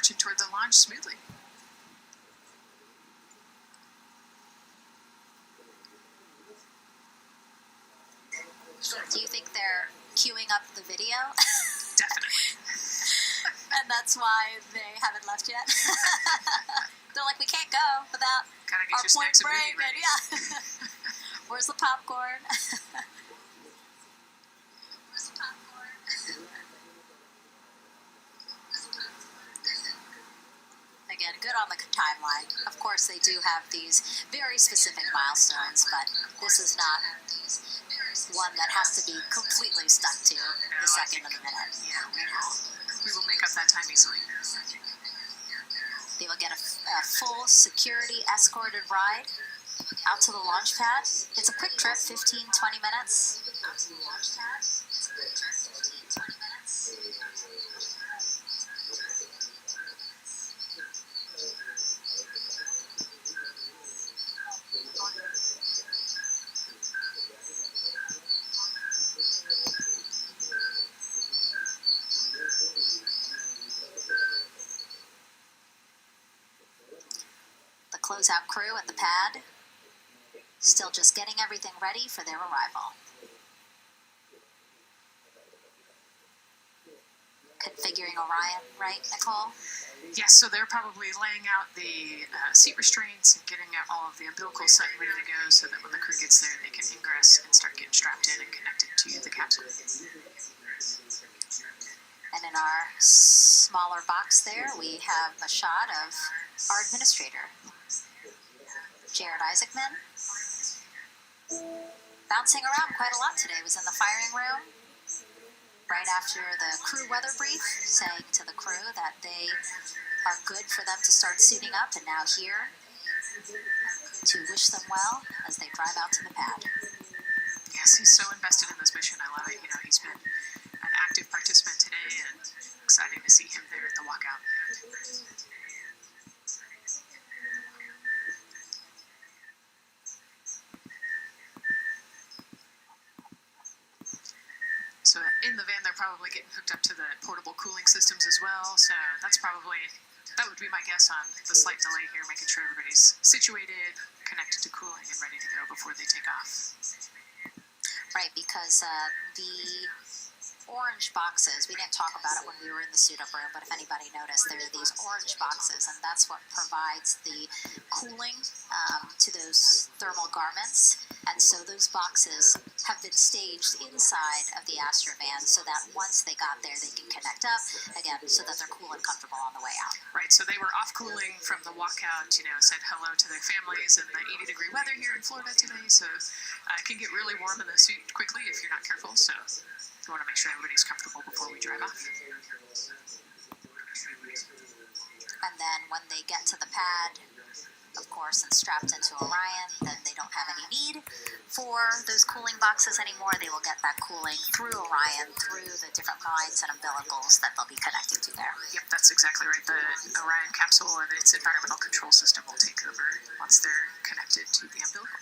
marching toward the launch smoothly. Do you think they're queuing up the video? Definitely. And that's why they haven't left yet? They're like, we can't go without Gotta get our your point snacks and break. movie ready. Yeah. Where's the popcorn? Again, good on the timeline. Of course, they do have these very specific milestones, but this is not one that has to be completely stuck to the second of the minute. Yeah, we will make up that time easily. They will get a full security escorted ride out to the launch pad. It's a quick trip, 15-20 minutes. The closeout crew at the pad still just getting everything ready for their arrival. Configuring Orion, right, Nicole? Yes, so they're probably laying out the seat restraints and getting out all of the umbilicals set and ready to go so that when the crew gets there, they can ingress and start getting strapped in and connected to the capsule. And in our smaller box there, we have a shot of our administrator, Jared Isaacman, bouncing around quite a lot today. Was in the firing room right after the crew weather brief, saying to the crew that they are good for them to start suiting up, and now here to wish them well as they drive out to the pad. Yes, he's so invested in this mission. I love it. You know, he's been an active participant today, and exciting to see him there at the walkout. So in the van, they're probably getting hooked up to the portable cooling systems as well. So that would be my guess on the slight delay here, making sure everybody's situated, connected to cooling, and ready to go before they take off. Right, because the orange boxes, we didn't talk about it when we were in the suit-up room, but if anybody noticed, there are these orange boxes, and that's what provides the cooling to those thermal garments. And so those boxes have been staged inside of the Astrovan so that once they got there, they can connect up, again, so that they're cool and comfortable on the way out. Right, so they were off cooling from the walkout, you know, said hello to their families in the 80-degree weather here in Florida today, so it can get really warm in the suit quickly if you're not careful, so we want to make sure everybody's comfortable before we drive off. And then when they get to the pad, of course, and strapped into Orion, then they don't have any need for those cooling boxes anymore. They will get that cooling through Orion, through the different lines and umbilicals that they'll be connected to there. Yep, that's exactly right. The Orion capsule and its environmental control system will take over once they're connected to the umbilical.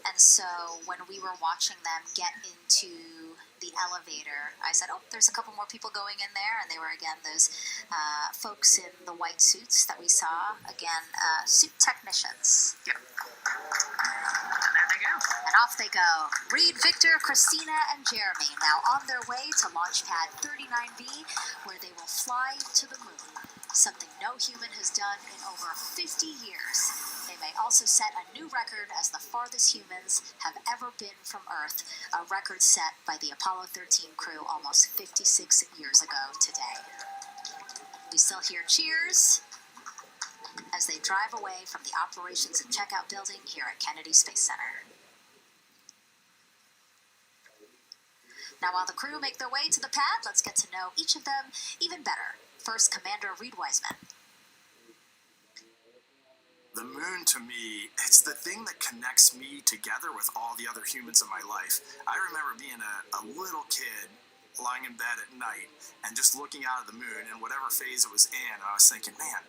And so when we were watching them get into the elevator, I said, oh, there's a couple more people going in there. And they were, again, those folks in the white suits that we saw. Again, suit technicians. Yep. And there they go. And off they go. Reed, Victor, Christina, and Jeremy now on their way to launch pad 39B, where they will fly to the moon, something no human has done in over 50 years. They may also set a new record as the farthest humans have ever been from Earth, a record set by the Apollo 13 crew almost 56 years ago today. We still hear cheers as they drive away from the operations and checkout building here at Kennedy Space Center. Now, while the crew make their way to the pad, let's get to know each of them even better. First, Commander Reed Wiseman. The moon, to me, it's the thing that connects me together with all the other humans in my life. I remember being a little kid lying in bed at night and just looking out at the moon in whatever phase it was in. I was thinking, man,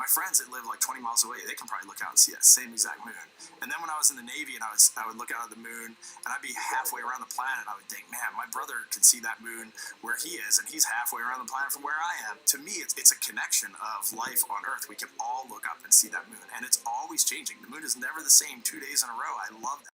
My friends that live like 20 miles away, they can probably look out and see that same exact moon. And then when I was in the Navy and I would look out at the moon and I'd be halfway around the planet, I would think, man, my brother can see that moon where he is and he's halfway around the planet from where I am. To me, it's a connection of life on Earth. We can all look up and see that moon, and it's always changing. The moon is never the same 2 days in a row. I love that.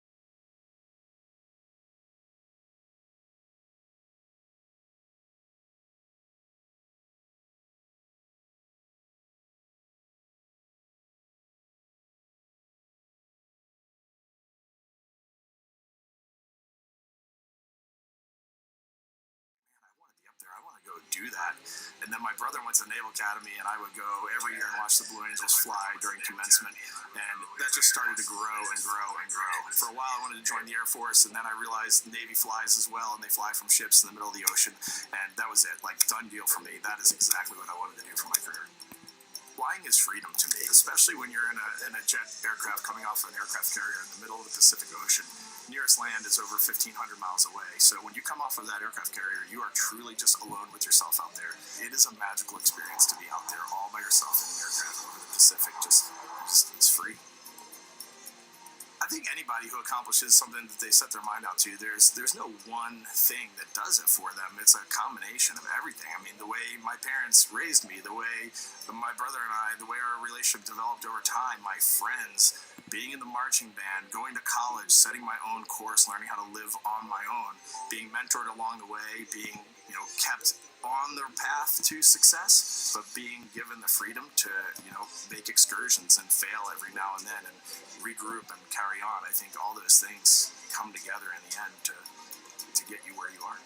I want to go do that. And then my brother went to the Naval Academy, and I would go every year and watch the Blue Angels fly during commencement. And that just started to grow and grow and grow. For a while, I wanted to join the Air Force, and then I realized the Navy flies as well, and they fly from ships in the middle of the ocean. And that was it, like, done deal for me. That is exactly what I wanted to do for my career. Flying is freedom to me, especially when you're in a jet aircraft coming off an aircraft carrier in the middle of the Pacific Ocean. Nearest land is over 1,500 miles away. So when you come off of that aircraft carrier, you are truly just alone with yourself out there. It is a magical experience to be out there all by yourself in an aircraft over the Pacific. Just it's free. I think anybody who accomplishes something that they set their mind out to, there's no one thing that does it for them. It's a combination of everything. I mean, the way my parents raised me, the way my brother and I, the way our relationship developed over time, my friends, being in the marching band, going to college, setting my own course, learning how to live on my own, being mentored along the way, being, kept on the path to success, but being given the freedom to, make excursions and fail every now and then and regroup and carry on. I think all those things come together in the end to get you where you are.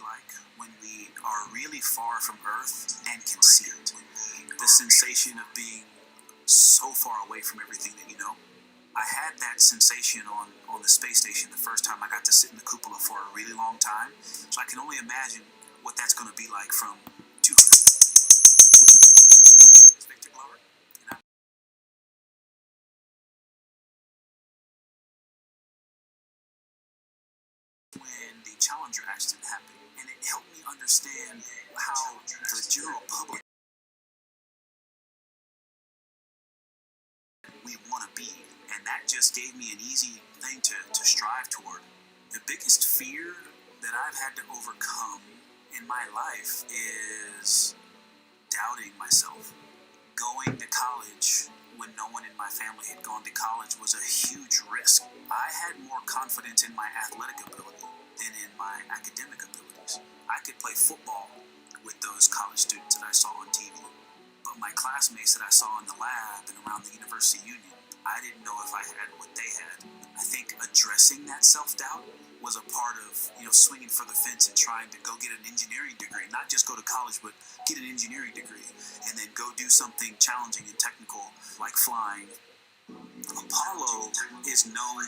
Like when we are really far from Earth and can see it. The sensation of being so far away from everything that you know. I had that sensation on the space station the first time I got to sit in the cupola for a really long time. So I can only imagine what that's going to be like from 200. Victor Glover. When the Challenger accident happened, and it helped me understand how the general public we want to be, and that just gave me an easy thing to strive toward. The biggest fear that I've had to overcome in my life is doubting myself. Going to college when no one in my family had gone to college was a huge risk. I had more confidence in my athletic ability than in my academic abilities. I could play football with those college students that I saw on TV, but my classmates that I saw in the lab and around the University Union, I didn't know if I had what they had. I think addressing that self-doubt was a part of, swinging for the fence and trying to go get an engineering degree, not just go to college, but get an engineering degree and then go do something challenging and technical like flying. Apollo is known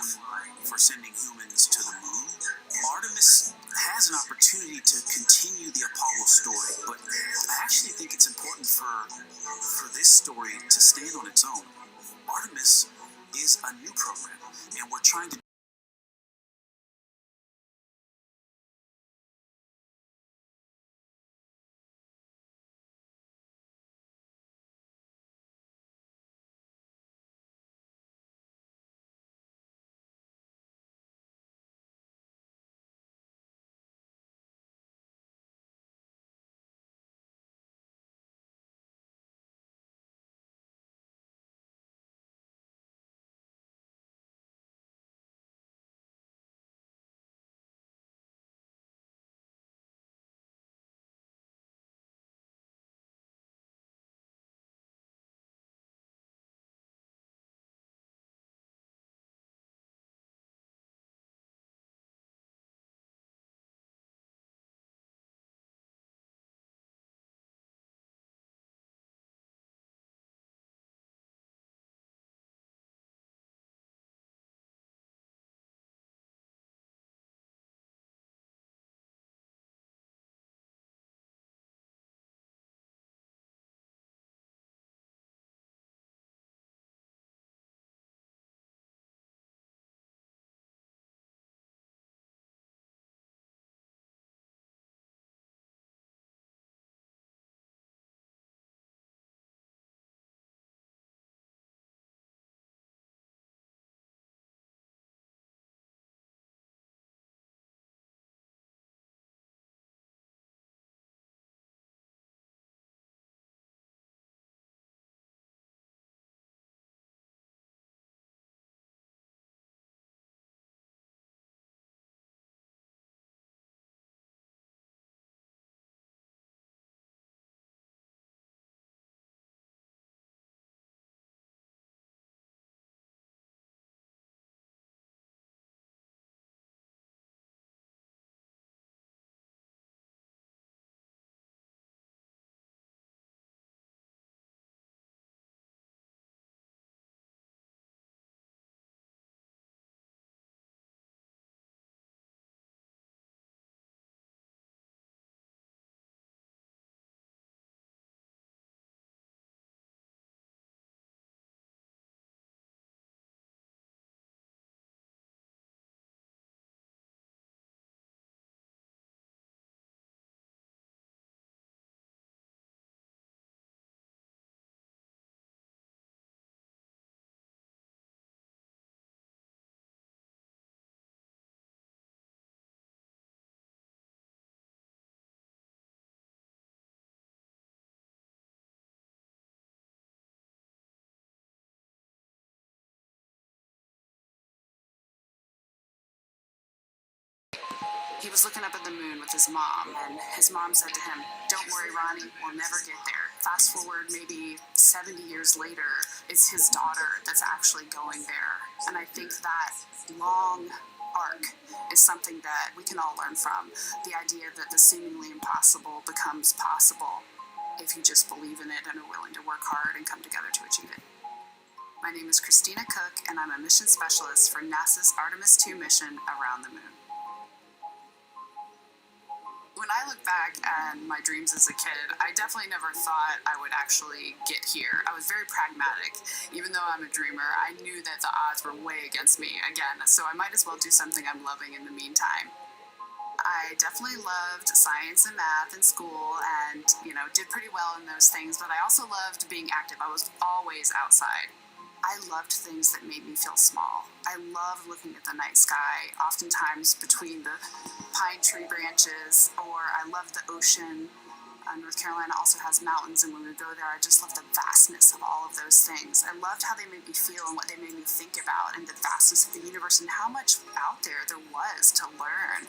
for sending humans to the moon. Artemis has an opportunity to continue the Apollo story, but I actually think it's important for this story to stand on its own. Artemis is a new program, and we're trying to He was looking up at the moon with his mom, and his mom said to him, "Don't worry, Ronnie, we'll never get there." Fast forward maybe 70 years later, it's his daughter that's actually going there. And I think that long arc is something that we can all learn from. The idea that the seemingly impossible becomes possible if you just believe in it and are willing to work hard and come together to achieve it. My name is Christina Cook, and I'm a mission specialist for NASA's Artemis II mission around the moon. When I look back at my dreams as a kid, I definitely never thought I would actually get here. I was very pragmatic. Even though I'm a dreamer, I knew that the odds were way against me again, so I might as well do something I'm loving in the meantime. I definitely loved science and math in school and, did pretty well in those things, but I also loved being active. I was always outside. I loved things that made me feel small. I loved looking at the night sky, oftentimes between the pine tree branches, or I loved the ocean. North Carolina also has mountains, and when we go there, I just loved the vastness of all of those things. I loved how they made me feel and what they made me think about, and the vastness of the universe and how much out there was to learn.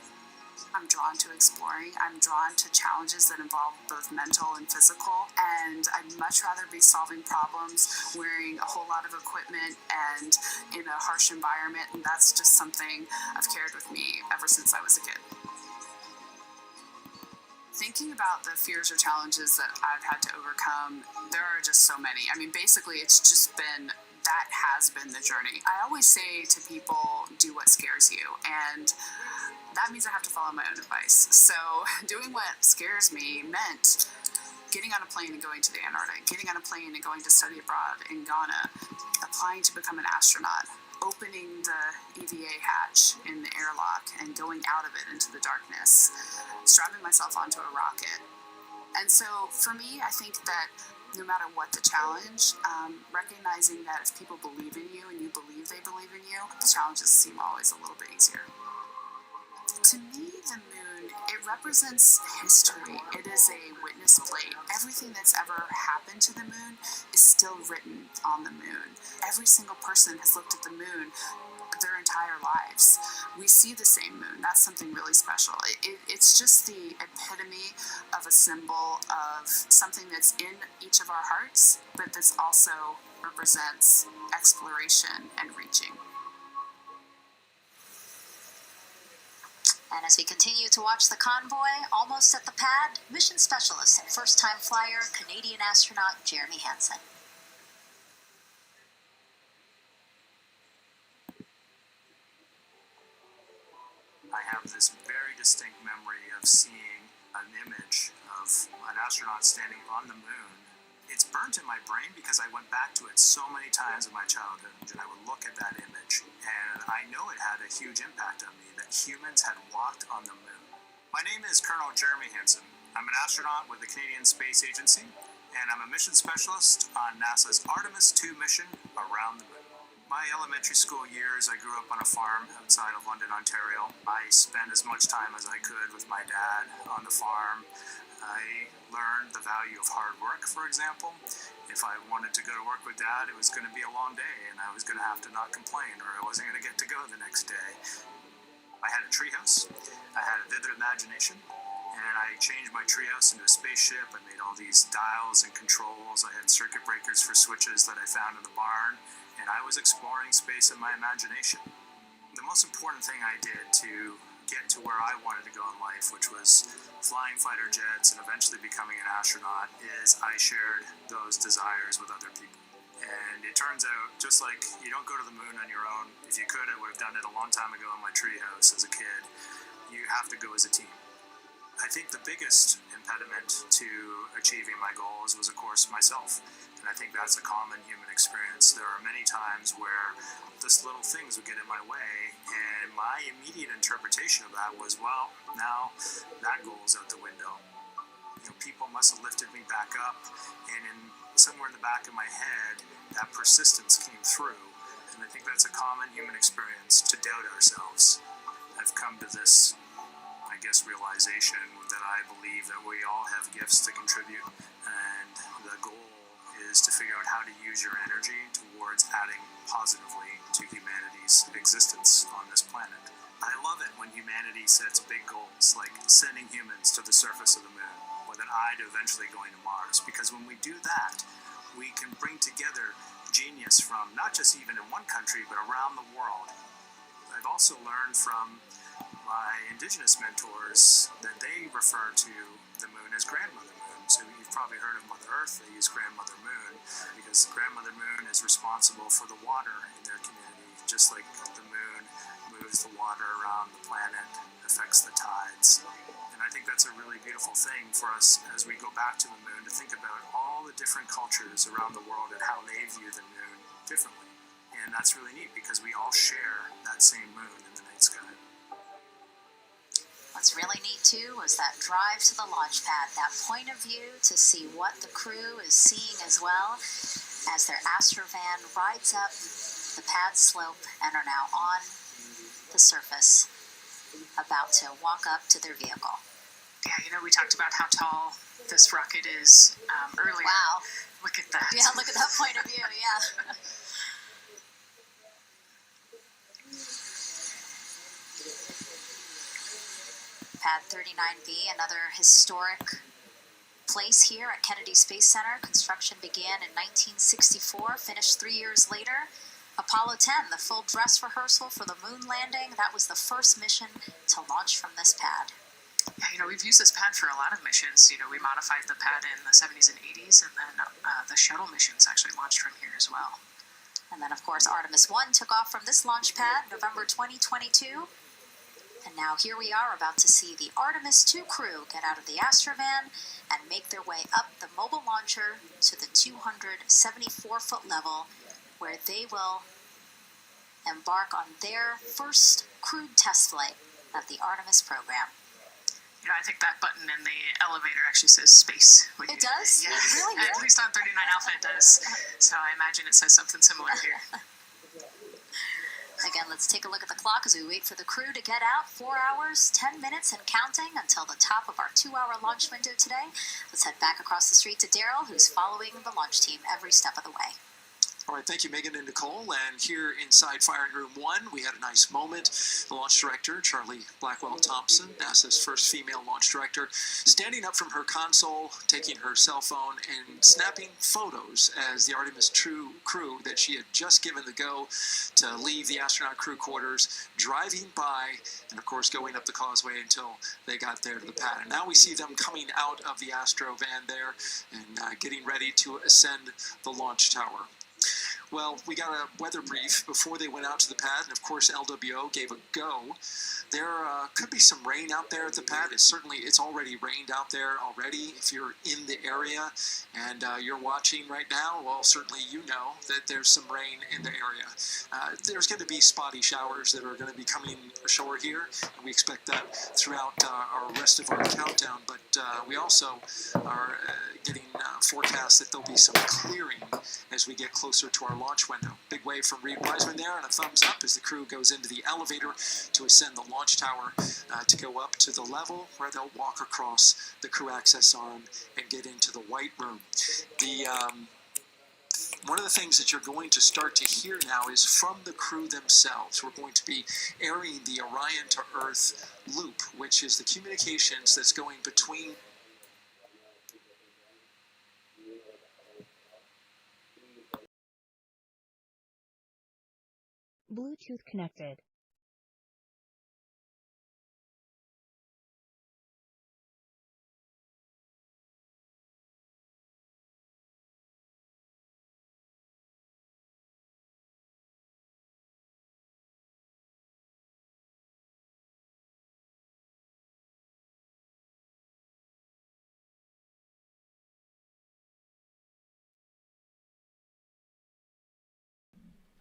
I'm drawn to exploring. I'm drawn to challenges that involve both mental and physical, and I'd much rather be solving problems wearing a whole lot of equipment and in a harsh environment, and that's just something I've carried with me ever since I was a kid. Thinking about the fears or challenges that I've had to overcome, there are just so many. Basically, it's just been that has been the journey. I always say to people, do what scares you, and that means I have to follow my own advice. So doing what scares me meant getting on a plane and going to the Antarctic, getting on a plane and going to study abroad in Ghana, applying to become an astronaut, opening the EVA hatch in the airlock and going out of it into the darkness, strapping myself onto a rocket. And so for me, I think that no matter what the challenge, recognizing that if people believe in you and you believe they believe in you, the challenges seem always a little bit easier. To me, the moon, it represents history. It is a witness plate. Everything that's ever happened to the moon is still written on the moon. Every single person has looked at the moon their entire lives. We see the same moon. That's something really special. It's just the epitome of a symbol of something that's in each of our hearts, but this also represents exploration and reaching. And as we continue to watch the convoy, almost at the pad, mission specialist and first-time flyer, Canadian astronaut Jeremy Hansen. I have this very distinct memory of seeing an image of an astronaut standing on the moon. It's burnt in my brain because I went back to it so many times in my childhood, and I would look at that image, and I know it had a huge impact on me, that humans had walked on the moon. My name is Colonel Jeremy Hansen. I'm an astronaut with the Canadian Space Agency, and I'm a mission specialist on NASA's Artemis II mission around the moon. My elementary school years, I grew up on a farm outside of London, Ontario. I spent as much time as I could with my dad on the farm. I learned the value of hard work, for example. If I wanted to go to work with Dad, it was going to be a long day, and I was going to have to not complain, or I wasn't going to get to go the next day. I had a treehouse. I had a vivid imagination, and I changed my treehouse into a spaceship. I made all these dials and controls. I had circuit breakers for switches that I found in the barn, and I was exploring space in my imagination. The most important thing I did to get to where I wanted to go in life, which was flying fighter jets and eventually becoming an astronaut, is I shared those desires with other people. And it turns out, just like you don't go to the moon on your own, if you could, I would have done it a long time ago in my treehouse as a kid. You have to go as a team. I think the biggest impediment to achieving my goals was, of course, myself. And I think that's a common human experience. There are many times where just little things would get in my way, and my immediate interpretation of that was, well, now that goal's out the window. People must have lifted me back up, and somewhere in the back of my head, that persistence came through. And I think that's a common human experience, to doubt ourselves. I've come to this, realization that I believe that we all have gifts to contribute, and the goal is to figure out how to use your energy towards adding positively to humanity's existence on this planet. I love it when humanity sets big goals, like sending humans to the surface of the moon, with an eye to eventually going to Mars. Because when we do that, we can bring together genius from not just even in one country, but around the world. I've also learned from my indigenous mentors that they refer to the moon as grandmother moon. So you've probably heard of Mother Earth. They use grandmother moon because grandmother moon is responsible for the water in their community, just like the moon moves the water around the planet, affects the tides. And I think that's a really beautiful thing for us as we go back to the moon to think about all the different cultures around the world and how they view the moon differently. And that's really neat because we all share that same moon in the night sky. What's really neat too was that drive to the launch pad, that point of view to see what the crew is seeing as well as their astrovan rides up the pad slope and are now on the surface, about to walk up to their vehicle. Yeah, you know, we talked about how tall this rocket is earlier. Wow. Look at that. Yeah, look at that point of view, yeah. Pad 39B, another historic place here at Kennedy Space Center. Construction began in 1964, finished 3 years later. Apollo 10, the full dress rehearsal for the moon landing, that was the first mission to launch from this pad. Yeah, you know, we've used this pad for a lot of missions. You know, we modified the pad in the 70s and 80s, and then the shuttle missions actually launched from here as well. And then, of course, Artemis I took off from this launch pad, November 2022. And now here we are about to see the Artemis II crew get out of the Astrovan and make their way up the mobile launcher to the 274-foot level, where they will embark on their first crewed test flight of the Artemis program. You know, I think that button in the elevator actually says space. It does? Yeah, Really? at least on 39 Alpha it does. So I imagine it says something similar here. Again, let's take a look at the clock as we wait for the crew to get out. 4 hours, 10 minutes, and counting until the top of our 2-hour launch window today. Let's head back across the street to Daryl, who's following the launch team every step of the way. All right, thank you, Megan and Nicole. And here inside Firing Room 1, we had a nice moment. The launch director, Charlie Blackwell-Thompson, NASA's first female launch director, standing up from her console, taking her cell phone, and snapping photos as the Artemis II crew that she had just given the go to leave the astronaut crew quarters, driving by, and of course going up the causeway until they got there to the pad. And now we see them coming out of the Astro van there and getting ready to ascend the launch tower. Well, we got a weather brief before they went out to the pad, and of course LWO gave a go. There could be some rain out there at the pad. It's already rained out there already. If you're in the area and you're watching right now, well, certainly you know that there's some rain in the area. There's going to be spotty showers that are going to be coming ashore here, and we expect that throughout our rest of our countdown. But we also are getting forecasts that there'll be some clearing as we get closer to our launch window. Big wave from Reed Wiseman there, and a thumbs up as the crew goes into the elevator to ascend the launch tower to go up to the level where they'll walk across the crew access arm and get into the white room. One of the things that you're going to start to hear now is from the crew themselves. We're going to be airing the Orion to Earth loop, which is the communications that's going between Bluetooth connected.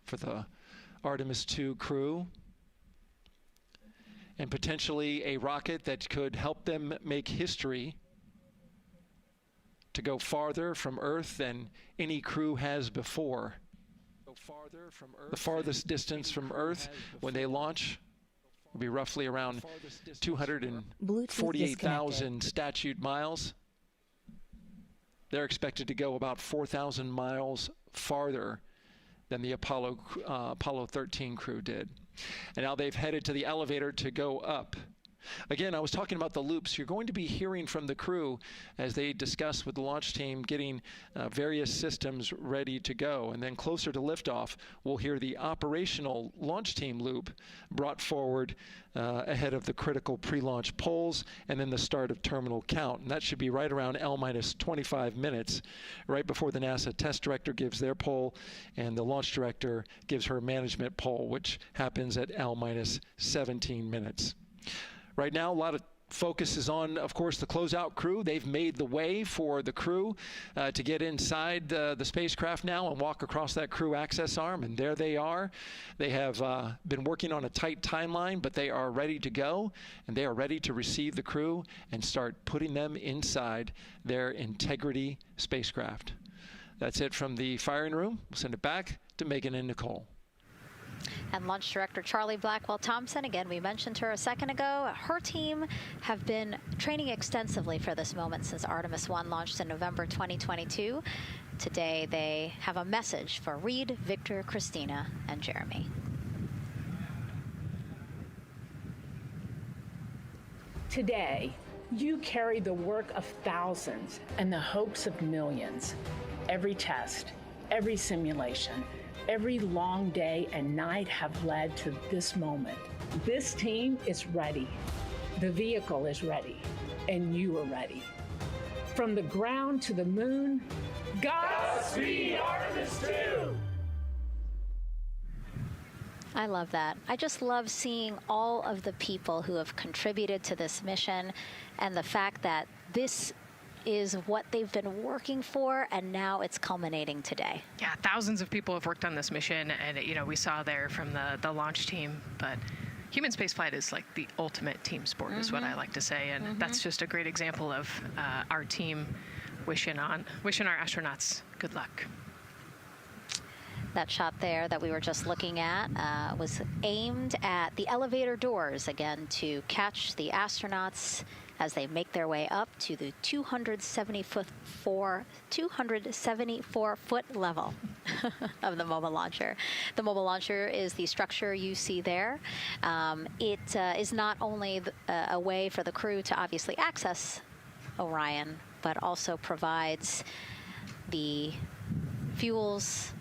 For the Artemis II crew, and potentially a rocket that could help them make history to go farther from Earth than any crew has before. The farthest distance from Earth when they launch will be roughly around 248,000 statute miles. They're expected to go about 4,000 miles farther than the Apollo 13 crew did. And now they've headed to the elevator to go up. Again, I was talking about the loops. You're going to be hearing from the crew as they discuss with the launch team getting various systems ready to go. And then closer to liftoff, we'll hear the operational launch team loop brought forward ahead of the critical pre-launch polls and then the start of terminal count. And that should be right around L-25 minutes, right before the NASA test director gives their poll and the launch director gives her management poll, which happens at L-17 minutes. Right now, a lot of focus is on, of course, the closeout crew. They've made the way for the crew to get inside the spacecraft now and walk across that crew access arm, and there they are. They have been working on a tight timeline, but they are ready to go, and they are ready to receive the crew and start putting them inside their Integrity spacecraft. That's it from the firing room. We'll send it back to Megan and Nicole. And Launch Director Charlie Blackwell-Thompson, again, we mentioned her a second ago. Her team have been training extensively for this moment since Artemis I launched in November 2022. Today, they have a message for Reed, Victor, Christina, and Jeremy. Today, you carry the work of thousands and the hopes of millions. Every test, every simulation, every long day and night have led to this moment. This team is ready. The vehicle is ready, and you are ready. From the ground to the moon, Godspeed, Artemis II! I love that. I just love seeing all of the people who have contributed to this mission and the fact that this is what they've been working for, and now it's culminating today. Yeah, thousands of people have worked on this mission, and we saw there from the launch team, but human spaceflight is like the ultimate team sport, is what I like to say, and that's just a great example of our team wishing our astronauts good luck. That shot there that we were just looking at was aimed at the elevator doors, again, to catch the astronauts as they make their way up to the 274-foot level of the mobile launcher. The mobile launcher is the structure you see there. It is not only a way for the crew to obviously access Orion, but also provides the fuels,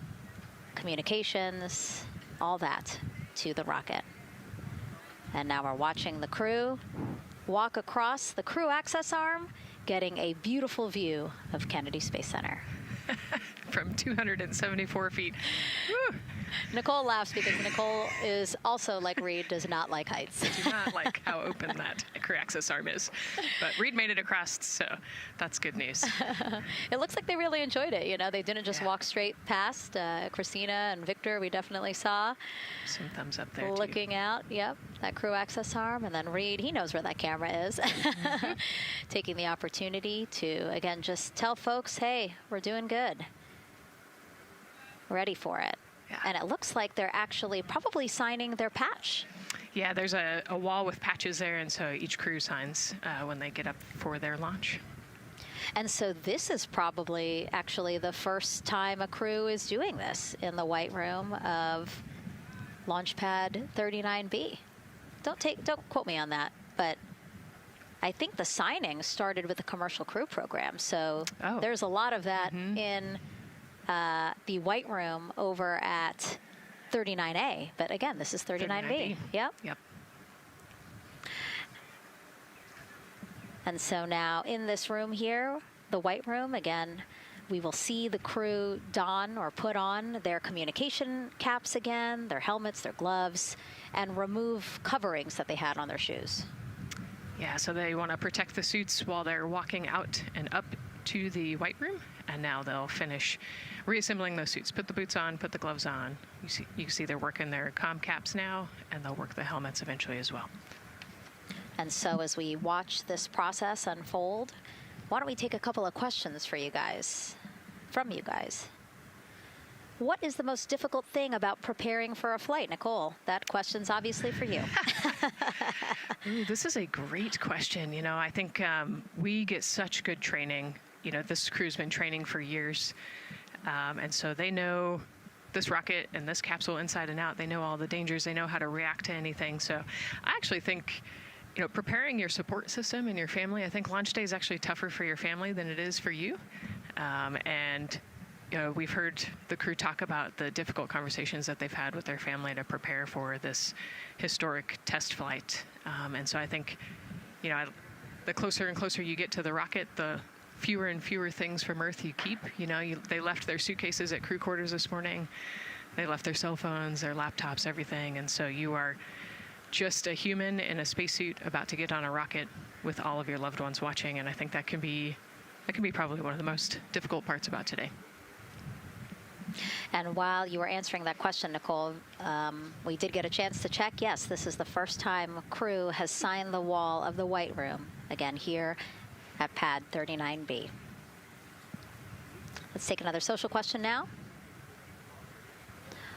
communications, all that to the rocket. And now we're watching the crew walk across the crew access arm, getting a beautiful view of Kennedy Space Center. From 274 feet. Woo. Nicole laughs because Nicole is also, like Reed, does not like heights. I do not like how open that crew access arm is. But Reed made it across, so that's good news. It looks like they really enjoyed it. You know, they didn't just walk straight past. Christina and Victor, we definitely saw. Some thumbs up there, looking too. out, yep, that crew access arm. And then Reed, he knows where that camera is. Taking the opportunity to, again, just tell folks, hey, we're doing good. Ready for it. Yeah. And it looks like they're actually probably signing their patch. Yeah, there's a wall with patches there, and so each crew signs when they get up for their launch. And so this is probably actually the first time a crew is doing this in the White Room of Launch Pad 39B. Don't quote me on that, but I think the signing started with the commercial crew program. So there's a lot of that in the White Room over at 39A. But again, this is 39B. Yep. And so now in this room here, the White Room, again, we will see the crew don or put on their communication caps again, their helmets, their gloves, and remove coverings that they had on their shoes. Yeah, so they want to protect the suits while they're walking out and up to the White Room, and now they'll finish reassembling those suits. Put the boots on, put the gloves on. You can see they're working their comm caps now, and they'll work the helmets eventually as well. And so as we watch this process unfold, why don't we take a couple of questions from you guys? What is the most difficult thing about preparing for a flight? Nicole, that question's obviously for you. Ooh, this is a great question. You know, I think we get such good training. You know, this crew's been training for years, and so they know this rocket and this capsule inside and out. They know all the dangers. They know how to react to anything. So I actually think, preparing your support system and your family, I think launch day is actually tougher for your family than it is for you. And we've heard the crew talk about the difficult conversations that they've had with their family to prepare for this historic test flight. And so I think, the closer and closer you get to the rocket, the fewer and fewer things from Earth you keep. They left their suitcases at crew quarters this morning. They left their cell phones, their laptops, everything. And so you are just a human in a spacesuit about to get on a rocket with all of your loved ones watching. And I think that can be probably one of the most difficult parts about today. And while you were answering that question, Nicole, we did get a chance to check. Yes, this is the first time crew has signed the wall of the White Room, again here at pad 39B. Let's take another social question now.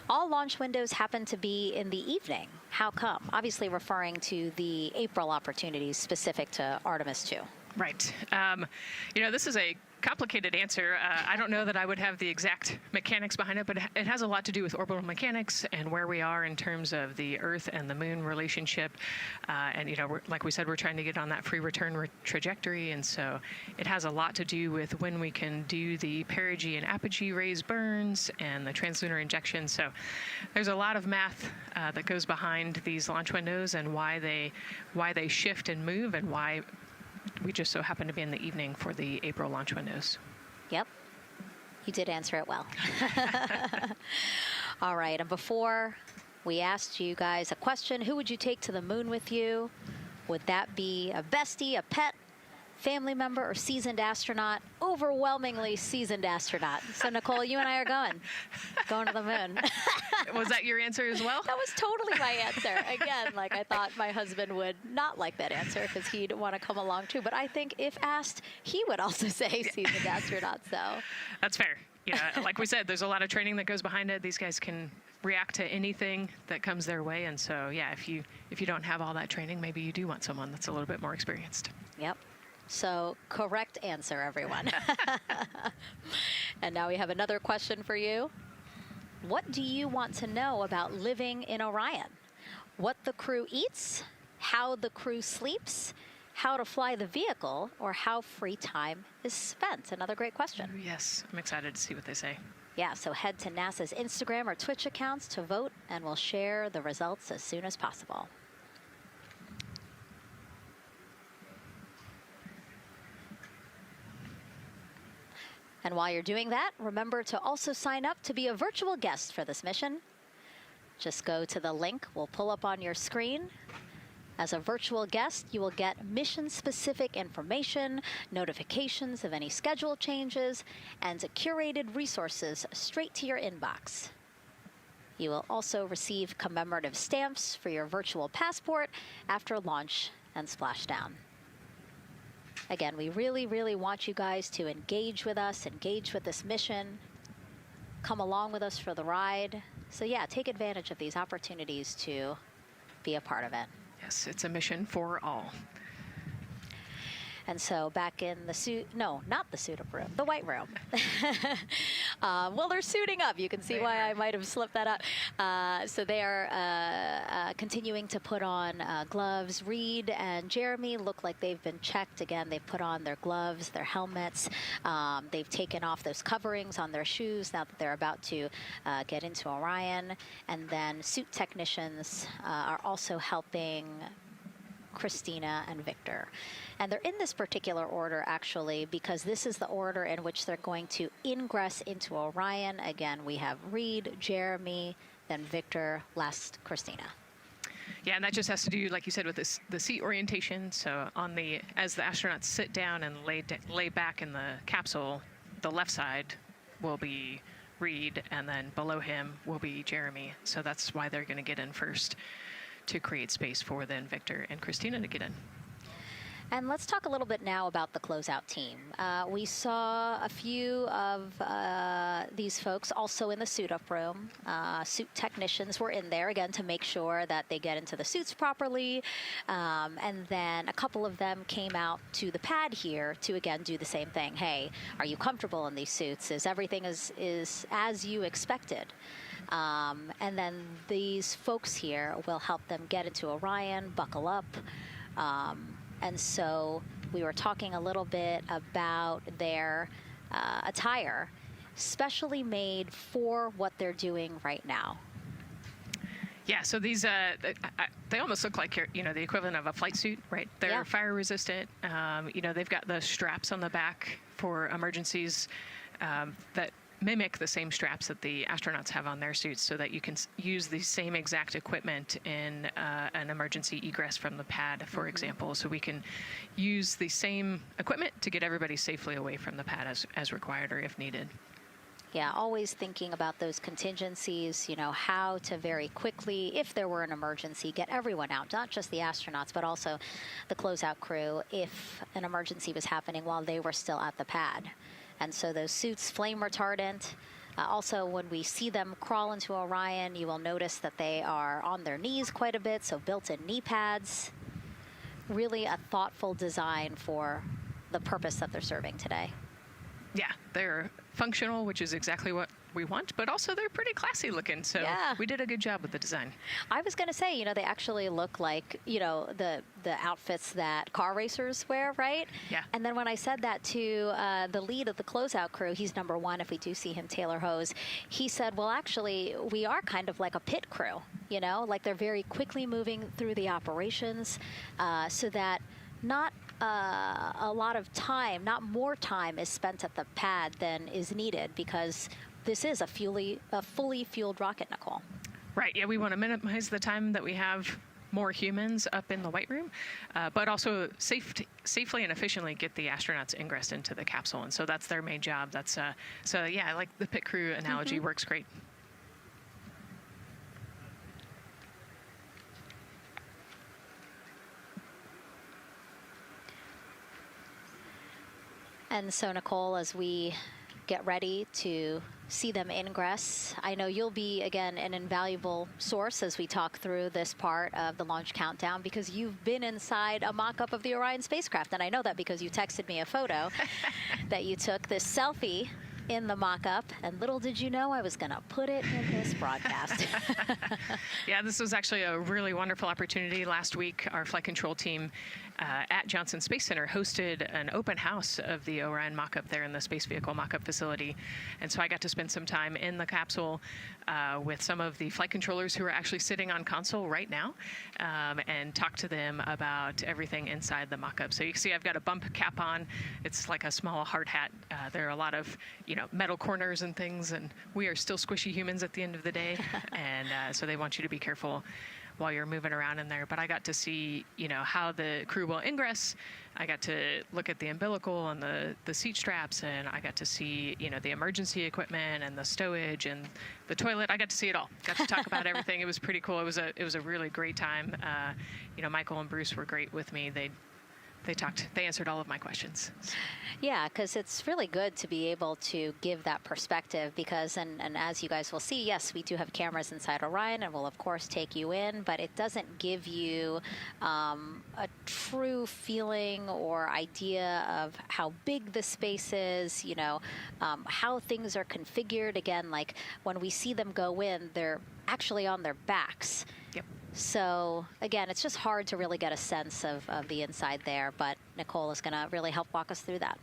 All launch windows happen to be in the evening. How come? Obviously referring to the April opportunities specific to Artemis II. Right. This is a complicated answer. I don't know that I would have the exact mechanics behind it, but it has a lot to do with orbital mechanics and where we are in terms of the Earth and the Moon relationship. And like we said, we're trying to get on that free return trajectory, and so it has a lot to do with when we can do the perigee and apogee raised burns and the translunar injection. So there's a lot of math that goes behind these launch windows and why they shift and move, and why we just so happen to be in the evening for the April launch windows. Yep. You did answer it well. All right. And before we asked you guys a question, who would you take to the moon with you? Would that be a bestie, a pet, family member, or seasoned astronaut? Overwhelmingly seasoned astronaut. So, Nicole, you and I are going to the moon. Was that your answer as well? That was totally my answer. Again, I thought my husband would not like that answer because he'd want to come along too. But I think if asked, he would also say seasoned astronaut. So that's fair. Like we said, there's a lot of training that goes behind it. These guys can react to anything that comes their way. And so, yeah, if you don't have all that training, maybe you do want someone that's a little bit more experienced. Yep. So correct answer, everyone. And now we have another question for you. What do you want to know about living in Orion? What the crew eats, how the crew sleeps, how to fly the vehicle, or how free time is spent? Another great question. Yes, I'm excited to see what they say. Yeah, so head to NASA's Instagram or Twitch accounts to vote, and we'll share the results as soon as possible. And while you're doing that, remember to also sign up to be a virtual guest for this mission. Just go to the link we'll pull up on your screen. As a virtual guest, you will get mission-specific information, notifications of any schedule changes, and curated resources straight to your inbox. You will also receive commemorative stamps for your virtual passport after launch and splashdown. Again, we really, really want you guys to engage with us, engage with this mission, come along with us for the ride. So yeah, take advantage of these opportunities to be a part of it. Yes, it's a mission for all. And so back in the suit, no, not the suit-up room, the White Room. Well, they're suiting up. You can see why I might have slipped that up. So they are continuing to put on gloves. Reed and Jeremy look like they've been checked. Again, they've put on their gloves, their helmets. They've taken off those coverings on their shoes now that they're about to get into Orion. And then suit technicians are also helping Christina and Victor. And they're in this particular order, actually, because this is the order in which they're going to ingress into Orion. Again, we have Reed, Jeremy, then Victor, last Christina. Yeah, and that just has to do, like you said, with the seat orientation. So as the astronauts sit down and lay back in the capsule, the left side will be Reed, and then below him will be Jeremy. So that's why they're going to get in first, to create space for then Victor and Christina to get in. And let's talk a little bit now about the closeout team. We saw a few of these folks also in the suit-up room. Suit technicians were in there, again, to make sure that they get into the suits properly. And then a couple of them came out to the pad here to, again, do the same thing. Hey, are you comfortable in these suits? Is everything is as you expected? And then these folks here will help them get into Orion, buckle up. And so we were talking a little bit about their attire, specially made for what they're doing right now. Yeah, so these, they almost look like, the equivalent of a flight suit, right? They're fire resistant. They've got the straps on the back for emergencies that mimic the same straps that the astronauts have on their suits, so that you can use the same exact equipment in an emergency egress from the pad, for example. So we can use the same equipment to get everybody safely away from the pad as required or if needed. Yeah, always thinking about those contingencies, how to very quickly, if there were an emergency, get everyone out, not just the astronauts, but also the closeout crew if an emergency was happening while they were still at the pad. And so those suits, flame retardant. Also, when we see them crawl into Orion, you will notice that they are on their knees quite a bit, so built-in knee pads. Really a thoughtful design for the purpose that they're serving today. Yeah, they're functional, which is exactly what we want, but also they're pretty classy looking, so we did a good job with the design. I was going to say, they actually look like, the outfits that car racers wear, right? Yeah. And then when I said that to the lead of the closeout crew, he's number one if we do see him, Taylor Hose, he said, well, actually, we are kind of like a pit crew, like they're very quickly moving through the operations so that not a lot of time, not more time is spent at the pad than is needed, because this is a fully fueled rocket, Nicole. Right, yeah, we want to minimize the time that we have more humans up in the White Room, but also safely and efficiently get the astronauts ingressed into the capsule. And so that's their main job. That's so yeah, I like the pit crew analogy, works great. And so, Nicole, as we get ready to see them ingress, I know you'll be, again, an invaluable source as we talk through this part of the launch countdown, because you've been inside a mock-up of the Orion spacecraft. And I know that because you texted me a photo that you took, this selfie in the mock-up, and little did you know I was going to put it in this broadcast. Yeah, this was actually a really wonderful opportunity. Last week, our flight control team at Johnson Space Center hosted an open house of the Orion mock-up there in the space vehicle mock-up facility. And so I got to spend some time in the capsule with some of the flight controllers who are actually sitting on console right now and talk to them about everything inside the mock-up. So you can see I've got a bump cap on. It's like a small hard hat. There are a lot of, metal corners and things, and we are still squishy humans at the end of the day. And so they want you to be careful while you're moving around in there. But I got to see, how the crew will ingress. I got to look at the umbilical and the seat straps, and I got to see, the emergency equipment and the stowage and the toilet. I got to see it all. Got to talk about everything. It was pretty cool. It was a really great time. Michael and Bruce were great with me. They answered all of my questions. Yeah, because it's really good to be able to give that perspective, because, and as you guys will see, yes, we do have cameras inside Orion and we'll of course take you in, but it doesn't give you a true feeling or idea of how big the space is, how things are configured. Again, like when we see them go in, they're actually on their backs. Yep. So, again, it's just hard to really get a sense of the inside there, but Nicole is going to really help walk us through that.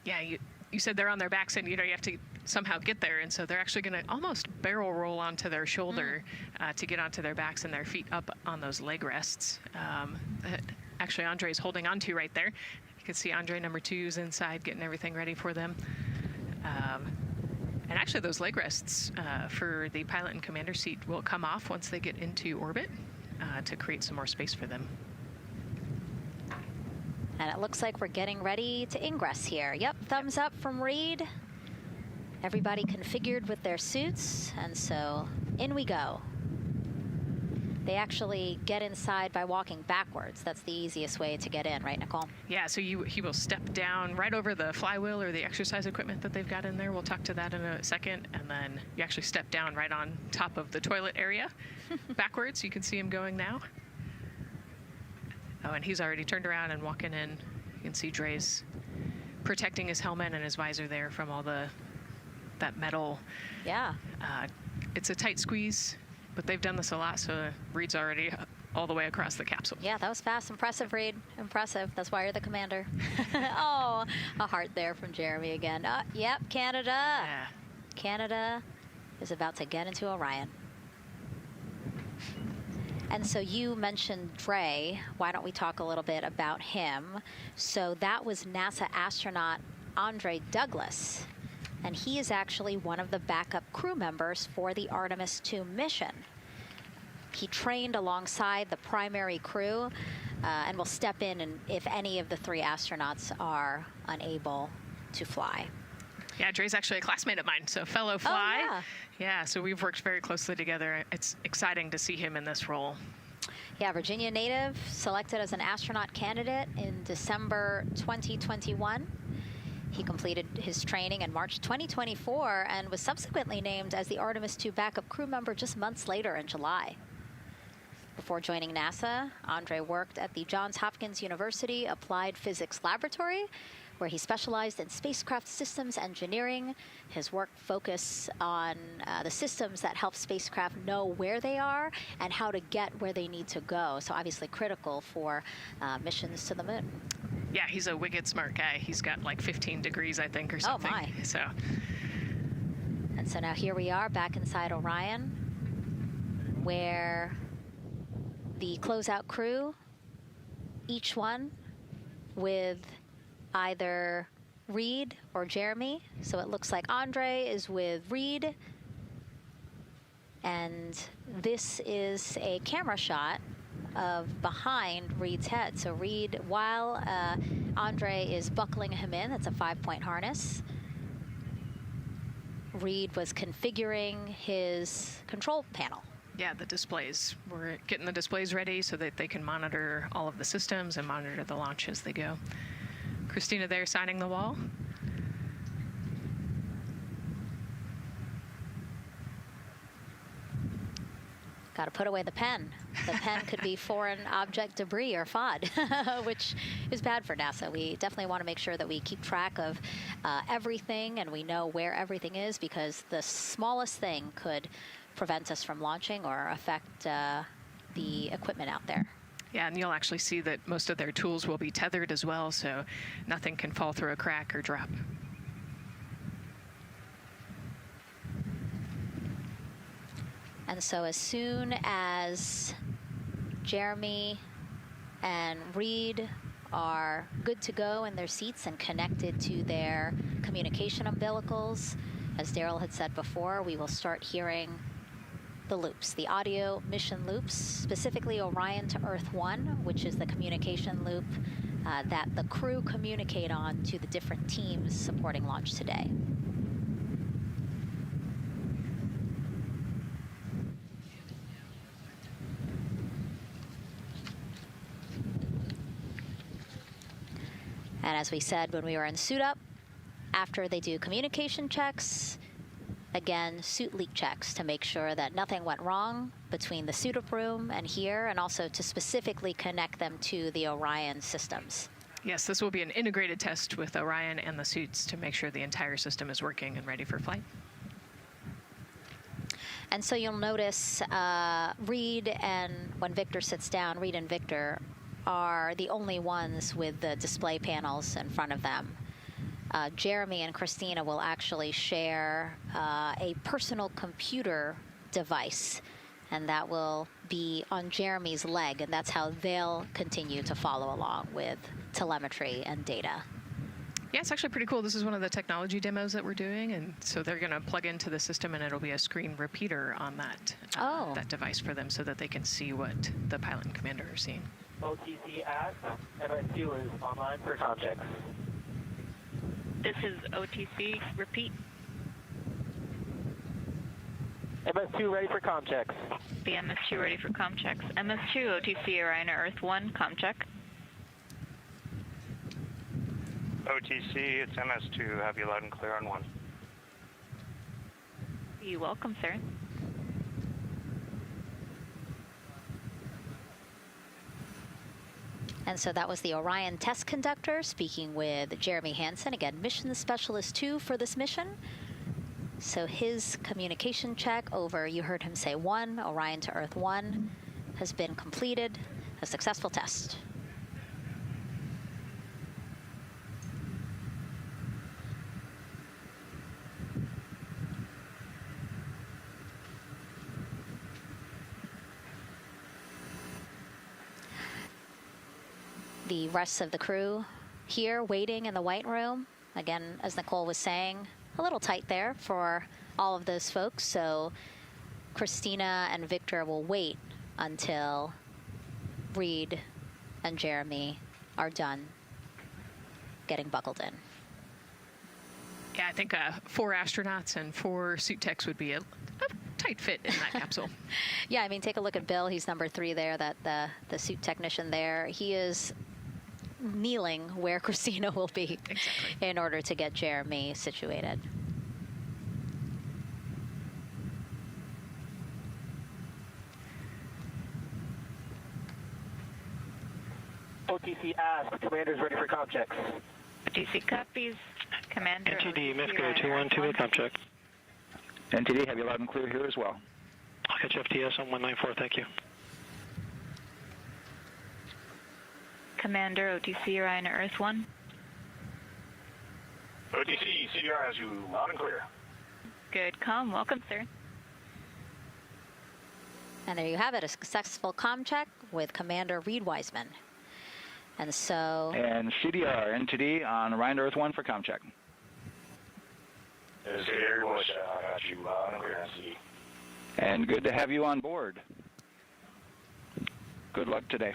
Yeah, you said they're on their backs, and, you have to somehow get there, and so they're actually going to almost barrel roll onto their shoulder to get onto their backs and their feet up on those leg rests that actually Andre's holding onto right there. You can see Andre number 2 is inside getting everything ready for them. And actually, those leg rests for the pilot and commander seat will come off once they get into orbit to create some more space for them. And it looks like we're getting ready to ingress here. Yep, thumbs up from Reed. Everybody configured with their suits, and so in we go. They actually get inside by walking backwards. That's the easiest way to get in, right, Nicole? Yeah, so he will step down right over the flywheel or the exercise equipment that they've got in there. We'll talk to that in a second. And then you actually step down right on top of the toilet area backwards. You can see him going now. Oh, and he's already turned around and walking in. You can see Dre's protecting his helmet and his visor there from all that metal. Yeah. It's a tight squeeze, but they've done this a lot, so Reed's already all the way across the capsule. Yeah, that was fast. Impressive, Reed. Impressive. That's why you're the commander. Oh, a heart there from Jeremy again. Yep, Canada. Yeah. Canada is about to get into Orion. And so you mentioned Dre. Why don't we talk a little bit about him? So that was NASA astronaut Andre Douglas. And he is actually one of the backup crew members for the Artemis II mission. He trained alongside the primary crew and will step in and if any of the 3 astronauts are unable to fly. Yeah, Dre's actually a classmate of mine, so fellow fly. Oh, yeah. Yeah, so we've worked very closely together. It's exciting to see him in this role. Yeah, Virginia native, selected as an astronaut candidate in December 2021. He completed his training in March 2024 and was subsequently named as the Artemis II backup crew member just months later in July. Before joining NASA, Andre worked at the Johns Hopkins University Applied Physics Laboratory, where he specialized in spacecraft systems engineering. His work focused on the systems that help spacecraft know where they are and how to get where they need to go. So obviously critical for missions to the moon. Yeah, he's a wicked smart guy. He's got like 15 degrees, I think, or something. Oh, my. So. And so now here we are back inside Orion, where the closeout crew, each one with either Reed or Jeremy. So it looks like Andre is with Reed. And this is a camera shot of behind Reed's head. So Reed, while Andre is buckling him in, that's a 5-point harness, Reed was configuring his control panel. Yeah, the displays. We're getting the displays ready so that they can monitor all of the systems and monitor the launch as they go. Christina there signing the wall. Got to put away the pen. The pen could be foreign object debris or FOD, which is bad for NASA. We definitely want to make sure that we keep track of everything and we know where everything is, because the smallest thing could prevent us from launching or affect the equipment out there. Yeah, and you'll actually see that most of their tools will be tethered as well, so nothing can fall through a crack or drop. And so as soon as Jeremy and Reed are good to go in their seats and connected to their communication umbilicals, as Daryl had said before, we will start hearing the loops, the audio mission loops, specifically Orion to Earth 1, which is the communication loop that the crew communicate on to the different teams supporting launch today. And as we said when we were in suit up, after they do communication checks, again, suit leak checks to make sure that nothing went wrong between the suit up room and here, and also to specifically connect them to the Orion systems. Yes, this will be an integrated test with Orion and the suits to make sure the entire system is working and ready for flight. And so you'll notice Reed and when Victor sits down, Reed and Victor are the only ones with the display panels in front of them. Jeremy and Christina will actually share a personal computer device, and that will be on Jeremy's leg, and that's how they'll continue to follow along with telemetry and data. Yeah, it's actually pretty cool. This is one of the technology demos that we're doing, and so they're going to plug into the system, and it'll be a screen repeater on that that device for them, so that they can see what the pilot and commander are seeing. OTC ask, MS2 is online for context. This is OTC. Repeat. MS2 ready for comm checks. The MS2 ready for comm checks. MS2, OTC Orion to Earth 1, comm check. OTC, it's MS2. Have you loud and clear on 1. You're welcome, sir. And so that was the Orion test conductor speaking with Jeremy Hansen, again, mission specialist 2 for this mission. So his communication check over, you heard him say 1, Orion to Earth 1, has been completed, a successful test. The rest of the crew here waiting in the white room. Again, as Nicole was saying, a little tight there for all of those folks. So Christina and Victor will wait until Reed and Jeremy are done getting buckled in. Yeah, I think 4 astronauts and 4 suit techs would be a tight fit in that capsule. Yeah, I mean, take a look at Bill. He's number 3 there, that the suit technician there. He is kneeling where Christina will be in order to get Jeremy situated. OTC ask, commander's ready for comm checks. OTC copies. Commander. NTD, MIFCO 212, comm check. NTD, have you loud and clear here as well. I'll catch FTS on 194, thank you. Commander, OTC Orion to Earth 1. OTC, CDR has you loud and clear. Good comm. Welcome, sir. And there you have it, a successful comm check with Commander Reed Wiseman. And so... And CDR, NTD on Orion to Earth 1 for comm check. CDR, I got you loud and clear, NTD. And good to have you on board. Good luck today.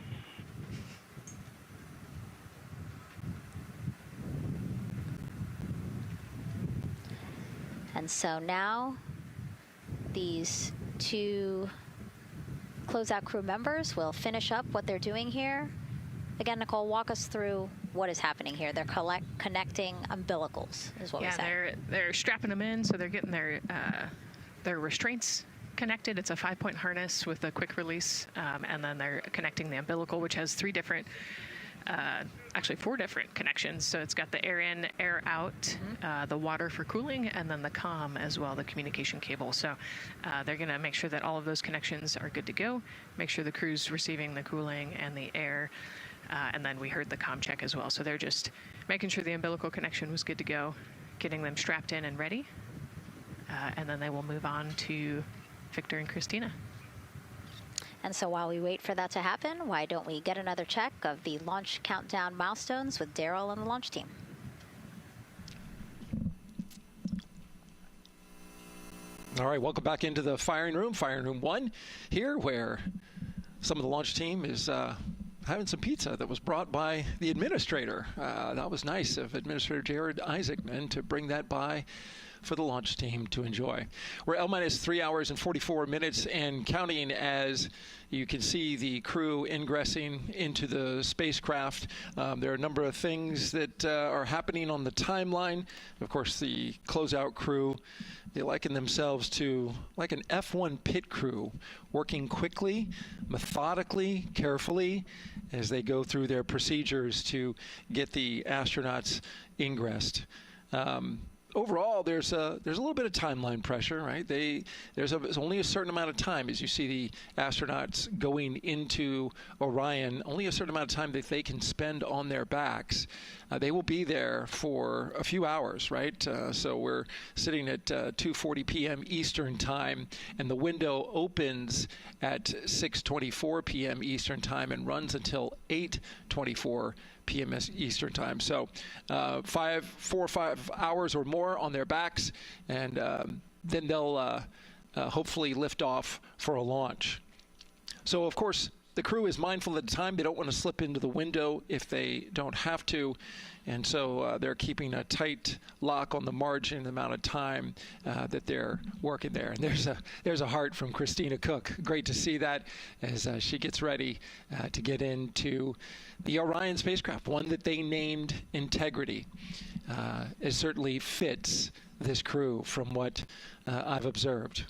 And so now these 2 closeout crew members will finish up what they're doing here. Again, Nicole, walk us through what is happening here. They're connecting umbilicals, is what we said. Yeah, they're strapping them in, so they're getting their restraints connected. It's a 5-point harness with a quick release, and then they're connecting the umbilical, which has 3 different, actually 4 different connections. So it's got the air in, air out, the water for cooling, and then the comm as well, the communication cable. So they're going to make sure that all of those connections are good to go, make sure the crew's receiving the cooling and the air, and then we heard the comm check as well. So they're just making sure the umbilical connection was good to go, getting them strapped in and ready, and then they will move on to Victor and Christina. And so while we wait for that to happen, why don't we get another check of the launch countdown milestones with Daryl and the launch team. All right, welcome back into the firing room 1 here, where some of the launch team is having some pizza that was brought by the administrator. That was nice of Administrator Jared Isaacman to bring that by for the launch team to enjoy. We're L-minus 3 hours and 44 minutes and counting as you can see the crew ingressing into the spacecraft. There are a number of things that are happening on the timeline. Of course, the closeout crew, they liken themselves to like an F1 pit crew, working quickly, methodically, carefully, as they go through their procedures to get the astronauts ingressed. Overall, there's a little bit of timeline pressure, right? There's only a certain amount of time as you see the astronauts going into Orion. Only a certain amount of time that they can spend on their backs. They will be there for a few hours, right? So we're sitting at 2:40 p.m. Eastern time, and the window opens at 6:24 p.m. Eastern time and runs until 8:24 p.m. Eastern time. So 4 or 5 hours or more on their backs, and then they'll hopefully lift off for a launch. So of course the crew is mindful at the time. They don't want to slip into the window if they don't have to. And so they're keeping a tight lock on the margin, the amount of time that they're working there. And there's a heart from Christina Cook. Great to see that as she gets ready to get into the Orion spacecraft, one that they named Integrity. It certainly fits this crew from what I've observed.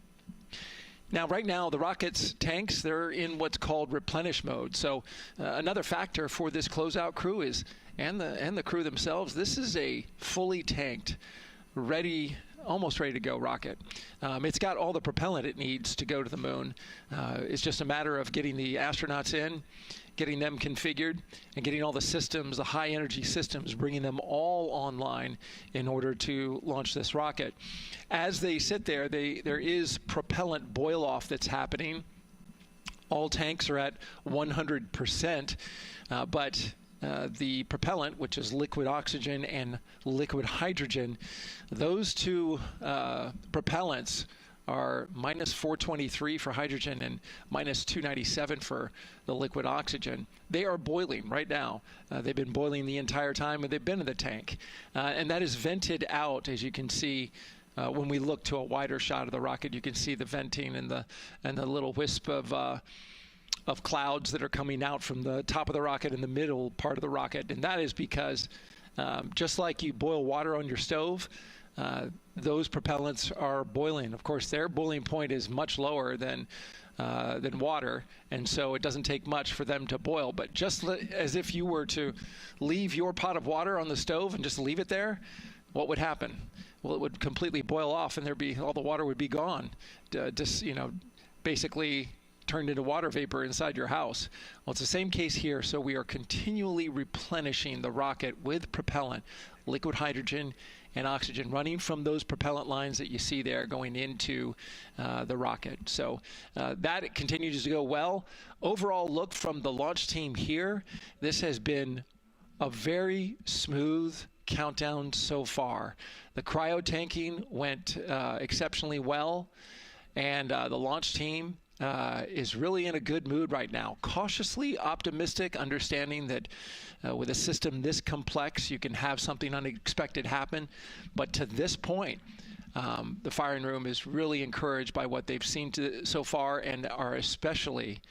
Now, right now, the rocket's tanks, they're in what's called replenish mode. So another factor for this closeout crew is, and the crew themselves, this is a fully tanked, almost ready to go rocket. It's got all the propellant it needs to go to the moon. It's just a matter of getting the astronauts in, getting them configured, and getting all the systems, the high energy systems, bringing them all online in order to launch this rocket. As they sit there, there is propellant boil off that's happening. All tanks are at 100%, but the propellant, which is liquid oxygen and liquid hydrogen, those two propellants are minus 423 for hydrogen and minus 297 for the liquid oxygen. They are boiling right now. They've been boiling the entire time when they've been in the tank. And that is vented out, as you can see. When we look to a wider shot of the rocket, you can see the venting and the little wisp of clouds that are coming out from the top of the rocket in the middle part of the rocket. And that is because just like you boil water on your stove, those propellants are boiling. Of course, their boiling point is much lower than water, and so it doesn't take much for them to boil. But just as if you were to leave your pot of water on the stove and just leave it there, what would happen? Well, it would completely boil off, and all the water would be gone. Basically turned into water vapor inside your house. Well, it's the same case here. So we are continually replenishing the rocket with propellant, liquid hydrogen and oxygen, running from those propellant lines that you see there going into the rocket. So that continues to go well. Overall look from the launch team here, this has been a very smooth countdown so far. The cryo tanking went exceptionally well, and the launch team is really in a good mood right now. Cautiously optimistic, understanding that with a system this complex, you can have something unexpected happen. But to this point, the firing room is really encouraged by what they've seen so far, and are especially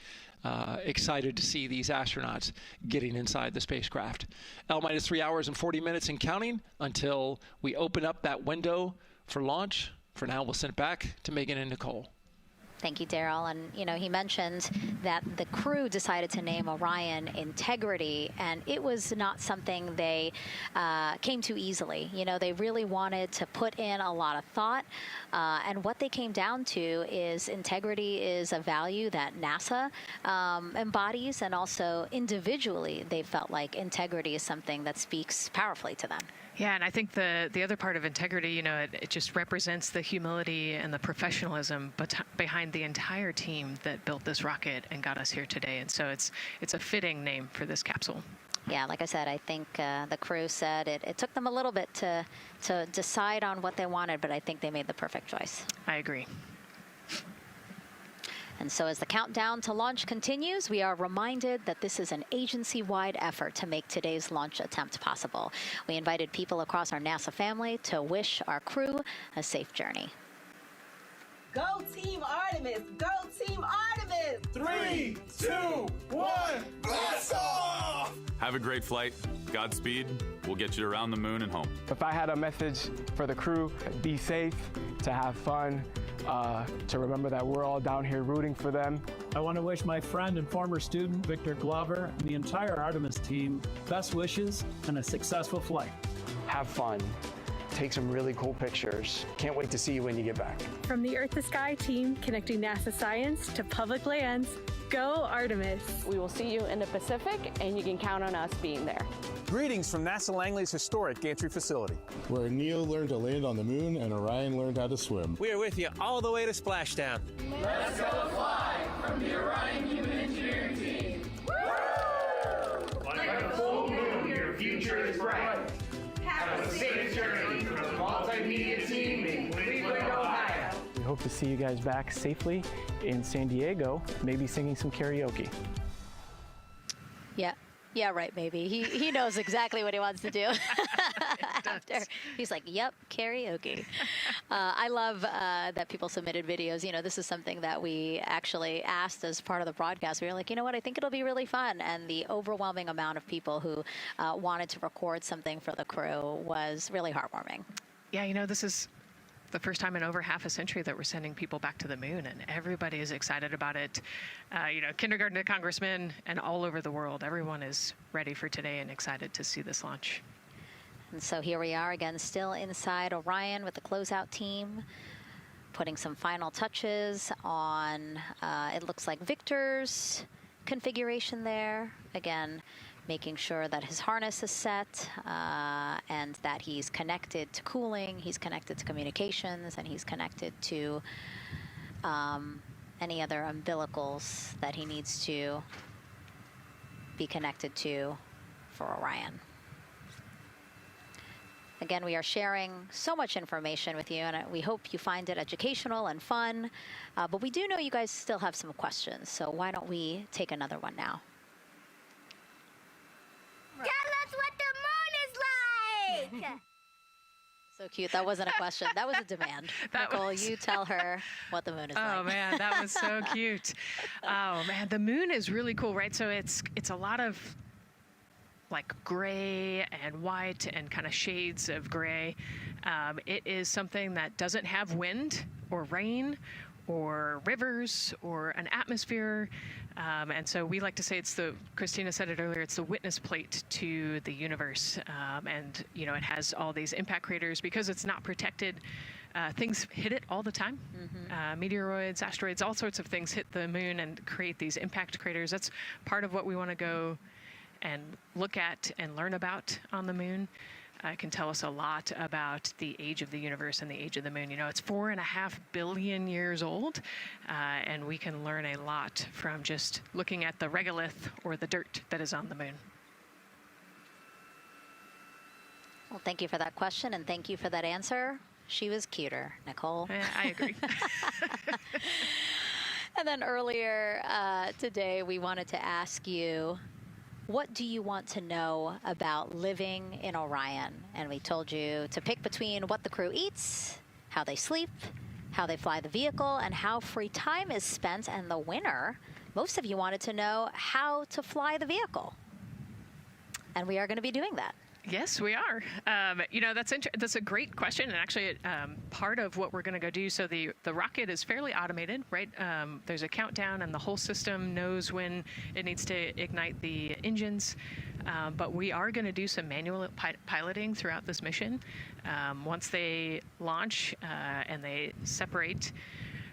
excited to see these astronauts getting inside the spacecraft. L-minus 3 hours and 40 minutes and counting until we open up that window for launch. For now, we'll send it back to Megan and Nicole. Thank you, Daryl. And, he mentioned that the crew decided to name Orion Integrity, and it was not something they came to easily. They really wanted to put in a lot of thought, and what they came down to is integrity is a value that NASA embodies, and also individually they felt like integrity is something that speaks powerfully to them. Yeah, and I think the other part of integrity, it just represents the humility and the professionalism behind the entire team that built this rocket and got us here today. And so it's a fitting name for this capsule. Yeah, like I said, I think the crew said it took them a little bit to decide on what they wanted, but I think they made the perfect choice. I agree. And so as the countdown to launch continues, we are reminded that this is an agency-wide effort to make today's launch attempt possible. We invited people across our NASA family to wish our crew a safe journey. Go Team Artemis! Go Team Artemis! 3, 2, 1, blast off! Have a great flight. Godspeed. We'll get you around the moon and home. If I had a message for the crew, be safe, to have fun, to remember that we're all down here rooting for them. I want to wish my friend and former student, Victor Glover, and the entire Artemis team best wishes and a successful flight. Have fun. Take some really cool pictures. Can't wait to see you when you get back. From the Earth to Sky team, connecting NASA science to public lands, go Artemis. We will see you in the Pacific, and you can count on us being there. Greetings from NASA Langley's historic gantry facility, where Neil learned to land on the moon and Orion learned how to swim. We are with you all the way to splashdown. Let's go fly from the Orion Human Engineering team. Woo! Like a full moon, your future is bright. Have a safe journey from the multimedia team in Cleveland, Ohio. We hope to see you guys back safely in San Diego, maybe singing some karaoke. Yeah. Yeah, right, maybe. He knows exactly what he wants to do. After. He's like, yep, karaoke. I love that people submitted videos. You know, this is something that we actually asked as part of the broadcast. We were like, you know what, I think it'll be really fun. And the overwhelming amount of people who wanted to record something for the crew was really heartwarming. Yeah, you know, this is the first time in over half a century that we're sending people back to the moon, and everybody is excited about it. You know, kindergarten to congressmen and all over the world, everyone is ready for today and excited to see this launch. And so here we are again, still inside Orion with the closeout team, putting some final touches on, it looks like Victor's configuration there. Again, making sure that his harness is set and that he's connected to cooling, he's connected to communications, and he's connected to any other umbilicals that he needs to be connected to for Orion. Again, we are sharing so much information with you, and we hope you find it educational and fun. But we do know you guys still have some questions, so why don't we take another one now? Tell us what the moon is like! So cute. That wasn't a question. That was a demand. Nicole, you tell her what the moon is like. Oh, man, that was so cute. Oh, man, the moon is really cool, right? So it's a lot of like gray and white and kind of shades of gray. It is something that doesn't have wind or rain or rivers or an atmosphere. And so we like to say it's Christina said it earlier, it's the witness plate to the universe. And, you know, it has all these impact craters because it's not protected. Things hit it all the time. Meteoroids, asteroids, all sorts of things hit the moon and create these impact craters. That's part of what we want to go and look at and learn about on the moon. It can tell us a lot about the age of the universe and the age of the moon. You know, it's 4.5 billion years old, and we can learn a lot from just looking at the regolith or the dirt that is on the moon. Well, thank you for that question, and thank you for that answer. She was cuter, Nicole. I agree. And then earlier today, we wanted to ask you, what do you want to know about living in Orion? And we told you to pick between what the crew eats, how they sleep, how they fly the vehicle, and how free time is spent. And the winner, most of you wanted to know how to fly the vehicle. And we are going to be doing that. Yes, we are. You know, that's a great question, and actually part of what we're going to go do. So the rocket is fairly automated, right? There's a countdown, and the whole system knows when it needs to ignite the engines. But we are going to do some manual piloting throughout this mission. Once they launch and they separate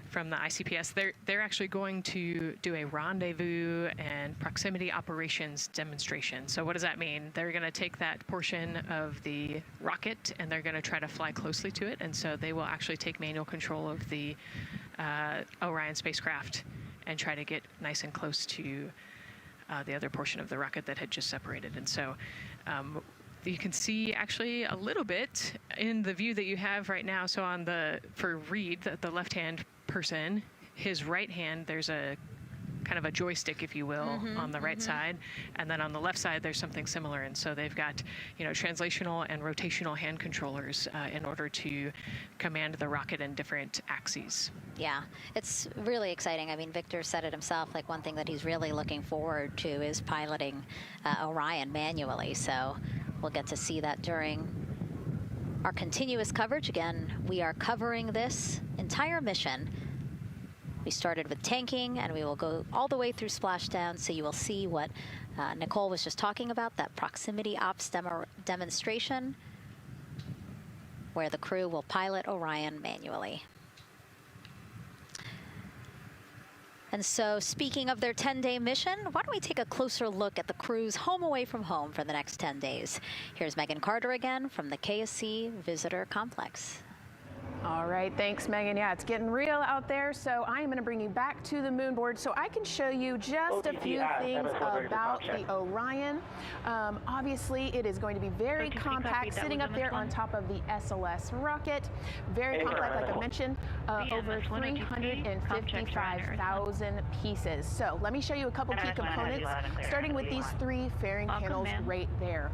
from the ICPS, they're actually going to do a rendezvous and proximity operations demonstration. So what does that mean? They're going to take that portion of the rocket and they're going to try to fly closely to it. And so they will actually take manual control of the Orion spacecraft and try to get nice and close to the other portion of the rocket that had just separated. And so you can see actually a little bit in the view that you have right now. So for Reed, the left-hand person, his right hand, there's a kind of a joystick, if you will, on the right side, and then on the left side there's something similar. And so they've got, you know, translational and rotational hand controllers in order to command the rocket in different axes. Yeah, it's really exciting. I mean, Victor said it himself, like one thing that he's really looking forward to is piloting Orion manually. So we'll get to see that during our continuous coverage. Again, we are covering this entire mission. We started with tanking, and we will go all the way through splashdown, so you will see what Nicole was just talking about, that proximity ops demonstration, where the crew will pilot Orion manually. And so, speaking of their 10-day mission, why don't we take a closer look at the crew's home away from home for the next 10 days. Here's Megan Carter again from the KSC Visitor Complex. All right, thanks, Megan. Yeah, it's getting real out there, so I am going to bring you back to the moon board so I can show you just a few things about the Orion. Obviously, it is going to be very compact, sitting up there on top of the SLS rocket. Very compact, like I mentioned, over 355,000 pieces. So let me show you a couple key components, starting with these three fairing panels right there.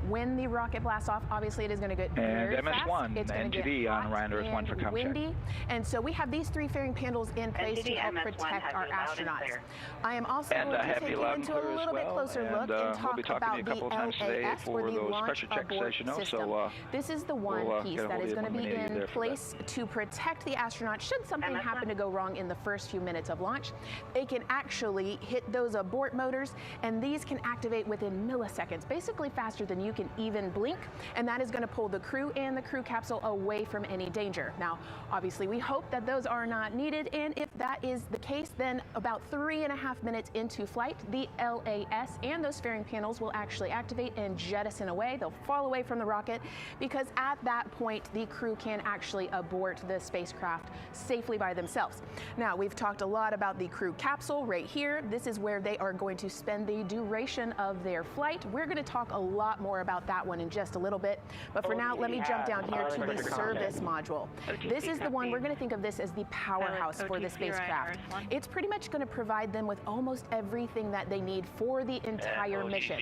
When the rocket blasts off, obviously it is going to get very fast. MS1, it's going to NTD get on Ryan Earth 1 for ComCheck. windy, and so we have these three fairing panels in place to help protect our astronauts. I am also going to take you into a little bit closer look and talk about the LAS, or the Launch Abort System. This is the one piece that is going to be in place to protect the astronauts should something happen to go wrong in the first few minutes of launch. They can actually hit those abort motors, and these can activate within milliseconds, basically faster than you can even blink, and that is going to pull the crew and the crew capsule away from any danger. Now, obviously, we hope that those are not needed, and if that is the case, then about 3.5 minutes into flight, the LAS and those fairing panels will actually activate and jettison away. They'll fall away from the rocket, because at that point, the crew can actually abort the spacecraft safely by themselves. Now, we've talked a lot about the crew capsule right here. This is where they are going to spend the duration of their flight. We're going to talk a lot more about that one in just a little bit, but for now, let me jump down here to the service module. This is the one, we're going to think of this as the powerhouse for the spacecraft. It's pretty much going to provide them with almost everything that they need for the entire mission.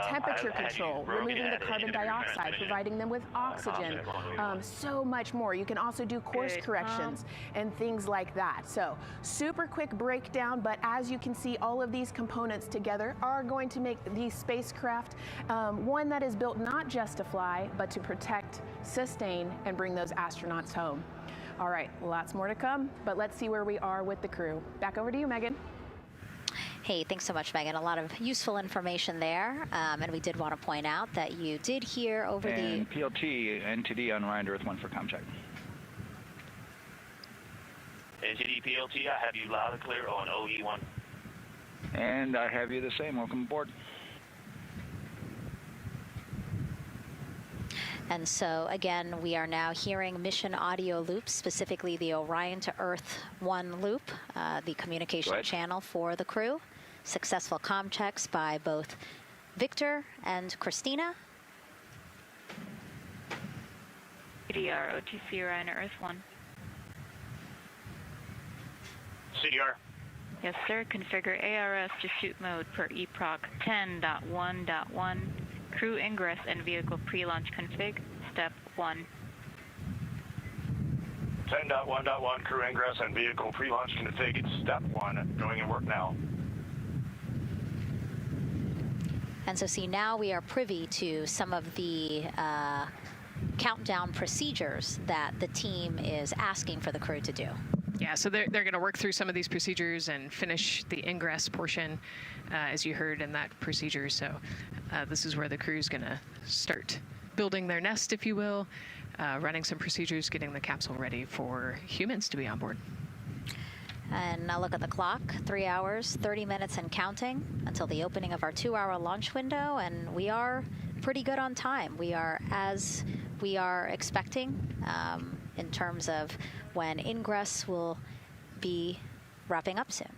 Temperature control, removing the carbon dioxide, providing them with oxygen, so much more. You can also do course corrections and things like that. So, super quick breakdown, but as you can see, all of these components together are going to make the spacecraft one that is built not just to fly, but to protect, sustain, and bring those astronauts home. All right, lots more to come, but let's see where we are with the crew. Back over to you, Megan. Hey, thanks so much, Megan. A lot of useful information there, and we did want to point out that you did hear over and the PLT NTD on Ryan Earth 1 for ComCheck. NTD PLT, I have you loud and clear on OE1. And I have you the same. Welcome aboard. And so, again, we are now hearing mission audio loops, specifically the Orion to Earth 1 loop, the communication channel for the crew. Successful comm checks by both Victor and Christina. CDR, OTC Orion to Earth 1. CDR. Yes, sir. Configure ARS to shoot mode per EPROC 10.1.1. Crew ingress and vehicle pre-launch config, step 1. 10.1.1 crew ingress and vehicle pre-launch config, step 1. Going in work now. And so see, now we are privy to some of the countdown procedures that the team is asking for the crew to do. Yeah, so they're going to work through some of these procedures and finish the ingress portion, as you heard in that procedure. So this is where the crew's going to start building their nest, if you will, running some procedures, getting the capsule ready for humans to be on board. And now look at the clock, 3 hours, 30 minutes and counting until the opening of our 2-hour launch window, and we are pretty good on time. We are as we are expecting in terms of when ingress will be wrapping up soon.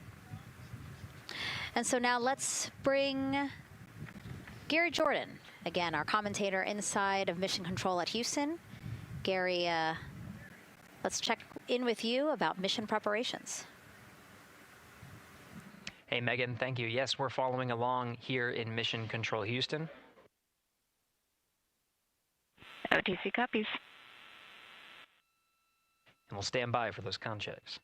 And so now let's bring Gary Jordan, again, our commentator inside of Mission Control at Houston. Gary, let's check in with you about mission preparations. Hey, Megan, thank you. Yes, we're following along here in Mission Control Houston. OTC copies. And we'll stand by for those comm checks.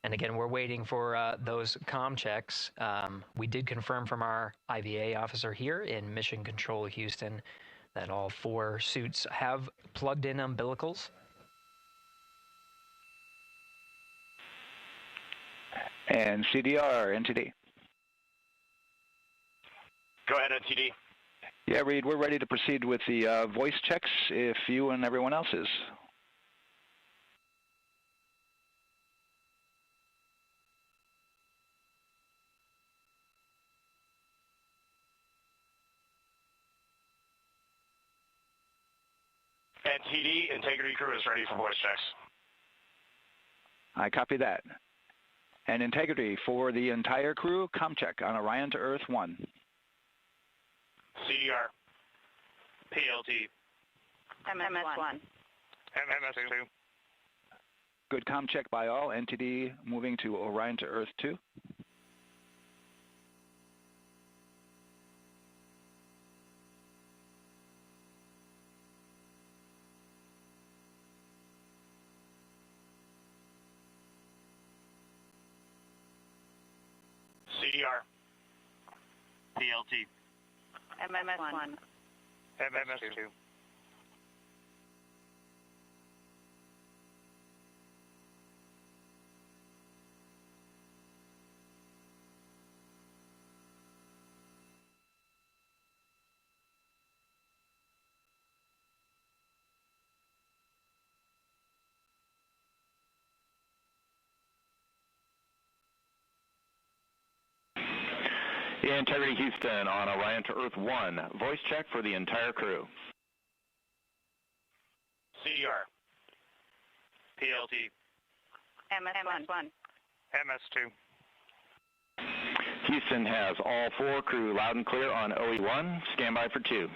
And again, we're waiting for those comm checks. We did confirm from our IVA officer here in Mission Control Houston that all 4 suits have plugged in umbilicals. And CDR, NTD. Go ahead, NTD. Yeah, Reed, we're ready to proceed with the voice checks if you and everyone else is. NTD, Integrity Crew is ready for voice checks. I copy that. And Integrity for the entire crew, ComCheck on Orion to Earth 1. CDR. PLT. MS1. MMS2. Good ComCheck by all. NTD moving to Orion to Earth 2. CDR. PLT. MS1. MMS2. Integrity Houston on Orion to Earth 1. Voice check for the entire crew. CDR. PLT. MS1. MS2. Houston has all 4 crew loud and clear on OE1. Stand by for 2.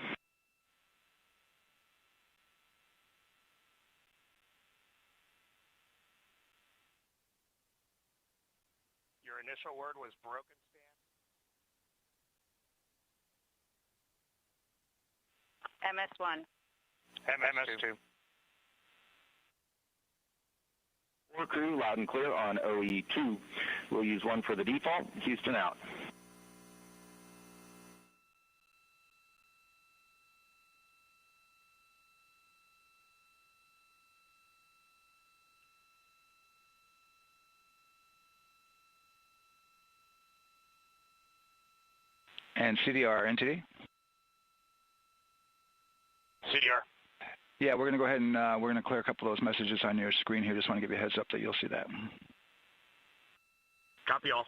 Your initial word was broken. MS1. MMS2. 4 crew loud and clear on OE2. We'll use 1 for the default. Houston out. And CDR, NTD? CDR. Yeah, we're going to go ahead and we're going to clear a couple of those messages on your screen here. Just want to give you a heads up that you'll see that. Copy all.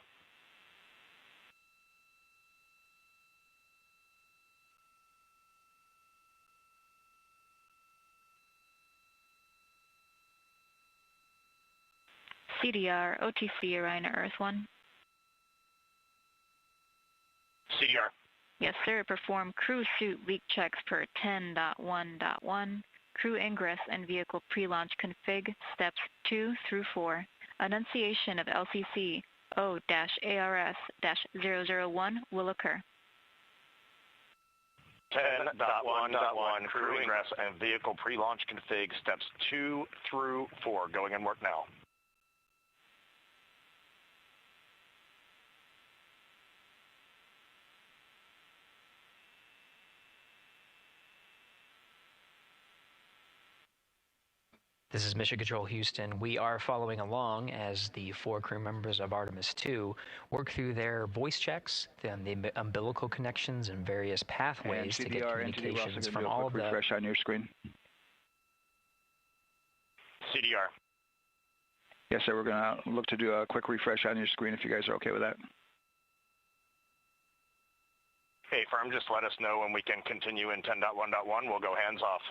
CDR, OTC, Orion to Earth 1. CDR. Yes, sir. Perform crew suit leak checks per 10.1.1. Crew ingress and vehicle pre-launch config steps 2 through 4. Annunciation of LCC O-ARS-001 will occur. 10.1.1 crew ingress and vehicle pre-launch config steps 2 through 4 going in work now. This is Mission Control Houston. We are following along as the 4 crew members of Artemis II work through their voice checks, then the umbilical connections and various pathways to get communications from all of the... refresh on your screen. CDR. Yes, sir. We're going to look to do a quick refresh on your screen if you guys are okay with that. Hey, firm, just let us know when we can continue in 10.1.1. We'll go hands off.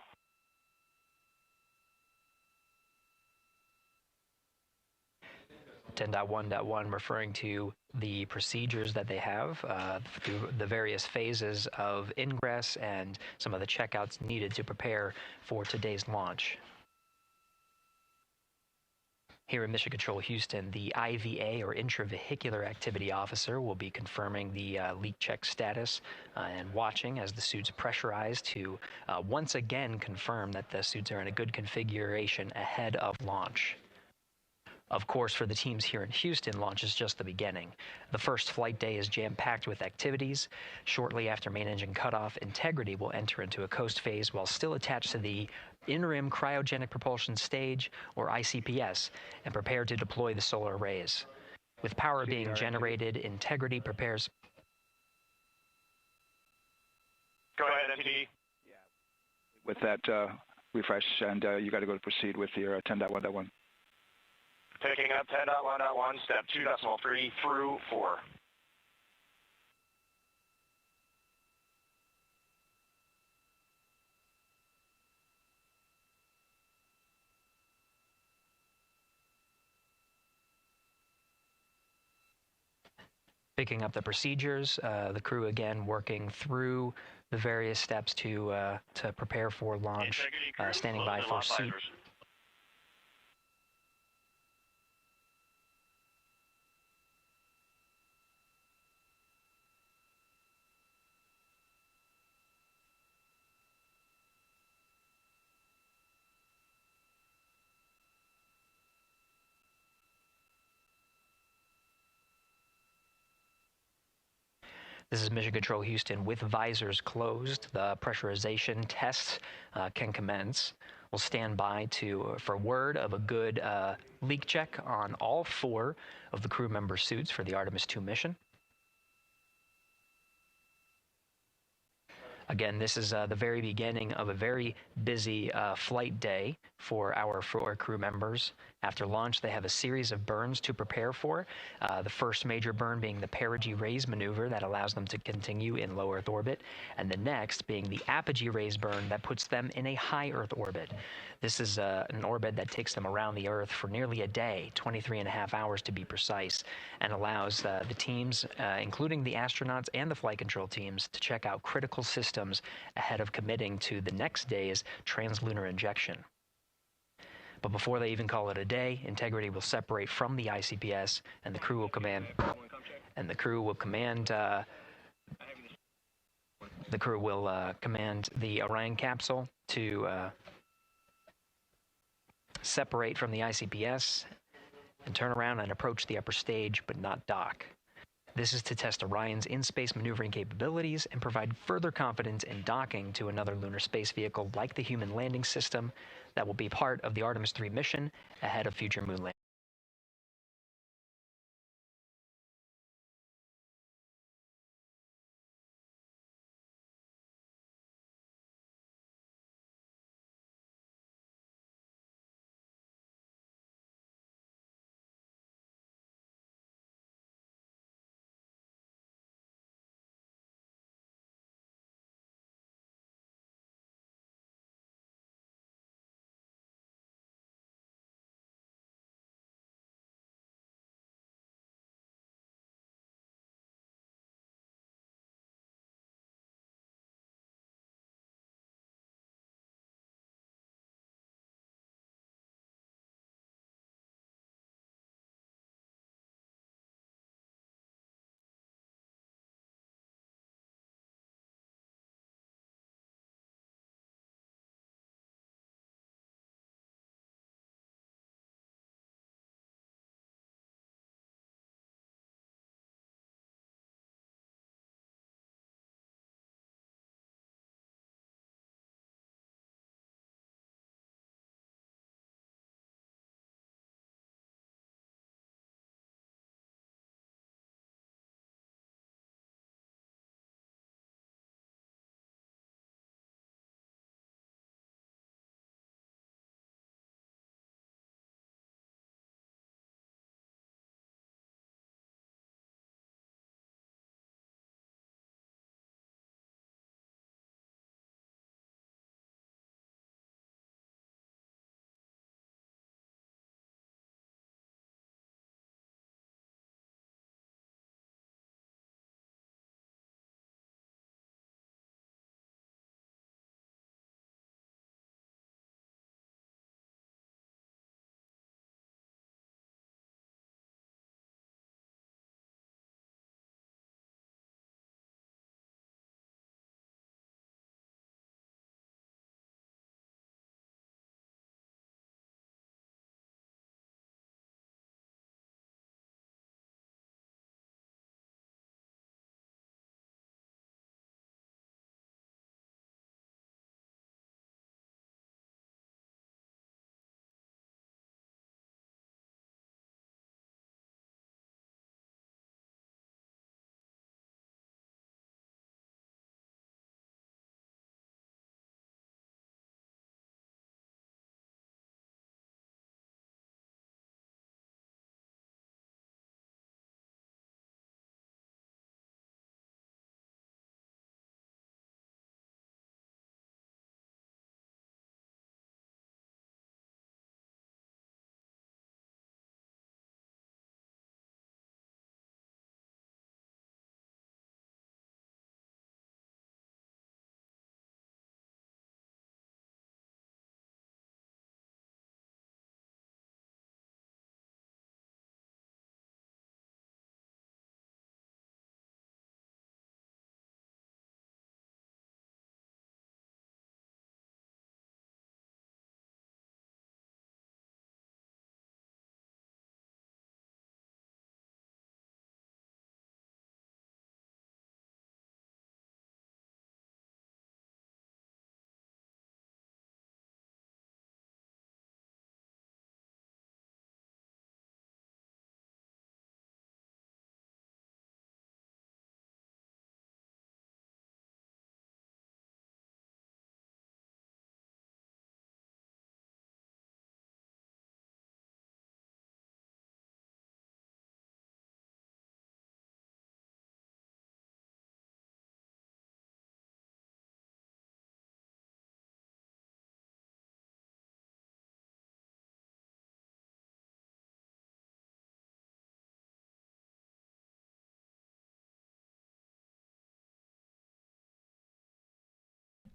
10.1.1 referring to the procedures that they have through the various phases of ingress and some of the checkouts needed to prepare for today's launch. Here in Mission Control Houston, the IVA, or Intravehicular Activity Officer, will be confirming the leak check status and watching as the suits pressurize to once again confirm that the suits are in a good configuration ahead of launch. Of course, for the teams here in Houston, launch is just the beginning. The first flight day is jam-packed with activities. Shortly after main engine cutoff, Integrity will enter into a coast phase while still attached to the interim cryogenic propulsion stage, or ICPS, and prepare to deploy the solar arrays. With power being generated, Integrity prepares. Go ahead, MTD. With that refresh, and you got to go to proceed with your 10.1.1. Picking up 10.1.1, step 2.3 through 4. Picking up the procedures, the crew again working through the various steps to prepare for launch, standing by for suit. This is Mission Control Houston with visors closed. The pressurization tests can commence. We'll stand by for word of a good leak check on all 4 of the crew member suits for the Artemis II mission. Again, this is the very beginning of a very busy flight day for our 4 crew members. After launch, they have a series of burns to prepare for. The first major burn being the perigee raise maneuver that allows them to continue in low Earth orbit, and the next being the apogee raise burn that puts them in a high Earth orbit. This is an orbit that takes them around the Earth for nearly a day, 23.5 hours to be precise, and allows the teams, including the astronauts and the flight control teams, to check out critical systems ahead of committing to the next day's translunar injection. But before they even call it a day, Integrity will separate from the ICPS, and the crew will command. Command the Orion capsule to separate from the ICPS and turn around and approach the upper stage, but not dock. This is to test Orion's in-space maneuvering capabilities and provide further confidence in docking to another lunar space vehicle like the Human Landing System that will be part of the Artemis III mission ahead of future moon landings.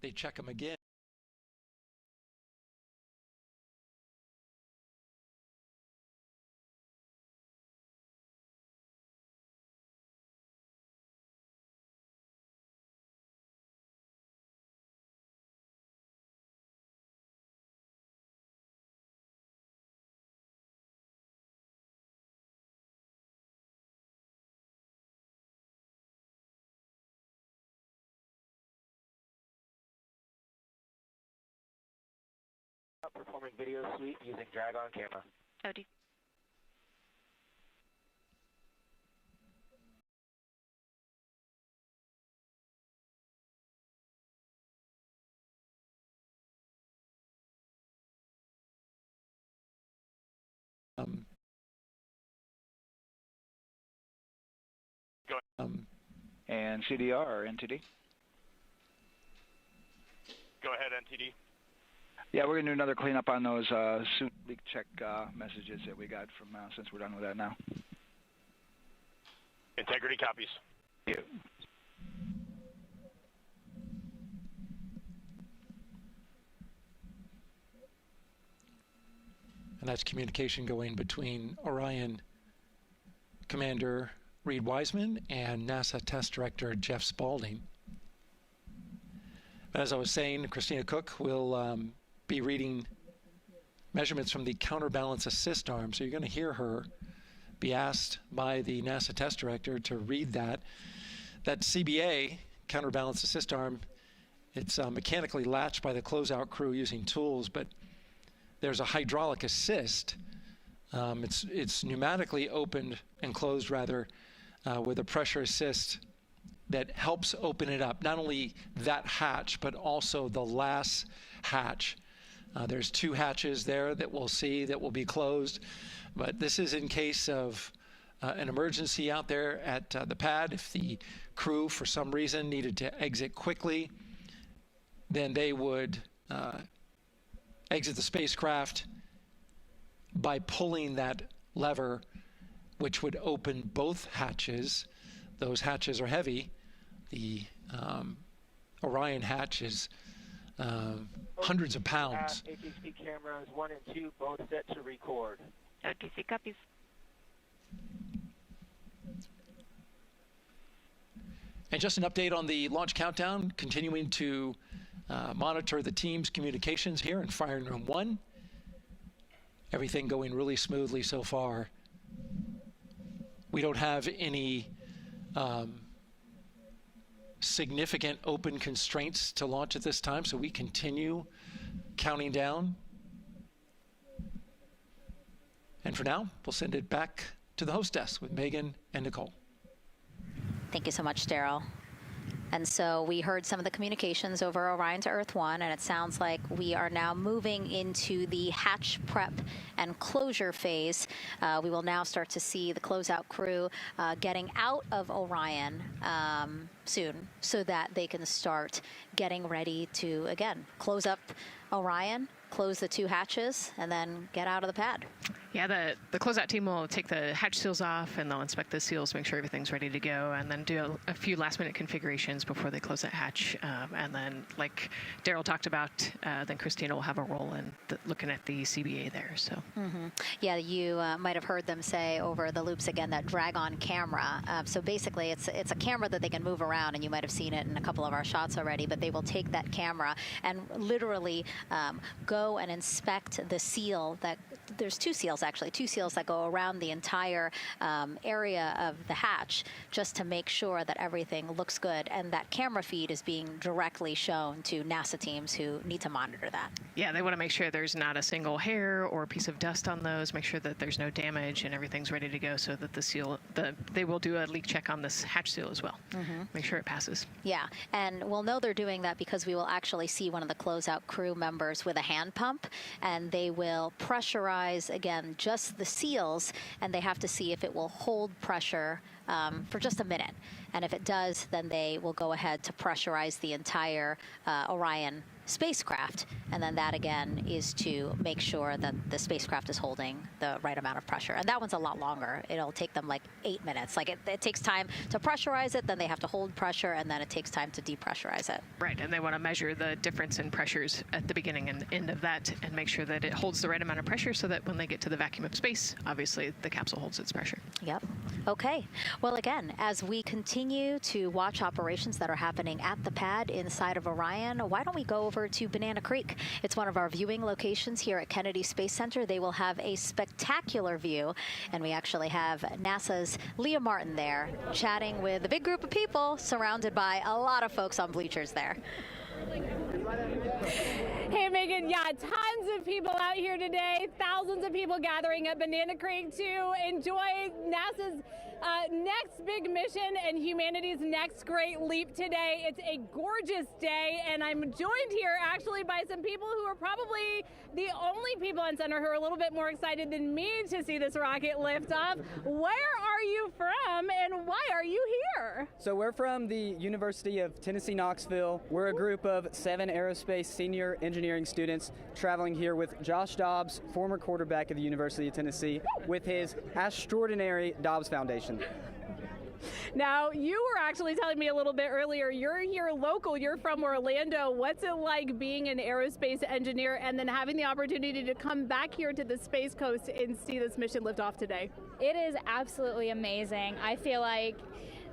they check them again. Performing video sweep using drag-on camera. OD. And CDR or NTD? Go ahead, NTD. Yeah, we're going to do another cleanup on those suit leak check messages that we got from since we're done with that now. Integrity copies. Yeah. And that's communication going between Orion Commander Reed Wiseman and NASA Test Director Jeff Spaulding. But as I was saying, Christina Cook will be reading measurements from the counterbalance assist arm. So you're going to hear her be asked by the NASA Test Director to read that. That CBA, counterbalance assist arm, it's mechanically latched by the closeout crew using tools, but there's a hydraulic assist. It's pneumatically opened and closed rather with a pressure assist that helps open it up. Not only that hatch, but also the last hatch. There's two hatches there that we'll see that will be closed, but this is in case of an emergency out there at the pad. If the crew, for some reason, needed to exit quickly, then they would exit the spacecraft by pulling that lever, which would open both hatches. Those hatches are heavy. The Orion hatch is hundreds of pounds. ATC cameras 1 and 2 both set to record. OTC copies. And just an update on the launch countdown, continuing to monitor the team's communications here in Firing Room 1. Everything going really smoothly so far. We don't have any significant open constraints to launch at this time, so we continue counting down. And for now, we'll send it back to the host desk with Megan and Nicole. Thank you so much, Daryl. And so we heard some of the communications over Orion to Earth 1, and it sounds like we are now moving into the hatch prep and closure phase. We will now start to see the closeout crew getting out of Orion soon so that they can start getting ready to, again, close up Orion, close the two hatches, and then get out of the pad. Yeah, the closeout team will take the hatch seals off, and they'll inspect the seals, make sure everything's ready to go, and then do a few last-minute configurations before they close that hatch. And then, like Daryl talked about, then Christina will have a role in looking at the CBA there. So. Yeah, you might have heard them say over the loops again that drag-on camera. So basically, it's a camera that they can move around, and you might have seen it in a couple of our shots already. But they will take that camera and literally go and inspect the seal that. There's two seals that go around the entire area of the hatch just to make sure that everything looks good, and that camera feed is being directly shown to NASA teams who need to monitor that. Yeah, they want to make sure there's not a single hair or piece of dust on those, make sure that there's no damage and everything's ready to go, so that the seal, they will do a leak check on this hatch seal as well. Make sure it passes. Yeah, and we'll know they're doing that because we will actually see one of the closeout crew members with a hand pump, and they will pressurize again just the seals, and they have to see if it will hold pressure for just a minute. And if it does, then they will go ahead to pressurize the entire Orion spacecraft. And then that again is to make sure that the spacecraft is holding the right amount of pressure. And that one's a lot longer. It'll take them like 8 minutes. Like it takes time to pressurize it, then they have to hold pressure, and then it takes time to depressurize it. Right, and they want to measure the difference in pressures at the beginning and end of that and make sure that it holds the right amount of pressure so that when they get to the vacuum of space, obviously the capsule holds its pressure. Yep. Okay. Well, again, as we continue to watch operations that are happening at the pad inside of Orion, why don't we go over to Banana Creek? It's one of our viewing locations here at Kennedy Space Center. They will have a spectacular view, and we actually have NASA's Leah Martin there chatting with a big group of people surrounded by a lot of folks on bleachers there. Hey, Megan, yeah, tons of people out here today, thousands of people gathering at Banana Creek to enjoy NASA's next big mission and humanity's next great leap today. It's a gorgeous day, and I'm joined here actually by some people who are probably the only people on center who are a little bit more excited than me to see this rocket lift off. Where are you from, and why are you here? So we're from the University of Tennessee, Knoxville. We're a group of 7 aerospace senior engineering students traveling here with Josh Dobbs, former quarterback of the University of Tennessee, with his extraordinary Dobbs Foundation. Now, you were actually telling me a little bit earlier, you're here local, you're from Orlando. What's it like being an aerospace engineer and then having the opportunity to come back here to the Space Coast and see this mission lift off today? It is absolutely amazing. I feel like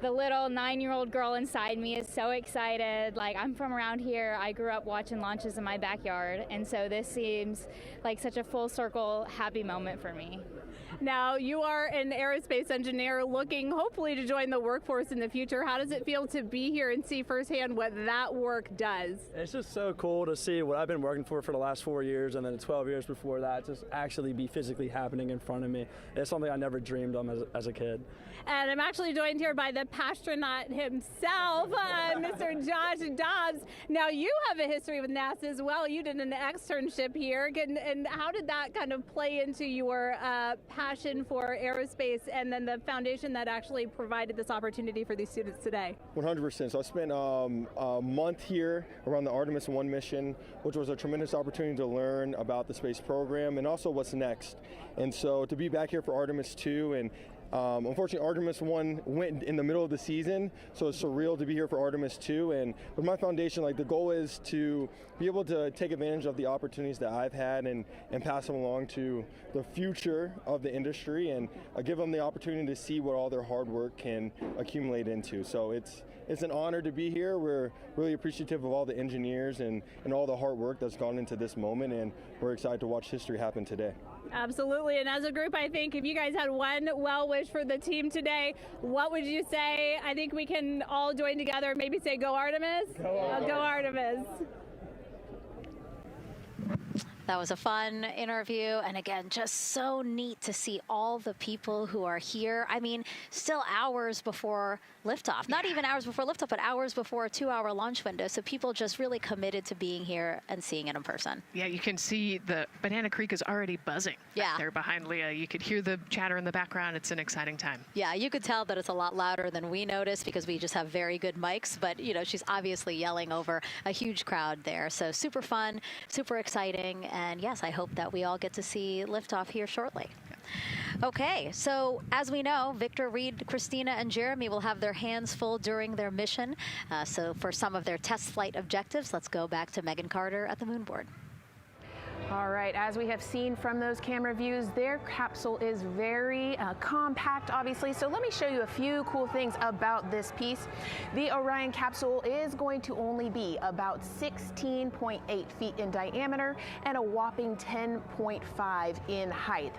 the little 9-year-old girl inside me is so excited. Like, I'm from around here. I grew up watching launches in my backyard, and so this seems like such a full circle happy moment for me. Now, you are an aerospace engineer looking hopefully to join the workforce in the future. How does it feel to be here and see firsthand what that work does? It's just so cool to see what I've been working for the last 4 years and then 12 years before that just actually be physically happening in front of me. It's something I never dreamed of as a kid. And I'm actually joined here by the pastronaut himself, Mr. Josh Dobbs. Now, you have a history with NASA as well. You did an externship here. And how did that kind of play into your passion for aerospace and then the foundation that actually provided this opportunity for these students today? 100%. So I spent a month here around the Artemis I mission, which was a tremendous opportunity to learn about the space program and also what's next. And so to be back here for Artemis II, and unfortunately, Artemis I went in the middle of the season, so it's surreal to be here for Artemis II. And with my foundation, like, the goal is to be able to take advantage of the opportunities that I've had and pass them along to the future of the industry and give them the opportunity to see what all their hard work can accumulate into. So it's an honor to be here. We're really appreciative of all the engineers and all the hard work that's gone into this moment, and we're excited to watch history happen today. Absolutely, and as a group, I think if you guys had one well wish for the team today, what would you say? I think we can all join together, maybe say go Artemis? Go Artemis. That was a fun interview, and again, just so neat to see all the people who are here. I mean, still hours before liftoff. Not even hours before liftoff, but hours before a 2-hour launch window. So people just really committed to being here and seeing it in person. Yeah, you can see the Banana Creek is already buzzing. Yeah. There behind Leah. You could hear the chatter in the background. It's an exciting time. Yeah, you could tell that it's a lot louder than we noticed because we just have very good mics. But, you know, she's obviously yelling over a huge crowd there. So super fun, super exciting. And yes, I hope that we all get to see liftoff here shortly. Okay, so as we know, Victor, Reed, Christina, and Jeremy will have their hands full during their mission. So for some of their test flight objectives, let's go back to Megan Carter at the moon board. All right, as we have seen from those camera views, their capsule is very compact, obviously. So let me show you a few cool things about this piece. The Orion capsule is going to only be about 16.8 feet in diameter and a whopping 10.5 in height.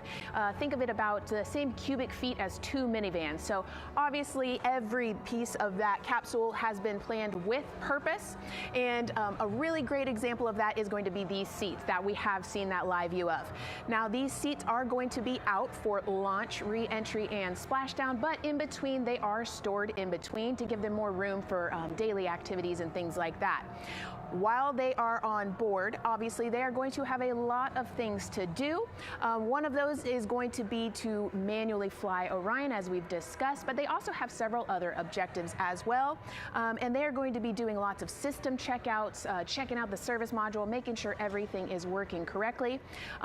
Think of it about the same cubic feet as 2 minivans. So obviously every piece of that capsule has been planned with purpose. And a really great example of that is going to be these seats that we have seen that live view of. Now, these seats are going to be out for launch, re-entry, and splashdown, but in between, they are stored in between to give them more room for daily activities and things like that. while they are on board, obviously they are going to have a lot of things to do. One of those is going to be to manually fly Orion, as we've discussed, but they also have several other objectives as well. And they are going to be doing lots of system checkouts, checking out the service module, making sure everything is working correctly.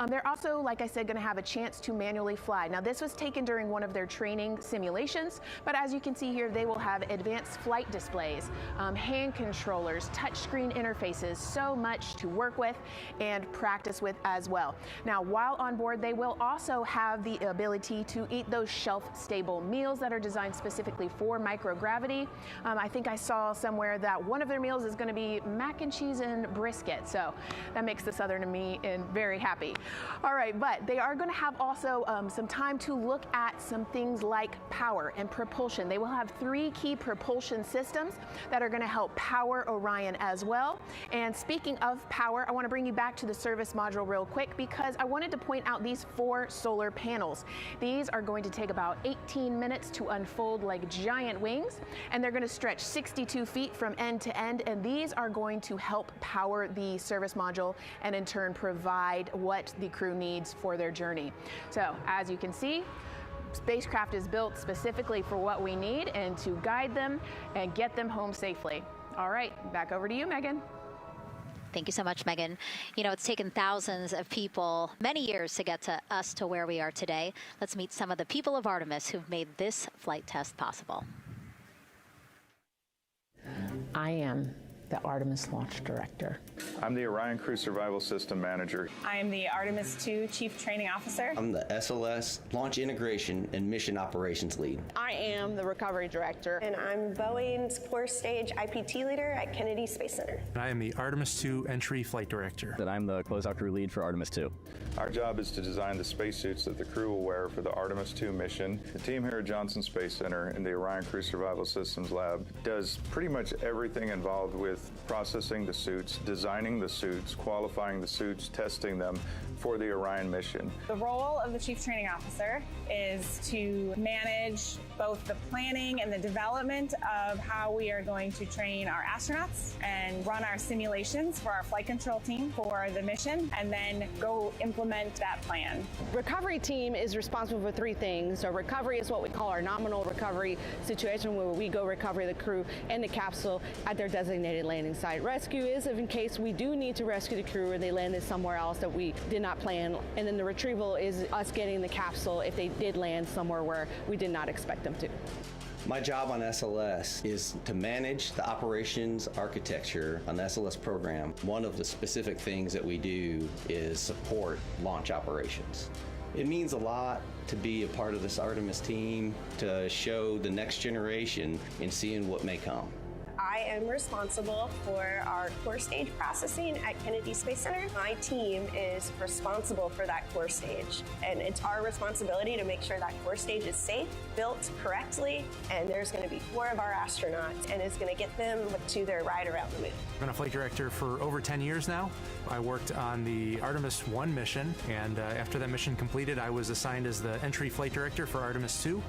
They're also, like I said, going to have a chance to manually fly. Now, this was taken during one of their training simulations, but as you can see here, they will have advanced flight displays, hand controllers, touchscreen interfaces, so much to work with and practice with as well. Now, while on board, they will also have the ability to eat those shelf-stable meals that are designed specifically for microgravity. I think I saw somewhere that one of their meals is going to be mac and cheese and brisket, so that makes the Southern in me very happy. All right, but they are going to have also some time to look at some things like power and propulsion. They will have 3 key propulsion systems that are going to help power Orion as well. And speaking of power, I want to bring you back to the service module real quick because I wanted to point out these 4 solar panels. These are going to take about 18 minutes to unfold like giant wings, and they're going to stretch 62 feet from end to end, and these are going to help power the service module and in turn provide what the crew needs for their journey. So as you can see, spacecraft is built specifically for what we need and to guide them and get them home safely. All right, back over to you, Megan. Thank you so much, Megan. You know, it's taken thousands of people many years to get to us to where we are today. Let's meet some of the people of Artemis who've made this flight test possible. I am the Artemis launch director. I'm the Orion Crew Survival System Manager. I am the Artemis II Chief Training Officer. I'm the SLS Launch Integration and Mission Operations Lead. I am the Recovery Director. And I'm Boeing's Core Stage IPT Leader at Kennedy Space Center. I am the Artemis II Entry Flight Director. And I'm the Closeout Crew Lead for Artemis II. Our job is to design the spacesuits that the crew will wear for the Artemis II mission. The team here at Johnson Space Center in the Orion Crew Survival Systems Lab does pretty much everything involved with processing the suits, designing the suits, qualifying the suits, testing them for the Orion mission. The role of the Chief Training Officer is to manage both the planning and the development of how we are going to train our astronauts and run our simulations for our flight control team for the mission, and then go implement that plan. Recovery team is responsible for 3 things. So recovery is what we call our nominal recovery situation, where we go recover the crew and the capsule at their designated landing site. Rescue is in case we do need to rescue the crew and they landed somewhere else that we did not plan. And then the retrieval is us getting the capsule if they did land somewhere where we did not expect them to. My job on SLS is to manage the operations architecture on the SLS program. One of the specific things that we do is support launch operations. It means a lot to be a part of this Artemis team, to show the next generation in seeing what may come. I am responsible for our core stage processing at Kennedy Space Center. My team is responsible for that core stage, and it's our responsibility to make sure that core stage is safe, built correctly, and there's going to be 4 of our astronauts, and it's going to get them to their ride around the moon. I've been a flight director for over 10 years now. I worked on the Artemis I mission, and after that mission completed, I was assigned as the entry flight director for Artemis II.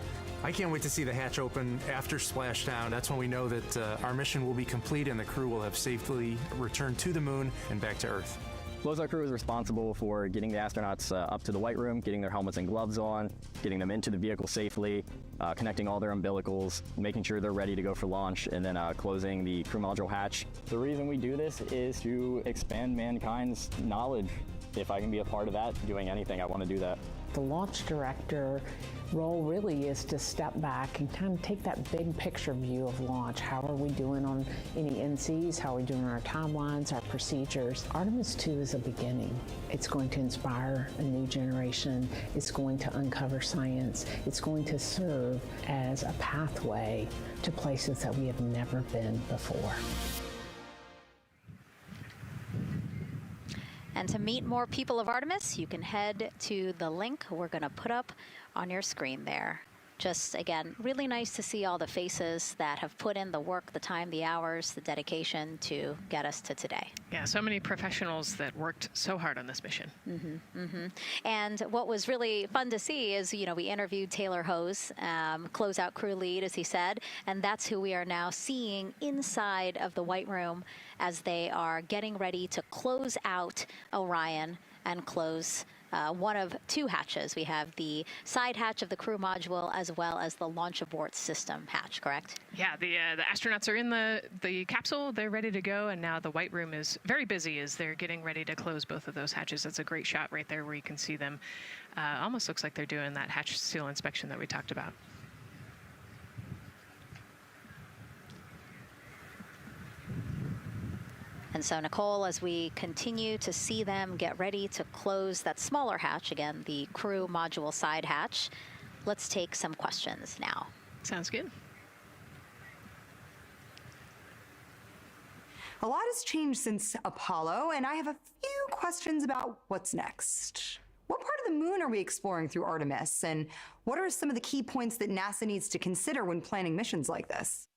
I can't wait to see the hatch open after splashdown. That's when we know that our mission will be complete and the crew will have safely returned to the moon and back to Earth. Closeout Crew is responsible for getting the astronauts up to the white room, getting their helmets and gloves on, getting them into the vehicle safely, connecting all their umbilicals, making sure they're ready to go for launch, and then closing the crew module hatch. The reason we do this is to expand mankind's knowledge. If I can be a part of that, doing anything, I want to do that. The launch director role really is to step back and kind of take that big picture view of launch. How are we doing on any NCs? How are we doing on our timelines, our procedures? Artemis II is a beginning. It's going to inspire a new generation. It's going to uncover science. It's going to serve as a pathway to places that we have never been before. And to meet more people of Artemis, you can head to the link we're going to put up on your screen there. just, again, really nice to see all the faces that have put in the work, the time, the hours, the dedication to get us to today. Yeah, so many professionals that worked so hard on this mission. And what was really fun to see is, you know, we interviewed Taylor Hose, closeout crew lead, as he said, and that's who we are now seeing inside of the White Room as they are getting ready to close out Orion and close one of two hatches. We have the side hatch of the crew module as well as the launch abort system hatch, correct? Yeah, the astronauts are in the capsule. They're ready to go, and now the White Room is very busy as they're getting ready to close both of those hatches. That's a great shot right there where you can see them. Almost looks like they're doing that hatch seal inspection that we talked about. And so, Nicole, as we continue to see them get ready to close that smaller hatch, again, the crew module side hatch, let's take some questions now. Sounds good. A lot has changed since Apollo, and I have a few questions about what's next. What part of the moon are we exploring through Artemis, and what are some of the key points that NASA needs to consider when planning missions like this?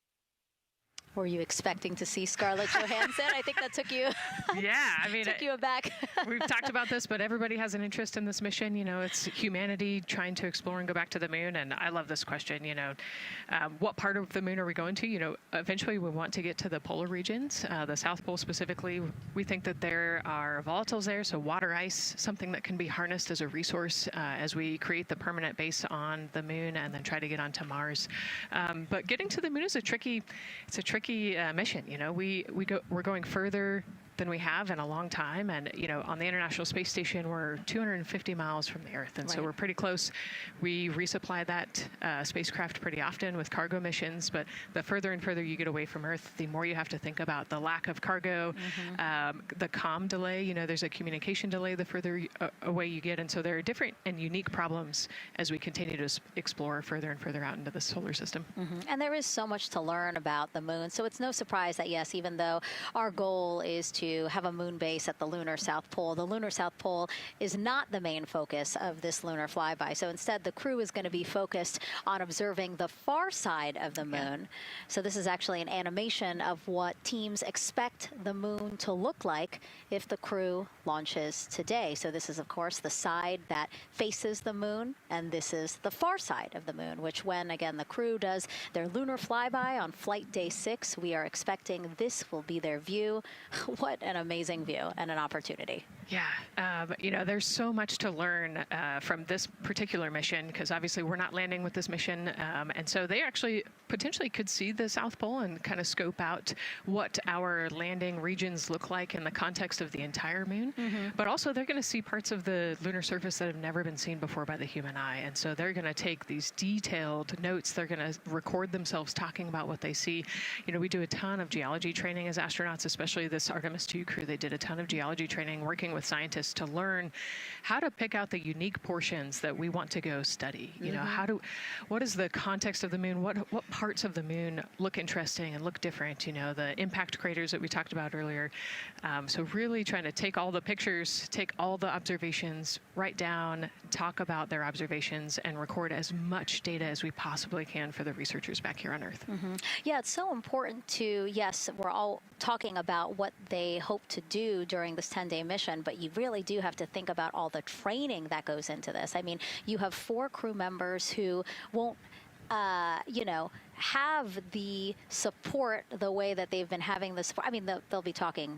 Were you expecting to see Scarlett Johansson? I think that took you. Yeah, I mean, took you aback. We've talked about this, but everybody has an interest in this mission. You know, it's humanity trying to explore and go back to the moon. And I love this question. You know, what part of the moon are we going to? You know, eventually we want to get to the polar regions, the South Pole specifically. We think that there are volatiles there, so water ice, something that can be harnessed as a resource as we create the permanent base on the moon and then try to get onto Mars. But getting to the moon is a tricky mission. You know, we're going further than we have in a long time, and you know, on the International Space Station we're 250 miles from the Earth, and so we're pretty close. We resupply that spacecraft pretty often with cargo missions, but the further and further you get away from Earth, the more you have to think about the lack of cargo, the comm delay. You know, there's a communication delay the further away you get, and so there are different and unique problems as we continue to explore further and further out into the solar system. And there is so much to learn about the moon, so it's no surprise that yes, even though our goal is to have a moon base at the lunar South Pole, the lunar South Pole is not the main focus of this lunar flyby. So instead, the crew is going to be focused on observing the far side of the moon. So this is actually an animation of what teams expect the moon to look like if the crew launches today. So this is, of course, the side that faces the moon, and this is the far side of the moon, which when, again, the crew does their lunar flyby on flight day 6, we are expecting this will be their view. What an amazing view and an opportunity. Yeah, you know, there's so much to learn from this particular mission, because obviously we're not landing with this mission, and so they actually potentially could see the South Pole and kind of scope out what our landing regions look like in the context of the entire moon. But also they're going to see parts of the lunar surface that have never been seen before by the human eye, and so they're going to take these detailed notes. They're going to record themselves talking about what they see. You know, we do a ton of geology training as astronauts, especially this Artemis II crew. They did a ton of geology training working with scientists to learn how to pick out the unique portions that we want to go study. You know, what is the context of the moon? What parts of the moon look interesting and look different? You know, the impact craters that we talked about earlier. So really trying to take all the pictures, take all the observations, write down, talk about their observations, and record as much data as we possibly can for the researchers back here on Earth. Yeah, it's so important to, yes, we're all talking about what they hope to do during this 10-day mission, but you really do have to think about all the training that goes into this. I mean, you have 4 crew members who won't, you know, have the support the way that they've been having the support. I mean, they'll be talking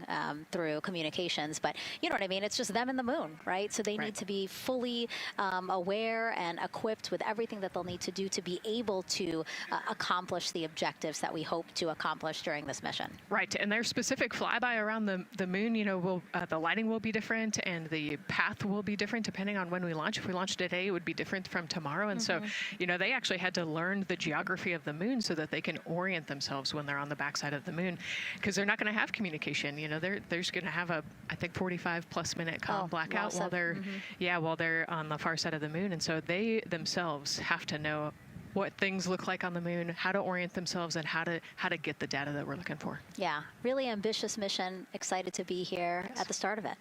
through communications, but you know what I mean? It's just them and the moon, right? So they need to be fully aware and equipped with everything that they'll need to do to be able to accomplish the objectives that we hope to accomplish during this mission. Right, and their specific flyby around the moon, you know, the lighting will be different and the path will be different depending on when we launch. If we launch today, it would be different from tomorrow. And so, you know, they actually had to learn the geography of the moon so that they can orient themselves when they're on the backside of the moon, because they're not going to have communication. You know, they're just going to have a, I think, 45+ minute comm blackout while they're while they're on the far side of the moon. And so they themselves have to know what things look like on the moon, how to orient themselves, and how to get the data that we're looking for. Yeah, really ambitious mission. Excited to be here at the start of it.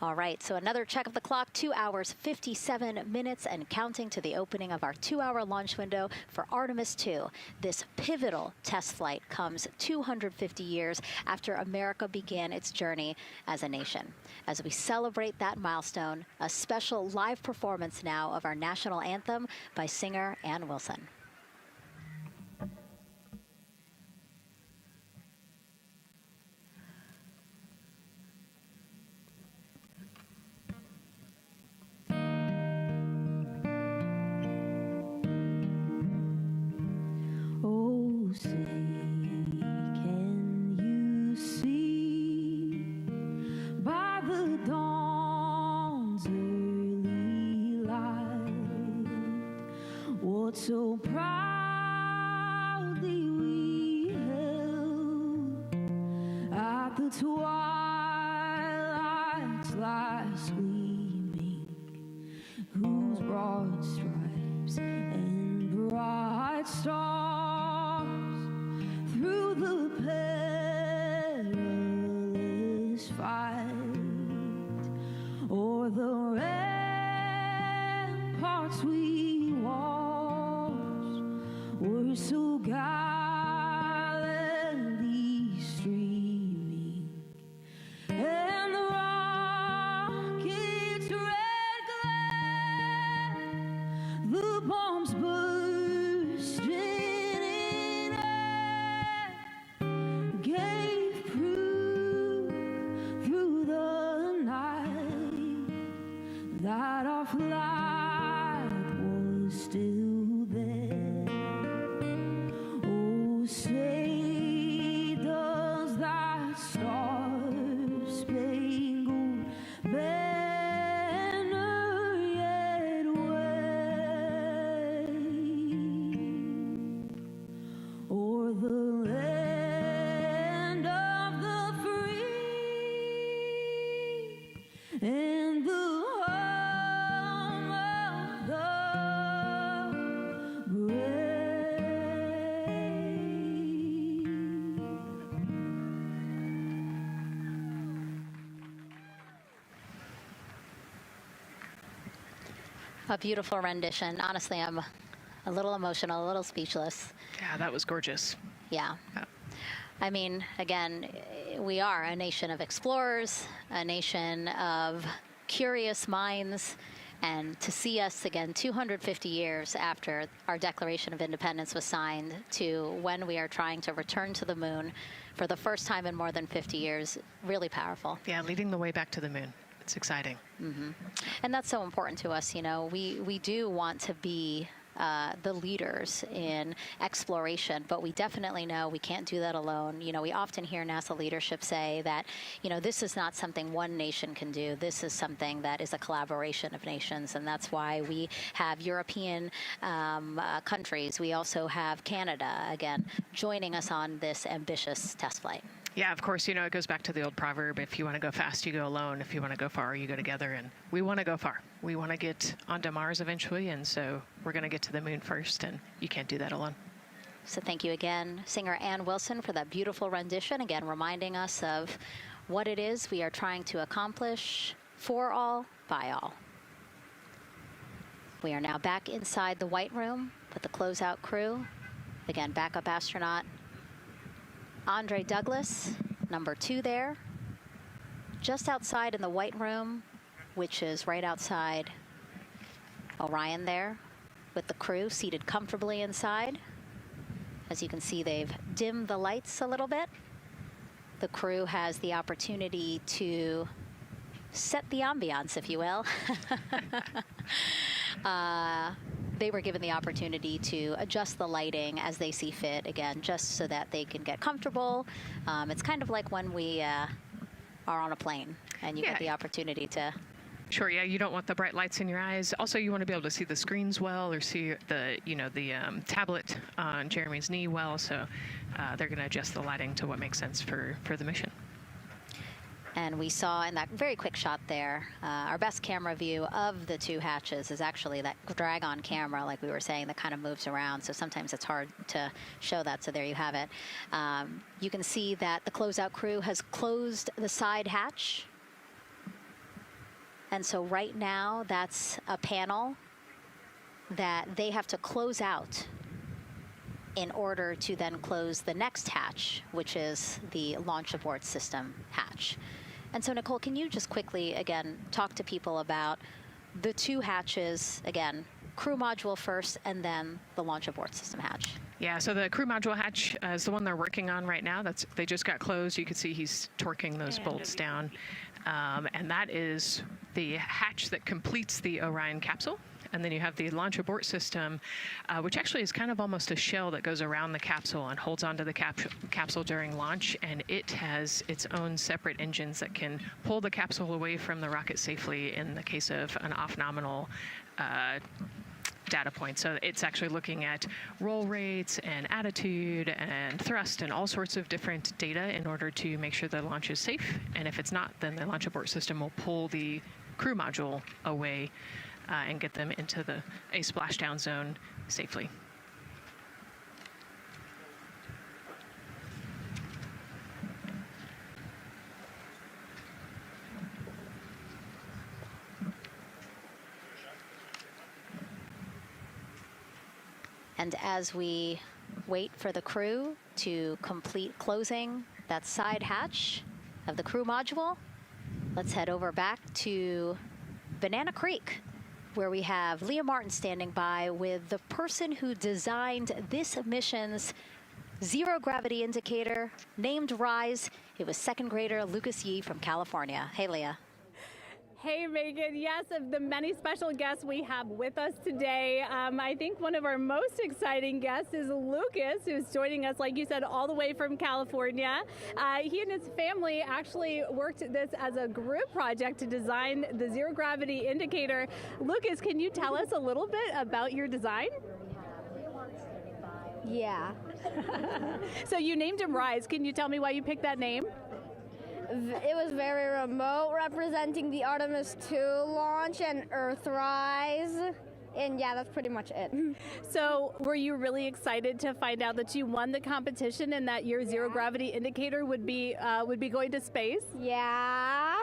All right, so another check of the clock, 2 hours, 57 minutes and counting to the opening of our 2-hour launch window for Artemis II. This pivotal test flight comes 250 years after America began its journey as a nation. As we celebrate that milestone, a special live performance now of our national anthem by singer Ann Wilson. Say, can you see by the dawn's early light what so proudly we held at the twilight's last gleaming, whose broad stripes and bright stars through the perilous fight, o'er the ramparts we watched, were so gallantly streaming, and the rocket's red glare, the bombs bursting in air, gave proof through the night that our flag was still there. Oh, say does that star-spangled banner yet wave o'er the land of the free and the home of the brave. A beautiful rendition. Honestly, I'm a little emotional, a little speechless. Yeah, that was gorgeous. Yeah. I mean, again, we are a nation of explorers, a nation of curious minds, and to see us again 250 years after our Declaration of Independence was signed to when we are trying to return to the moon for the first time in more than 50 years, really powerful. Yeah, leading the way back to the moon. It's exciting. Mm-hmm. And that's so important to us. You know, we do want to be the leaders in exploration, but we definitely know we can't do that alone. You know, we often hear NASA leadership say that, you know, this is not something one nation can do. This is something that is a collaboration of nations, and that's why we have European countries. We also have Canada, again, joining us on this ambitious test flight. Yeah, of course, you know, it goes back to the old proverb, if you want to go fast, you go alone. If you want to go far, you go together. And we want to go far. We want to get onto Mars eventually, and so we're going to get to the moon first, and you can't do that alone. So thank you again, singer Ann Wilson, for that beautiful rendition, again reminding us of what it is we are trying to accomplish for all, by all. We are now back inside the White Room with the closeout crew. Again, backup astronaut Andre Douglas, number 2 there, just outside in the White Room, which is right outside Orion there, with the crew seated comfortably inside. As you can see, they've dimmed the lights a little bit. The crew has the opportunity to set the ambiance, if you will. They were given the opportunity to adjust the lighting as they see fit, again, just so that they can get comfortable. It's kind of like when we are on a plane and you get the opportunity to... Sure, yeah, you don't want the bright lights in your eyes. Also, you want to be able to see the screens well, or see the, you know, the tablet on Jeremy's knee well, so they're going to adjust the lighting to what makes sense for the mission. And we saw in that very quick shot there, our best camera view of the 2 hatches is actually that drag-on camera, like we were saying, that kind of moves around. So sometimes it's hard to show that. So there you have it. You can see that the closeout crew has closed the side hatch. And so right now, that's a panel that they have to close out in order to then close the next hatch, which is the launch abort system hatch. And so, Nicole, can you just quickly, again, talk to people about the two hatches, again, crew module first, and then the launch abort system hatch? Yeah, so the crew module hatch is the one they're working on right now. They just got closed. You can see he's torquing those bolts down. And that is the hatch that completes the Orion capsule. And then you have the launch abort system, which actually is kind of almost a shell that goes around the capsule and holds onto the capsule during launch. And it has its own separate engines that can pull the capsule away from the rocket safely in the case of an off-nominal data point. So it's actually looking at roll rates and attitude and thrust and all sorts of different data in order to make sure the launch is safe. And if it's not, then the launch abort system will pull the crew module away and get them into a splashdown zone safely. And as we wait for the crew to complete closing that side hatch of the crew module, let's head over back to Banana Creek, where we have Leah Martin standing by with the person who designed this mission's zero gravity indicator, named RISE. It was second grader Lucas Yee from California. Hey, Leah. Hey, Megan. Yes, of the many special guests we have with us today, I think one of our most exciting guests is Lucas, who's joining us, like you said, all the way from California. He and his family actually worked this as a group project to design the zero gravity indicator. Lucas, can you tell us a little bit about your design? Yeah. So you named him RISE. Can you tell me why you picked that name? It was very remote, representing the Artemis II launch and Earthrise. And yeah, that's pretty much it. So were you really excited to find out that you won the competition and that your zero gravity indicator would be going to space? Yeah.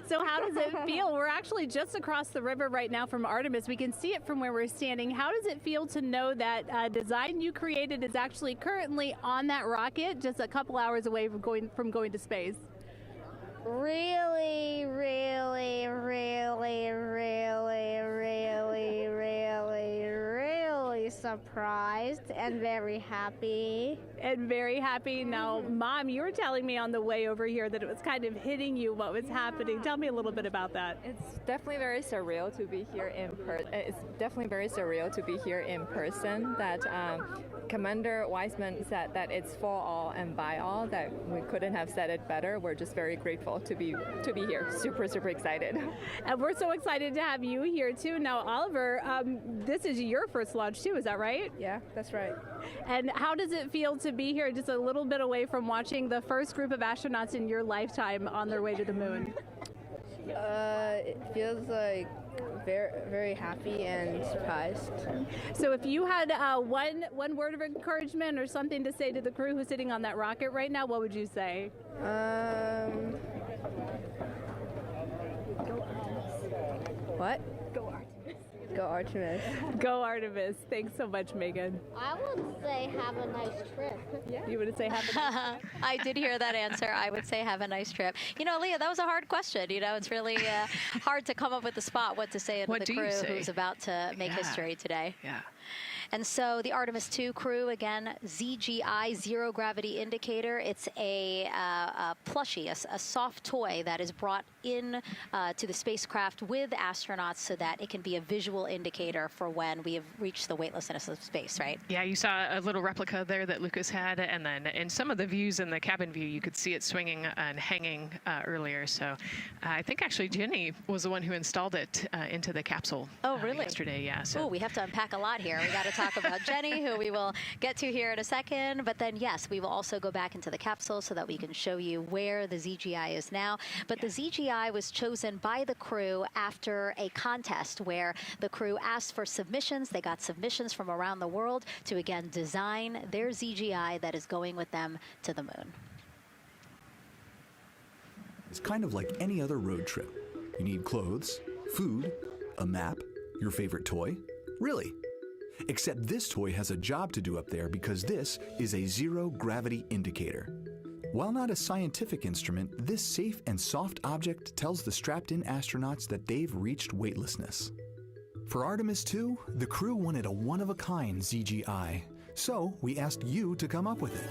So how does it feel? We're actually just across the river right now from Artemis. We can see it from where we're standing. How does it feel to know that design you created is actually currently on that rocket just a couple hours away from going to space? Really, really, really, really, really, really, really surprised and very happy. And very happy. Now, Mom, you were telling me on the way over here that it was kind of hitting you what was happening. Tell me a little bit about that. It's definitely very surreal to be here in person. It's definitely very surreal to be here in person. That Commander Weissman said that it's for all and by all. That we couldn't have said it better. We're just very grateful to be here. Super, super excited. And we're so excited to have you here too. Now, Oliver, this is your first launch too. Is that right? Yeah, that's right. And how does it feel to be here just a little bit away from watching the first group of astronauts in your lifetime on their way to the moon? It feels like very, very happy and surprised. So if you had one word of encouragement or something to say to the crew who's sitting on that rocket right now, what would you say? What? Go Artemis. Go Artemis. Go Artemis. Thanks so much, Megan. I would say have a nice trip. Yeah. You would say have a nice trip? I did hear that answer. I would say have a nice trip. You know, Leah, that was a hard question. You know, it's really hard to come up with the spot what to say to the crew who's about to make history today. Yeah. And so the Artemis II crew, again, ZGI, zero gravity indicator. It's a plushie, a soft toy that is brought in to the spacecraft with astronauts so that it can be a visual indicator for when we have reached the weightlessness of space, right? Yeah, you saw a little replica there that Lucas had, and then in some of the views in the cabin view, you could see it swinging and hanging earlier. So I think actually Jenny was the one who installed it into the capsule. Oh, really? Yesterday, yeah. So. Oh, we have to unpack a lot here. We got to talk about Jenny, who we will get to here in a second. But then, yes, we will also go back into the capsule so that we can show you where the ZGI is now. But the ZGI was chosen by the crew after a contest where the crew asked for submissions. They got submissions from around the world to, again, design their ZGI that is going with them to the moon. It's kind of like any other road trip. You need clothes, food, a map, your favorite toy. Really. Except this toy has a job to do up there because this is a zero-gravity indicator. While not a scientific instrument, this safe and soft object tells the strapped-in astronauts that they've reached weightlessness. For Artemis II, the crew wanted a one-of-a-kind ZGI, so we asked you to come up with it.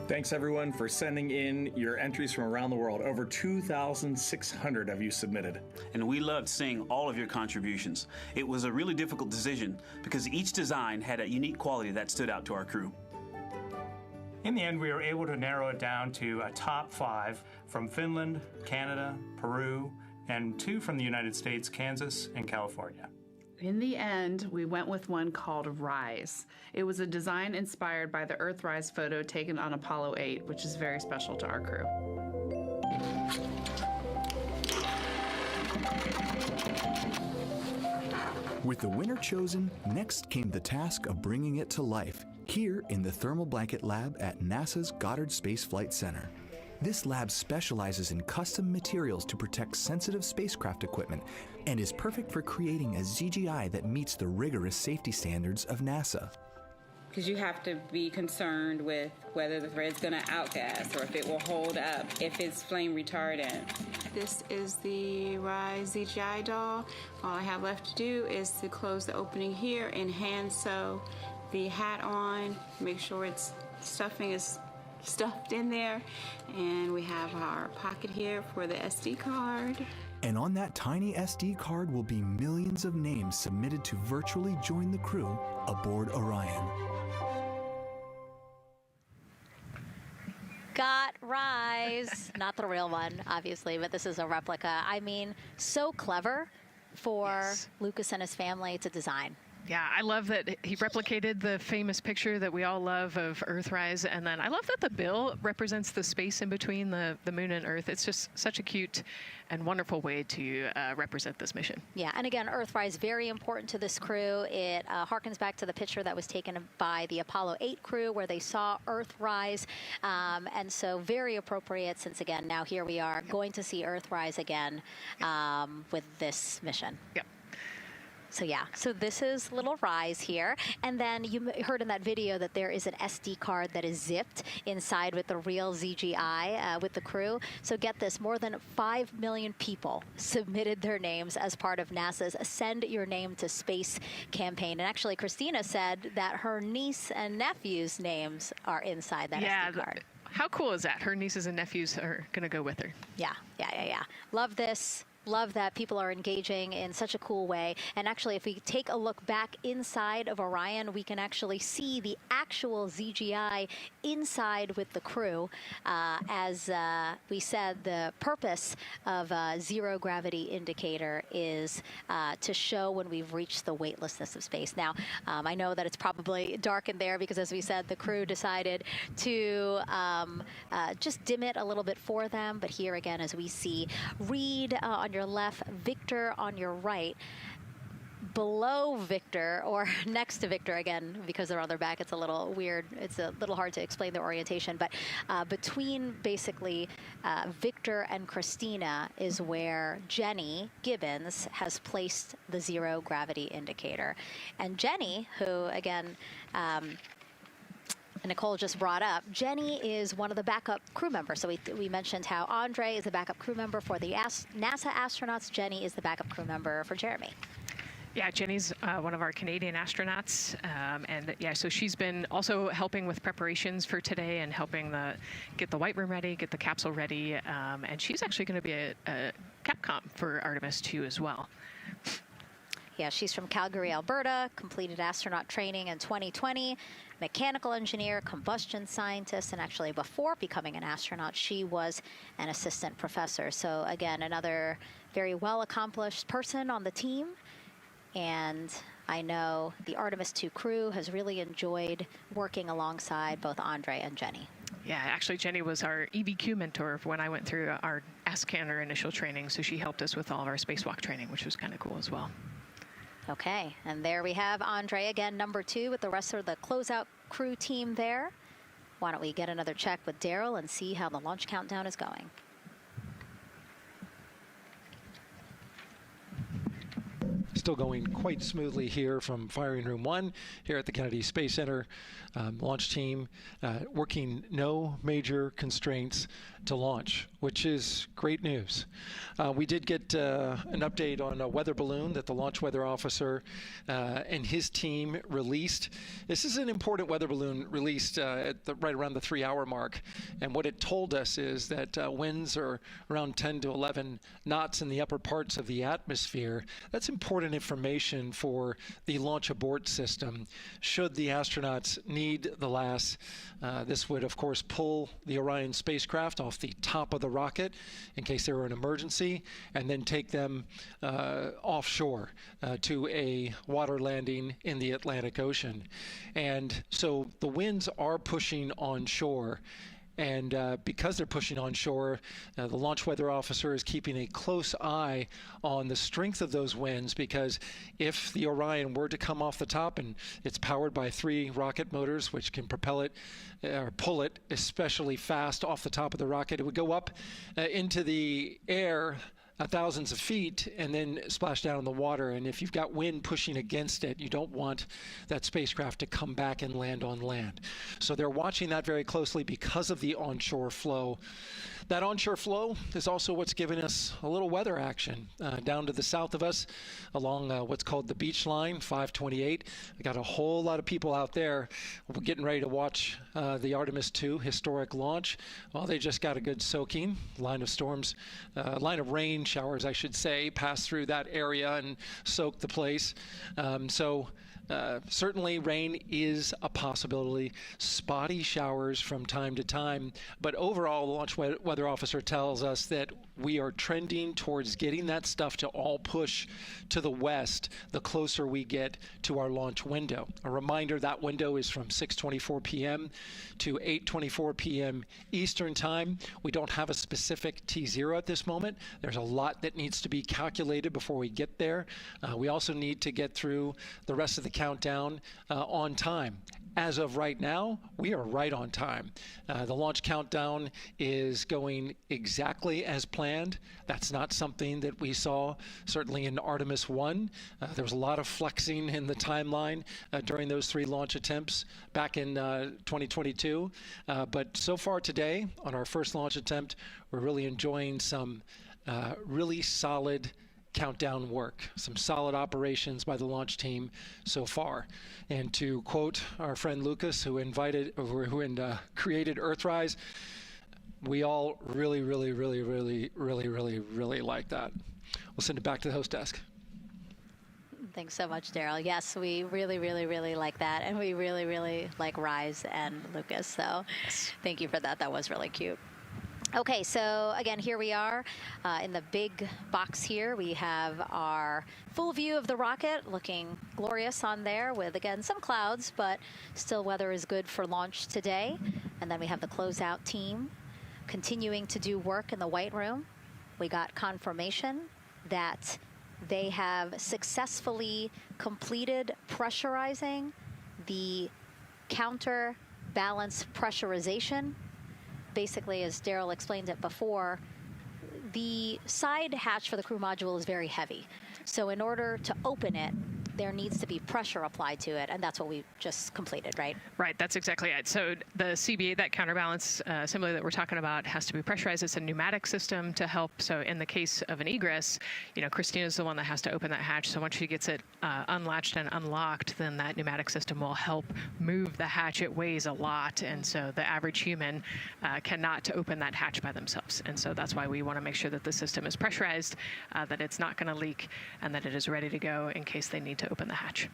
Thanks everyone for sending in your entries from around the world. Over 2,600 of you submitted. And we loved seeing all of your contributions. It was a really difficult decision because each design had a unique quality that stood out to our crew. In the end, we were able to narrow it down to a top 5 from Finland, Canada, Peru, and 2 from the United States, Kansas and California. In the end, we went with one called Rise. It was a design inspired by the Earthrise photo taken on Apollo 8, which is very special to our crew. With the winner chosen, next came the task of bringing it to life here in the Thermal Blanket Lab at NASA's Goddard Space Flight Center. This lab specializes in custom materials to protect sensitive spacecraft equipment and is perfect for creating a ZGI that meets the rigorous safety standards of NASA. Because you have to be concerned with whether the thread's going to outgas or if it will hold up, if it's flame retardant. This is the Rise ZGI doll. All I have left to do is to close the opening here and hand sew the hat on, make sure its stuffing is stuffed in there, and we have our pocket here for the SD card. And on that tiny SD card will be millions of names submitted to virtually join the crew aboard Orion. Got Rise. Not the real one, obviously, but this is a replica. I mean, so clever for Lucas and his family to design. Yeah, I love that he replicated the famous picture that we all love of Earthrise, and then I love that the bill represents the space in between the moon and Earth. It's just such a cute and wonderful way to represent this mission. Yeah, and again, Earthrise, very important to this crew. It harkens back to the picture that was taken by the Apollo 8 crew where they saw Earthrise, and so very appropriate since, again, now here we are going to see Earthrise again with this mission. Yep. So yeah, so this is little Rise here. And then you heard in that video that there is an SD card that is zipped inside with the real ZGI with the crew. So get this, more than 5 million people submitted their names as part of NASA's Send Your Name to Space campaign. And actually, Christina said that her niece and nephew's names are inside that SD card. How cool is that? Her nieces and nephews are going to go with her. Yeah. Love this. Love that people are engaging in such a cool way. And actually, if we take a look back inside of Orion, we can actually see the actual ZGI inside with the crew. As we said, the purpose of a zero gravity indicator is to show when we've reached the weightlessness of space. Now, I know that it's probably dark in there because, as we said, the crew decided to just dim it a little bit for them. But here again, as we see, Reed on your left, Victor on your right. Below Victor, or next to Victor, again, because they're on their back, it's a little weird. It's a little hard to explain their orientation. But between basically Victor and Christina is where Jenny Gibbons has placed the zero gravity indicator. And Jenny, who, again, Nicole just brought up, Jenny is one of the backup crew members. So we mentioned how Andre is the backup crew member for the NASA astronauts. Jenny is the backup crew member for Jeremy. Yeah, Jenny's one of our Canadian astronauts, and yeah, so she's been also helping with preparations for today and helping get the White Room ready, get the capsule ready, and she's actually going to be a Capcom for Artemis II as well. Yeah, she's from Calgary, Alberta, completed astronaut training in 2020, mechanical engineer, combustion scientist, and actually before becoming an astronaut, she was an assistant professor. So again, another very well-accomplished person on the team. And I know the Artemis II crew has really enjoyed working alongside both Andre and Jenny. Yeah, actually, Jenny was our EBQ mentor when I went through our ASCANner initial training, so she helped us with all of our spacewalk training, which was kind of cool as well. Okay, and there we have Andre again, number 2, with the rest of the closeout crew team there. Why don't we get another check with Daryl and see how the launch countdown is going? Still going quite smoothly here from firing room 1 here at the Kennedy Space Center. Launch team working no major constraints to launch, which is great news. We did get an update on a weather balloon that the launch weather officer and his team released. This is an important weather balloon released right around the 3-hour mark. And what it told us is that winds are around 10 to 11 knots in the upper parts of the atmosphere. That's important information for the launch abort system should the astronauts need the LAS. This would, of course, pull the Orion spacecraft off the top of the rocket in case there were an emergency, and then take them offshore to a water landing in the Atlantic Ocean. And so the winds are pushing onshore. And because they're pushing onshore, the launch weather officer is keeping a close eye on the strength of those winds, because if the Orion were to come off the top, and it's powered by 3 rocket motors which can propel it or pull it especially fast off the top of the rocket, it would go up into the air thousands of feet and then splash down in the water. And if you've got wind pushing against it, you don't want that spacecraft to come back and land on land. So they're watching that very closely because of the onshore flow. That onshore flow is also what's giving us a little weather action down to the south of us along what's called the beach line, 528. We got a whole lot of people out there. We're getting ready to watch the Artemis II historic launch. Well, they just got a good soaking. Line of rain showers, I should say, passed through that area and soaked the place. Certainly rain is a possibility, spotty showers from time to time, but overall the launch weather officer tells us that we are trending towards getting that stuff to all push to the west the closer we get to our launch window. A reminder, that window is from 6:24 p.m. to 8:24 p.m. Eastern Time. We don't have a specific T0 at this moment. There's a lot that needs to be calculated before we get there. We also need to get through the rest of the countdown on time. As of right now, we are right on time. The launch countdown is going exactly as planned. That's not something that we saw certainly in Artemis I. There was a lot of flexing in the timeline during those 3 launch attempts back in 2022. But so far today, on our first launch attempt, we're really enjoying some really solid countdown work, some solid operations by the launch team so far. And to quote our friend Lucas, who created Earthrise, we all really like that. We'll send it back to the host desk. Thanks so much, Daryl. Yes, we really like that, and we really like Rise and Lucas. So thank you for that. That was really cute. Okay, so again, here we are in the big box here. We have our full view of the rocket, looking glorious on there with, again, some clouds, but still weather is good for launch today. And then we have the closeout team continuing to do work in the White Room. We got confirmation that they have successfully completed pressurizing the counterbalance pressurization. Basically, as Daryl explained it before, the side hatch for the crew module is very heavy. So in order to open it, there needs to be pressure applied to it, and that's what we just completed, right? Right, that's exactly it. So the CBA, that counterbalance assembly that we're talking about, has to be pressurized. It's a pneumatic system to help. So in the case of an egress, Christina's the one that has to open that hatch. So once she gets it unlatched and unlocked, then that pneumatic system will help move the hatch. It weighs a lot, and so the average human cannot open that hatch by themselves. And so that's why we want to make sure that the system is pressurized, that it's not going to leak, and that it is ready to go in case they need to open the hatch.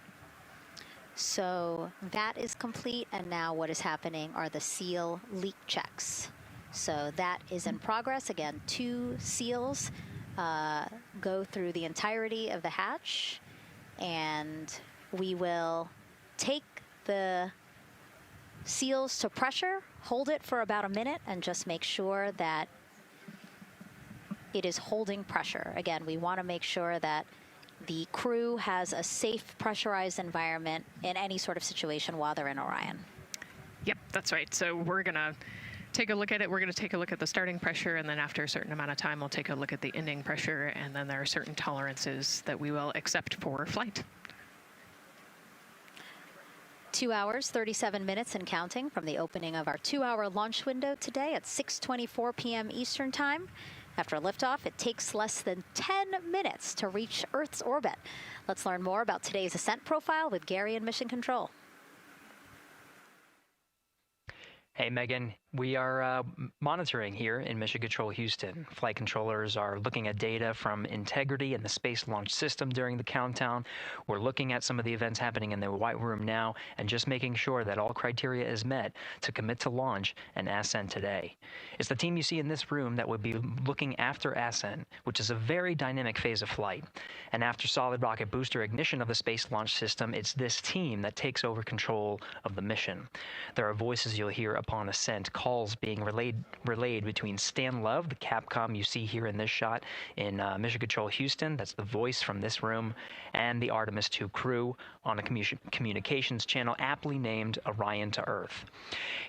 So that is complete, and now what is happening are the seal leak checks. So that is in progress. Again, 2 seals go through the entirety of the hatch, and we will take the seals to pressure, hold it for about a minute, and just make sure that it is holding pressure. Again, we want to make sure that the crew has a safe, pressurized environment in any sort of situation while they're in Orion. Yep, that's right. So we're going to take a look at it. We're going to take a look at the starting pressure, and then after a certain amount of time, we'll take a look at the ending pressure, and then there are certain tolerances that we will accept for flight. 2 hours, 37 minutes and counting from the opening of our 2-hour launch window today at 6:24 p.m. Eastern Time. After liftoff, it takes less than 10 minutes to reach Earth's orbit. Let's learn more about today's ascent profile with Gary in Mission Control. Hey, Megan. We are monitoring here in Mission Control Houston. Flight controllers are looking at data from integrity and the Space Launch System during the countdown. We're looking at some of the events happening in the White Room now and just making sure that all criteria is met to commit to launch and ascent today. It's the team you see in this room that would be looking after ascent, which is a very dynamic phase of flight. And after solid rocket booster ignition of the Space Launch System, it's this team that takes over control of the mission. There are voices you'll hear upon ascent, calls being relayed between Stan Love, the Capcom you see here in this shot in Mission Control Houston, that's the voice from this room, and the Artemis II crew on a communications channel aptly named Orion to Earth.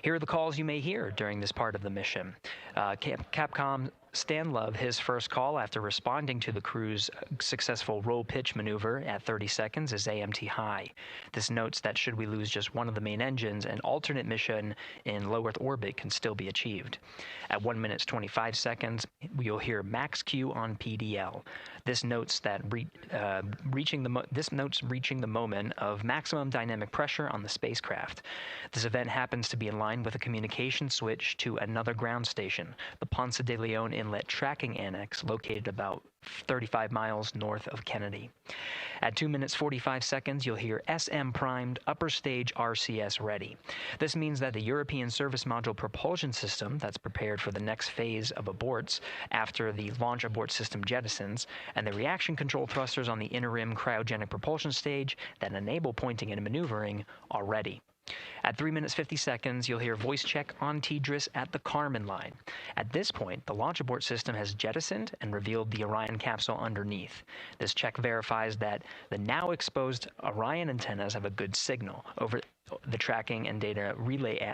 Here are the calls you may hear during this part of the mission. Capcom Stan Love, his first call after responding to the crew's successful roll pitch maneuver at 30 seconds is AMT high. This notes that should we lose just one of the main engines, an alternate mission in low Earth orbit can still be achieved. At 1 minute 25 seconds, you'll hear max Q on PDL. This notes that reaching the moment of maximum dynamic pressure on the spacecraft. This event happens to be in line with a communication switch to another ground station, the Ponce de Leon Inlet Tracking Annex, located about 35 miles north of Kennedy. At 2 minutes 45 seconds, you'll hear SM primed, upper stage RCS ready. This means that the European Service Module propulsion system that's prepared for the next phase of aborts after the launch abort system jettisons, and the reaction control thrusters on the inner rim cryogenic propulsion stage that enable pointing and maneuvering are ready. At 3 minutes 50 seconds, you'll hear voice check on TDRS at the Kármán line. At this point, the launch abort system has jettisoned and revealed the Orion capsule underneath. This check verifies that the now exposed Orion antennas have a good signal over the tracking and data relay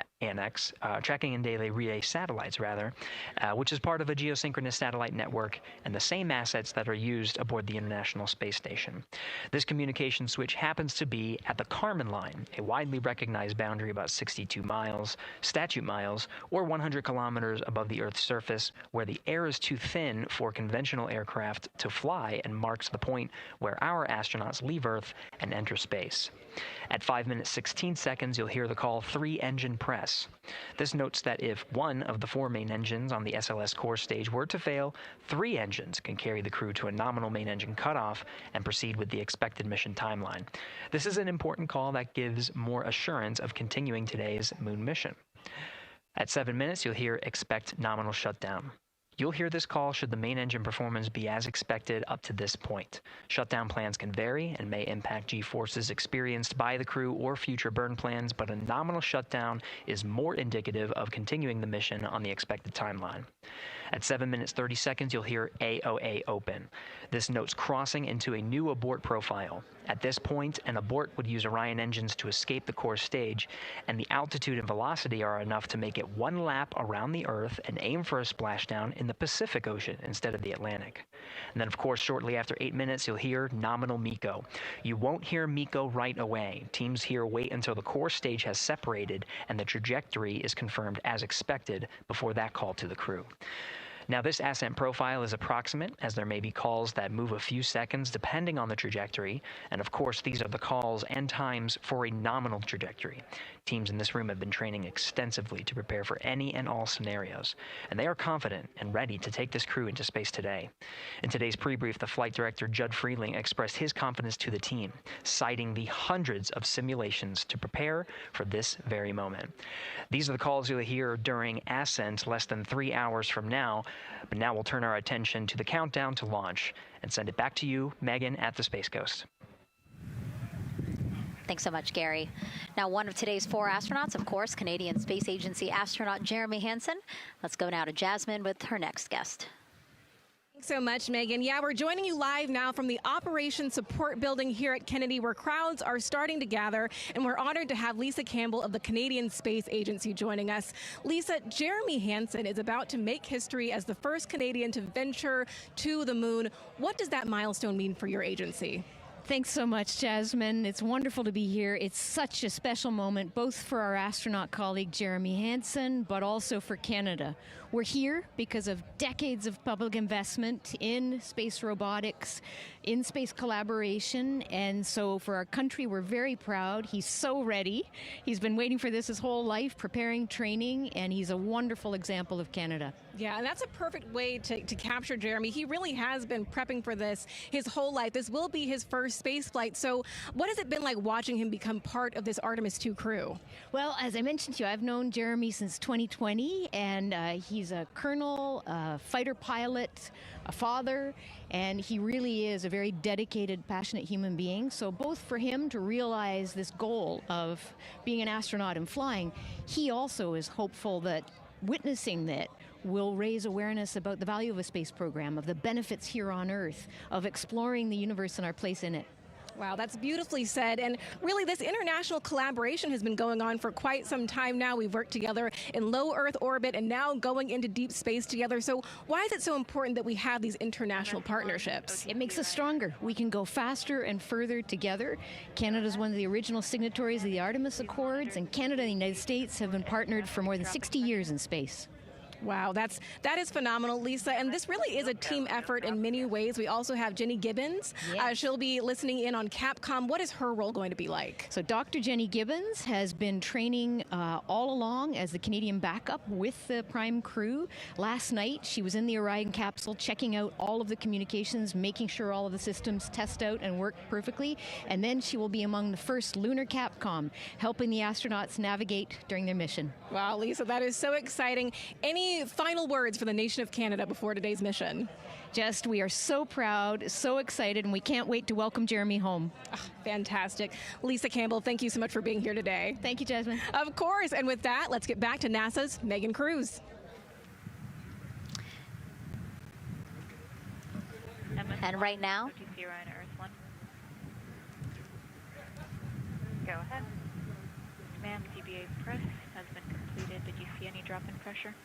tracking and data relay satellites, which is part of a geosynchronous satellite network and the same assets that are used aboard the International Space Station. This communication switch happens to be at the Kármán line, a widely recognized boundary about 62 miles, statute miles, or 100 kilometers above the Earth's surface, where the air is too thin for conventional aircraft to fly and marks the point where our astronauts leave Earth and enter space. At 5 minutes 16 seconds, you'll hear the call 3-engine press. This notes that if one of the 4 main engines on the SLS core stage were to fail, 3 engines can carry the crew to a nominal main engine cutoff and proceed with the expected mission timeline. This is an important call that gives more assurance of continuing today's moon mission. At 7 minutes, you'll hear expect nominal shutdown. You'll hear this call should the main engine performance be as expected up to this point. Shutdown plans can vary and may impact G-forces experienced by the crew or future burn plans, but a nominal shutdown is more indicative of continuing the mission on the expected timeline. At 7 minutes 30 seconds, you'll hear AOA open. This notes crossing into a new abort profile. At this point, an abort would use Orion engines to escape the core stage, and the altitude and velocity are enough to make it 1 lap around the Earth and aim for a splashdown in the Pacific Ocean instead of the Atlantic. And then, of course, shortly after 8 minutes, you'll hear nominal MECO. You won't hear MECO right away. Teams here wait until the core stage has separated and the trajectory is confirmed as expected before that call to the crew. Now, this ascent profile is approximate, as there may be calls that move a few seconds depending on the trajectory, and of course these are the calls and times for a nominal trajectory. Teams in this room have been training extensively to prepare for any and all scenarios, and they are confident and ready to take this crew into space today. In today's pre-brief, the flight director, Judd Freeling, expressed his confidence to the team, citing the hundreds of simulations to prepare for this very moment. These are the calls you'll hear during ascent less than 3 hours from now, but now we'll turn our attention to the countdown to launch and send it back to you, Megan, at the Space Coast. Thanks so much, Gary. Now, one of today's 4 astronauts, of course, Canadian Space Agency astronaut Jeremy Hansen. Let's go now to Jasmine with her next guest. So much, Megan. Yeah, we're joining you live now from the Operations Support Building here at Kennedy, where crowds are starting to gather, and we're honored to have Lisa Campbell of the Canadian Space Agency joining us. Lisa, Jeremy Hansen is about to make history as the first Canadian to venture to the moon. What does that milestone mean for your agency? Thanks so much, Jasmine. It's wonderful to be here. It's such a special moment, both for our astronaut colleague Jeremy Hansen, but also for Canada. We're here because of decades of public investment in space robotics, in space collaboration, and so for our country, we're very proud. He's so ready. He's been waiting for this his whole life, preparing, training, and he's a wonderful example of Canada. Yeah, and that's a perfect way to capture Jeremy. He really has been prepping for this his whole life. This will be his first space flight. So what has it been like watching him become part of this Artemis II crew? Well, as I mentioned to you, I've known Jeremy since 2020, and he's a colonel, a fighter pilot, a father, and he really is a very dedicated, passionate human being. So both for him to realize this goal of being an astronaut and flying, he also is hopeful that witnessing that will raise awareness about the value of a space program, of the benefits here on Earth, of exploring the universe and our place in it. Wow, that's beautifully said. And really, this international collaboration has been going on for quite some time now. We've worked together in low Earth orbit and now going into deep space together. So why is it so important that we have these international partnerships? It makes us stronger. We can go faster and further together. Canada is one of the original signatories of the Artemis Accords, and Canada and the United States have been partnered for more than 60 years in space. Wow, that is phenomenal, Lisa. And this really is a team effort in many ways. We also have Jenny Gibbons. Yes. She'll be listening in on Capcom. What is her role going to be like? So Dr. Jenny Gibbons has been training all along as the Canadian backup with the Prime crew. Last night, she was in the Orion capsule checking out all of the communications, making sure all of the systems test out and work perfectly. And then she will be among the first lunar Capcom, helping the astronauts navigate during their mission. Wow, Lisa, that is so exciting. Any final words for the nation of Canada before today's mission? Just, we are so proud, so excited, and we can't wait to welcome Jeremy home. Fantastic. Lisa Campbell, thank you so much for being here today. Thank you, Jasmine. Of course. And with that, let's get back to NASA's Megan Cruz. And right now, Go ahead. Ma'am, CBA press has been completed. Did you see any drop in pressure?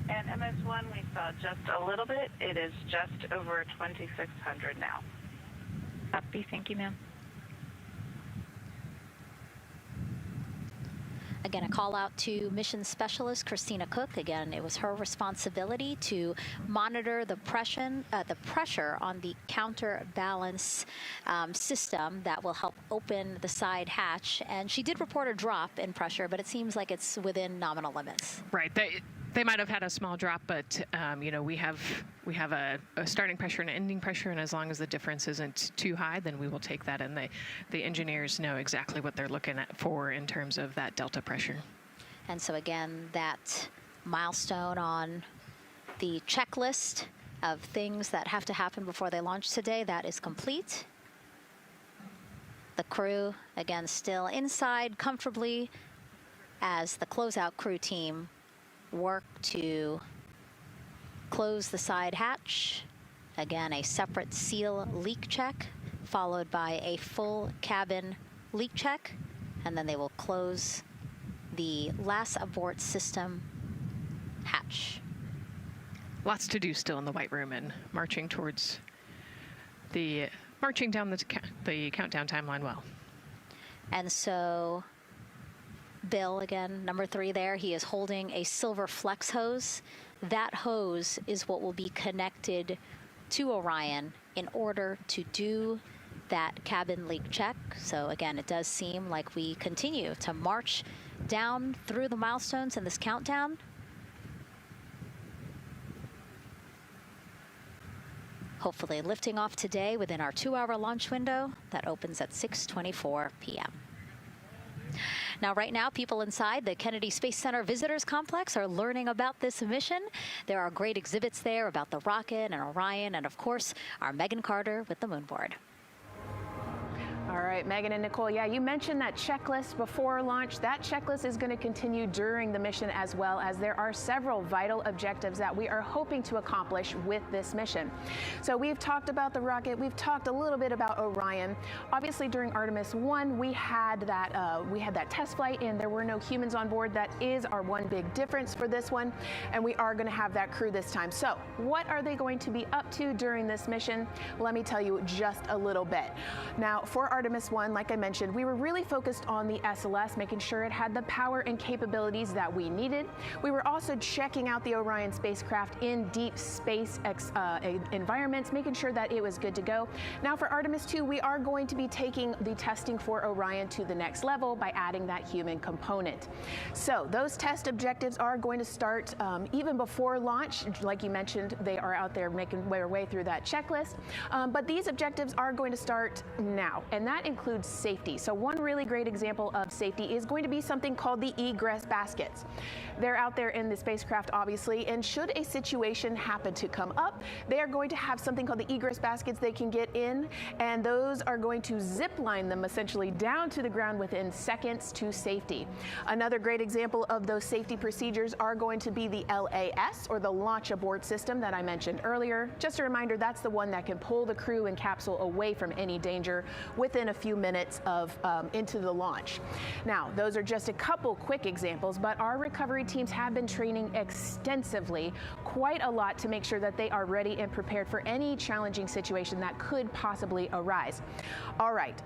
And MS1, we saw just a little bit. It is just over 2,600 now. Copy. Thank you, ma'am. again, a call out to mission specialist Christina Cook. Again, it was her responsibility to monitor the pressure on the counterbalance system that will help open the side hatch. And she did report a drop in pressure, but it seems like it's within nominal limits. Right. They might have had a small drop, but you know, we have a starting pressure and an ending pressure, and as long as the difference isn't too high, then we will take that, and the engineers know exactly what they're looking at for in terms of that delta pressure. And so again, that milestone on the checklist of things that have to happen before they launch today, that is complete. The crew, again, still inside comfortably as the closeout crew team work to close the side hatch. Again, a separate seal leak check, followed by a full cabin leak check, and then they will close the last abort system hatch. Lots to do still in the White Room and marching down the countdown timeline well. And so Bill, again, number 3 there, he is holding a silver flex hose. That hose is what will be connected to Orion in order to do that cabin leak check. So again, it does seem like we continue to march down through the milestones in this countdown. Hopefully lifting off today within our 2-hour launch window that opens at 6:24 p.m. Now, right now, people inside the Kennedy Space Center Visitors Complex are learning about this mission. There are great exhibits there about the rocket and Orion, and of course, our Megan Carter with the moon board. All right, Megan and Nicole, yeah, you mentioned that checklist before launch. That checklist is going to continue during the mission as well, as there are several vital objectives that we are hoping to accomplish with this mission. So we've talked about the rocket, we've talked a little bit about Orion. Obviously during Artemis 1, we had that test flight and there were no humans on board. That is our one big difference for this one, and we are going to have that crew this time. So what are they going to be up to during this mission? Let me tell you just a little bit. Now, for Artemis 1, like I mentioned, we were really focused on the SLS, making sure it had the power and capabilities that we needed. We were also checking out the Orion spacecraft in deep space environments, making sure that it was good to go. Now for Artemis 2, we are going to be taking the testing for Orion to the next level by adding that human component. So those test objectives are going to start even before launch. Like you mentioned, they are out there making their way through that checklist. But these objectives are going to start now, and that includes safety. So one really great example of safety is going to be something called the egress baskets. They're out there in the spacecraft, obviously, and should a situation happen to come up, they are going to have something called the egress baskets they can get in, and those are going to zip line them essentially down to the ground within seconds to safety. Another great example of those safety procedures are going to be the LAS, or the Launch Abort System that I mentioned earlier. Just a reminder, that's the one that can pull the crew and capsule away from any danger within a few minutes of into the launch. Now, those are just a couple quick examples, but our recovery teams have been training extensively, quite a lot, to make sure that they are ready and prepared for any challenging situation that could possibly arise. All right.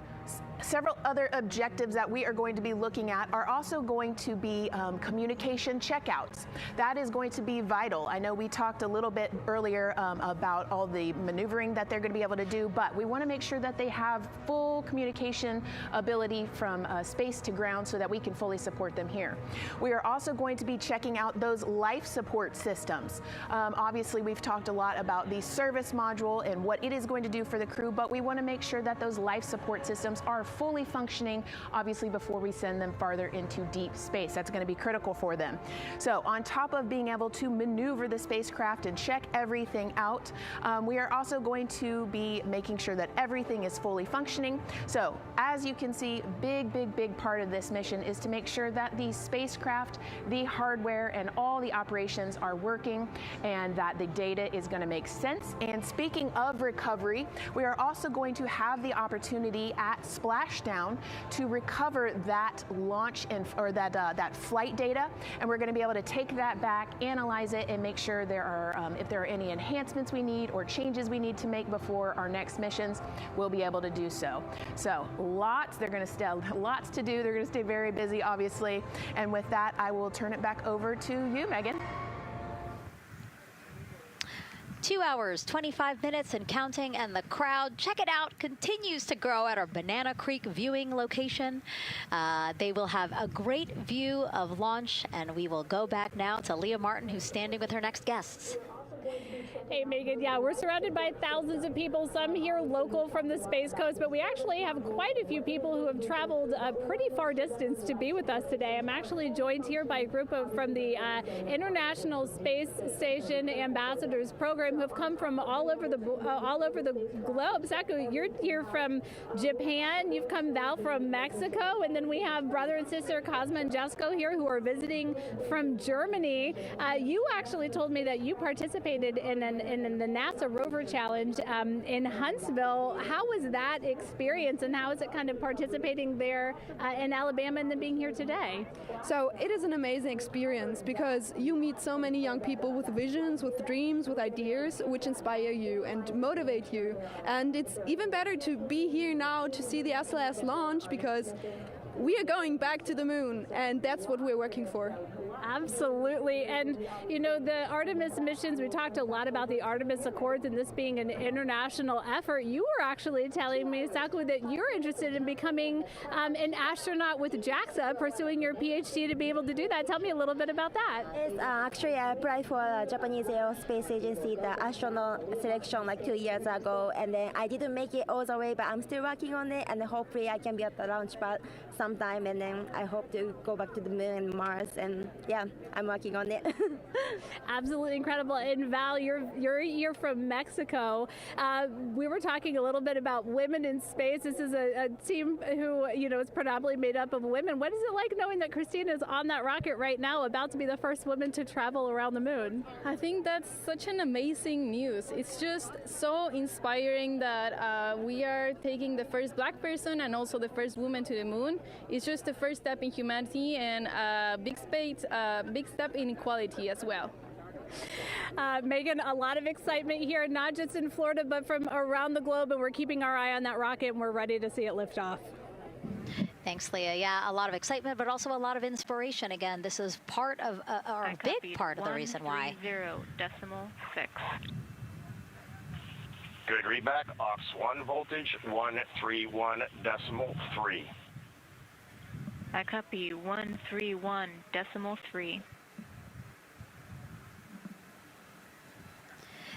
Several other objectives that we are going to be looking at are also going to be communication checkouts. That is going to be vital. I know we talked a little bit earlier about all the maneuvering that they're going to be able to do, but we want to make sure that they have full communication ability from space to ground so that we can fully support them here. We are also going to be checking out those life support systems. Obviously, we've talked a lot about the service module and what it is going to do for the crew, but we want to make sure that those life support systems are fully functioning, obviously, before we send them farther into deep space. That's going to be critical for them. So on top of being able to maneuver the spacecraft and check everything out, we are also going to be making sure that everything is fully functioning. So as you can see, big part of this mission is to make sure that the spacecraft, the hardware, and all the operations are working, and that the data is going to make sense. And speaking of recovery, we are also going to have the opportunity at Splashdown to recover that launch or that flight data, and we're going to be able to take that back, analyze it, and make sure there are if there are any enhancements we need or changes we need to make before our next missions, we'll be able to do so. So lots to do. They're going to stay very busy, obviously. And with that, I will turn it back over to you, Megan. 2 hours, 25 minutes and counting, and the crowd, check it out, continues to grow at our Banana Creek viewing location. They will have a great view of launch, and we will go back now to Leah Martin, who's standing with her next guests. Hey, Megan, yeah, we're surrounded by thousands of people, some here local from the Space Coast, but we actually have quite a few people who have traveled a pretty far distance to be with us today. I'm actually joined here by a group from the International Space Station Ambassadors Program who have come from all over the globe. Saku, you're here from Japan, you've come Val from Mexico, and then we have brother and sister Cosma and Jessica here who are visiting from Germany. You actually told me that you participated in the NASA Rover Challenge in Huntsville. How was that experience, and how is it kind of participating there in Alabama and then being here today? So it is an amazing experience because you meet so many young people with visions, with dreams, with ideas which inspire you and motivate you. And it's even better to be here now to see the SLS launch because we are going back to the moon, and that's what we're working for. Absolutely. And, you know, the Artemis missions, we talked a lot about the Artemis Accords and this being an international effort. You were actually telling me, Saku, that you're interested in becoming an astronaut with JAXA, pursuing your PhD to be able to do that. Tell me a little bit about that. Yes, actually, I applied for the Japanese Aerospace Agency, the astronaut selection like 2 years ago, and then I didn't make it all the way, but I'm still working on it, and hopefully I can be at the launch pad sometime, and then I hope to go back to the moon and Mars and yeah, I'm working on it. Absolutely incredible. And Val, you're from Mexico. We were talking a little bit about women in space. This is a team who, is predominantly made up of women. What is it like knowing that Christina is on that rocket right now, about to be the first woman to travel around the moon? I think that's such an amazing news. It's just so inspiring that we are taking the first Black person and also the first woman to the moon. It's just the first step in humanity and a big step in equality as well. Megan, a lot of excitement here, not just in Florida, but from around the globe, and we're keeping our eye on that rocket, and we're ready to see it lift off. Thanks, Leah. Yeah, a lot of excitement, but also a lot of inspiration. Again, this is part of, or a big part of the reason why. 130.6. Good readback. Aux 1 voltage, 131.3. I copy 131.3.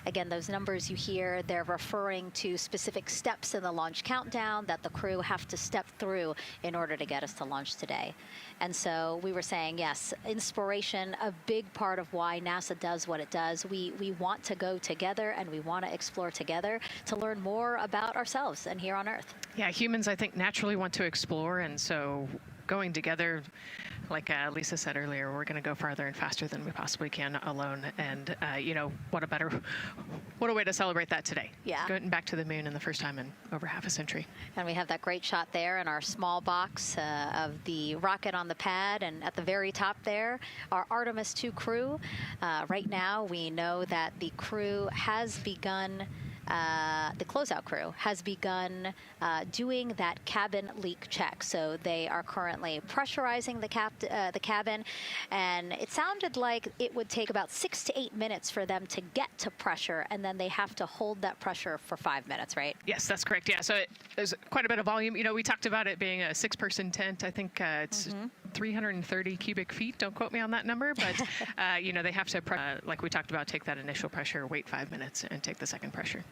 Again, those numbers you hear, they're referring to specific steps in the launch countdown that the crew have to step through in order to get us to launch today. And so we were saying, yes, inspiration, a big part of why NASA does what it does. We want to go together and we want to explore together to learn more about ourselves and here on Earth. Yeah, humans, I think, naturally want to explore, and so going together, like Lisa said earlier, we're going to go farther and faster than we possibly can alone. And, what a way to celebrate that today. Yeah. Going back to the moon in the first time in over half a century. And we have that great shot there in our small box of the rocket on the pad. And at the very top there, our Artemis II crew. Right now, we know that the crew has begun the closeout crew has begun doing that cabin leak check. So they are currently pressurizing the cabin, and it sounded like it would take about 6 to 8 minutes for them to get to pressure, and then they have to hold that pressure for 5 minutes, right? Yes, that's correct. Yeah, so there's quite a bit of volume. We talked about it being a 6-person tent. I think it's 330 cubic feet. Don't quote me on that number, but they have to, like we talked about, take that initial pressure, wait 5 minutes, and take the second pressure.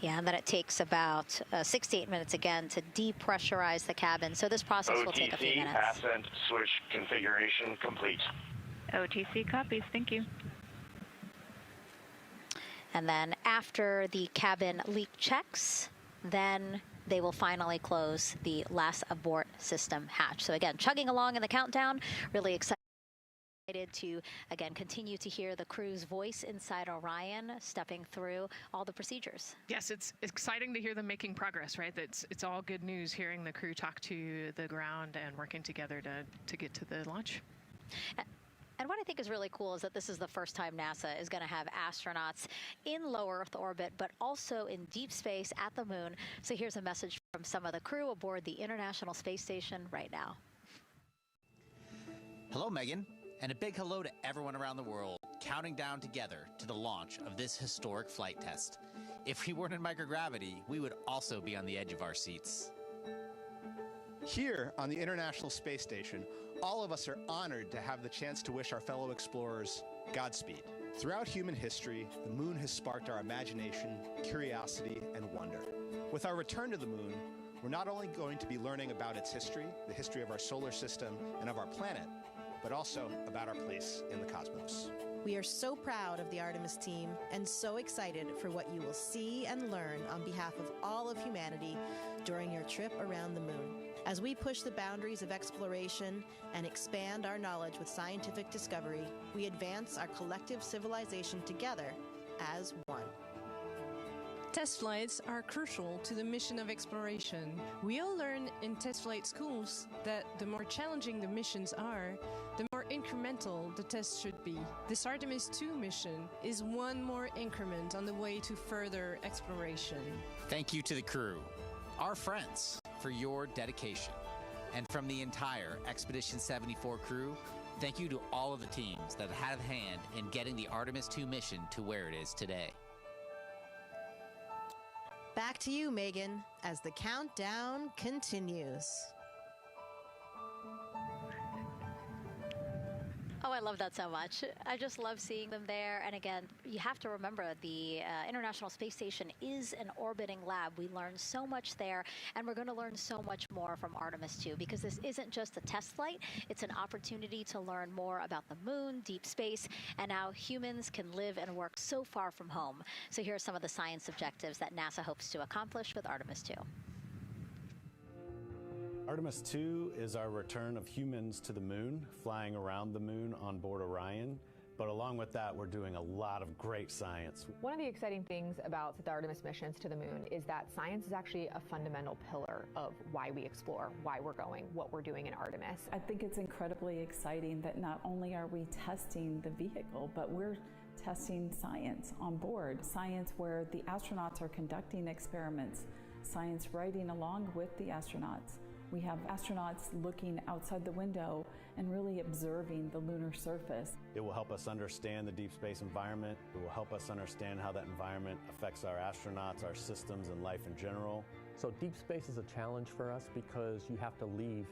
Yeah, and then it takes about 6 to 8 minutes again to depressurize the cabin. So this process will take a few minutes. OTC ascent switch configuration complete. OTC copies. Thank you. And then after the cabin leak checks, then they will finally close the last abort system hatch. So again, chugging along in the countdown, really excited to, again, continue to hear the crew's voice inside Orion, stepping through all the procedures. Yes, it's exciting to hear them making progress, right? It's all good news hearing the crew talk to the ground and working together to get to the launch. And what I think is really cool is that this is the first time NASA is going to have astronauts in low Earth orbit, but also in deep space at the moon. So here's a message from some of the crew aboard the International Space Station right now. Hello, Megan. And a big hello to everyone around the world, counting down together to the launch of this historic flight test. If we weren't in microgravity, we would also be on the edge of our seats. Here on the International Space Station, all of us are honored to have the chance to wish our fellow explorers Godspeed. Throughout human history, the moon has sparked our imagination, curiosity, and wonder. With our return to the moon, we're not only going to be learning about its history, the history of our solar system and of our planet, but also about our place in the cosmos. We are so proud of the Artemis team and so excited for what you will see and learn on behalf of all of humanity during your trip around the moon. As we push the boundaries of exploration and expand our knowledge with scientific discovery, we advance our collective civilization together as one. Test flights are crucial to the mission of exploration. We all learn in test flight schools that the more challenging the missions are, the more incremental the tests should be. This Artemis II mission is one more increment on the way to further exploration. Thank you to the crew, our friends, for your dedication. And from the entire Expedition 74 crew, thank you to all of the teams that had a hand in getting the Artemis II mission to where it is today. Back to you, Megan, as the countdown continues. Oh, I I love that so much. I just love seeing them there. And again, you have to remember the International Space Station is an orbiting lab. We learn so much there, and we're going to learn so much more from Artemis II, because this isn't just a test flight. It's an opportunity to learn more about the moon, deep space, and how humans can live and work so far from home. So here are some of the science objectives that NASA hopes to accomplish with Artemis II. Artemis II is our return of humans to the moon, flying around the moon on board Orion. But along with that, we're doing a lot of great science. One of the exciting things about the Artemis missions to the moon is that science is actually a fundamental pillar of why we explore, why we're going, what we're doing in Artemis. I think it's incredibly exciting that not only are we testing the vehicle, but we're testing science on board. Science where the astronauts are conducting experiments, science riding along with the astronauts. We have astronauts looking outside the window and really observing the lunar surface. It will help us understand the deep space environment. It will help us understand how that environment affects our astronauts, our systems, and life in general. So deep space is a challenge for us because you have to leave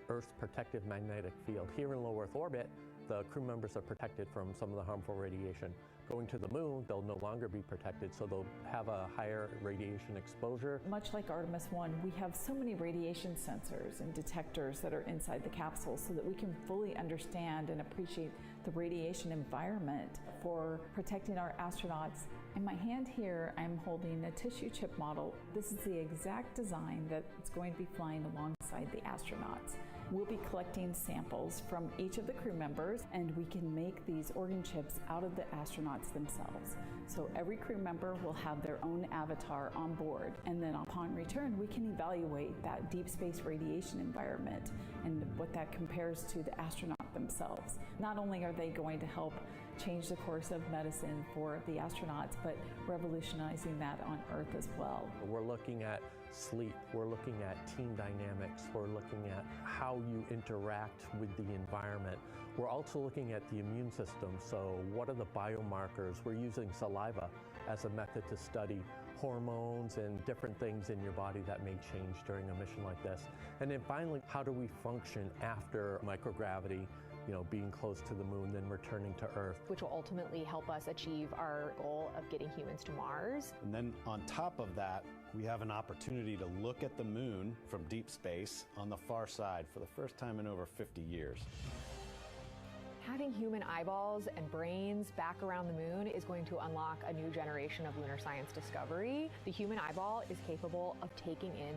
Earth's protective magnetic field. Here in low Earth orbit, the crew members are protected from some of the harmful radiation. Going to the moon, they'll no longer be protected, so they'll have a higher radiation exposure. Much like Artemis I, we have so many radiation sensors and detectors that are inside the capsule so that we can fully understand and appreciate the radiation environment for protecting our astronauts. In my hand here, I'm holding a tissue chip model. This is the exact design that's going to be flying alongside the astronauts. We'll be collecting samples from each of the crew members, and we can make these organ chips out of the astronauts themselves. So every crew member will have their own avatar on board, and then upon return, we can evaluate that deep space radiation environment and what that compares to the astronaut themselves. Not only are they going to help change the course of medicine for the astronauts, but revolutionizing that on Earth as well. We're looking at sleep, we're looking at team dynamics, we're looking at how you interact with the environment. We're also looking at the immune system, so what are the biomarkers? We're using saliva as a method to study hormones and different things in your body that may change during a mission like this. And then finally, how do we function after microgravity, being close to the moon, then returning to Earth. Which will ultimately help us achieve our goal of getting humans to Mars. And then on top of that, we have an opportunity to look at the moon from deep space on the far side for the first time in over 50 years. Having human eyeballs and brains back around the moon is going to unlock a new generation of lunar science discovery. The human eyeball is capable of taking in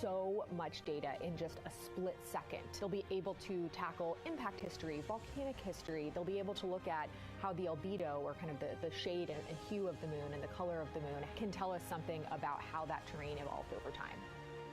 so much data in just a split second. They'll be able to tackle impact history, volcanic history. They'll be able to look at how the albedo, or kind of the shade and hue of the moon and the color of the moon, can tell us something about how that terrain evolved over time.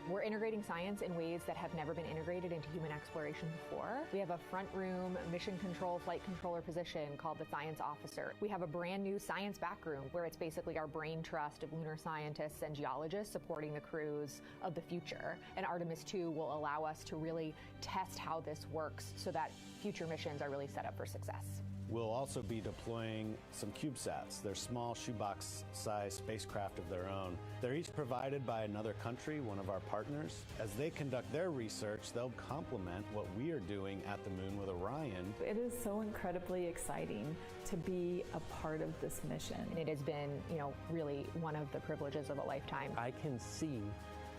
We're integrating science in ways that have never been integrated into human exploration before. We have a front room mission control flight controller position called the Science Officer. We have a brand new science back room where it's basically our brain trust of lunar scientists and geologists supporting the crews of the future. And Artemis II will allow us to really test how this works so that future missions are really set up for success. We'll also be deploying some CubeSats. They're small shoebox-sized spacecraft of their own. They're each provided by another country, one of our partners. As they conduct their research, they'll complement what we are doing at the moon with Orion. It is so incredibly exciting to be a part of this mission. And it has been, really one of the privileges of a lifetime. I can see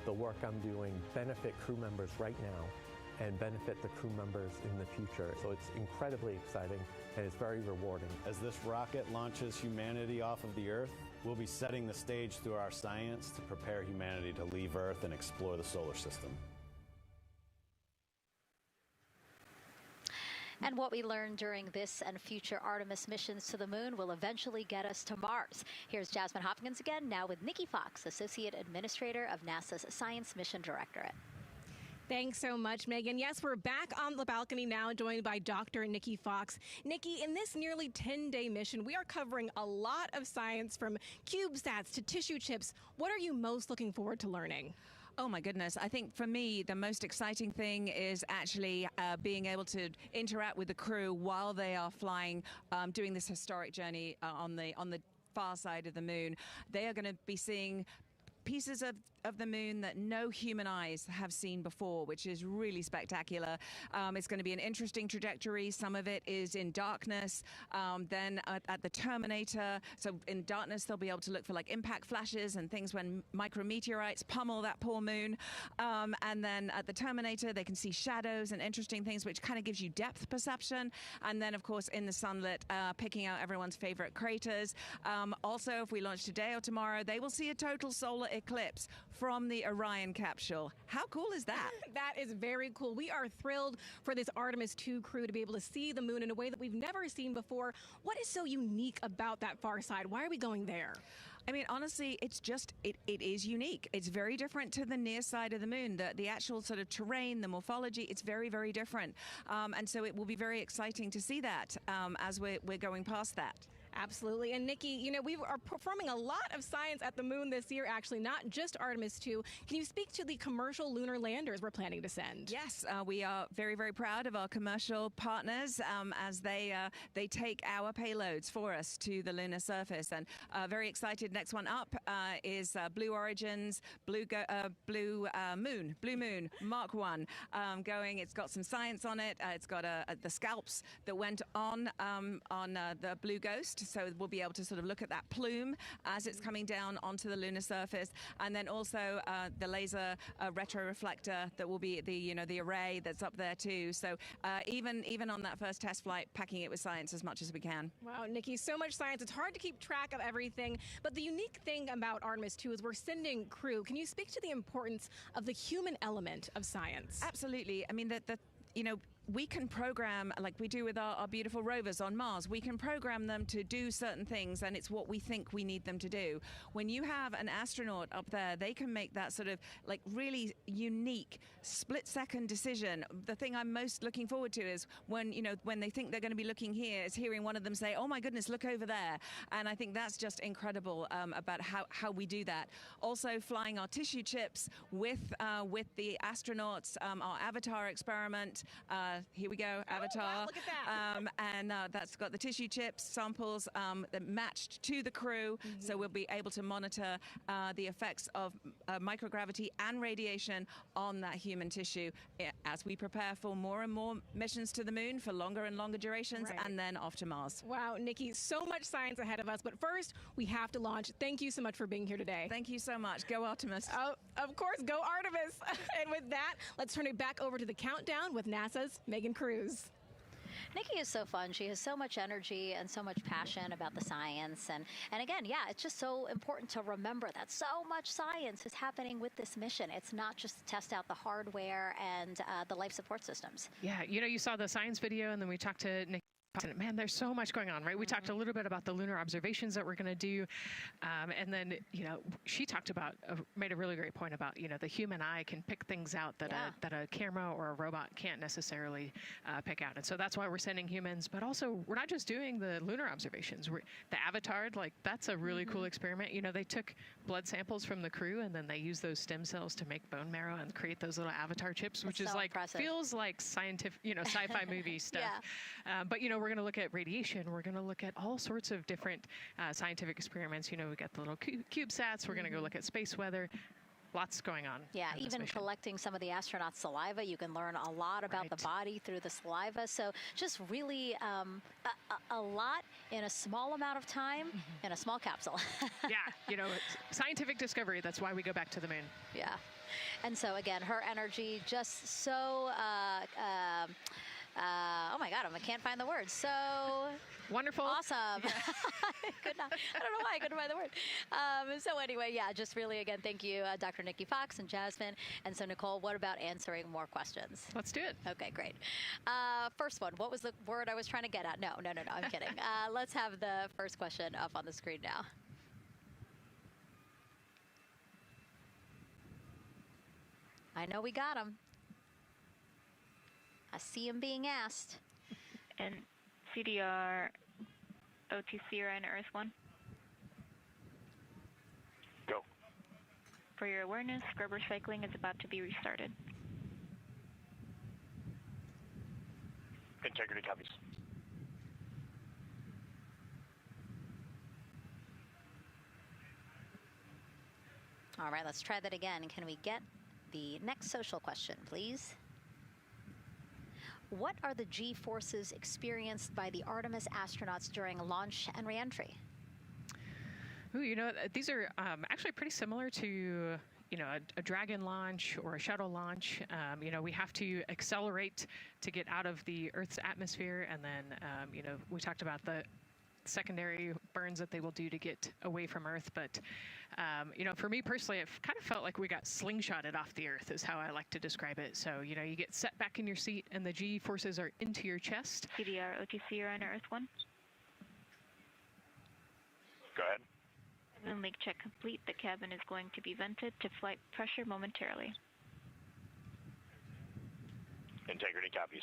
the work I'm doing benefit crew members right now and benefit the crew members in the future. So it's incredibly exciting and it's very rewarding. As this rocket launches humanity off of the Earth, we'll be setting the stage through our science to prepare humanity to leave Earth and explore the solar system. And what we learn during this and future Artemis missions to the moon will eventually get us to Mars. Here's Jasmine Hopkins again, now with Nikki Fox, Associate Administrator of NASA's Science Mission Directorate. Thanks so much, Megan. Yes, we're back on the balcony now, joined by Dr. Nikki Fox. Nikki, in this nearly 10-day mission, we are covering a lot of science from CubeSats to tissue chips. What are you most looking forward to learning? Oh my goodness. I think for me, the most exciting thing is actually being able to interact with the crew while they are flying, doing this historic journey on the far side of the moon. They are going to be seeing pieces of the moon that no human eyes have seen before, which is really spectacular. It's going to be an interesting trajectory. Some of it is in darkness. Then at the terminator, so in darkness, they'll be able to look for like impact flashes and things when micrometeorites pummel that poor moon. And then at the terminator, they can see shadows and interesting things, which kind of gives you depth perception. And then, of course, in the sunlit, picking out everyone's favorite craters. Also, if we launch today or tomorrow, they will see a total solar eclipse from the Orion capsule. How cool is that? That is very cool. We are thrilled for this Artemis II crew to be able to see the moon in a way that we've never seen before. What is so unique about that far side? Why are we going there? I mean, honestly, it's just, it is unique. It's very different to the near side of the moon. The actual sort of terrain, the morphology, it's very, very different. And so it will be very exciting to see that as we're going past that. Absolutely. And Nikki, you know, we are performing a lot of science at the moon this year, actually, not just Artemis II. Can you speak to the commercial lunar landers we're planning to send? Yes, we are very, very proud of our commercial partners as they take our payloads for us to the lunar surface. And very excited. Next one up is Blue Origin's Blue Moon Mark 1 going. It's got some science on it. It's got the scalps that went on the Blue Ghost. So we'll be able to sort of look at that plume as it's coming down onto the lunar surface, and then also the laser retroreflector that will be the array that's up there too. So even on that first test flight, packing it with science as much as we can. Wow, Nikki, so much science. It's hard to keep track of everything. But the unique thing about Artemis II is we're sending crew. Can you speak to the importance of the human element of science? Absolutely. I mean, we can program, like we do with our beautiful rovers on Mars, we can program them to do certain things, and it's what we think we need them to do. When you have an astronaut up there, they can make that sort of like really unique split-second decision. The thing I'm most looking forward to is when they think they're going to be looking here, is hearing one of them say, "Oh my goodness, look over there." And I think that's just incredible about how we do that. Also flying our tissue chips with the astronauts, our Avatar experiment. Here we go, Avatar. Oh, wow, look at that. And that's got the tissue chips samples that matched to the crew, so we'll be able to monitor the effects of microgravity and radiation on that human tissue as we prepare for more and more missions to the moon for longer and longer durations, and then off to Mars. Wow, Nikki, so much science ahead of us, but first we have to launch. Thank you so much for being here today. Thank you so much. Go Artemis. Oh, of course, go Artemis. And with that, let's turn it back over to the countdown with NASA's Megan Cruz. Nikki is so fun. She has so much energy and so much passion about the science. And again, yeah, it's just so important to remember that so much science is happening with this mission. It's not just to test out the hardware and the life support systems. Yeah, you saw the science video, and then we talked to Nikki. Man, there's so much going on, right? We talked a little bit about the lunar observations that we're going to do. And then, she talked about, made a really great point about, the human eye can pick things out that a camera or a robot can't necessarily pick out. And so that's why we're sending humans. But also, we're not just doing the lunar observations. The Avatar, that's a really cool experiment. They took blood samples from the crew, and then they used those stem cells to make bone marrow and create those little Avatar chips, which is so impressive. Feels like scientific, sci-fi movie stuff. Yeah. But, we're going to look at radiation. We're going to look at all sorts of different scientific experiments. We got the little CubeSats. We're going to go look at space weather. Lots going on. Yeah, even collecting some of the astronauts' saliva. You can learn a lot about the body through the saliva. So just really a lot in a small amount of time in a small capsule. Yeah, scientific discovery. That's why we go back to the moon. Yeah. And so, again, her energy just so... oh my God, I can't find the word. So wonderful. Awesome. I don't know why I couldn't find the word. So anyway, yeah, just really, again, thank you, Dr. Nikki Fox and Jasmine. And so, Nicole, what about answering more questions? Let's do it. Okay, great. First one, what was the word I was trying to get at? No, I'm kidding. Let's have the first question up on the screen now. I know we got him. I see him being asked. And CDR OTC Orion Earth 1. Go. For your awareness, scrubber cycling is about to be restarted. Integrity copies. All right, let's try that again. Can we get the next social question, please? What are the G-forces experienced by the Artemis astronauts during launch and reentry? Ooh, you know, these are actually pretty similar to, you know, a Dragon launch or a shuttle launch. You know, we have to accelerate to get out of the Earth's atmosphere, and then, you know, we talked about the secondary burns that they will do to get away from Earth. But, you know, for me personally, it kind of felt like we got slingshotted off the Earth is how I like to describe it. So, you know, you get set back in your seat and the G-forces are into your chest. CDR OTC, you're on Earth 1. Go ahead. Moon leak check complete. The cabin is going to be vented to flight pressure momentarily. Integrity copies.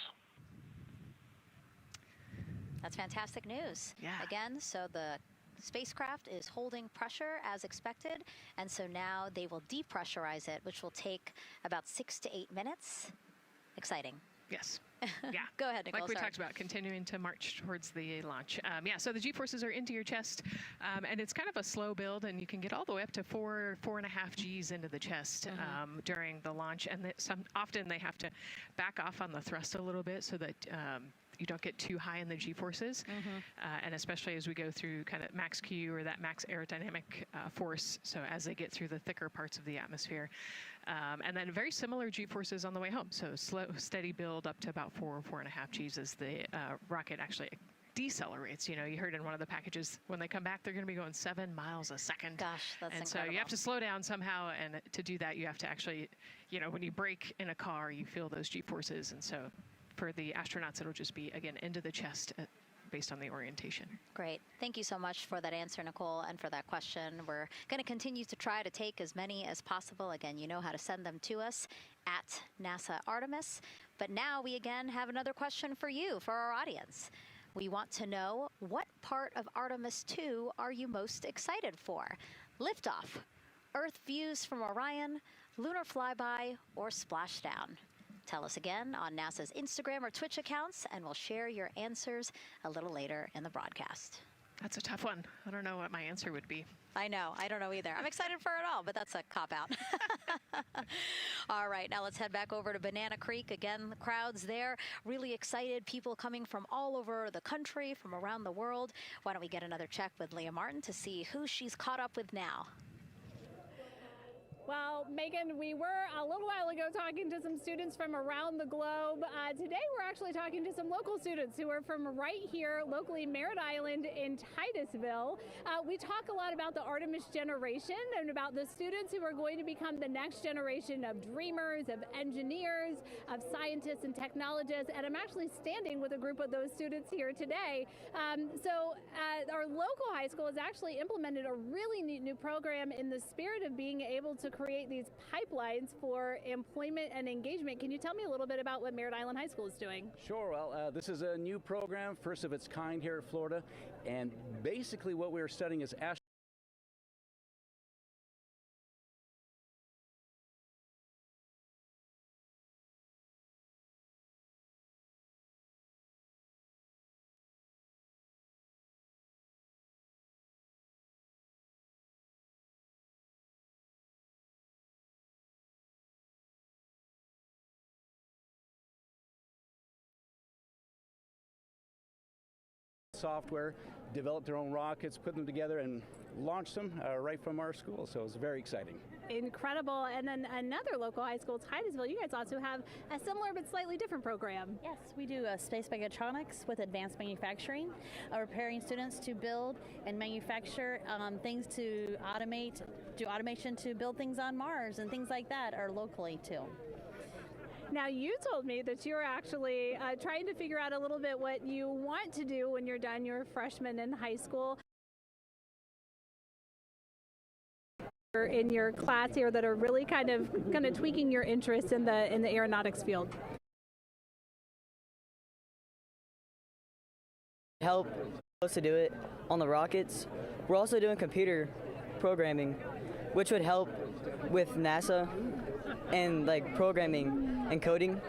That's fantastic news. Yeah. Again, so the spacecraft is holding pressure as expected, and so now they will depressurize it, which will take about 6 to 8 minutes. Exciting. Yes. Yeah. Go ahead, Nicole. Like we sorry. talked about, continuing to march towards the launch. Yeah, so the G-forces are into your chest, and it's kind of a slow build, and you can get all the way up to 4.5 Gs into the chest during the launch, and often they have to back off on the thrust a little bit so that you don't get too high in the G-forces, and especially as we go through kind of max Q or that max aerodynamic force, so as they get through the thicker parts of the atmosphere. And then very similar G-forces on the way home, so slow, steady build up to about 4.5 Gs as the rocket actually decelerates. You know, you heard in one of the packages, when they come back, they're going to be going 7 miles a second. Gosh, that's and incredible. so you have to slow down somehow, and to do that, you have to actually, you know, when you brake in a car, you feel those G-forces, and so for the astronauts, it'll just be, again, into the chest based on the orientation. Great. Thank you so much for that answer, Nicole, and for that question. We're going to continue to try to take as many as possible. Again, you know how to send them to us at NASA Artemis. But now we again have another question for you, for our audience. We want to know, what part of Artemis II are you most excited for? Liftoff, Earth views from Orion, lunar flyby, or splashdown? Tell us again on NASA's Instagram or Twitch accounts, and we'll share your answers a little later in the broadcast. That's a tough one. I don't know what my answer would be. I know. I don't know either. I'm excited for it all, but that's a cop-out. All right, now let's head back over to Banana Creek. Again, the crowds there, really excited. People coming from all over the country, from around the world. Why don't we get another check with Leah Martin to see who she's caught up with now? Well, Megan, we were a little while ago talking to some students from around the globe. Today, we're actually talking to some local students who are from right here, locally, Merritt Island in Titusville. We talk a lot about the Artemis generation and about the students who are going to become the next generation of dreamers, of engineers, of scientists and technologists. And I'm actually standing with a group of those students here today. Our local high school has actually implemented a really neat new program in the spirit of being able to create these pipelines for employment and engagement. Can you tell me a little bit about what Merritt Island High School is doing? Sure. Well, this is a new program, first of its kind here in Florida, and basically what we're studying is software, developed their own rockets, put them together, and launched them right from our school. So it's very exciting. Incredible. And then another local high school, Titusville, you guys also have a similar but slightly different program. Yes, we do space mechatronics with advanced manufacturing, preparing students to build and manufacture things to automate, do automation to build things on Mars and things like that, or locally too. Now, you told me that you're actually trying to figure out a little bit what you want to do when you're done your freshman in high school. In your class here that are really kind of tweaking your interest in the aeronautics field. Help us to do it on the rockets. We're also doing computer programming, which would help with NASA and like programming and coding.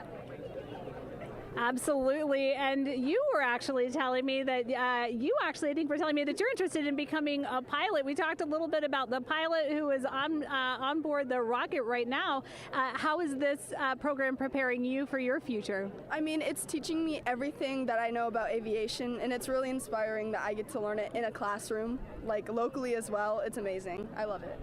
Absolutely. And you were actually telling me that I think were telling me that you're interested in becoming a pilot. We talked a little bit about the pilot who is on board the rocket right now. How is this program preparing you for your future? I mean, it's teaching me everything that I know about aviation, and it's really inspiring that I get to learn it in a classroom, like locally as well. It's amazing. I love it.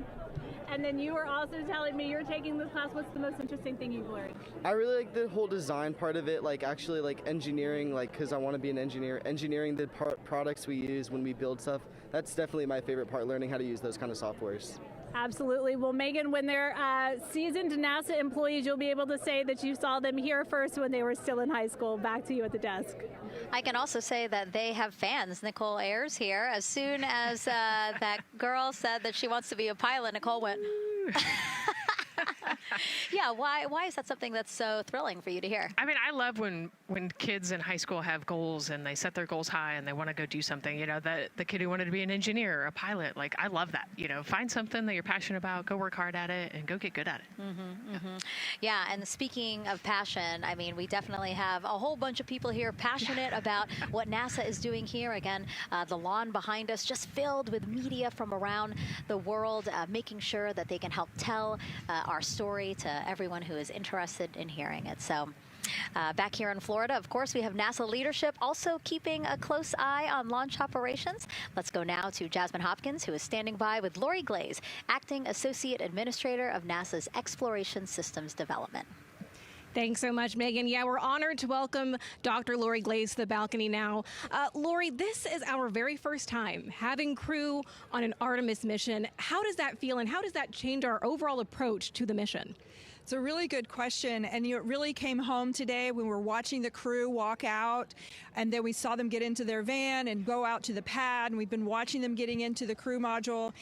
And then you were also telling me you're taking this class. What's the most interesting thing you've learned? I really like the whole design part of it, like actually like engineering, like because I want to be an engineer. Engineering the products we use when we build stuff, that's definitely my favorite part, learning how to use those kind of softwares. Absolutely. Well, Megan, when they're seasoned NASA employees, you'll be able to say that you saw them here first when they were still in high school. Back to you at the desk. I can also say that they have fans. Nicole Ayers here. As soon as that girl said that she wants to be a pilot, Nicole went... Yeah, why is that something that's so thrilling for you to hear? I mean, I love when kids in high school have goals and they set their goals high and they want to go do something. You know, the kid who wanted to be an engineer or a pilot, like, I love that. You know, find something that you're passionate about, go work hard at it, and go get good at it. Yeah, and speaking of passion, I mean, we definitely have a whole bunch of people here passionate about what NASA is doing here. Again, the lawn behind us just filled with media from around the world, making sure that they can help tell our story to everyone who is interested in hearing it. So back here in Florida, of course, we have NASA leadership also keeping a close eye on launch operations. Let's go now to Jasmine Hopkins, who is standing by with Lori Glaze, Acting Associate Administrator of NASA's Exploration Systems Development. Thanks so much, Megan. Yeah, we're honored to welcome Dr. Lori Glaze to the balcony now. Lori, this is our very first time having crew on an Artemis mission. How does that feel, and how does that change our overall approach to the mission? It's a really good question, and it really came home today when we were watching the crew walk out, and then we saw them get into their van and go out to the pad, and we've been watching them getting into the crew module.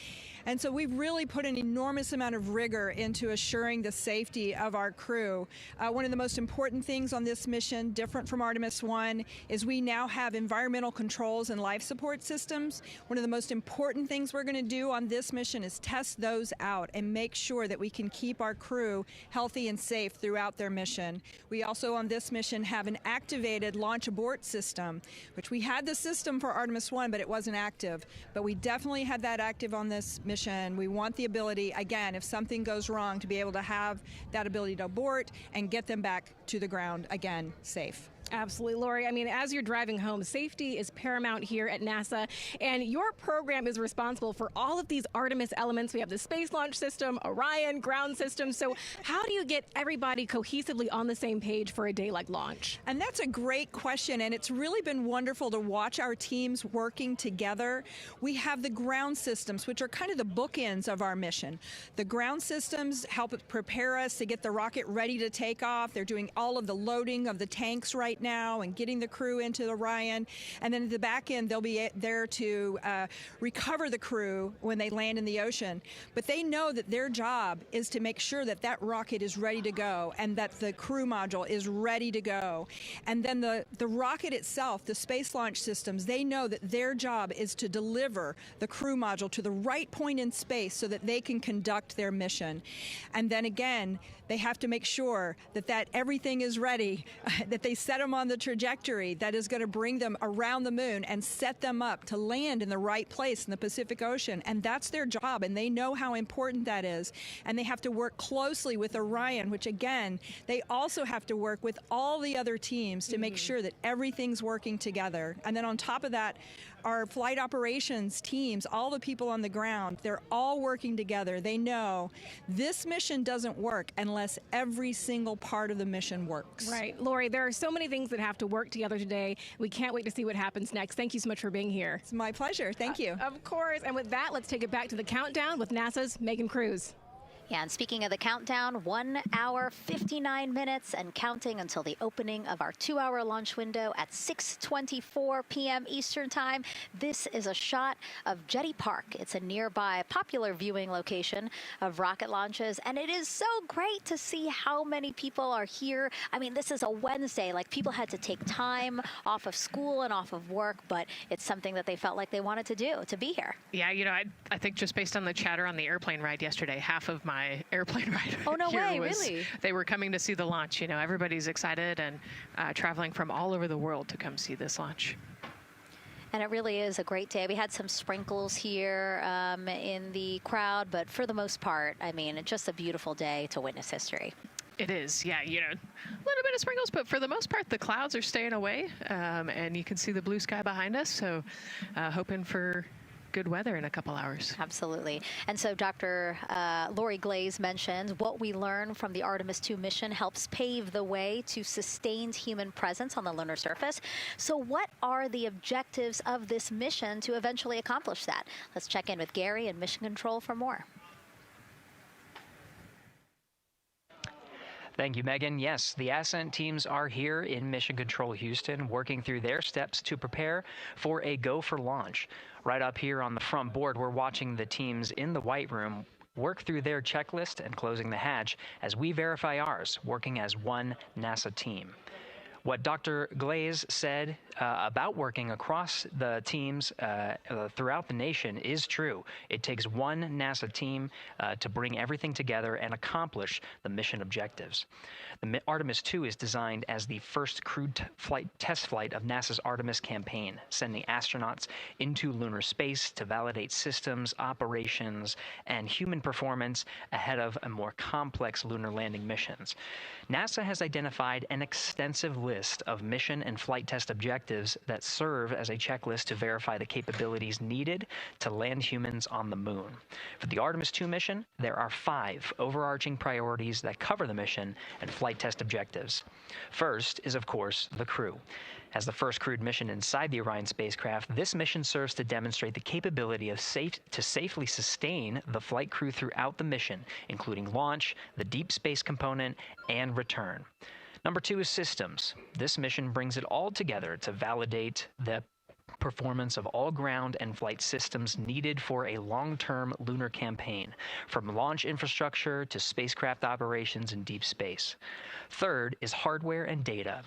And so we've really put an enormous amount of rigor into assuring the safety of our crew. One of the most important things on this mission, different from Artemis I, is we now have environmental controls and life support systems. One of the most important things we're going to do on this mission is test those out and make sure that we can keep our crew healthy and safe throughout their mission. We also on this mission have an activated launch abort system, which we had the system for Artemis I, but it wasn't active. But we definitely had that active on this mission. We want the ability, again, if something goes wrong, to be able to have that ability to abort and get them back to the ground again, safe. Absolutely, Lori. I mean, as you're driving home, safety is paramount here at NASA, and your program is responsible for all of these Artemis elements. We have the Space Launch System, Orion, ground system. So how do you get everybody cohesively on the same page for a day like launch? And that's a great question, and it's really been wonderful to watch our teams working together. We have the ground systems, which are kind of the bookends of our mission. The ground systems help prepare us to get the rocket ready to take off. They're doing all of the loading of the tanks right now and getting the crew into the Orion. And then at the back end, they'll be there to recover the crew when they land in the ocean. But they know that their job is to make sure that that rocket is ready to go and that the crew module is ready to go. And then the rocket itself, the space launch systems, they know that their job is to deliver the crew module to the right point in space so that they can conduct their mission. And then again, they have to make sure that everything is ready, that they set them on the trajectory that is going to bring them around the moon and set them up to land in the right place in the Pacific Ocean. And that's their job, and they know how important that is. And they have to work closely with Orion, which again, they also have to work with all the other teams to make sure that everything's working together. And then on top of that, our flight operations teams, all the people on the ground, they're all working together. They know this mission doesn't work unless every single part of the mission works. Right. Lori, there are so many things that have to work together today. We can't wait to see what happens next. Thank you so much for being here. It's my pleasure. Thank you. Of course. And with that, let's take it back to the countdown with NASA's Megan Cruz. Yeah, and speaking of the countdown, 1 hour, 59 minutes and counting until the opening of our 2-hour launch window at 6:24 p.m. Eastern Time. This is a shot of Jetty Park. It's a nearby popular viewing location of rocket launches, and it is so great to see how many people are here. I mean, this is a Wednesday. Like, people had to take time off of school and off of work, but it's something that they felt like they wanted to do, to be here. Yeah, you know, I think just based on the chatter on the airplane ride yesterday, half of my my airplane ride. Oh, no here way, was, really? They were coming to see the launch. You know, everybody's excited and traveling from all over the world to come see this launch. And it really is a great day. We had some sprinkles here in the crowd, but for the most part, I mean, it's just a beautiful day to witness history. It is, yeah, you know, a little bit of sprinkles, but for the most part, the clouds are staying away, and you can see the blue sky behind us, so hoping for good weather in a couple hours. Absolutely. And so Dr. Lori Glaze mentioned what we learned from the Artemis II mission helps pave the way to sustained human presence on the lunar surface. So what are the objectives of this mission to eventually accomplish that? Let's check in with Gary and Mission Control for more. Thank you, Megan. Yes, the Ascent teams are here in Mission Control Houston, working through their steps to prepare for a go for launch. Right up here on the front board, we're watching the teams in the White Room work through their checklist and closing the hatch as we verify ours, working as one NASA team. What Dr. Glaze said about working across the teams throughout the nation is true. It takes one NASA team to bring everything together and accomplish the mission objectives. The Artemis II is designed as the first crewed test flight of NASA's Artemis campaign, sending astronauts into lunar space to validate systems, operations, and human performance ahead of a more complex lunar landing missions. NASA has identified an extensive list of mission and flight test objectives that serve as a checklist to verify the capabilities needed to land humans on the moon. For the Artemis II mission, there are 5 overarching priorities that cover the mission and flight test objectives. First is, of course, the crew. As the first crewed mission inside the Orion spacecraft, this mission serves to demonstrate the capability of safely sustain the flight crew throughout the mission, including launch, the deep space component, and return. Number 2 is systems. This mission brings it all together to validate the performance of all ground and flight systems needed for a long-term lunar campaign, from launch infrastructure to spacecraft operations in deep space. Third is hardware and data.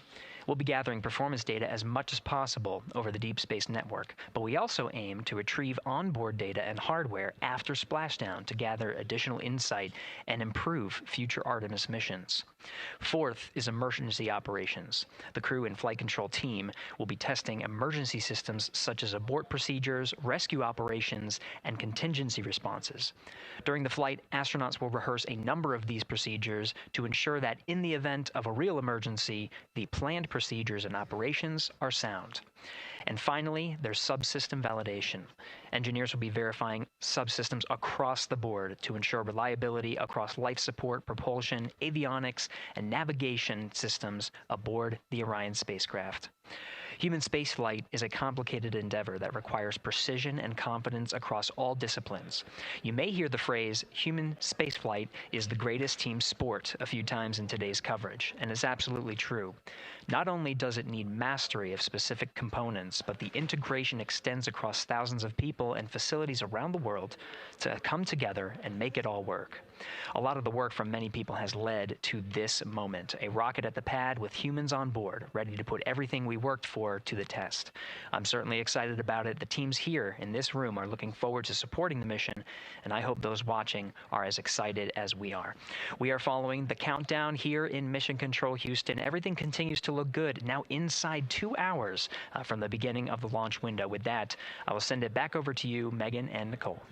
We'll be gathering performance data as much as possible over the Deep Space Network, but we also aim to retrieve onboard data and hardware after splashdown to gather additional insight and improve future Artemis missions. Fourth is emergency operations. The crew and flight control team will be testing emergency systems such as abort procedures, rescue operations, and contingency responses. During the flight, astronauts will rehearse a number of these procedures to ensure that in the event of a real emergency, the planned procedures and operations are sound. And finally, there's subsystem validation. Engineers will be verifying subsystems across the board to ensure reliability across life support, propulsion, avionics, and navigation systems aboard the Orion spacecraft. Human spaceflight is a complicated endeavor that requires precision and confidence across all disciplines. You may hear the phrase, human spaceflight is the greatest team sport, a few times in today's coverage, and it's absolutely true. Not only does it need mastery of specific components, but the integration extends across thousands of people and facilities around the world to come together and make it all work. A lot of the work from many people has led to this moment, a rocket at the pad with humans on board, ready to put everything we worked for to the test. I'm certainly excited about it. The teams here in this room are looking forward to supporting the mission, and I hope those watching are as excited as we are. We are following the countdown here in Mission Control Houston. Everything continues to look good, now inside 2 hours from the beginning of the launch window. With that, I will send it back over to you, Megan and Nicole.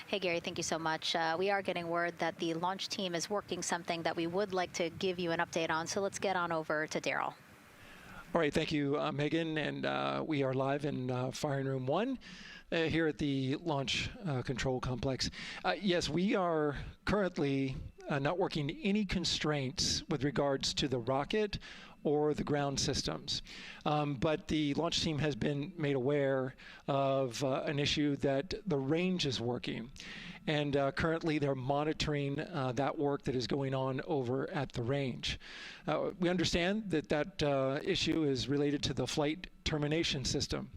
Hey, Gary, thank you so much. We are getting word that the launch team is working something that we would like to give you an update on, so let's get on over to Daryl. All right, thank you, Megan, and we are live in Firing Room 1 here at the Launch Control Complex. Yes, we are currently not working any constraints with regards to the rocket or the ground systems. But the launch team has been made aware of an issue that the range is working. And currently they're monitoring that work that is going on over at the range. We understand that that issue is related to the flight termination system.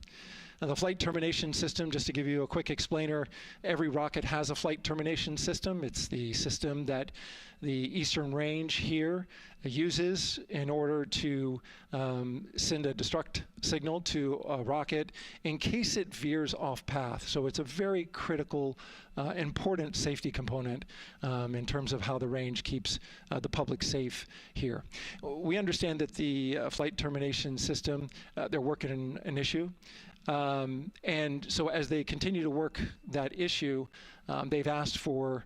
The flight termination system, just to give you a quick explainer, every rocket has a flight termination system. It's the system that the Eastern Range here uses in order to send a destruct signal to a rocket in case it veers off path. So it's a very critical, important safety component in terms of how the range keeps the public safe here. We understand that the flight termination system, they're working on an issue. And so as they continue to work that issue, they've asked for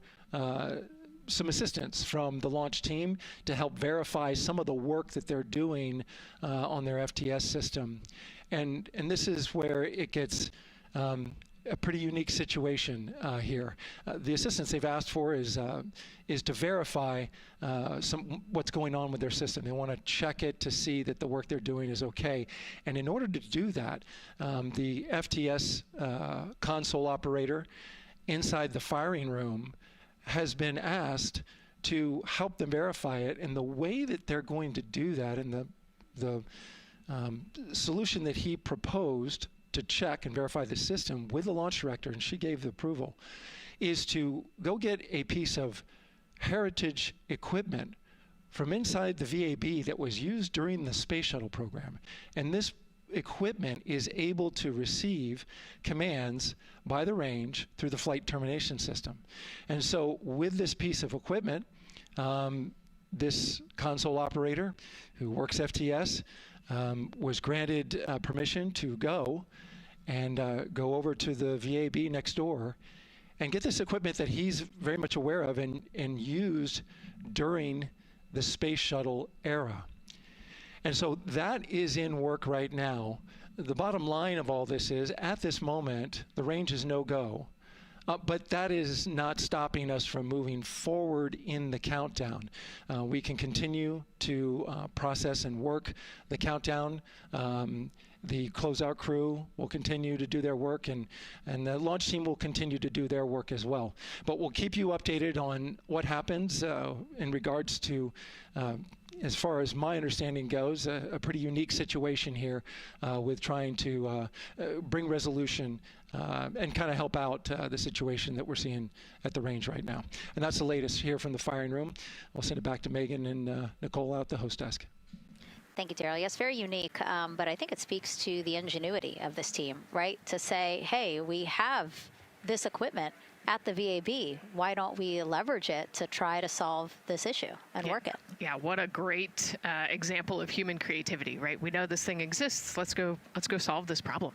some assistance from the launch team to help verify some of the work that they're doing on their FTS system. And this is where it gets a pretty unique situation here. The assistance they've asked for is to verify what's going on with their system. They want to check it to see that the work they're doing is okay. And in order to do that, the FTS console operator inside the firing room has been asked to help them verify it. And the way that they're going to do that, and the solution that he proposed to check and verify the system with the launch director, and she gave the approval, is to go get a piece of heritage equipment from inside the VAB that was used during the space shuttle program. And this equipment is able to receive commands by the range through the flight termination system. And so with this piece of equipment, this console operator who works FTS was granted permission to go go over to the VAB next door and get this equipment that he's very much aware of and used during the space shuttle era. And so that is in work right now. The bottom line of all this is, at this moment, the range is no-go. But that is not stopping us from moving forward in the countdown. We can continue to process and work the countdown. The closeout crew will continue to do their work, and the launch team will continue to do their work as well. But we'll keep you updated on what happens in regards to, as far as my understanding goes, a pretty unique situation here with trying to bring resolution and kind of help out the situation that we're seeing at the range right now. And that's the latest here from the firing room. I'll send it back to Megan and Nicole out the host desk. Thank you, Daryl. Yes, very unique, but I think it speaks to the ingenuity of this team, right? To say, hey, we have this equipment at the VAB. Why don't we leverage it to try to solve this issue and work it? Yeah, what a great example of human creativity, right? We know this thing exists. Let's go solve this problem.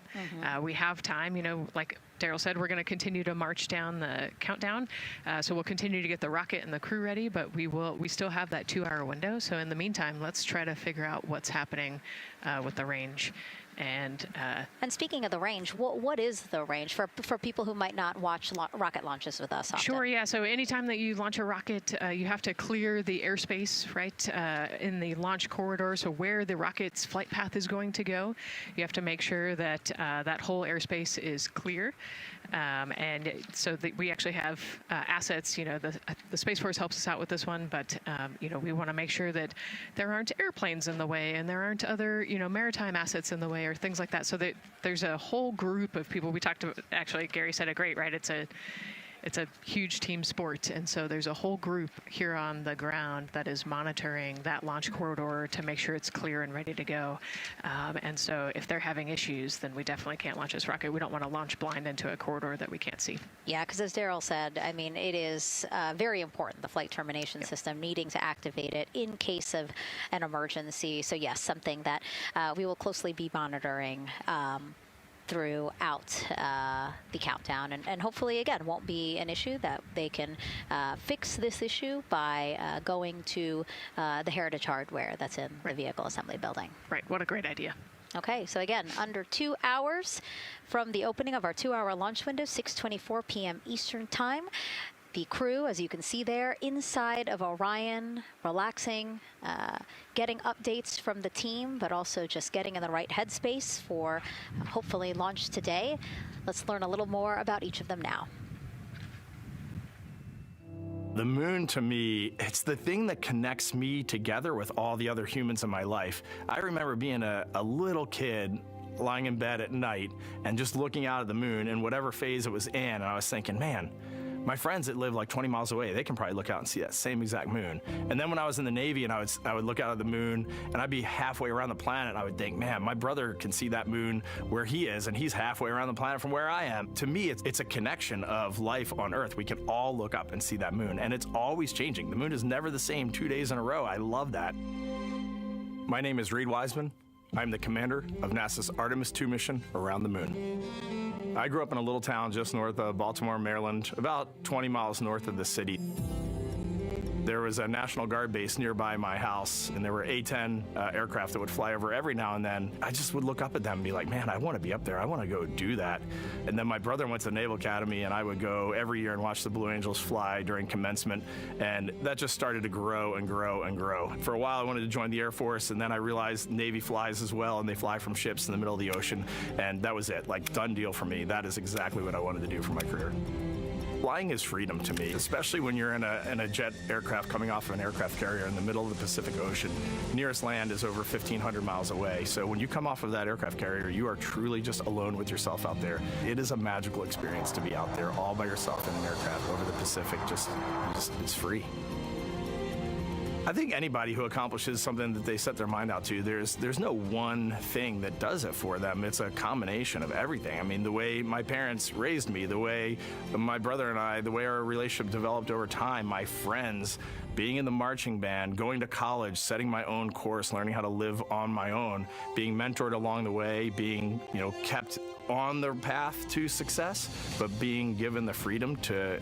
We have time, you know, like Daryl said, we're going to continue to march down the countdown. So we'll continue to get the rocket and the crew ready, but we still have that 2-hour window. So in the meantime, let's try to figure out what's happening with the range. And speaking of the range, what is the range for people who might not watch rocket launches with us often? Sure, yeah. So anytime that you launch a rocket, you have to clear the airspace, right, in the launch corridor. So where the rocket's flight path is going to go, you have to make sure that that whole airspace is clear. And so we actually have assets. You know, the Space Force helps us out with this one, but you know, we want to make sure that there aren't airplanes in the way and there aren't other, you know, maritime assets in the way or things like that. So that there's a whole group of people. We talked about, actually, Gary said it great, right? It's a huge team sport, and so there's a whole group here on the ground that is monitoring that launch corridor to make sure it's clear and ready to go. And so if they're having issues, then we definitely can't launch this rocket. We don't want to launch blind into a corridor that we can't see. Yeah, because as Daryl said, I mean, it is very important, the flight termination system, needing to activate it in case of an emergency. So yes, something that we will closely be monitoring throughout the countdown, and hopefully, again, won't be an issue, that they can fix this issue by going to the heritage hardware that's in the vehicle assembly building. Right, what a great idea. Okay, so again, under 2 hours from the opening of our 2-hour launch window, 6:24 p.m. Eastern Time. The crew, as you can see there, inside of Orion, relaxing, getting updates from the team, but also just getting in the right headspace for hopefully launch today. Let's learn a little more about each of them now. The moon, to me, it's the thing that connects me together with all the other humans in my life. I remember being a little kid lying in bed at night and just looking out at the moon in whatever phase it was in, and I was thinking, man, my friends that live like 20 miles away, they can probably look out and see that same exact moon. And then when I was in the Navy and I would look out at the moon and I'd be halfway around the planet, and I would think, man, my brother can see that moon where he is, and he's halfway around the planet from where I am. To me, it's a connection of life on Earth. We can all look up and see that moon, and it's always changing. The moon is never the same 2 days in a row. I love that. My name is Reed Wiseman. I'm the commander of NASA's Artemis II mission around the moon. I grew up in a little town just north of Baltimore, Maryland, about 20 miles north of the city. There was a National Guard base nearby my house, and there were A-10 aircraft that would fly over every now and then. I just would look up at them and be like, man, I want to be up there. I want to go do that. And then my brother went to the Naval Academy, and I would go every year and watch the Blue Angels fly during commencement, and that just started to grow and grow and grow. For a while, I wanted to join the Air Force, and then I realized Navy flies as well, and they fly from ships in the middle of the ocean, and that was it. Like, done deal for me. That is exactly what I wanted to do for my career. Flying is freedom to me, especially when you're in a jet aircraft coming off of an aircraft carrier in the middle of the Pacific Ocean. Nearest land is over 1,500 miles away. So when you come off of that aircraft carrier, you are truly just alone with yourself out there. It is a magical experience to be out there all by yourself in an aircraft over the Pacific. It's free. I think anybody who accomplishes something that they set their mind out to, there's no one thing that does it for them. It's a combination of everything. I mean, the way my parents raised me, the way my brother and I, the way our relationship developed over time, my friends, being in the marching band, going to college, setting my own course, learning how to live on my own, being mentored along the way, being, kept on the path to success, but being given the freedom to,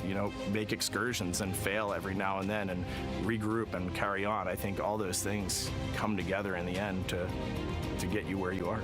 make excursions and fail every now and then and regroup and carry on. I think all those things come together in the end to get you where you are.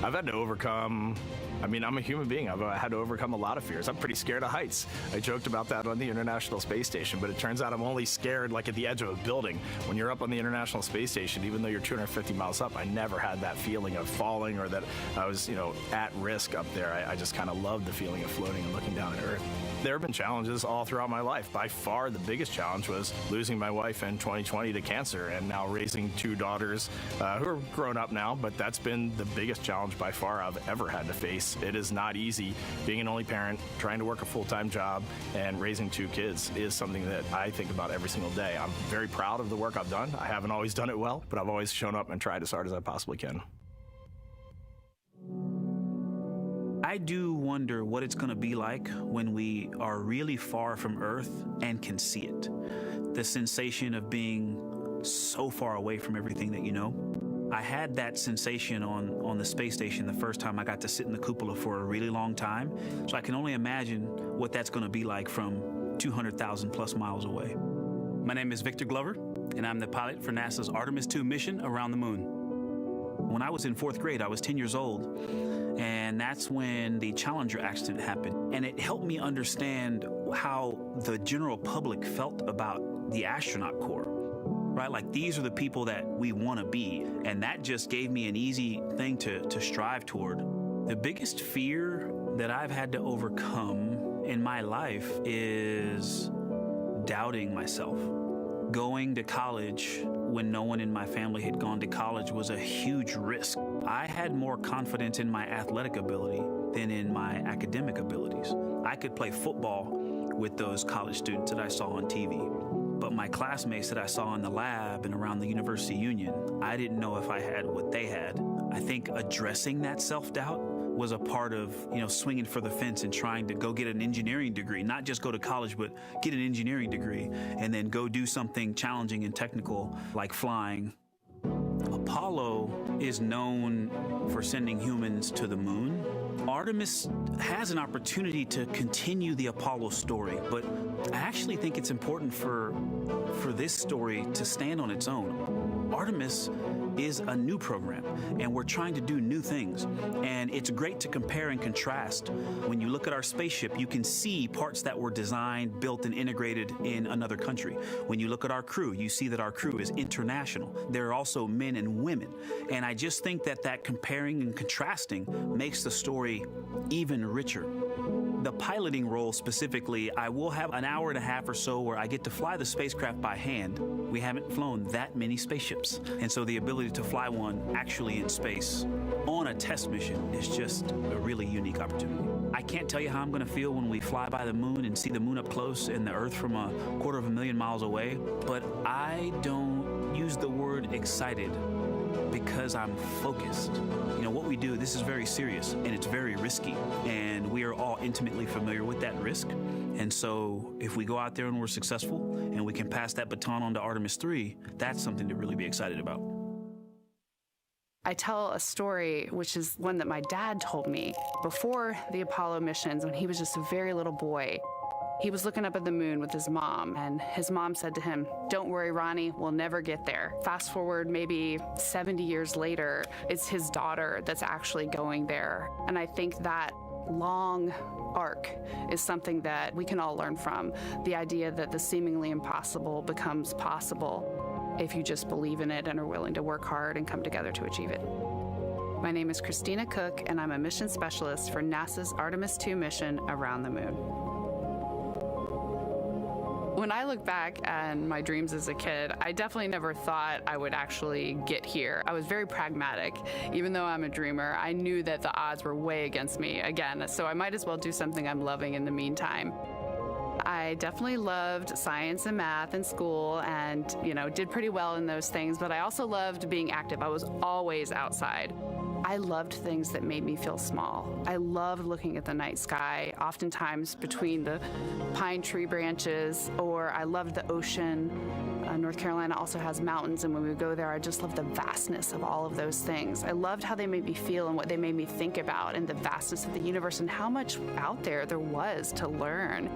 I've had to overcome, I'm a human being. I've had to overcome a lot of fears. I'm pretty scared of heights. I joked about that on the International Space Station, but it turns out I'm only scared like at the edge of a building. When you're up on the International Space Station, even though you're 250 miles up, I never had that feeling of falling or that I was, at risk up there. I just kind of loved the feeling of floating and looking down at Earth. There have been challenges all throughout my life. By far, the biggest challenge was losing my wife in 2020 to cancer and now raising two daughters who are grown up now, but that's been the biggest challenge by far I've ever had to face. It is not easy. Being an only parent, trying to work a full-time job, and raising two kids is something that I think about every single day. I'm very proud of the work I've done. I haven't always done it well, but I've always shown up and tried as hard as I possibly can. I do wonder what it's going to be like when we are really far from Earth and can see it. The sensation of being so far away from everything that you know. I had that sensation on the space station the first time I got to sit in the cupola for a really long time. So I can only imagine what that's going to be like from 200,000 plus miles away. My name is Victor Glover, and I'm the pilot for NASA's Artemis II mission around the moon. When I was in 4th grade, I was 10 years old, and that's when the Challenger accident happened. And it helped me understand how the general public felt about the astronaut corps, right? Like, these are the people that we want to be, and that just gave me an easy thing to strive toward. The biggest fear that I've had to overcome in my life is doubting myself. Going to college when no one in my family had gone to college was a huge risk. I had more confidence in my athletic ability than in my academic abilities. I could play football with those college students that I saw on TV, but my classmates that I saw in the lab and around the University Union, I didn't know if I had what they had. I think addressing that self-doubt was a part of, swinging for the fence and trying to go get an engineering degree, not just go to college, but get an engineering degree and then go do something challenging and technical like flying. Apollo is known for sending humans to the moon. Artemis has an opportunity to continue the Apollo story, but I actually think it's important for this story to stand on its own. Artemis is a new program, and we're trying to do new things. And it's great to compare and contrast. When you look at our spaceship, you can see parts that were designed, built, and integrated in another country. When you look at our crew, you see that our crew is international. There are also men and women. And I just think that comparing and contrasting makes the story even richer. the piloting role specifically, I will have an hour and a half or so where I get to fly the spacecraft by hand. We haven't flown that many spaceships. And so the ability to fly one actually in space on a test mission is just a really unique opportunity. I can't tell you how I'm going to feel when we fly by the moon and see the moon up close and the Earth from 250,000 miles away, but I don't use the word excited because I'm focused. You know, what we do, this is very serious and it's very risky, and we are all intimately familiar with that risk. And so if we go out there and we're successful and we can pass that baton on to Artemis II, that's something to really be excited about. I tell a story, which is one that my dad told me before the Apollo missions when he was just a very little boy. He was looking up at the moon with his mom, and his mom said to him, "Don't worry, Ronnie, we'll never get there." Fast forward maybe 70 years later, it's his daughter that's actually going there. And I think that long arc is something that we can all learn from. The idea that the seemingly impossible becomes possible if you just believe in it and are willing to work hard and come together to achieve it. My name is Christina Cook, and I'm a mission specialist for NASA's Artemis II mission around the moon. When I look back on my dreams as a kid, I definitely never thought I would actually get here. I was very pragmatic. Even though I'm a dreamer, I knew that the odds were way against me again, so I might as well do something I'm loving in the meantime. I definitely loved science and math in school and, did pretty well in those things, but I also loved being active. I was always outside. I loved things that made me feel small. I loved looking at the night sky, oftentimes between the pine tree branches, or I loved the ocean. North Carolina also has mountains, and when we go there, I just love the vastness of all of those things. I loved how they made me feel and what they made me think about, and the vastness of the universe and how much out there was to learn.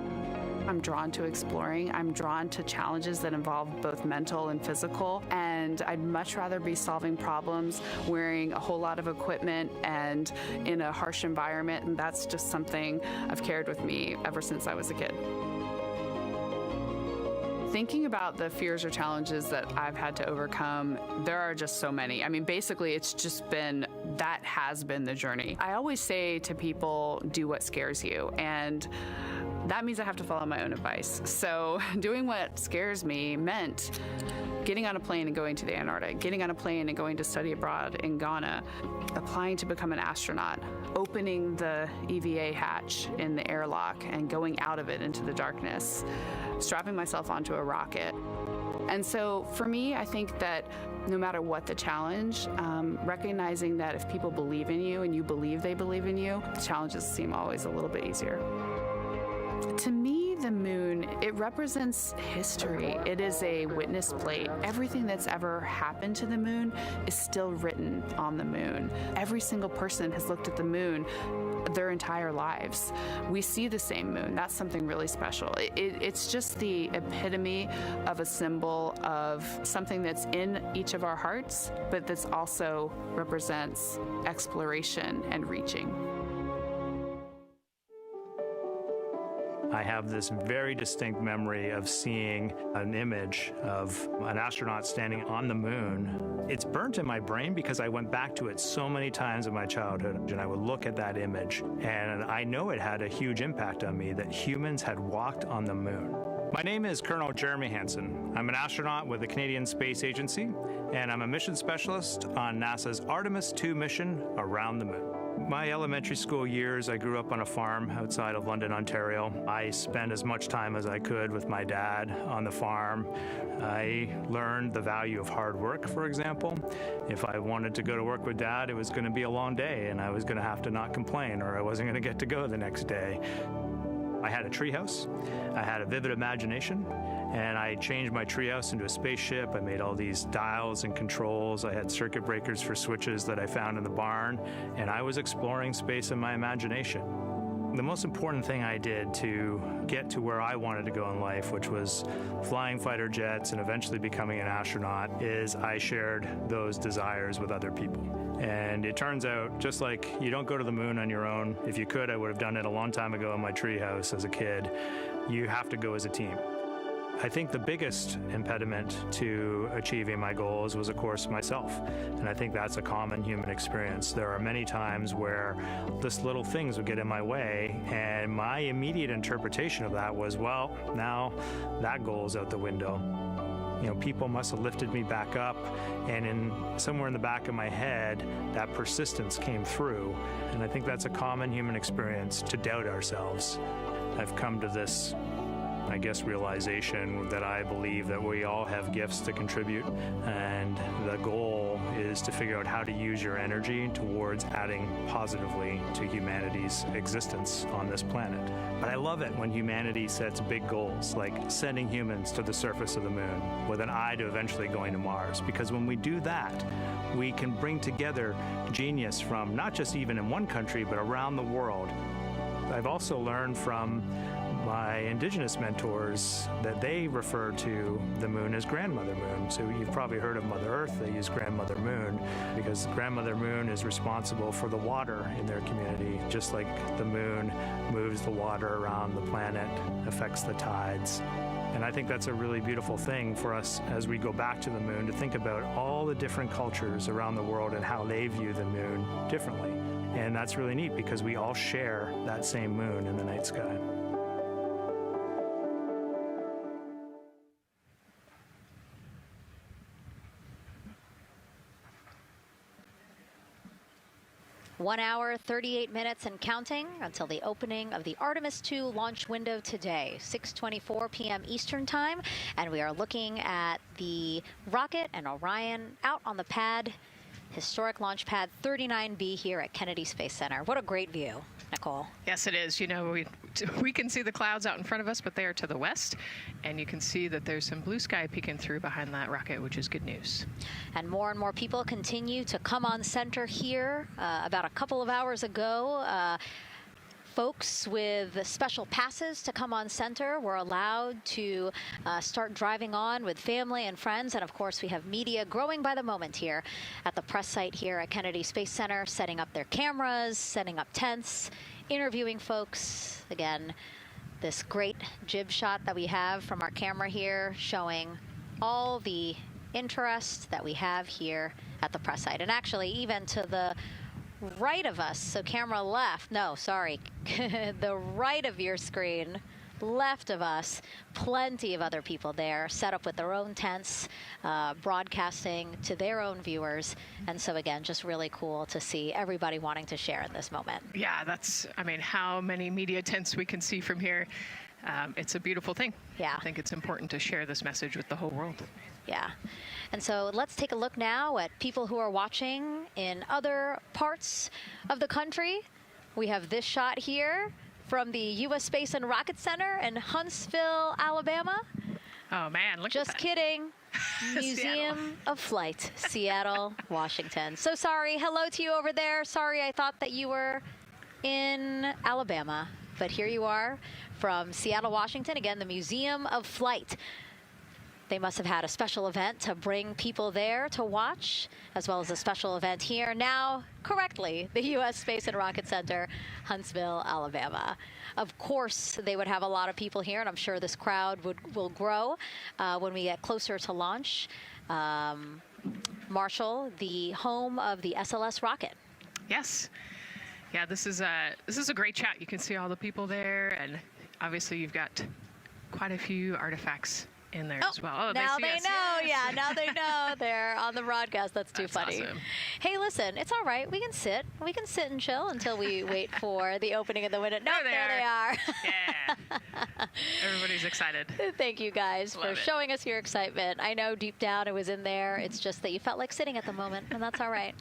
I'm drawn to exploring. I'm drawn to challenges that involve both mental and physical, and I'd much rather be solving problems wearing a whole lot of equipment and in a harsh environment, and that's just something I've carried with me ever since I was a kid. Thinking about the fears or challenges that I've had to overcome, there are just so many. I mean, basically, that has been the journey. I always say to people, do what scares you, and that means I have to follow my own advice. So doing what scares me meant getting on a plane and going to the Antarctic, getting on a plane and going to study abroad in Ghana, applying to become an astronaut, opening the EVA hatch in the airlock and going out of it into the darkness, strapping myself onto a rocket. And so for me, I think that no matter what the challenge, recognizing that if people believe in you and you believe they believe in you, the challenges seem always a little bit easier. To me, the moon, it represents history. It is a witness plate. Everything that's ever happened to the moon is still written on the moon. Every single person has looked at the moon their entire lives. We see the same moon. That's something really special. It's just the epitome of a symbol of something that's in each of our hearts, but that's also represents exploration and reaching. I have this very distinct memory of seeing an image of an astronaut standing on the moon. It's burnt in my brain because I went back to it so many times in my childhood, and I would look at that image, and I know it had a huge impact on me that humans had walked on the moon. My name is Colonel Jeremy Hansen. I'm an astronaut with the Canadian Space Agency, and I'm a mission specialist on NASA's Artemis II mission around the moon. My elementary school years, I grew up on a farm outside of London, Ontario. I spent as much time as I could with my dad on the farm. I learned the value of hard work, for example. If I wanted to go to work with Dad, it was going to be a long day, and I was going to have to not complain, or I wasn't going to get to go the next day. I had a treehouse. I had a vivid imagination, and I changed my treehouse into a spaceship. I made all these dials and controls. I had circuit breakers for switches that I found in the barn, and I was exploring space in my imagination. The most important thing I did to get to where I wanted to go in life, which was flying fighter jets and eventually becoming an astronaut, is I shared those desires with other people. And it turns out, just like you don't go to the moon on your own, if you could, I would have done it a long time ago in my treehouse as a kid, you have to go as a team. I think the biggest impediment to achieving my goals was, of course, myself. And I think that's a common human experience. There are many times where just little things would get in my way, and my immediate interpretation of that was, well, now that goal is out the window. You know, people must have lifted me back up, and somewhere in the back of my head, that persistence came through. And I think that's a common human experience, to doubt ourselves. I've come to this, I guess, realization that I believe that we all have gifts to contribute, and the goal is to figure out how to use your energy towards adding positively to humanity's existence on this planet. But I love it when humanity sets big goals, like sending humans to the surface of the moon with an eye to eventually going to Mars, because when we do that, we can bring together genius from not just even in one country, but around the world. I've also learned from my indigenous mentors that they refer to the moon as Grandmother Moon. So you've probably heard of Mother Earth. They use Grandmother Moon because Grandmother Moon is responsible for the water in their community, just like the moon moves the water around the planet, affects the tides. And I think that's a really beautiful thing for us as we go back to the moon, to think about all the different cultures around the world and how they view the moon differently. And that's really neat because we all share that same moon in the night sky. One hour, 38 minutes and counting until the opening of the Artemis II launch window today, 6:24 p.m. Eastern Time. And we are looking at the rocket and Orion out on the pad, historic launch pad 39B here at Kennedy Space Center. What a great view, Nicole. Yes, it is. You know, we can see the clouds out in front of us, but they are to the west. And you can see that there's some blue sky peeking through behind that rocket, which is good news. And more people continue to come on center here. About a couple of hours ago, folks with special passes to come on center were allowed to start driving on with family and friends. And of course, we have media growing by the moment here at the press site here at Kennedy Space Center, setting up their cameras, setting up tents, interviewing folks. Again, this great jib shot that we have from our camera here showing all the interest that we have here at the press site. And actually, even to the right of us, so camera left, no, sorry, the right of your screen, left of us, plenty of other people there, set up with their own tents, broadcasting to their own viewers. And so again, just really cool to see everybody wanting to share in this moment. Yeah, that's, I mean, how many media tents we can see from here. It's a beautiful thing. Yeah. I think it's important to share this message with the whole world. Yeah. And so let's take a look now at people who are watching in other parts of the country. We have this shot here from the U.S. Space and Rocket Center in Huntsville, Alabama. Oh, man, look Just at that. kidding. Museum of Flight, Seattle, Washington. So sorry. Hello to you over there. Sorry, I thought that you were in Alabama. But here you are from Seattle, Washington. Again, the Museum of Flight. They must have had a special event to bring people there to watch, as well as a special event here. Now, correctly, the U.S. Space and Rocket Center, Huntsville, Alabama. Of course, they would have a lot of people here, and I'm sure this crowd will grow when we get closer to launch. Marshall, the home of the SLS rocket. Yes. Yeah, this is a great shot. You can see all the people there, and obviously you've got quite a few artifacts in there as well. Oh, now they know. Yes. Yeah, now they know. They're on the broadcast. That's too funny. Awesome. Hey, listen, it's all right. We can sit. We can sit and chill until we wait for the opening of the window. No, there they are. Yeah. Everybody's excited. Thank you guys for showing us your excitement. I know deep down it was in there. It's just that you felt like sitting at the moment, and that's all right.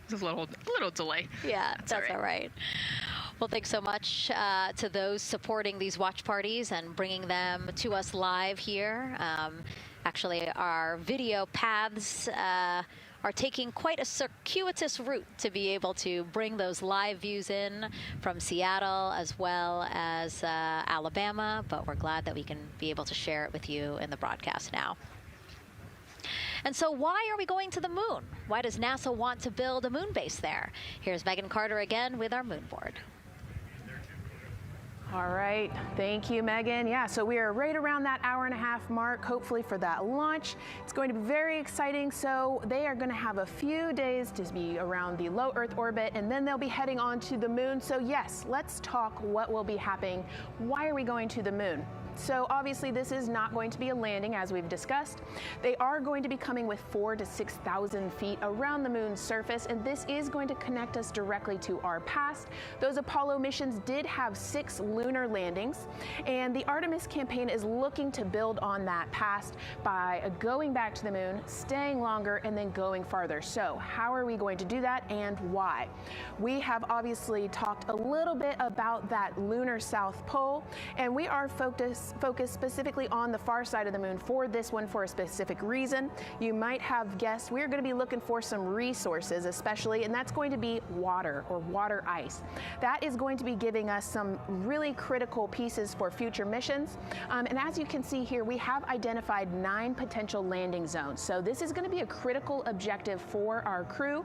There's a little delay. Yeah, that's all right. Well, thanks so much to those supporting these watch parties and bringing them to us live here. Actually, our video paths are taking quite a circuitous route to be able to bring those live views in from Seattle as well as Alabama, but we're glad that we can be able to share it with you in the broadcast now. And so why are we going to the moon? Why does NASA want to build a moon base there? Here's Megan Carter again with our moon board. All right, thank you, Megan. Yeah, so we are right around that hour-and-a-half mark, hopefully for that launch. It's going to be very exciting. So they are going to have a few days to be around the low Earth orbit, and then they'll be heading on to the moon. So yes, let's talk what will be happening. Why are we going to the moon? So obviously this is not going to be a landing, as we've discussed. They are going to be coming with 4,000 to 6,000 feet around the moon's surface, and this is going to connect us directly to our past. Those Apollo missions did have 6 lunar landings, and the Artemis campaign is looking to build on that past by going back to the moon, staying longer, and then going farther. So how are we going to do that, and why? We have obviously talked a little bit about that lunar South Pole, and we are focused specifically on the far side of the moon for this one for a specific reason. You might have guessed we're going to be looking for some resources especially, and that's going to be water or water ice. That is going to be giving us some really critical pieces for future missions. And as you can see here, we have identified 9 potential landing zones. So this is going to be a critical objective for our crew.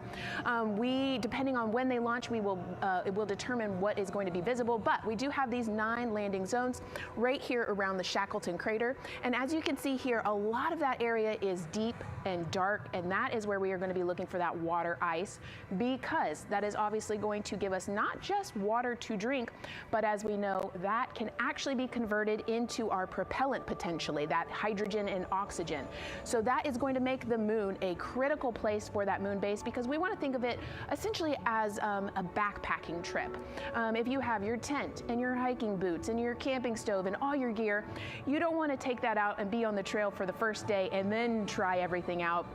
Depending on when they launch, it will determine what is going to be visible, but we do have these 9 landing zones right here around the Shackleton crater. And as you can see here, a lot of that area is deep and dark, and that is where we are going to be looking for that water ice, because that is obviously going to give us not just water to drink, but as we know, that can actually be converted into our propellant potentially, that hydrogen and oxygen. So that is going to make the moon a critical place for that moon base, because we want to think of it essentially as a backpacking trip. If you have your tent and your hiking boots and your camping stove and all your gear, you don't want to take that out and be on the trail for the first day and then try everything out.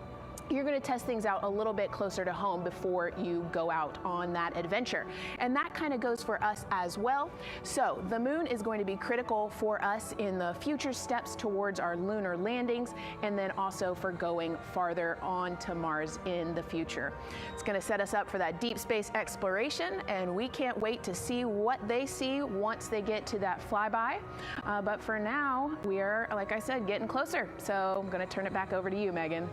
You're going to test things out a little bit closer to home before you go out on that adventure. And that kind of goes for us as well. So the moon is going to be critical for us in the future steps towards our lunar landings, and then also for going farther on to Mars in the future. It's going to set us up for that deep space exploration, and we can't wait to see what they see once they get to that flyby. But for now, we are, like I said, getting closer. So I'm going to turn it back over to you, Megan.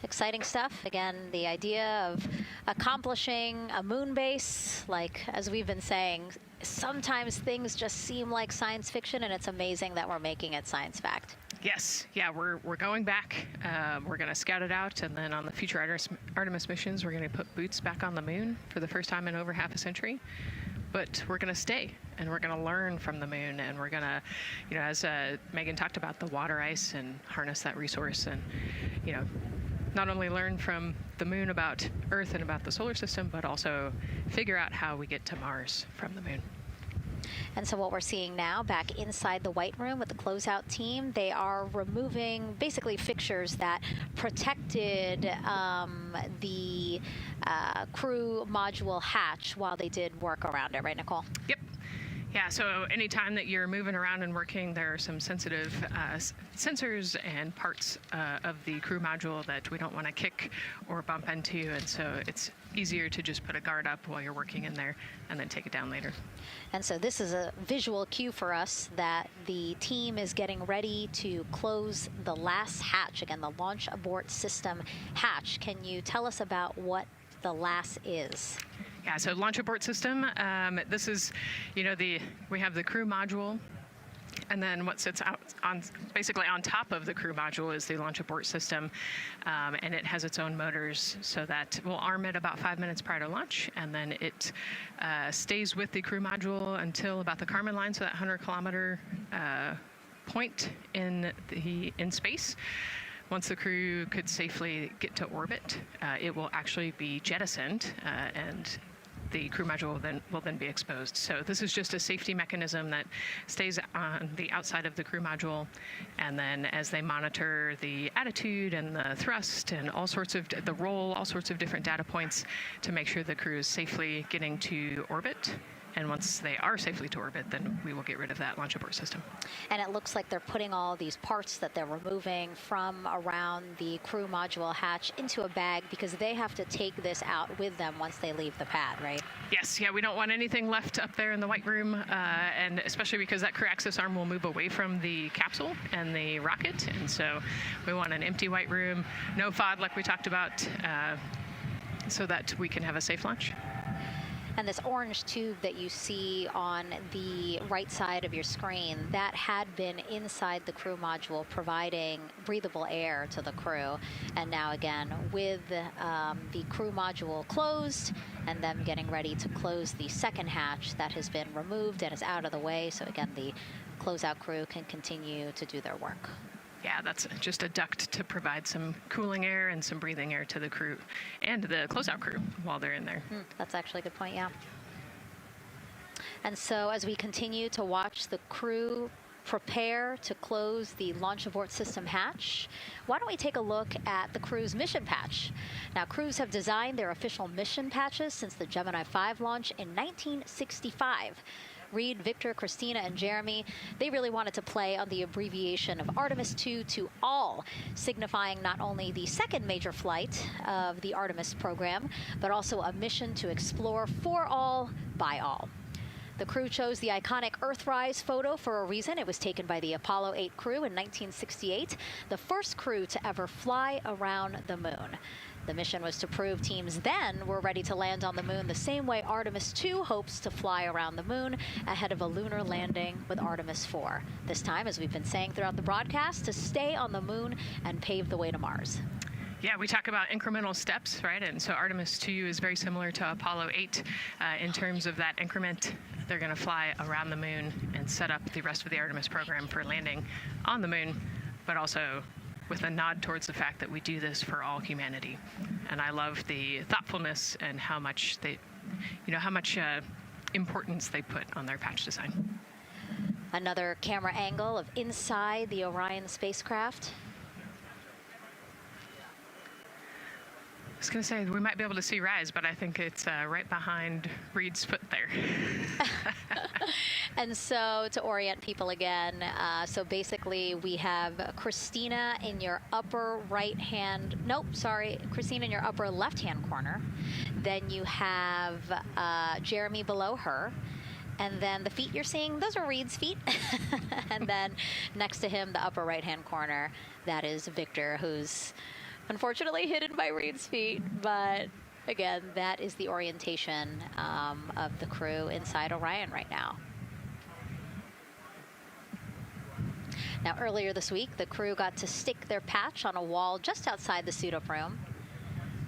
Exciting stuff. Again, the idea of accomplishing a moon base, like as we've been saying, sometimes things just seem like science fiction, and it's amazing that we're making it science fact. Yes, yeah, we're going back. We're going to scout it out, and then on the future Artemis missions, we're going to put boots back on the moon for the first time in over half a century. But we're going to stay, and we're going to learn from the moon, and we're going to, as Megan talked about, the water ice, and harness that resource, and, not only learn from the moon about Earth and about the solar system, but also figure out how we get to Mars from the moon. And so what we're seeing now back inside the White Room with the closeout team, they are removing basically fixtures that protected the crew module hatch while they did work around it, right, Nicole? Yep. Yeah, so anytime that you're moving around and working, there are some sensitive sensors and parts of the crew module that we don't want to kick or bump into, and so it's easier to just put a guard up while you're working in there and then take it down later. And so this is a visual cue for us that the team is getting ready to close the last hatch, again, the launch abort system hatch. Can you tell us about what the last is? Yeah, so launch abort system, this is, we have the crew module, and then what sits out basically on top of the crew module is the launch abort system, and it has its own motors, so that we'll arm it about 5 minutes prior to launch, and then it stays with the crew module until about the Kármán line, so that 100-kilometer point in space. Once the crew could safely get to orbit, it will actually be jettisoned, and the crew module will then be exposed. So this is just a safety mechanism that stays on the outside of the crew module, and then as they monitor the attitude and the thrust and all sorts of the roll, all sorts of different data points to make sure the crew is safely getting to orbit. And once they are safely to orbit, then we will get rid of that launch abort system. And it looks like they're putting all these parts that they're removing from around the crew module hatch into a bag, because they have to take this out with them once they leave the pad, right? Yes, yeah, we don't want anything left up there in the White Room, and especially because that crew access arm will move away from the capsule and the rocket, and so we want an empty White Room, no FOD like we talked about, so that we can have a safe launch. And this orange tube that you see on the right side of your screen, that had been inside the crew module, providing breathable air to the crew. And now again, with the crew module closed and them getting ready to close the second hatch that has been removed and is out of the way. So again, the closeout crew can continue to do their work. Yeah, that's just a duct to provide some cooling air and some breathing air to the crew and the closeout crew while they're in there. That's actually a good point, yeah. And so as we continue to watch the crew prepare to close the launch abort system hatch, why don't we take a look at the crew's mission patch? Now, crews have designed their official mission patches since the Gemini 5 launch in 1965. Reed, Victor, Christina, and Jeremy, they really wanted to play on the abbreviation of Artemis II to all, signifying not only the second major flight of the Artemis program, but also a mission to explore for all, by all. The crew chose the iconic Earthrise photo for a reason. It was taken by the Apollo 8 crew in 1968, the first crew to ever fly around the moon. The mission was to prove teams then were ready to land on the moon the same way Artemis II hopes to fly around the moon ahead of a lunar landing with Artemis IV. This time, as we've been saying throughout the broadcast, to stay on the moon and pave the way to Mars. Yeah, we talk about incremental steps, right? And so Artemis II is very similar to Apollo 8 in terms of that increment. They're going to fly around the moon and set up the rest of the Artemis program for landing on the moon, but also with a nod towards the fact that we do this for all humanity. And I love the thoughtfulness and how much they, importance they put on their patch design. Another camera angle of inside the Orion spacecraft. I was going to say, we might be able to see Rise, but I think it's right behind Reed's foot there. And so to orient people again, so basically we have Christina in your upper right-hand, Christina in your upper left-hand corner. Then you have Jeremy below her. And then the feet you're seeing, those are Reed's feet. And then next to him, the upper right-hand corner, that is Victor, who's unfortunately hidden by Reed's feet, but again, that is the orientation of the crew inside Orion right now. Now, earlier this week, the crew got to stick their patch on a wall just outside the suit-up room.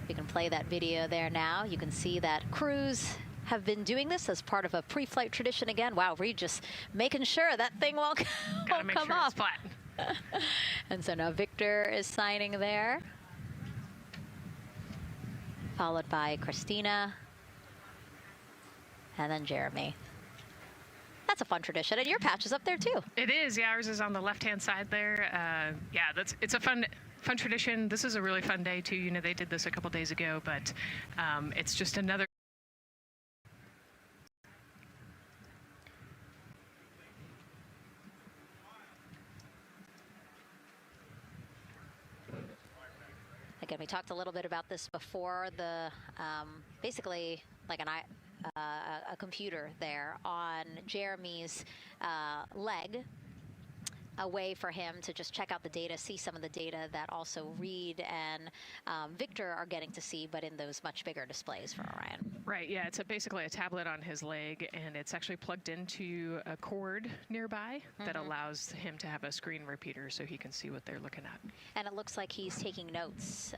You can play that video there now. You can see that crews have been doing this as part of a pre-flight tradition again. Wow, Reed just making sure that thing won't come off. It's flat. And so now Victor is signing there, followed by Christina, and then Jeremy. That's a fun tradition, and your patch is up there too. It is, yeah, ours is on the left-hand side there. It's a fun tradition. This is a really fun day too. You know, they did this a couple days ago, but it's just another. Again, we talked a little bit about this before. The basically like a computer there on Jeremy's leg, a way for him to just check out the data, see some of the data that also Reed and Victor are getting to see, but in those much bigger displays for Orion. Right, yeah, it's basically a tablet on his leg, and it's actually plugged into a cord nearby that allows him to have a screen repeater so he can see what they're looking at. And it looks like he's taking notes.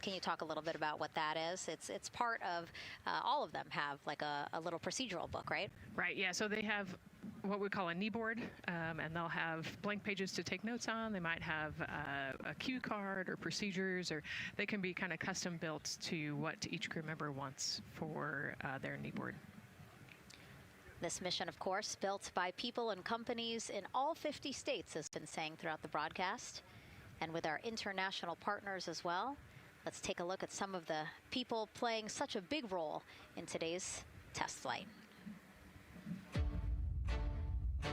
Can you talk a little bit about what that is? It's part of, all of them have like a little procedural book, right? Right, yeah, so they have what we call a knee board, and they'll have blank pages to take notes on. They might have a cue card or procedures, or they can be kind of custom built to what each crew member wants for their knee board. This mission, of course, built by people and companies in all 50 states, has been saying throughout the broadcast, and with our international partners as well. Let's take a look at some of the people playing such a big role in today's test flight.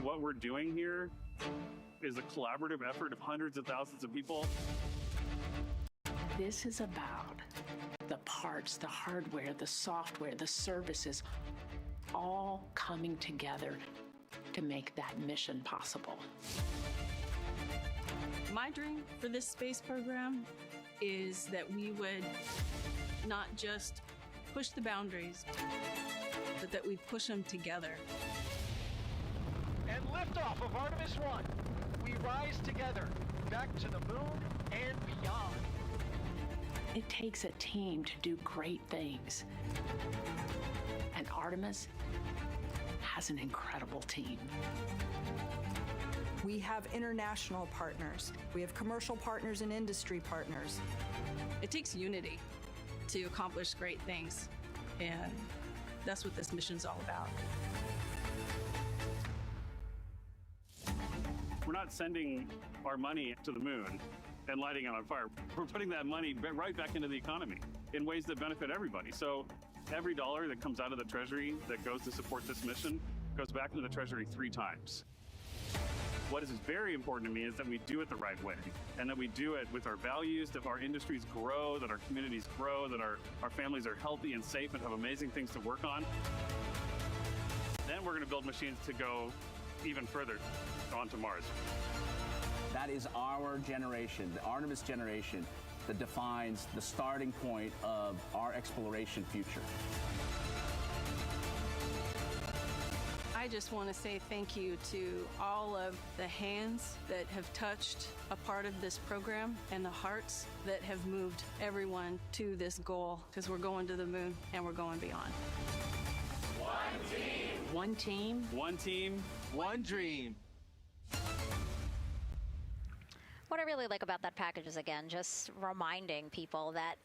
What we're doing here is a collaborative effort of hundreds of thousands of people. This is about the parts, the hardware, the software, the services, all coming together to make that mission possible. My dream for this space program is that we would not just push the boundaries, but that we push them together. And liftoff of Artemis I. We rise together, back to the moon and beyond. It takes a team to do great things. And Artemis has an incredible team. We have international partners. We have commercial partners and industry partners. It takes unity to accomplish great things, and that's what this mission's all about. We're not sending our money to the moon and lighting it on fire. We're putting that money right back into the economy in ways that benefit everybody. So every dollar that comes out of the Treasury that goes to support this mission goes back into the Treasury 3 times. What is very important to me is that we do it the right way, and that we do it with our values, that our industries grow, that our communities grow, that our families are healthy and safe and have amazing things to work on. Then we're going to build machines to go even further onto Mars. That is our generation, the Artemis generation, that defines the starting point of our exploration future. I just want to say thank you to all of the hands that have touched a part of this program and the hearts that have moved everyone to this goal, because we're going to the moon and we're going beyond. One team. One team. One team. One dream. What I really like about that package is, again, just reminding people that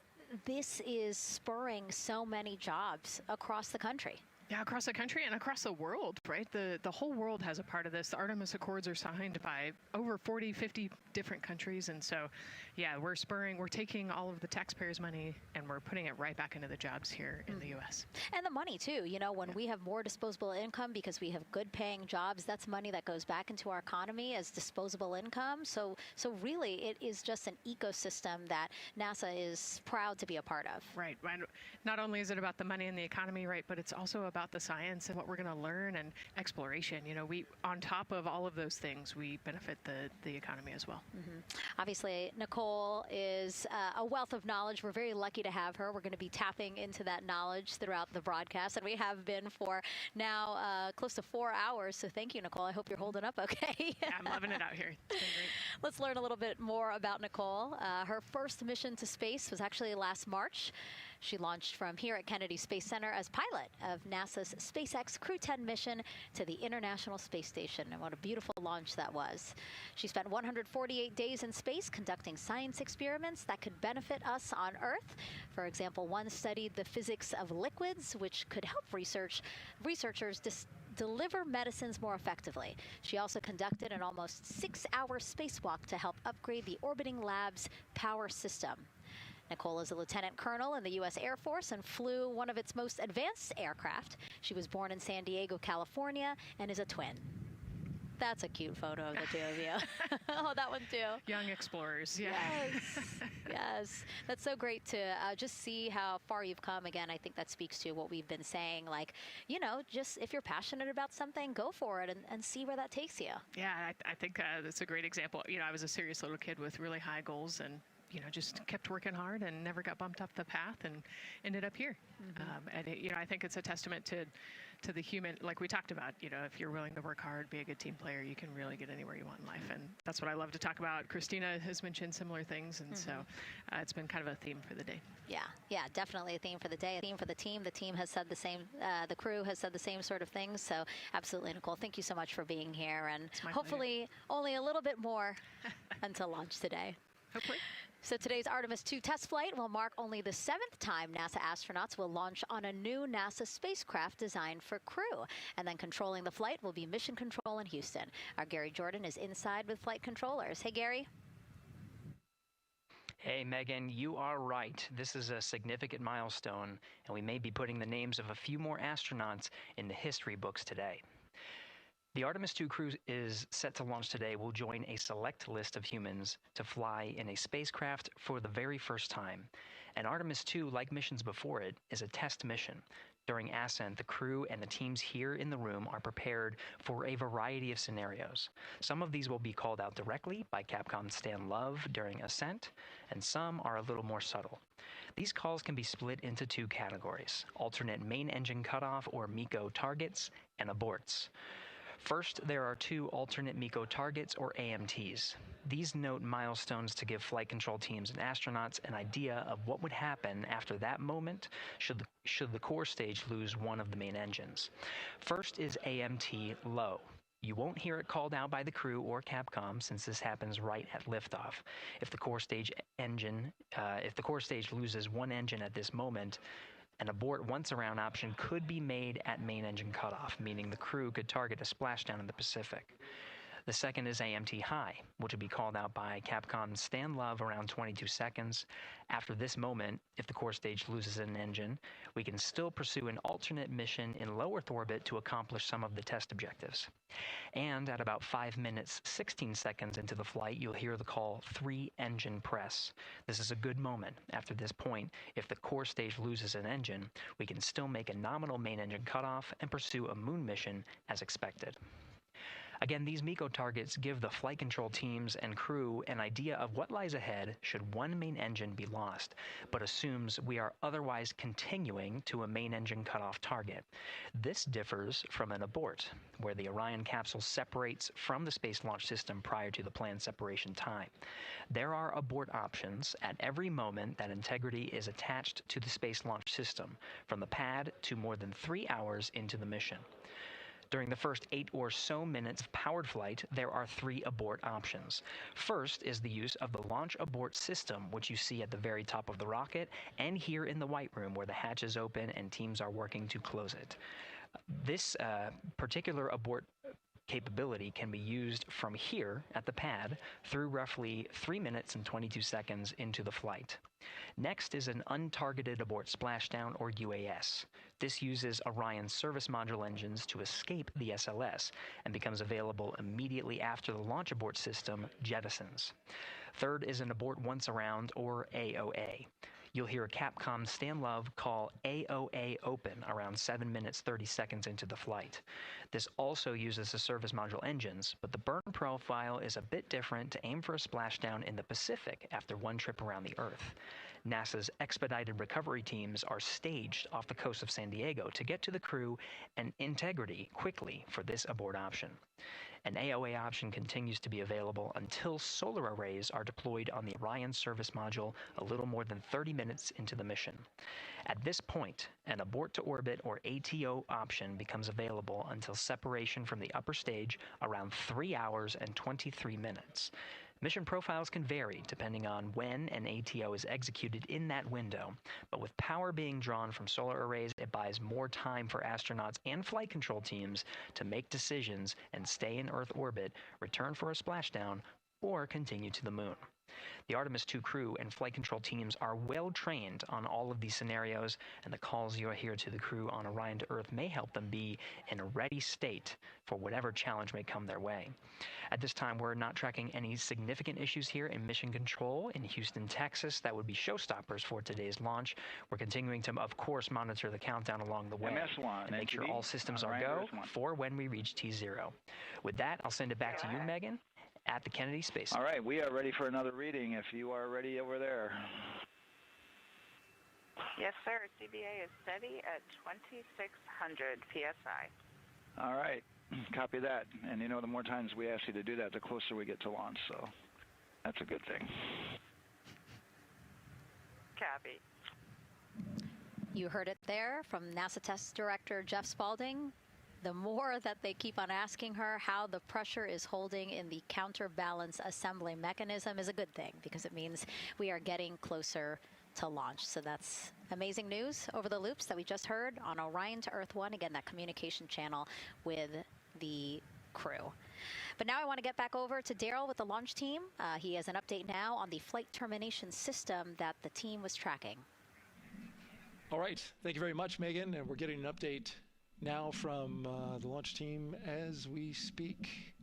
this is spurring so many jobs across the country. Yeah, across the country and across the world, right? The whole world has a part of this. The Artemis Accords are signed by over 40, 50 different countries. And so, yeah, we're taking all of the taxpayers' money and we're putting it right back into the jobs here in the U.S. And the money, too. You know, when we have more disposable income because we have good paying jobs, that's money that goes back into our economy as disposable income. So really, it is just an ecosystem that NASA is proud to be a part of. Right. Not only is it about the money and the economy, right, but it's also about the science and what we're going to learn and exploration. You know, we, on top of all of those things, we benefit the economy as well. Obviously, Nicole is a wealth of knowledge. We're very lucky to have her. We're going to be tapping into that knowledge throughout the broadcast, and we have been for now close to 4 hours. So thank you, Nicole. I hope you're holding up okay. Yeah, I'm loving it out here. It's been great. Let's learn a little bit more about Nicole. Her first mission to space was actually last March. She launched from here at Kennedy Space Center as pilot of NASA's SpaceX Crew 10 mission to the International Space Station. And what a beautiful launch that was. She spent 148 days in space conducting science experiments that could benefit us on Earth. For example, one studied the physics of liquids, which could help researchers deliver medicines more effectively. She also conducted an almost 6-hour spacewalk to help upgrade the orbiting lab's power system. Nicole is a lieutenant colonel in the U.S. Air Force and flew one of its most advanced aircraft. She was born in San Diego, California, and is a twin. That's a cute photo of the two of you. Oh, that one too. Young explorers, yeah. Yes, yes. That's so great to just see how far you've come. Again, I think that speaks to what we've been saying. Like, you know, just if you're passionate about something, go for it and see where that takes you. Yeah, I think that's a great example. You know, I was a serious little kid with really high goals and, you know, just kept working hard and never got bumped up the path and ended up here. And, you know, I think it's a testament to the human, like we talked about, you know, if you're willing to work hard, be a good team player, you can really get anywhere you want in life. And that's what I love to talk about. Christina has mentioned similar things. And so it's been kind of a theme for the day. Yeah, definitely a theme for the day, a theme for the team. The team has said the same, the crew has said the same sort of things. So absolutely, Nicole, thank you so much for being here. And hopefully only a little bit more until launch today. Hopefully. So today's Artemis II test flight will mark only the 7th time NASA astronauts will launch on a new NASA spacecraft designed for crew. And then controlling the flight will be Mission Control in Houston. Our Gary Jordan is inside with flight controllers. Hey, Gary. Hey, Megan, you are right. This is a significant milestone, and we may be putting the names of a few more astronauts in the history books today. The Artemis II crew is set to launch today. Will join a select list of humans to fly in a spacecraft for the very first time. And Artemis II, like missions before it, is a test mission. During ascent, the crew and the teams here in the room are prepared for a variety of scenarios. Some of these will be called out directly by Capcom Stan Love during ascent, and some are a little more subtle. These calls can be split into two categories: alternate main engine cutoff or MECO targets and aborts. First, there are two alternate MECO targets or AMTs. These note milestones to give flight control teams and astronauts an idea of what would happen after that moment should the core stage lose one of the main engines. First is AMT low. You won't hear it called out by the crew or Capcom since this happens right at liftoff. If the core stage loses one engine at this moment, an abort once around option could be made at main engine cutoff, meaning the crew could target a splashdown in the Pacific. The second is AMT high, which would be called out by Capcom's Stan Love around 22 seconds. After this moment, if the core stage loses an engine, we can still pursue an alternate mission in low Earth orbit to accomplish some of the test objectives. And at about 5 minutes, 16 seconds into the flight, you'll hear the call 3-engine press. This is a good moment. After this point, if the core stage loses an engine, we can still make a nominal main engine cutoff and pursue a moon mission as expected. Again, these MECO targets give the flight control teams and crew an idea of what lies ahead should one main engine be lost, but assumes we are otherwise continuing to a main engine cutoff target. This differs from an abort, where the Orion capsule separates from the Space Launch System prior to the planned separation time. There are abort options at every moment that integrity is attached to the Space Launch System, from the pad to more than 3 hours into the mission. During the first 8 or so minutes of powered flight, there are 3 abort options. First is the use of the launch abort system, which you see at the very top of the rocket and here in the White Room where the hatch is open and teams are working to close it. This particular abort capability can be used from here at the pad through roughly 3 minutes and 22 seconds into the flight. Next is an untargeted abort splashdown, or UAS. This uses Orion's service module engines to escape the SLS and becomes available immediately after the launch abort system jettisons. Third is an abort once around, or AOA. You'll hear Capcom's Stan Love call AOA open around 7 minutes 30 seconds into the flight. This also uses the service module engines, but the burn profile is a bit different to aim for a splashdown in the Pacific after one trip around the Earth. NASA's expedited recovery teams are staged off the coast of San Diego to get to the crew and integrity quickly for this abort option. An AOA option continues to be available until solar arrays are deployed on the Orion service module a little more than 30 minutes into the mission. At this point, an abort to orbit, or ATO option, becomes available until separation from the upper stage around 3 hours and 23 minutes. Mission profiles can vary depending on when an ATO is executed in that window, but with power being drawn from solar arrays, it buys more time for astronauts and flight control teams to make decisions and stay in Earth orbit, return for a splashdown, or continue to the moon. The Artemis II crew and flight control teams are well trained on all of these scenarios, and the calls you'll hear to the crew on Orion to Earth may help them be in a ready state for whatever challenge may come their way. At this time, we're not tracking any significant issues here in mission control in Houston, Texas. That would be showstoppers for today's launch. We're continuing to, of course, monitor the countdown along the way MS1, and make sure all systems are Orion go MS1. for when we reach T0. With that, I'll send it back to you, Megan, at the Kennedy Space Center. All right, we are ready for another reading if you are ready over there. Yes, sir. CBA is steady at 2,600 PSI. All right, copy that. And you know, the more times we ask you to do that, the closer we get to launch, so that's a good thing. Copy. You heard it there from NASA Test Director Jeff Spaulding. The more that they keep on asking her how the pressure is holding in the counterbalance assembly mechanism is a good thing, because it means we are getting closer to launch. So that's amazing news over the loops that we just heard on Orion to Earth 1. Again, that communication channel with the crew. But now I want to get back over to Daryl with the launch team. He has an update now on the flight termination system that the team was tracking. All right. Thank you very much, Megan. And we're getting an update now from the launch team as we speak.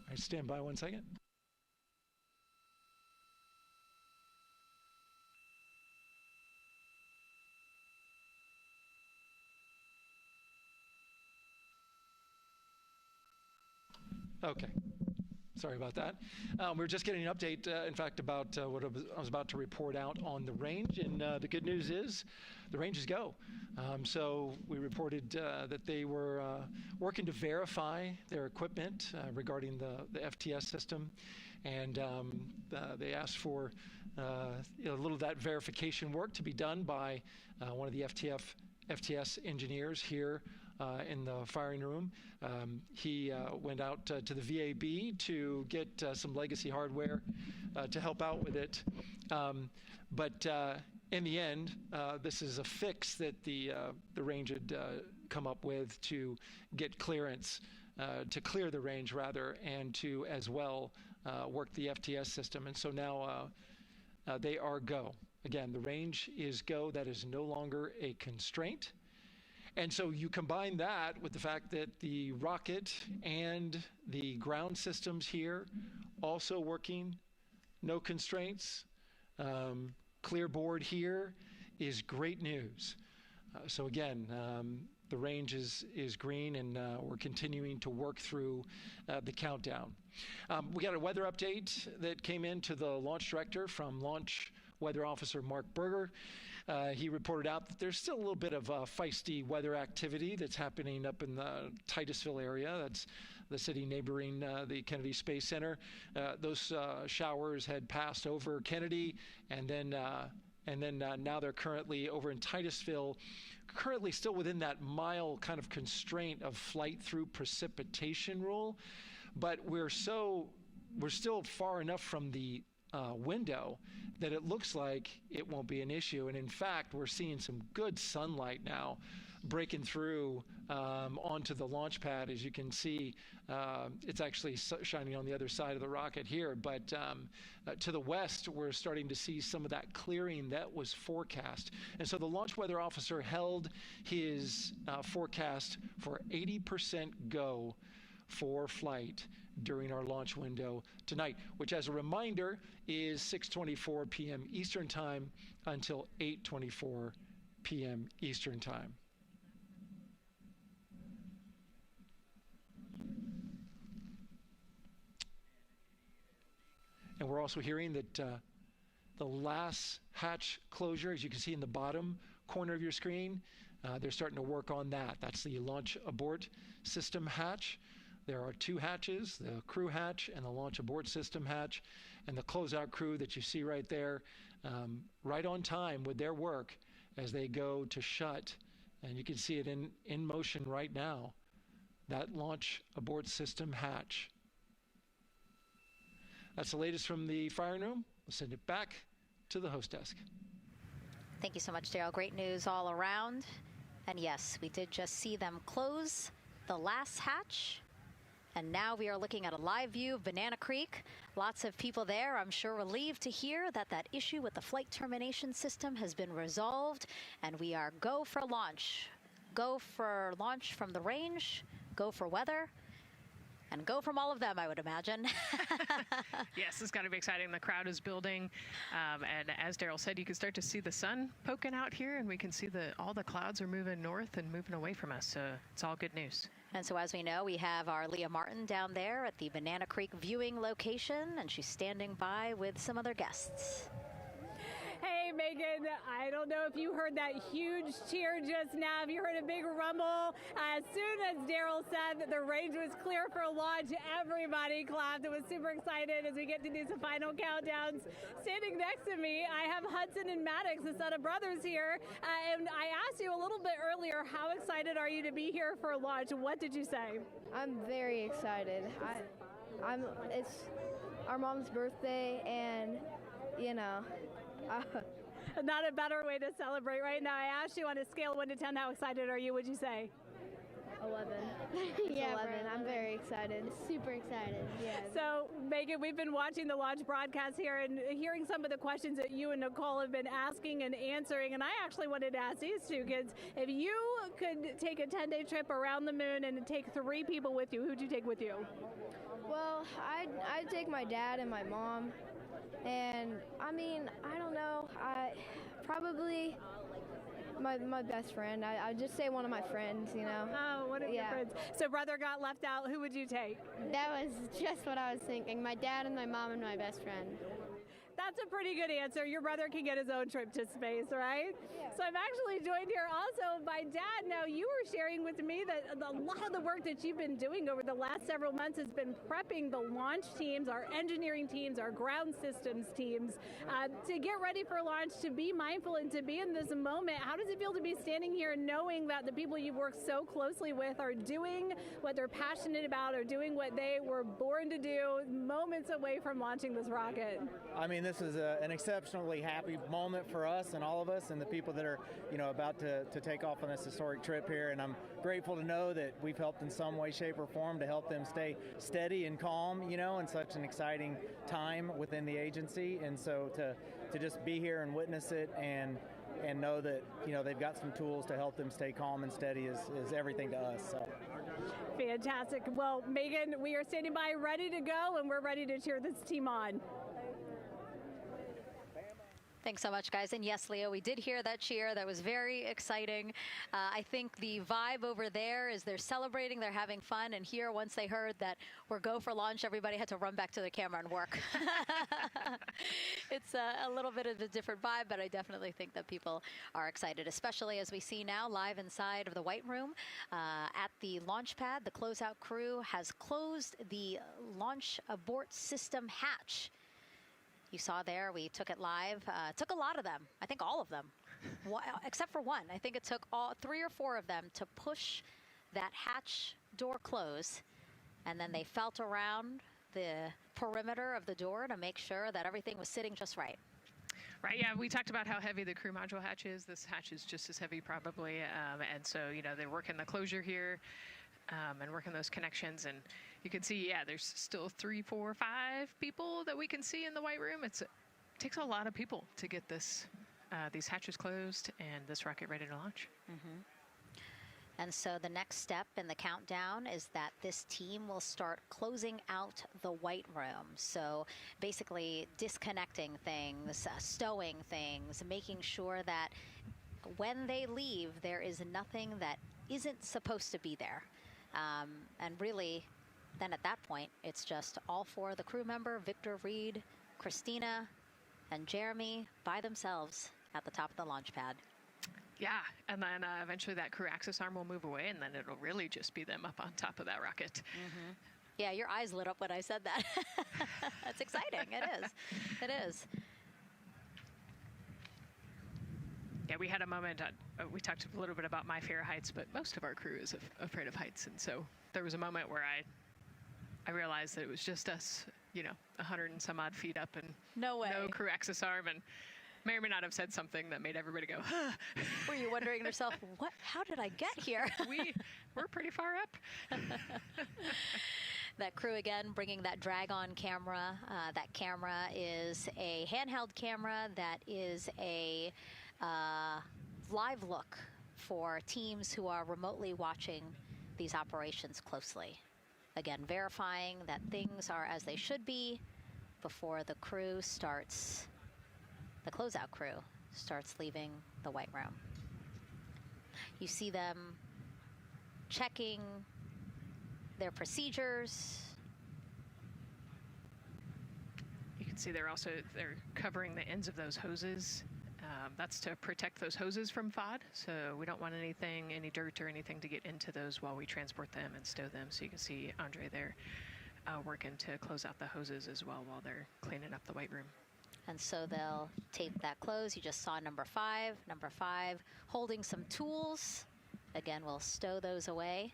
All right, stand by 1 second. Okay. Sorry about that. We were just getting an update, in fact, about what I was about to report out on the range. And the good news is the range is go. So we reported that they were working to verify their equipment regarding the FTS system. And they asked for a little of that verification work to be done by one of the FTS engineers here in the firing room. He went out to the VAB to get some legacy hardware to help out with it. But in the end, this is a fix that the range had come up with to get clearance, to clear the range rather, and to as well work the FTS system. And so now they are go. Again, the range is go. That is no longer a constraint. And so you combine that with the fact that the rocket and the ground systems here also working, no constraints, clear board here is great news. So again, the range is green, and we're continuing to work through the countdown. We got a weather update that came in to the launch director from Launch Weather Officer Mark Berger. He reported out that there's still a little bit of feisty weather activity that's happening up in the Titusville area. That's the city neighboring the Kennedy Space Center. Those showers had passed over Kennedy, and then now they're currently over in Titusville, currently still within that mile kind of constraint of flight through precipitation rule. But we're still far enough from the window that it looks like it won't be an issue. And in fact, we're seeing some good sunlight now breaking through onto the launch pad. As you can see, it's actually shining on the other side of the rocket here. But to the west, we're starting to see some of that clearing that was forecast. And so the launch weather officer held his forecast for 80% go for flight during our launch window tonight, which, as a reminder, is 6:24 p.m. Eastern Time until 8:24 p.m. Eastern Time. And we're also hearing that the last hatch closure, as you can see in the bottom corner of your screen, they're starting to work on that. That's the launch abort system hatch. There are two hatches, the crew hatch and the launch abort system hatch, and the closeout crew that you see right there, right on time with their work as they go to shut. And you can see it in motion right now, that launch abort system hatch. That's the latest from the firing room. We'll send it back to the host desk. Thank you so much, Daryl. Great news all around. And yes, we did just see them close the last hatch. And now we are looking at a live view of Banana Creek. Lots of people there, I'm sure, relieved to hear that that issue with the flight termination system has been resolved. And we are go for launch. Go for launch from the range, go for weather, and go from all of them, I would imagine. Yes, it's got to be exciting. The crowd is building. And as Daryl said, you can start to see the sun poking out here, and we can see all the clouds are moving north and moving away from us. So it's all good news. And so as we know, we have our Leah Martin down there at the Banana Creek viewing location, and she's standing by with some other guests. Hey, Megan, I don't know if you heard that huge cheer just now. If you heard a big rumble, as soon as Daryl said that the range was clear for launch, everybody clapped. It was super excited as we get to do some final countdowns. Standing next to me, I have Hudson and Maddox, the son of brothers here. And I asked you a little bit earlier, how excited are you to be here for launch? What did you say? I'm very excited. It's our mom's birthday, and, you know, not a better way to celebrate right now. I asked you on a scale of 1 to 10, how excited are you? Would you say? 11. Yeah, 11. I'm very excited. Super excited. Yeah. So, Megan, we've been watching the launch broadcast here and hearing some of the questions that you and Nicole have been asking and answering. And I actually wanted to ask these two kids, if you could take a 10-day trip around the moon and take 3 people with you, who'd you take with you? Well, I'd take my dad and my mom. And I mean, I don't know. My best friend. I'd just say one of my friends, you know. Oh, one of your friends. So brother got left out. Who would you take? That was just what I was thinking. My dad and my mom and my best friend. That's a pretty good answer. Your brother can get his own trip to space, right? Yeah. So I'm actually joined here also by Dad. Now, you were sharing with me that a lot of the work that you've been doing over the last several months has been prepping the launch teams, our engineering teams, our ground systems teams to get ready for launch, to be mindful and to be in this moment. How does it feel to be standing here knowing that the people you've worked so closely with are doing what they're passionate about, or doing what they were born to do, moments away from launching this rocket? I mean, this is an exceptionally happy moment for us and all of us and the people that are, about to take off on this historic trip here. And I'm grateful to know that we've helped in some way, shape, or form to help them stay steady and calm, in such an exciting time within the agency. And so to just be here and witness it and know that, they've got some tools to help them stay calm and steady is everything to us. So. Fantastic. Well, Megan, we are standing by ready to go, and we're ready to cheer this team on. Thanks so much, guys. And yes, Leo, we did hear that cheer. That was very exciting. I think the vibe over there is they're celebrating, they're having fun. And here, once they heard that we're go for launch, everybody had to run back to the camera and work. It's a little bit of a different vibe, but I definitely think that people are excited, especially as we see now live inside of the White Room at the launch pad. The closeout crew has closed the launch abort system hatch. You saw there, we took it live. Took a lot of them, I think all of them, except for one. I think it took 3 or 4 of them to push that hatch door close, and then they felt around the perimeter of the door to make sure that everything was sitting just right. Right, yeah, we talked about how heavy the crew module hatch is. This hatch is just as heavy probably, and so, they're working the closure here. And working those connections, and you can see, there's still 3, 4, 5 people that we can see in the White Room. It takes a lot of people to get these hatches closed and this rocket ready to launch. Mm-hmm. And so the next step in the countdown is that this team will start closing out the White Room. So basically disconnecting things, stowing things, making sure that when they leave, there is nothing that isn't supposed to be there. And really, then at that point, it's just all 4 of the crew member, Victor, Reed, Christina, and Jeremy by themselves at the top of the launch pad. Yeah, and then eventually that crew access arm will move away, and then it'll really just be them up on top of that rocket. Mm-hmm. Yeah, your eyes lit up when I said that. That's exciting. It is. It is. Yeah, we had a moment, we talked a little bit about my fear of heights, but most of our crew is afraid of heights. And so there was a moment where I realized that it was just us, 100 and some odd feet up, and no crew access arm, and may or may not have said something that made everybody go, huh. Were you wondering to yourself, how did I get here? We're pretty far up. That crew again bringing that drag-on camera. That camera is a handheld camera that is a live look for teams who are remotely watching these operations closely. Again, verifying that things are as they should be before the crew starts, the closeout crew starts leaving the White Room. You see them checking their procedures. You can see they're covering the ends of those hoses. That's to protect those hoses from FOD, so we don't want any dirt or anything to get into those while we transport them and stow them. So you can see Andre there working to close out the hoses as well while they're cleaning up the White Room. And so they'll tape that close. You just saw number 5 holding some tools. Again, we'll stow those away.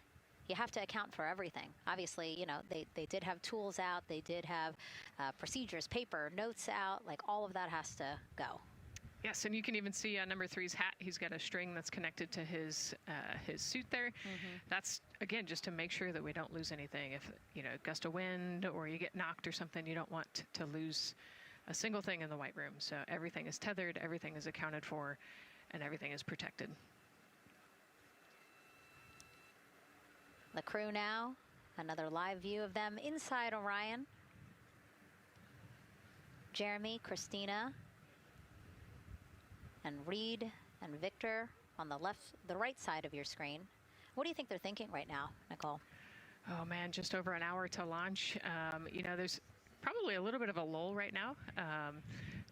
You have to account for everything. Obviously, they did have tools out. They did have procedures, paper, notes out. Like all of that has to go. Yes, and you can even see on number 3's hat, he's got a string that's connected to his suit there. Mm-hmm. That's, again, just to make sure that we don't lose anything. If, a gust of wind or you get knocked or something, you don't want to lose a single thing in the White Room. So everything is tethered, everything is accounted for, and everything is protected. The crew now, another live view of them inside Orion. Jeremy, Christina, and Reed and Victor on the right side of your screen. What do you think they're thinking right now, Nicole? Oh man, just over an hour to launch. There's probably a little bit of a lull right now,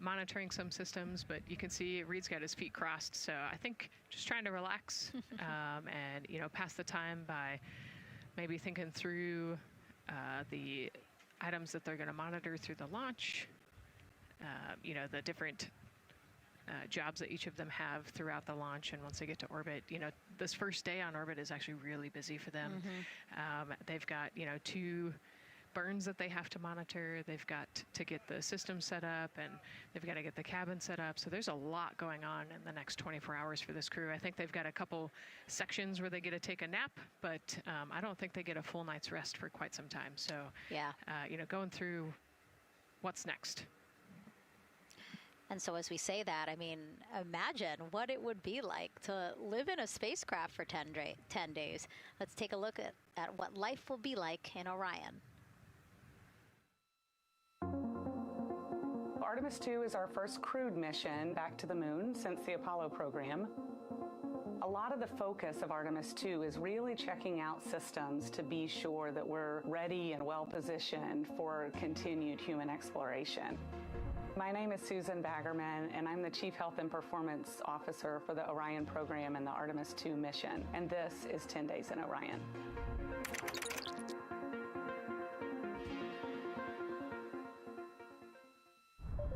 monitoring some systems, but you can see Reed's got his feet crossed. So I think just trying to relax and, pass the time by maybe thinking through the items that they're going to monitor through the launch, the different jobs that each of them have throughout the launch. And once they get to orbit, this first day on orbit is actually really busy for them. They've got, 2 burns that they have to monitor. They've got to get the system set up, and they've got to get the cabin set up. So there's a lot going on in the next 24 hours for this crew. I think they've got a couple sections where they get to take a nap, but I don't think they get a full night's rest for quite some time. So, going through what's next. And so as we say that, I mean, imagine what it would be like to live in a spacecraft for 10 days. Let's take a look at what life will be like in Orion. Artemis II is our first crewed mission back to the moon since the Apollo program. A lot of the focus of Artemis II is really checking out systems to be sure that we're ready and well positioned for continued human exploration. My name is Susan Baggerman, and I'm the Chief Health and Performance Officer for the Orion program and the Artemis II mission. And this is 10 Days in Orion.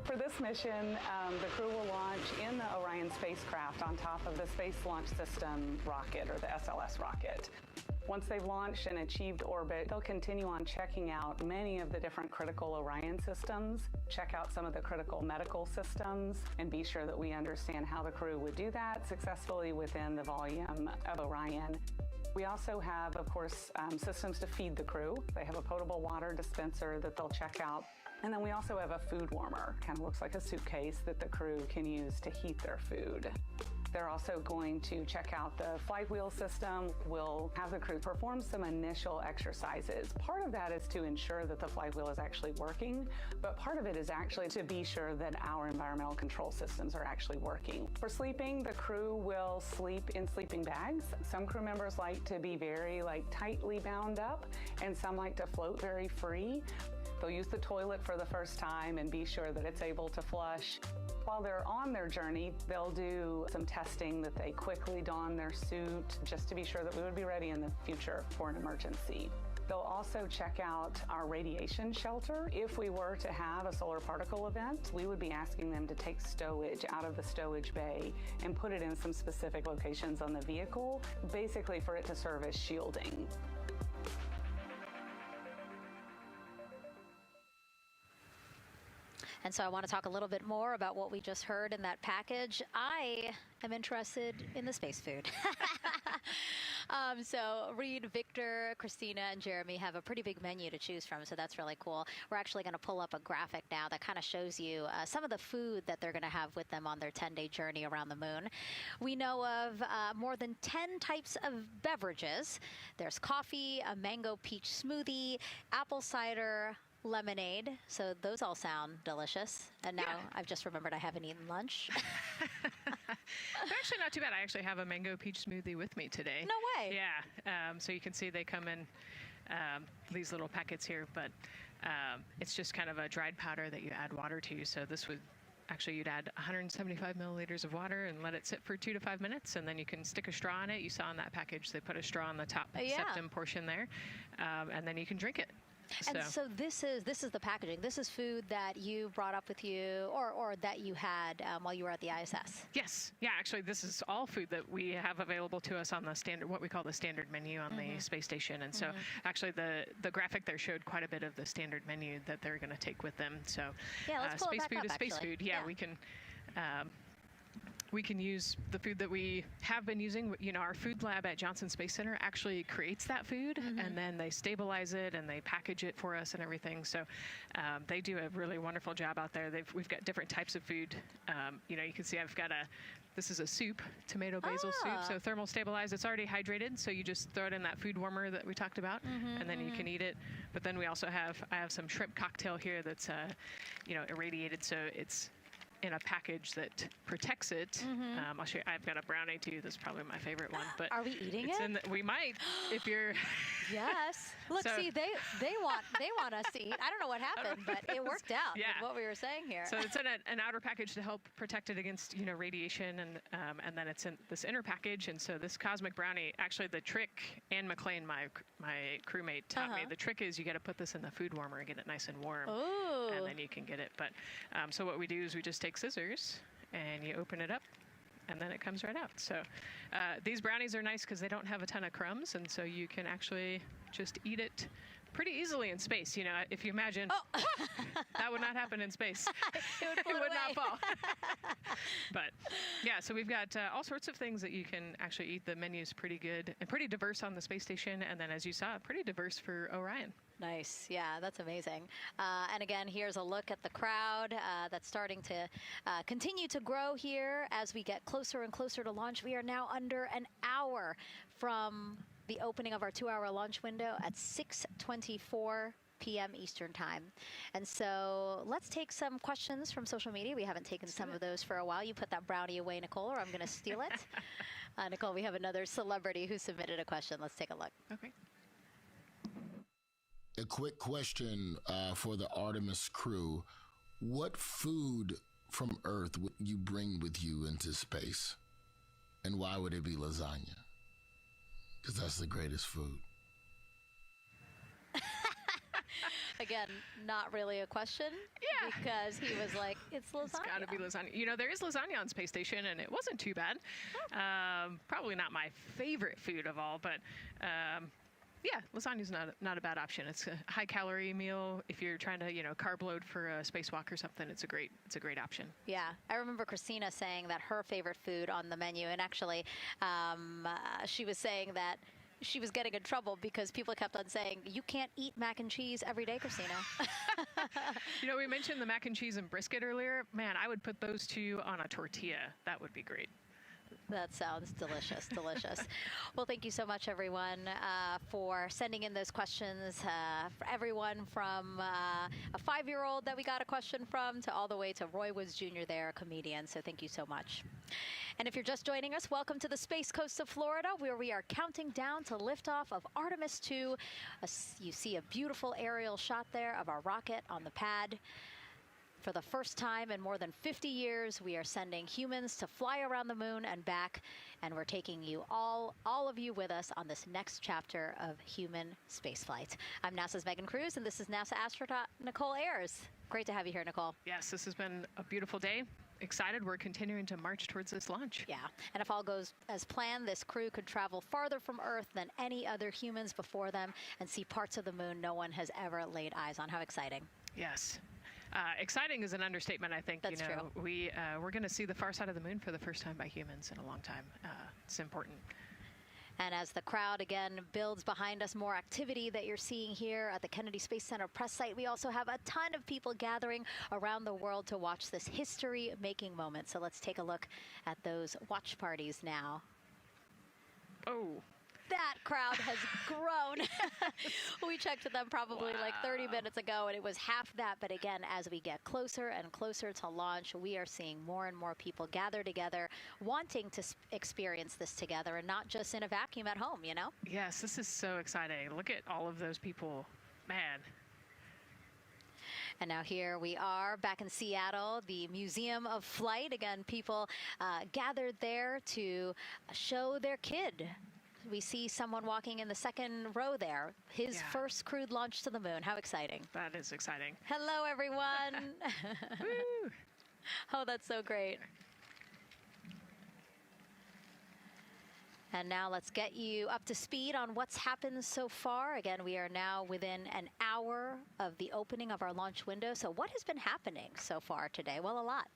For this mission, the crew will launch in the Orion spacecraft on top of the Space Launch System rocket, or the SLS rocket. Once they've launched and achieved orbit, they'll continue on checking out many of the different critical Orion systems, check out some of the critical medical systems, and be sure that we understand how the crew would do that successfully within the volume of Orion. We also have, of course, systems to feed the crew. They have a potable water dispenser that they'll check out. And then we also have a food warmer, kind of looks like a suitcase that the crew can use to heat their food. They're also going to check out the flight wheel system. We'll have the crew perform some initial exercises. Part of that is to ensure that the flight wheel is actually working, but part of it is actually to be sure that our environmental control systems are actually working. For sleeping, the crew will sleep in sleeping bags. Some crew members like to be very tightly bound up, and some like to float very free. They'll use the toilet for the first time and be sure that it's able to flush. While they're on their journey, they'll do some testing that they quickly don their suit just to be sure that we would be ready in the future for an emergency. They'll also check out our radiation shelter. If we were to have a solar particle event, we would be asking them to take stowage out of the stowage bay and put it in some specific locations on the vehicle, basically for it to serve as shielding. And so I want to talk a little bit more about what we just heard in that package. I am interested in the space food. So Reed, Victor, Christina, and Jeremy have a pretty big menu to choose from, so that's really cool. We're actually going to pull up a graphic now that kind of shows you some of the food that they're going to have with them on their 10-day journey around the moon. We know of more than 10 types of beverages. There's coffee, a mango peach smoothie, apple cider, lemonade. So those all sound delicious. And now I've just remembered I haven't eaten lunch. They're actually not too bad. I actually have a mango peach smoothie with me today. No way. Yeah. So you can see they come in these little packets here, but it's just kind of a dried powder that you add water to. So this would actually, you'd add 175 milliliters of water and let it sit for 2 to 5 minutes, and then you can stick a straw in it. You saw in that package they put a straw on the top septum portion there, and then you can drink it. And so this is the packaging. This is food that you brought up with you, or that you had while you were at the ISS. Yes. Yeah. Actually, this is all food that we have available to us on the standard, what we call the standard menu on the space station. And so, actually, the graphic there showed quite a bit of the standard menu that they're going to take with them. So, let's pull space it back food up, is space food. Yeah, we can use the food that we have been using. You know, our food lab at Johnson Space Center actually creates that food, and then they stabilize it and they package it for us and everything. So they do a really wonderful job out there. We've got different types of food. You know, you can see I've got this is a soup, tomato basil soup, so thermal stabilized. It's already hydrated, so you just throw it in that food warmer that we talked about, and then you can eat it. But then we also I have some shrimp cocktail here that's, you know, irradiated, so it's in a package that protects it. I'll show you. I've got a brownie too. That's probably my favorite one. But are we eating it's it? We might, if you're. Yes. Look, So- see, they want us to eat. I don't know what happened, but it worked out Yeah. with what we were saying here. So it's in an outer package to help protect it against radiation, and then it's in this inner package. And so this cosmic brownie, actually the trick, Anne McLean, my crewmate, taught me, the trick is you got to put this in the food warmer and get it nice and warm, Ooh. and then you can get it. But so what we do is we just take scissors and you open it up, and then it comes right out. So these brownies are nice because they don't have a ton of crumbs, and so you can actually just eat it pretty easily in space. If you imagine, that would not happen in space. It would not fall. But yeah, so we've got all sorts of things that you can actually eat. The menu's pretty good and pretty diverse on the space station, and then as you saw, pretty diverse for Orion. Nice. Yeah, that's amazing. And again, here's a look at the crowd that's starting to continue to grow here as we get closer and closer to launch. We are now under an hour from the opening of our 2-hour launch window at 6:24 p.m. Eastern Time. And so let's take some questions from social media. We haven't taken some of those for a while. You put that brownie away, Nicole, or I'm going to steal it. Nicole, we have another celebrity who submitted a question. Let's take a look. Okay. A quick question for the Artemis crew. What food from Earth would you bring with you into space? And why would it be lasagna? Because that's the greatest food. Again, not really a question. Yeah. Because he was like, it's lasagna. It's got to be lasagna. There is lasagna on Space Station, and it wasn't too bad. Probably not my favorite food of all, but yeah, lasagna's not a bad option. It's a high-calorie meal. If you're trying to, carb load for a spacewalk or something, it's a great option. Yeah, I remember Christina saying that her favorite food on the menu, and actually, she was saying that she was getting in trouble because people kept on saying, you can't eat mac and cheese every day, Christina. We mentioned the mac and cheese and brisket earlier. Man, I would put those two on a tortilla. That would be great. That sounds delicious, delicious. Well, thank you so much, everyone, for sending in those questions. For everyone from a 5-year-old that we got a question from to all the way to Roy Woods Jr. there, a comedian. So thank you so much. And if you're just joining us, welcome to the Space Coast of Florida, where we are counting down to liftoff of Artemis II. You see a beautiful aerial shot there of our rocket on the pad. For the first time in more than 50 years, we are sending humans to fly around the moon and back, and we're taking you all of you with us on this next chapter of human spaceflight. I'm NASA's Megan Cruz, and this is NASA astronaut Nicole Ayers. Great to have you here, Nicole. Yes, this has been a beautiful day. Excited. We're continuing to march towards this launch. Yeah, and if all goes as planned, this crew could travel farther from Earth than any other humans before them and see parts of the moon no one has ever laid eyes on. How exciting. Yes. Exciting is an understatement, I think. That's true. We're going to see the far side of the moon for the first time by humans in a long time. It's important. And as the crowd again builds behind us, more activity that you're seeing here at the Kennedy Space Center press site. We also have a ton of people gathering around the world to watch this history-making moment. So let's take a look at those watch parties now. Oh. That crowd has grown. We checked with them probably like 30 minutes ago, and it was half that. But again, as we get closer and closer to launch, we are seeing more and more people gather together, wanting to experience this together and not just in a vacuum at home, Yes, this is so exciting. Look at all of those people. Man. And now here we are back in Seattle, the Museum of Flight. Again, people gathered there to show their kid. We see someone walking in the second row there. His first crewed launch to the moon. How exciting. That is exciting. Hello, everyone. Woo. Oh, that's so great. And now let's get you up to speed on what's happened so far. Again, we are now within an hour of the opening of our launch window. So what has been happening so far today? Well, a lot.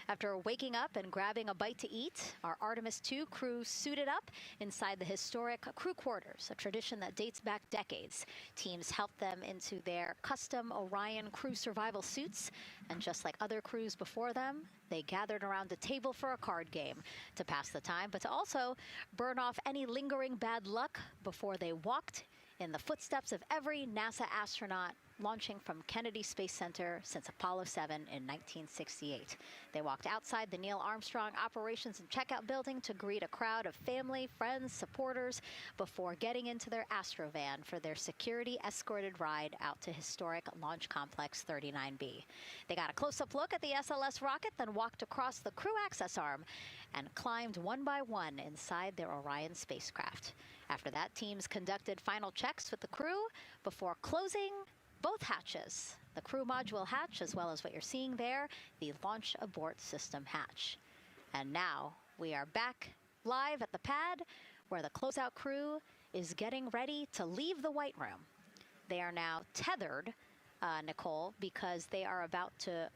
After waking up and grabbing a bite to eat, our Artemis II crew suited up inside the historic crew quarters, a tradition that dates back decades. Teams helped them into their custom Orion crew survival suits, and just like other crews before them, they gathered around a table for a card game to pass the time, but to also burn off any lingering bad luck before they walked in the footsteps of every NASA astronaut launching from Kennedy Space Center since Apollo 7 in 1968. They walked outside the Neil Armstrong Operations and Checkout Building to greet a crowd of family, friends, supporters before getting into their Astrovan for their security-escorted ride out to historic Launch Complex 39B. They got a close-up look at the SLS rocket, then walked across the crew access arm and climbed one by one inside their Orion spacecraft. After that, teams conducted final checks with the crew before closing both hatches, the crew module hatch, as well as what you're seeing there, the launch abort system hatch. And now we are back live at the pad where the closeout crew is getting ready to leave the White Room. They are now tethered, Nicole, because they are about to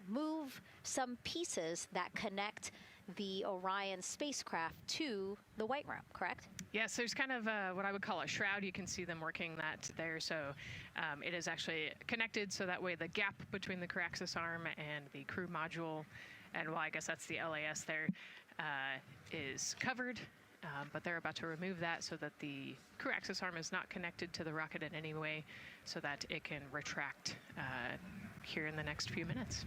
move some pieces that connect the Orion spacecraft to the White Room, correct? Yes, there's kind of what I would call a shroud. You can see them working that there. So it is actually connected, so that way the gap between the crew access arm and the crew module, and well, I guess that's the LAS there, is covered. But they're about to remove that so that the crew access arm is not connected to the rocket in any way, so that it can retract here in the next few minutes.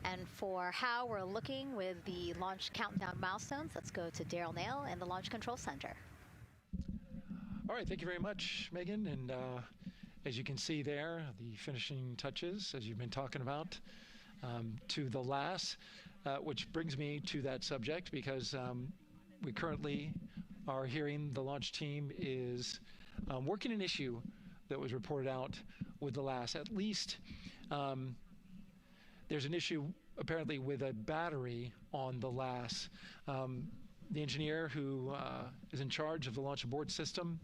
And for how we're looking with the launch countdown milestones, let's go to Daryl Nail in the Launch Control Center. All right, thank you very much, Megan. And as you can see there, the finishing touches, as you've been talking about, to the LAS, which brings me to that subject, because we currently are hearing the launch team is working an issue that was reported out with the LAS. At least there's an issue apparently with a battery on the LAS. The engineer who is in charge of the launch abort system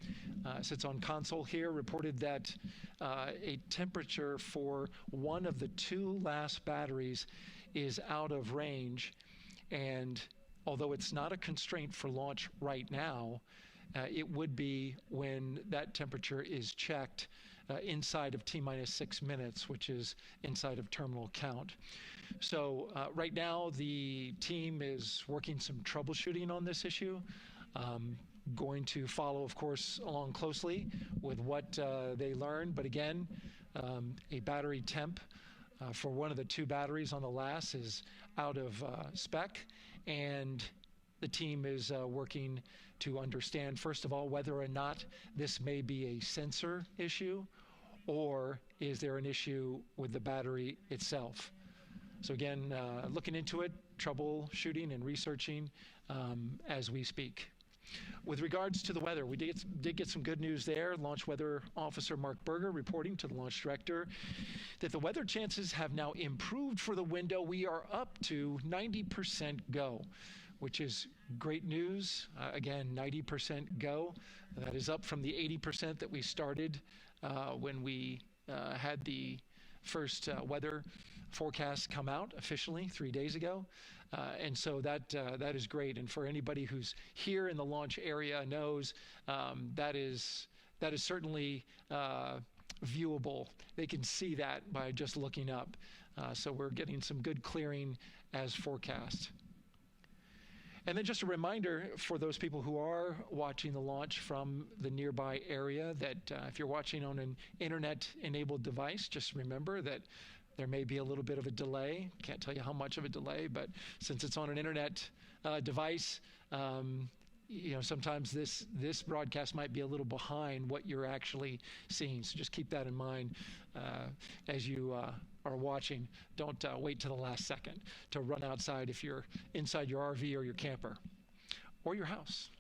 sits on console here, reported that a temperature for one of the two LAS batteries is out of range, and although it's not a constraint for launch right now, it would be when that temperature is checked inside of T-minus 6 minutes, which is inside of terminal count. So right now the team is working some troubleshooting on this issue. Going to follow, of course, along closely with what they learn. But again, a battery temp for one of the two batteries on the LAS is out of spec, and the team is working to understand, first of all, whether or not this may be a sensor issue, or is there an issue with the battery itself. So again, looking into it, troubleshooting and researching as we speak. With regards to the weather, we did get some good news there. Launch Weather Officer Mark Berger reporting to the launch director that the weather chances have now improved for the window. We are up to 90% go, which is great news. Again, 90% go. That is up from the 80% that we started when we had the first weather forecast come out officially 3 days ago. And so that is great. And for anybody who's here in the launch area knows that is certainly viewable. They can see that by just looking up. So we're getting some good clearing as forecast. And then just a reminder for those people who are watching the launch from the nearby area that if you're watching on an internet-enabled device, just remember that there may be a little bit of a delay. Can't tell you how much of a delay, but since it's on an internet device, sometimes this broadcast might be a little behind what you're actually seeing. So just keep that in mind as you are watching. Don't wait till the last second to run outside if you're inside your RV or your camper or your house.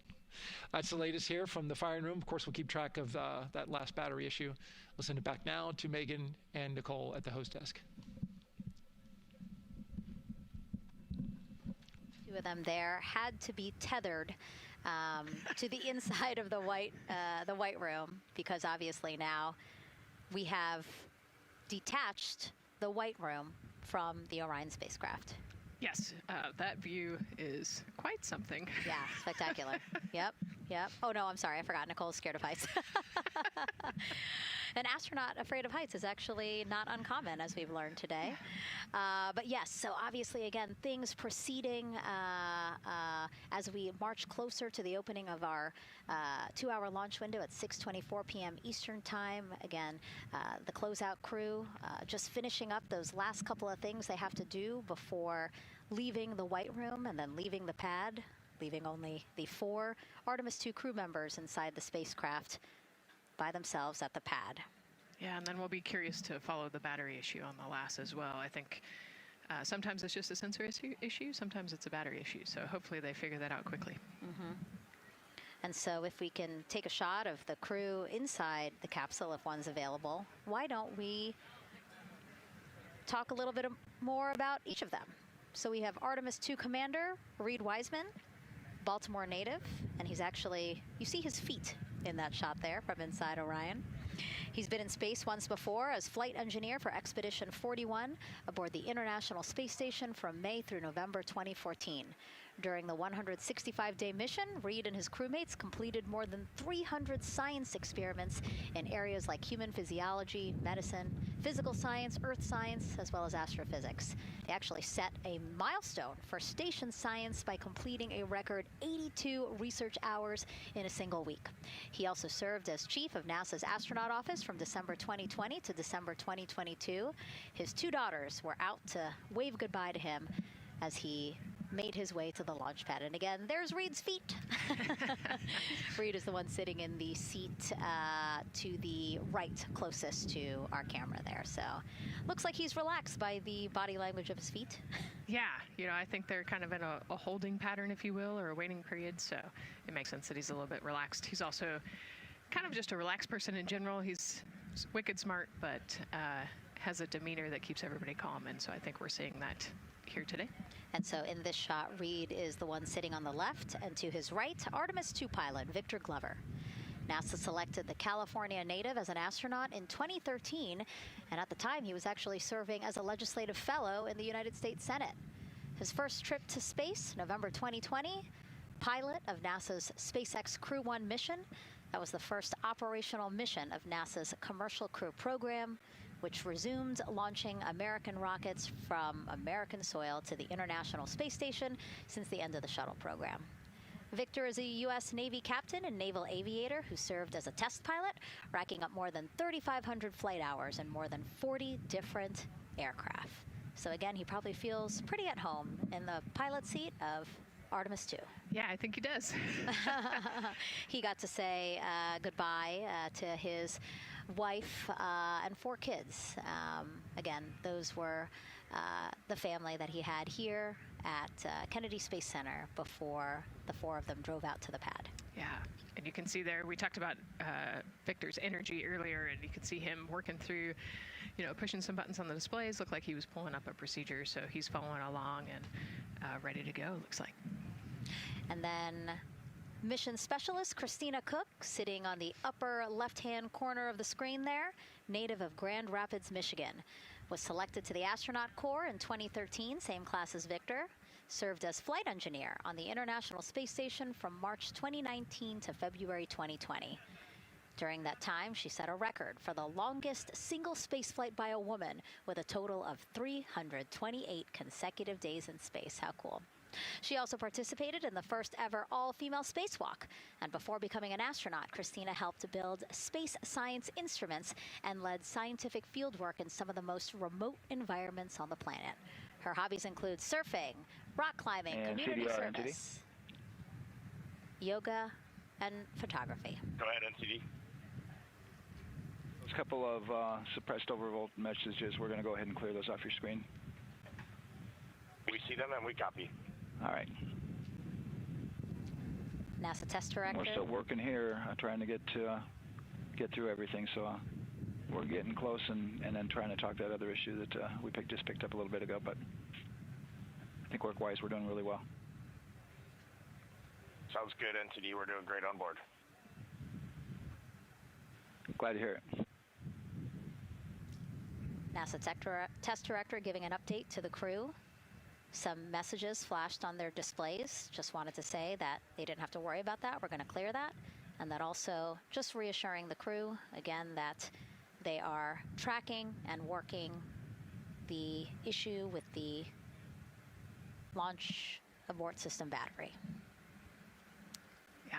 That's the latest here from the firing room. Of course, we'll keep track of that last battery issue. We'll send it back now to Megan and Nicole at the host desk. Two of them there had to be tethered to the inside of the white room, because obviously now we have detached the White Room from the Orion spacecraft. Yes, that view is quite something. Yeah, spectacular. Yep. Yep. Oh, no, I'm sorry. I forgot. Nicole's scared of heights. An astronaut afraid of heights is actually not uncommon, as we've learned today. But yes, so obviously, again, things proceeding as we march closer to the opening of our 2-hour launch window at 6:24 p.m. Eastern Time. Again, the closeout crew just finishing up those last couple of things they have to do before leaving the White Room and then leaving the pad, leaving only the 4 Artemis II crew members inside the spacecraft by themselves at the pad. Yeah, and then we'll be curious to follow the battery issue on the last as well. I think sometimes it's just a sensor issue, sometimes it's a battery issue. So hopefully they figure that out quickly. Mm-hmm. And so if we can take a shot of the crew inside the capsule, if one's available, why don't we talk a little bit more about each of them? So we have Artemis II Commander Reed Wiseman, Baltimore native, and he's actually, you see his feet in that shot there from inside Orion. He's been in space once before as flight engineer for Expedition 41 aboard the International Space Station from May through November 2014. During the 165-day mission, Reed and his crewmates completed more than 300 science experiments in areas like human physiology, medicine, physical science, earth science, as well as astrophysics. They actually set a milestone for station science by completing a record 82 research hours in a single week. He also served as chief of NASA's astronaut office from December 2020 to December 2022. His 2 daughters were out to wave goodbye to him as he made his way to the launch pad. And again, there's Reed's feet. Reed is the one sitting in the seat to the right, closest to our camera there. So looks like he's relaxed by the body language of his feet. Yeah, you know, I think they're kind of in a holding pattern, if you will, or a waiting period. So it makes sense that he's a little bit relaxed. He's also kind of just a relaxed person in general. He's wicked smart, but has a demeanor that keeps everybody calm. And so I think we're seeing that here today. And so in this shot, Reed is the one sitting on the left, and to his right, Artemis II pilot Victor Glover. NASA selected the California native as an astronaut in 2013, and at the time he was actually serving as a legislative fellow in the United States Senate. His first trip to space, November 2020, pilot of NASA's SpaceX Crew 1 mission. That was the first operational mission of NASA's Commercial Crew program, which resumed launching American rockets from American soil to the International Space Station since the end of the shuttle program. Victor is a U.S. Navy captain and naval aviator who served as a test pilot, racking up more than 3,500 flight hours in more than 40 different aircraft. So again, he probably feels pretty at home in the pilot seat of Artemis II. Yeah, I think he does. He got to say goodbye to his wife and 4 kids. Again, those were the family that he had here at Kennedy Space Center before the 4 of them drove out to the pad. Yeah, and you can see there, we talked about Victor's energy earlier, and you can see him working through, you know, pushing some buttons on the displays. Looked like he was pulling up a procedure, so he's following along and ready to go, looks like. And then mission specialist Christina Cook, sitting on the upper left-hand corner of the screen there, native of Grand Rapids, Michigan, was selected to the Astronaut Corps in 2013, same class as Victor, served as flight engineer on the International Space Station from March 2019 to February 2020. During that time, she set a record for the longest single spaceflight by a woman with a total of 328 consecutive days in space. How cool. She also participated in the first ever all-female spacewalk. And before becoming an astronaut, Christina helped build space science instruments and led scientific fieldwork in some of the most remote environments on the planet. Her hobbies include surfing, rock climbing, and community CDR, service, yoga, and photography. Go ahead, NCD. There's a couple of suppressed overvolt messages. We're going to go ahead and clear those off your screen. We see them and we copy. All right. NASA test director. We're still working here, trying to get through everything. So we're getting close, and then trying to talk that other issue that we just picked up a little bit ago. But I think work-wise, we're doing really well. Sounds good, NCD. We're doing great on board. Glad to hear it. NASA test director giving an update to the crew. Some messages flashed on their displays. Just wanted to say that they didn't have to worry about that. We're going to clear that. And that also just reassuring the crew, again, that they are tracking and working the issue with the launch abort system battery. Yeah.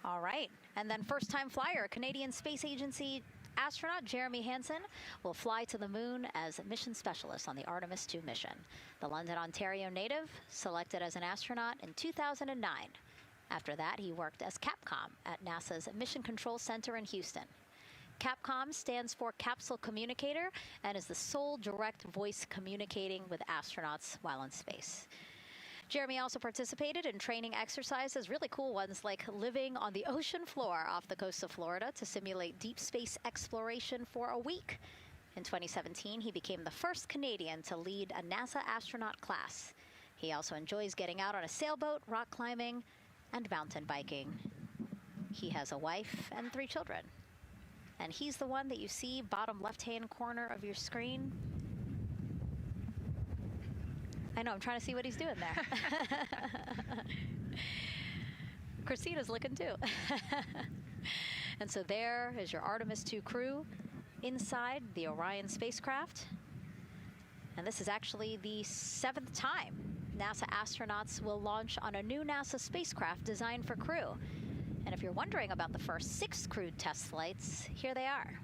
All right. And then first-time flyer, Canadian Space Agency astronaut Jeremy Hansen will fly to the moon as mission specialist on the Artemis II mission. The London, Ontario native selected as an astronaut in 2009. After that, he worked as Capcom at NASA's Mission Control Center in Houston. Capcom stands for Capsule Communicator and is the sole direct voice communicating with astronauts while in space. Jeremy also participated in training exercises, really cool ones like living on the ocean floor off the coast of Florida to simulate deep space exploration for a week. In 2017, he became the first Canadian to lead a NASA astronaut class. He also enjoys getting out on a sailboat, rock climbing, and mountain biking. He has a wife and 3 children. And he's the one that you see bottom left-hand corner of your screen. I know, I'm trying to see what he's doing there. Christina's looking too. And so there is your Artemis II crew inside the Orion spacecraft. And this is actually the 7th time NASA astronauts will launch on a new NASA spacecraft designed for crew. And if you're wondering about the first 6 crewed test flights, here they are.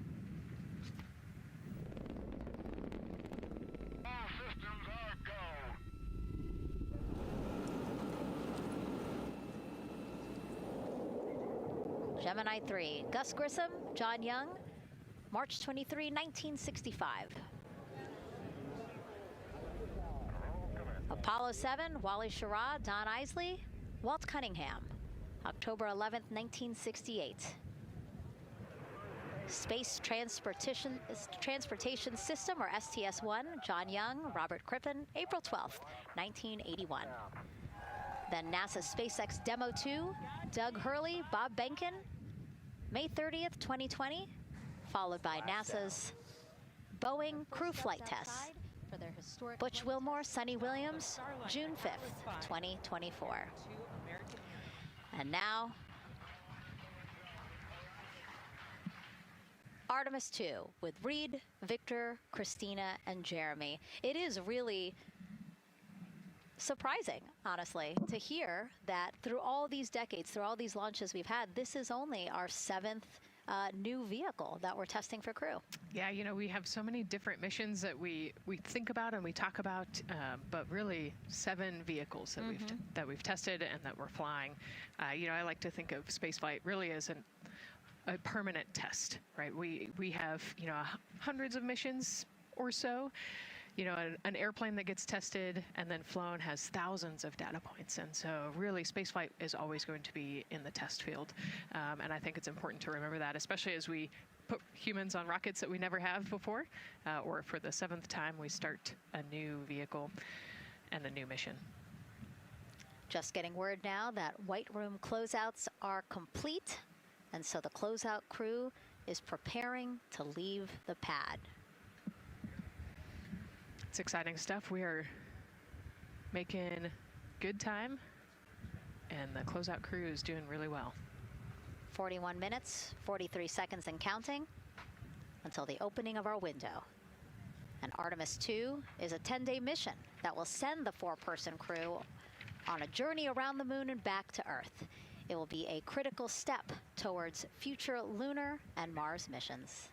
Gemini 3, Gus Grissom, John Young, March 23, 1965. Apollo 7, Wally Schirra, Don Isley, Walt Cunningham, October 11, 1968. Space Transportation System, or STS-1, John Young, Robert Crippen, April 12, 1981. Then NASA SpaceX Demo 2, Doug Hurley, Bob Behnken, May 30th, 2020, followed by NASA's Boeing crew flight tests. Butch Wilmore, Sonny Williams, June 5th, 2024. And now, Artemis II with Reed, Victor, Christina, and Jeremy. It is really surprising, honestly, to hear that through all these decades, through all these launches we've had, this is only our 7th new vehicle that we're testing for crew. Yeah, you know, we have so many different missions that we think about and we talk about, but really 7 vehicles that we've tested and that we're flying. You know, I like to think of spaceflight really as a permanent test, right? We have, you know, hundreds of missions or so. You know, an airplane that gets tested and then flown has thousands of data points. And so really spaceflight is always going to be in the test field. And I think it's important to remember that, especially as we put humans on rockets that we never have before, or for the 7th time we start a new vehicle and a new mission. Just getting word now that White Room closeouts are complete. And so the closeout crew is preparing to leave the pad. It's exciting stuff. We are making good time, and the closeout crew is doing really well. 41 minutes, 43 seconds and counting until the opening of our window. And Artemis II is a 10-day mission that will send the 4-person crew on a journey around the moon and back to Earth. It will be a critical step towards future lunar and Mars missions.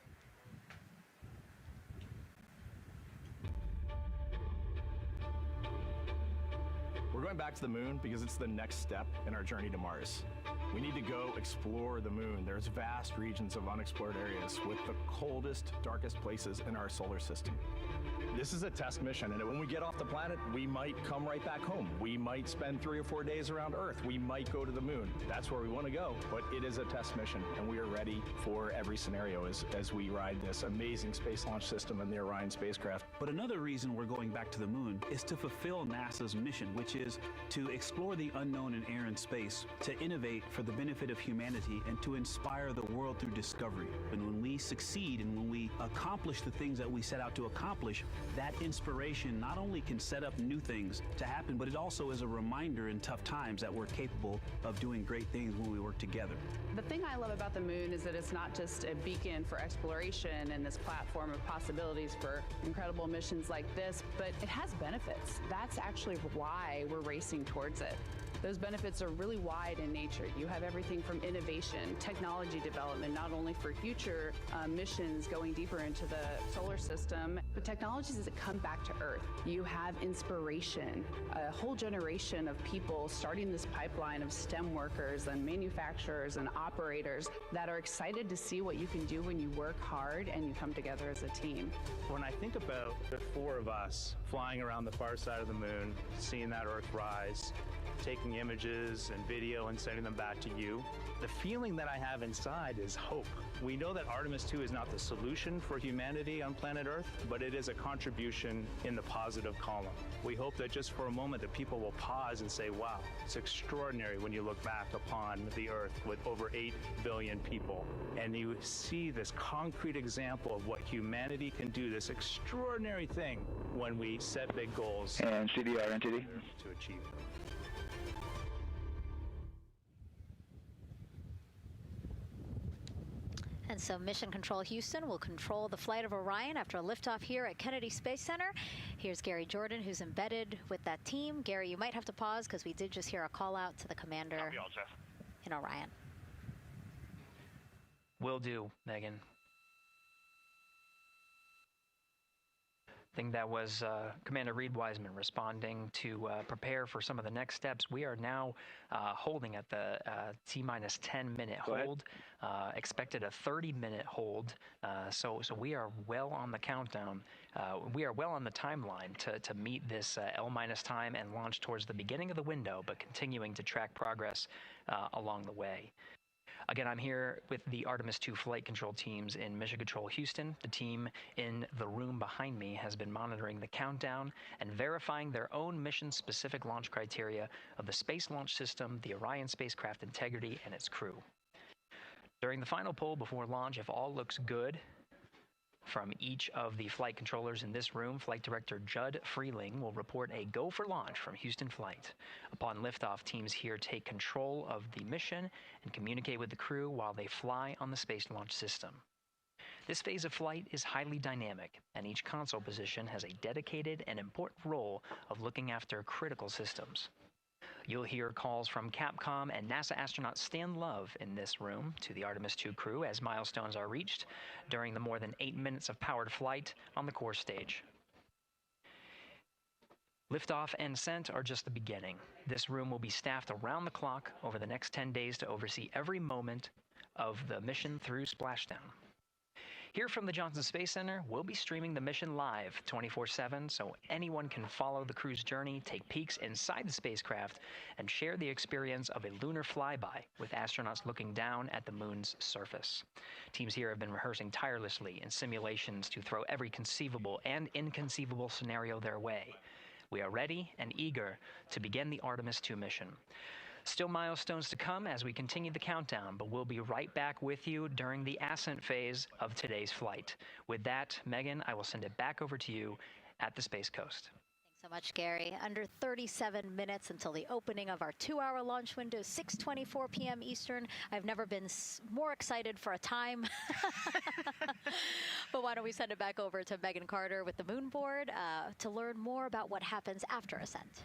We're going back to the moon because it's the next step in our journey to Mars. We need to go explore the moon. There's vast regions of unexplored areas with the coldest, darkest places in our solar system. This is a test mission, and when we get off the planet, we might come right back home. We might spend 3 or 4 days around Earth. We might go to the moon. That's where we want to go, but it is a test mission, and we are ready for every scenario as we ride this amazing space launch system in the Orion spacecraft. But another reason we're going back to the moon is to fulfill NASA's mission, which is to explore the unknown in air and space, to innovate for for the benefit of humanity and to inspire the world through discovery. And when we succeed and when we accomplish the things that we set out to accomplish, that inspiration not only can set up new things to happen, but it also is a reminder in tough times that we're capable of doing great things when we work together. The thing I love about the moon is that it's not just a beacon for exploration and this platform of possibilities for incredible missions like this, but it has benefits. That's actually why we're racing towards it. Those benefits are really wide in nature. You have everything from innovation, technology development, not only for future missions going deeper into the solar system, but technologies that come back to Earth. You have inspiration, a whole generation of people starting this pipeline of STEM workers and manufacturers and operators that are excited to see what you can do when you work hard and you come together as a team. When I think about the four of us flying around the far side of the moon, seeing that Earth rise, taking images and video and sending them back to you, the feeling that I have inside is hope. We know that Artemis II is not the solution for humanity on planet Earth, but it is a contribution in the positive column. We hope that just for a moment that people will pause and say, wow, it's extraordinary when you look back upon the Earth with over 8 billion people, and you see this concrete example of what humanity can do, this extraordinary thing when we set big goals and CDR NTD to achieve them. And so Mission Control Houston will control the flight of Orion after a liftoff here at Kennedy Space Center. Here's Gary Jordan, who's embedded with that team. Gary, you might have to pause because we did just hear a call out to the commander in Orion. Will do, Megan. I think that was Commander Reed Wiseman responding to prepare for some of the next steps. We are now holding at the T-minus 10-minute hold. Expected a 30-minute hold. So we are well on the countdown. We are well on the timeline to meet this L-minus time and launch towards the beginning of the window, but continuing to track progress along the way. Again, I'm here with the Artemis II flight control teams in Mission Control Houston. The team in the room behind me has been monitoring the countdown and verifying their own mission-specific launch criteria of the Space Launch System, the Orion spacecraft integrity, and its crew. During the final poll before launch, if all looks good from each of the flight controllers in this room, Flight Director Judd Freeling will report a go for launch from Houston Flight. Upon liftoff, teams here take control of the mission and communicate with the crew while they fly on the Space Launch System. This phase of flight is highly dynamic, and each console position has a dedicated and important role of looking after critical systems. You'll hear calls from Capcom and NASA astronaut Stan Love in this room to the Artemis II crew as milestones are reached during the more than 8 minutes of powered flight on the core stage. Liftoff and ascent are just the beginning. This room will be staffed around the clock over the next 10 days to oversee every moment of the mission through splashdown. Here from the Johnson Space Center, we'll be streaming the mission live 24/7 so anyone can follow the crew's journey, take peeks inside the spacecraft, and share the experience of a lunar flyby with astronauts looking down at the moon's surface. Teams here have been rehearsing tirelessly in simulations to throw every conceivable and inconceivable scenario their way. We are ready and eager to begin the Artemis II mission. Still milestones to come as we continue the countdown, but we'll be right back with you during the ascent phase of today's flight. With that, Megan, I will send it back over to you at the Space Coast. Thanks so much, Gary. Under 37 minutes until the opening of our 2-hour launch window, 6:24 p.m. Eastern. I've never been more excited for a time. But why don't we send it back over to Megan Carter with the Moon Board to learn more about what happens after ascent.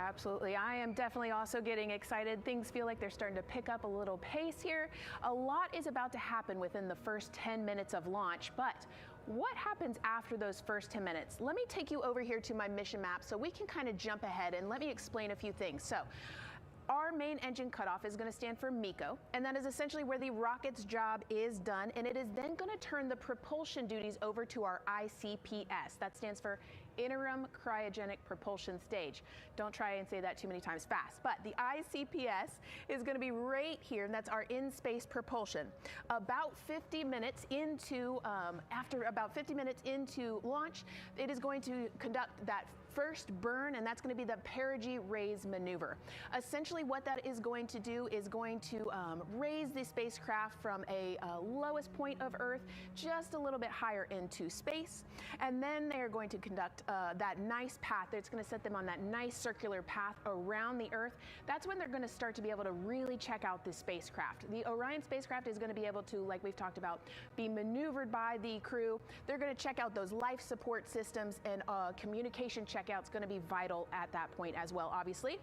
Absolutely. I am definitely also getting excited. Things feel like they're starting to pick up a little pace here. A lot is about to happen within the first 10 minutes of launch, but what happens after those first 10 minutes? Let me take you over here to my mission map so we can kind of jump ahead and let me explain a few things. So, our main engine cutoff is going to stand for MECO, and that is essentially where the rocket's job is done, and it is then going to turn the propulsion duties over to our ICPS. That stands for Interim Cryogenic Propulsion Stage. Don't try and say that too many times fast, but the ICPS is going to be right here, and that's our in-space propulsion. About 50 minutes into, after about 50 minutes into launch, it is going to conduct that first burn, and that's going to be the perigee raise maneuver. Essentially what that is going to do is going to raise the spacecraft from a lowest point of Earth just a little bit higher into space, and then they're going to conduct that nice path. It's going to set them on that nice circular path around the Earth. That's when they're going to start to be able to really check out the spacecraft. The Orion spacecraft is going to be able to, like we've talked about, be maneuvered by the crew. They're going to check out those life support systems, and communication checkout's going to be vital at that point as well, obviously.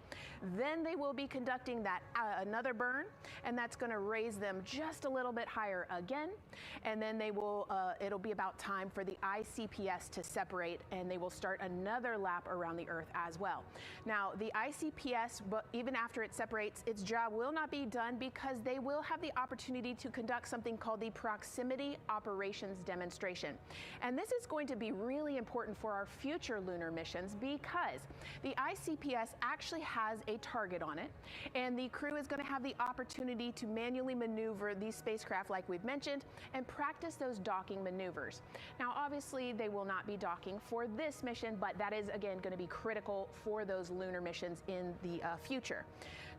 Then they will be conducting that another burn, and that's going to raise them just a little bit higher again. And then they will, it'll be about time for the ICPS to separate, and they will start another lap around the Earth as well. Now, the ICPS, but even after it separates, its job will not be done because they will have the opportunity to conduct something called the proximity operations demonstration. And this is going to be really important for our future lunar missions because the ICPS actually has a target on it, and the crew is going to have the opportunity to manually maneuver these spacecraft like we've mentioned and practice those docking maneuvers. Now, obviously, they will not be docking for this mission, but that is, again, going to be critical for those lunar missions in the future.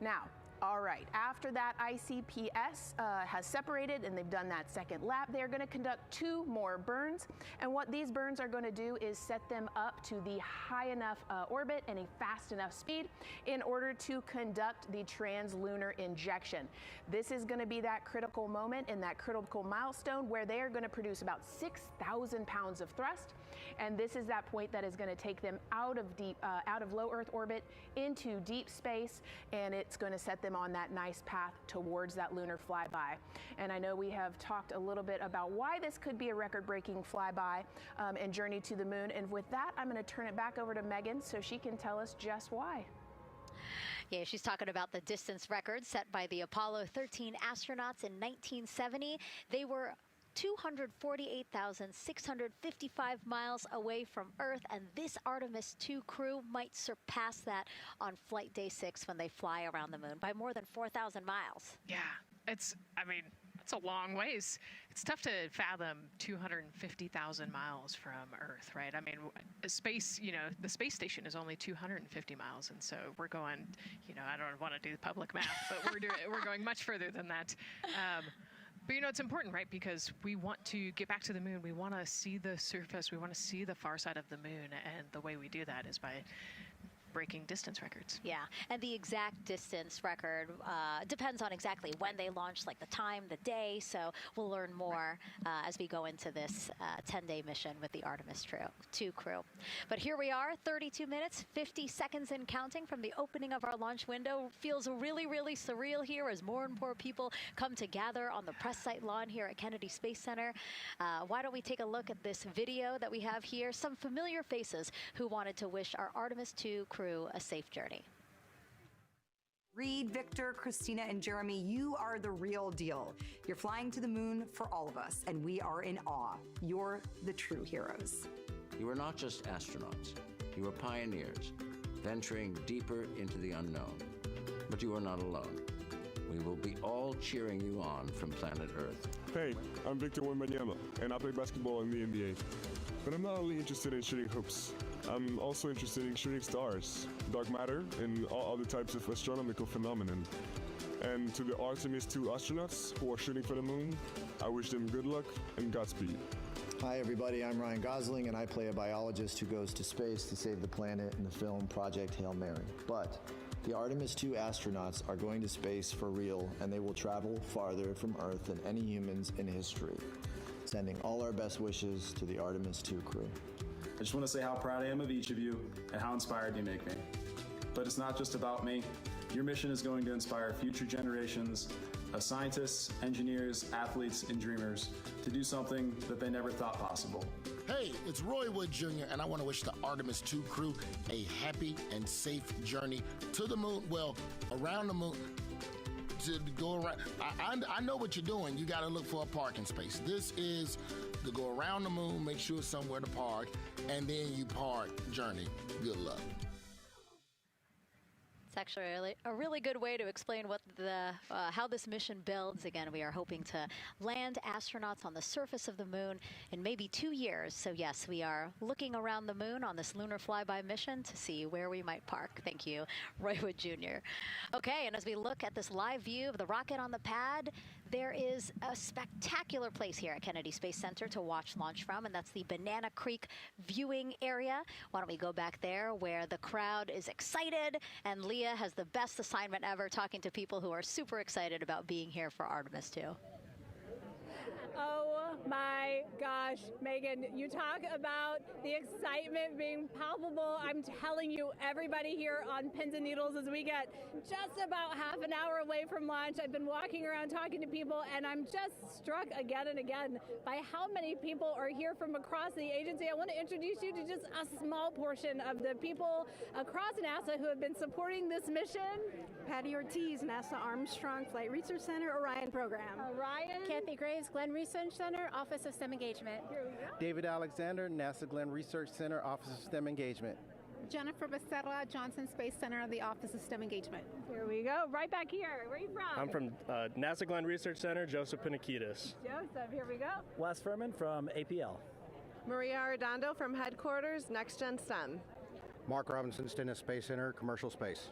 Now, all right, after that ICPS has separated and they've done that second lap, they're going to conduct 2 more burns. And what these burns are going to do is set them up to the high enough orbit and a fast enough speed in order to conduct the translunar injection. This is going to be that critical moment and that critical milestone where they are going to produce about 6,000 pounds of thrust. And this is that point that is going to take them out of low Earth orbit into deep space, and it's going to set them on that nice path towards that lunar flyby. And I know we have talked a little bit about why this could be a record-breaking flyby and journey to the moon. And with that, I'm going to turn it back over to Megan so she can tell us just why. Yeah, she's talking about the distance record set by the Apollo 13 astronauts in 1970. They were 248,655 miles away from Earth, and this Artemis II crew might surpass that on flight day 6 when they fly around the moon by more than 4,000 miles. Yeah, it's a long ways. It's tough to fathom 250,000 miles from Earth, right? I mean, space, the space station is only 250 miles, and so we're going, I don't want to do the public math, but we're going much further than that. But it's important, right? Because we want to get back to the moon. We want to see the surface. We want to see the far side of the moon. And the way we do that is by breaking distance records. Yeah, and the exact distance record depends on exactly when they launched, like the time, the day. So we'll learn more as we go into this 10-day mission with the Artemis II crew. But here we are, 32 minutes, 50 seconds and counting from the opening of our launch window. Feels really, really surreal here as more and more people come to gather on the press site lawn here at Kennedy Space Center. Why don't we take a look at this video that we have here? Some familiar faces who wanted to wish our Artemis II crew a safe journey. Reed, Victor, Christina, and Jeremy, you are the real deal. You're flying to the moon for all of us, and we are in awe. You're the true heroes. You are not just astronauts. You are pioneers, venturing deeper into the unknown. But you are not alone. We will be all cheering you on from planet Earth. Hey, I'm Victor Wembanyama, and I play basketball in the NBA. But I'm not only interested in shooting hoops. I'm also interested in shooting stars, dark matter, and all other types of astronomical phenomenon. And to the Artemis II astronauts who are shooting for the moon, I wish them good luck and Godspeed. Hi everybody, I'm Ryan Gosling, and I play a biologist who goes to space to save the planet in the film Project Hail Mary. But the Artemis II astronauts are going to space for real, and they will travel farther from Earth than any humans in history. Sending all our best wishes to the Artemis II crew. I just want to say how proud I am of each of you and how inspired you make me. But it's not just about me. Your mission is going to inspire future generations of scientists, engineers, athletes, and dreamers to do something that they never thought possible. Hey, it's Roy Wood Jr., and I want to wish the Artemis II crew a happy and safe journey to the moon, well, around the moon. To go around, I know what you're doing. You got to look for a parking space. This is to go around the moon, make sure it's somewhere to park, and then you park journey. Good luck. It's actually a really good way to explain what how this mission builds. Again, we are hoping to land astronauts on the surface of the moon in maybe 2 years. So yes, we are looking around the moon on this lunar flyby mission to see where we might park. Thank you, Roywood Jr. Okay, and as we look at this live view of the rocket on the pad, there is a spectacular place here at Kennedy Space Center to watch launch from, and that's the Banana Creek viewing area. Why don't we go back there where the crowd is excited, and Leah has the best assignment ever, talking to people who are super excited about being here for Artemis II. Oh my gosh, Megan, you talk about the excitement being palpable. I'm telling you, everybody here on pins and needles as we get just about half an hour away from launch. I've been walking around talking to people, and I'm just struck again and again by how many people are here from across the agency. I want to introduce you to just a small portion of the people across NASA who have been supporting this mission. Patty Ortiz, NASA Armstrong Flight Research Center, Orion Program. Orion. Kathy Graves, Glenn Research Center, Office of STEM Engagement. David Alexander, NASA Glenn Research Center, Office of STEM Engagement. Jennifer Becerra, Johnson Space Center, the Office of STEM Engagement. Here we go, right back here. Where are you from? I'm from NASA Glenn Research Center, Joseph Pinakitis. Joseph, here we go. Wes Furman from APL. Maria Arredondo from Headquarters, Next Gen STEM. Mark Robinson, Stennis Space Center, Commercial Space.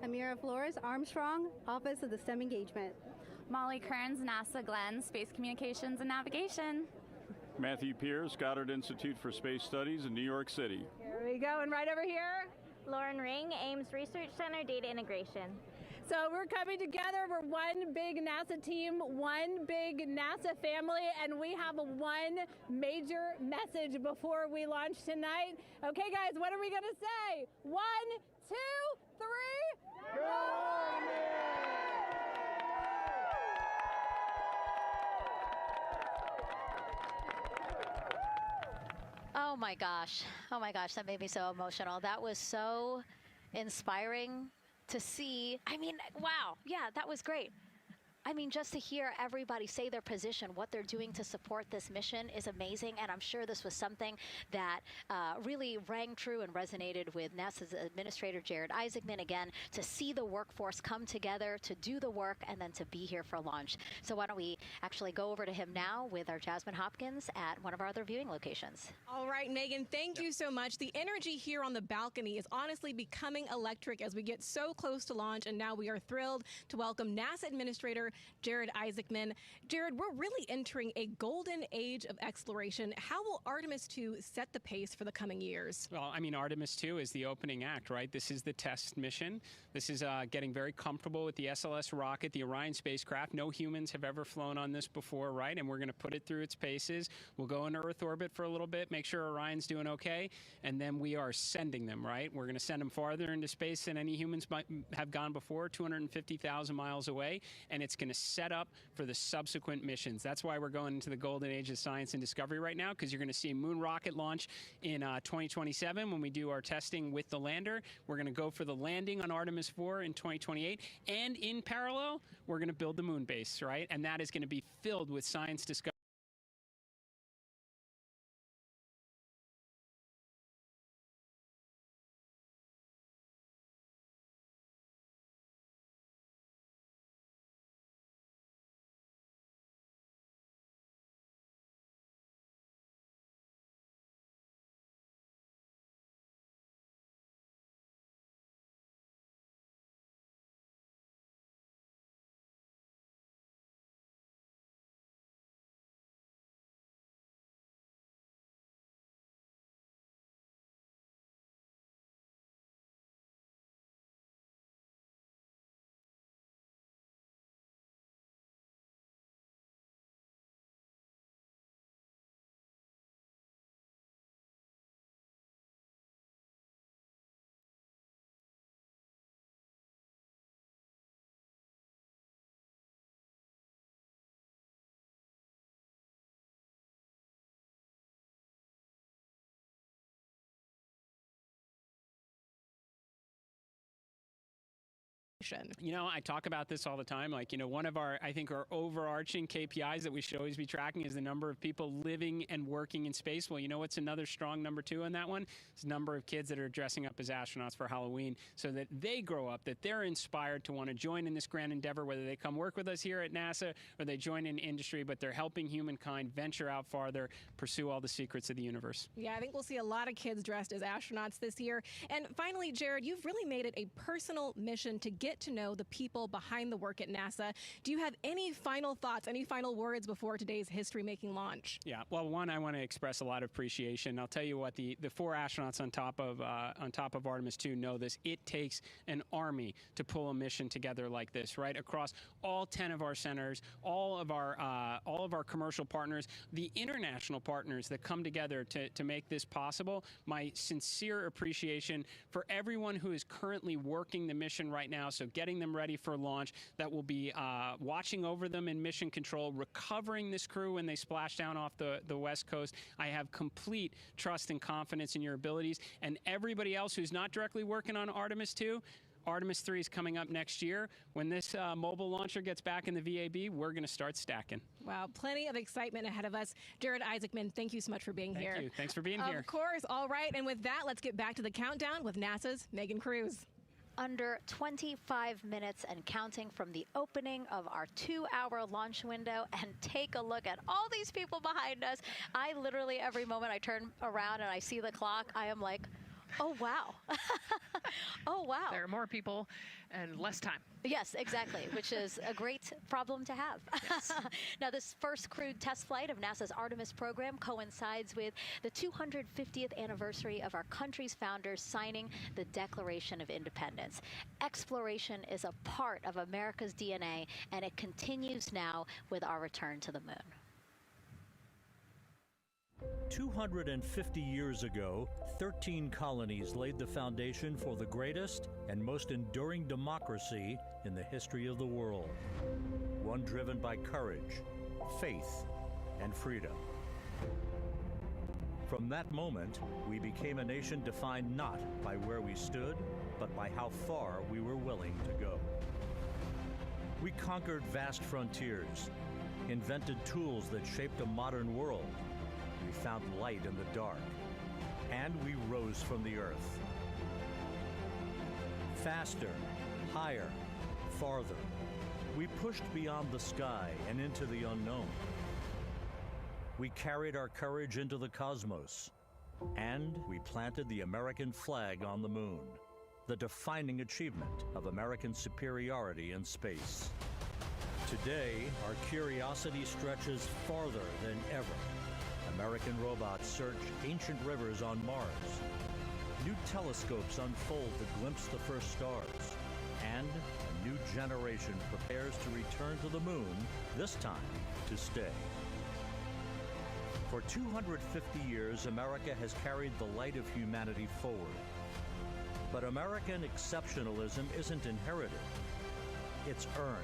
Amira Flores, Armstrong, Office of the STEM Engagement. Molly Kearns, NASA Glenn, Space Communications and Navigation. Matthew Pierce, Goddard Institute for Space Studies in New York City. Here we go, and right over here. Lauren Ring, Ames Research Center, Data Integration. So we're coming together. We're one big NASA team, one big NASA family, and we have one major message before we launch tonight. Okay, guys, what are we going to say? 1, 2, 3. Go Army! Oh my gosh, that made me so emotional. That was so inspiring to see. I mean, wow, yeah, that was great. I mean, just to hear everybody say their position, what they're doing to support this mission is amazing, and I'm sure this was something that really rang true and resonated with NASA's Administrator Jared Isaacman, again, to see the workforce come together to do the work and then to be here for launch. So why don't we actually go over to him now with our Jasmine Hopkins at one of our other viewing locations. All right, Megan, thank you so much. The energy here on the balcony is honestly becoming electric as we get so close to launch, and now we are thrilled to welcome NASA Administrator Jared Isaacman. Jared, we're really entering a golden age of exploration. How will Artemis II set the pace for the coming years? Well, I mean, Artemis II is the opening act, right? This is the test mission. This is getting very comfortable with the SLS rocket, the Orion spacecraft. No humans have ever flown on this before, right? And we're going to put it through its paces. We'll go into Earth orbit for a little bit, make sure Orion's doing okay, and then we are sending them, right? We're going to send them farther into space than any humans might have gone before, 250,000 miles away, and it's going to set up for the subsequent missions. That's why we're going into the golden age of science and discovery right now, because you're going to see moon rocket launch in 2027 when we do our testing with the lander. We're going to go for the landing on Artemis IV in 2028, and in parallel, we're going to build the moon base, right? And that is going to be filled with science discovery. mission? You know, I talk about this all the time. Like, you know, one of our, I think, our overarching KPIs that we should always be tracking is the number of people living and working in space. Well, you know what's another strong number 2 on that one? It's the number of kids that are dressing up as astronauts for Halloween, so that they grow up, that they're inspired to want to join in this grand endeavor, whether they come work with us here at NASA or they join in industry, but they're helping humankind venture out farther, pursue all the secrets of the universe. Yeah, I think we'll see a lot of kids dressed as astronauts this year. And finally, Jared, you've really made it a personal mission to get to know the people behind the work at NASA. Do you have any final thoughts, any final words before today's history-making launch? Yeah, well, one, I want to express a lot of appreciation. I'll tell you what, the 4 astronauts on top of Artemis II know this. It takes an army to pull a mission together like this, right? Across all 10 of our centers, all of our commercial partners, the international partners that come together to make this possible. My sincere appreciation for everyone who is currently working the mission right now, so getting them ready for launch, that will be watching over them in mission control, recovering this crew when they splash down off the West Coast. I have complete trust and confidence in your abilities. And everybody else who's not directly working on Artemis II, Artemis III is coming up next year. When this mobile launcher gets back in the VAB, we're going to start stacking. Wow, plenty of excitement ahead of us. Jared Isaacman, thank you so much for being here. Thank you. Thanks for being here. Of course. All right. And with that, let's get back to the countdown with NASA's Megan Cruz. Under 25 minutes and counting from the opening of our 2-hour launch window, and take a look at all these people behind us. I literally, every moment I turn around and I see the clock, I am like, oh, wow. Oh, wow. There are more people and less time. Yes, exactly, which is a great problem to have. Yes. Now, this first crewed test flight of NASA's Artemis program coincides with the 250th anniversary of our country's founders signing the Declaration of Independence. Exploration is a part of America's DNA, and it continues now with our return to the moon. 250 years ago, 13 colonies laid the foundation for the greatest and most enduring democracy in the history of the world. One driven by courage, faith, and freedom. From that moment, we became a nation defined not by where we stood, but by how far we were willing to go. We conquered vast frontiers, invented tools that shaped a modern world. We found light in the dark, and we rose from the earth. Faster, higher, farther. We pushed beyond the sky and into the unknown. We carried our courage into the cosmos, and we planted the American flag on the moon, the defining achievement of American superiority in space. Today, our curiosity stretches farther than ever. American robots search ancient rivers on Mars. New telescopes unfold to glimpse the first stars. And a new generation prepares to return to the moon, this time to stay. For 250 years, America has carried the light of humanity forward. But American exceptionalism isn't inherited, it's earned.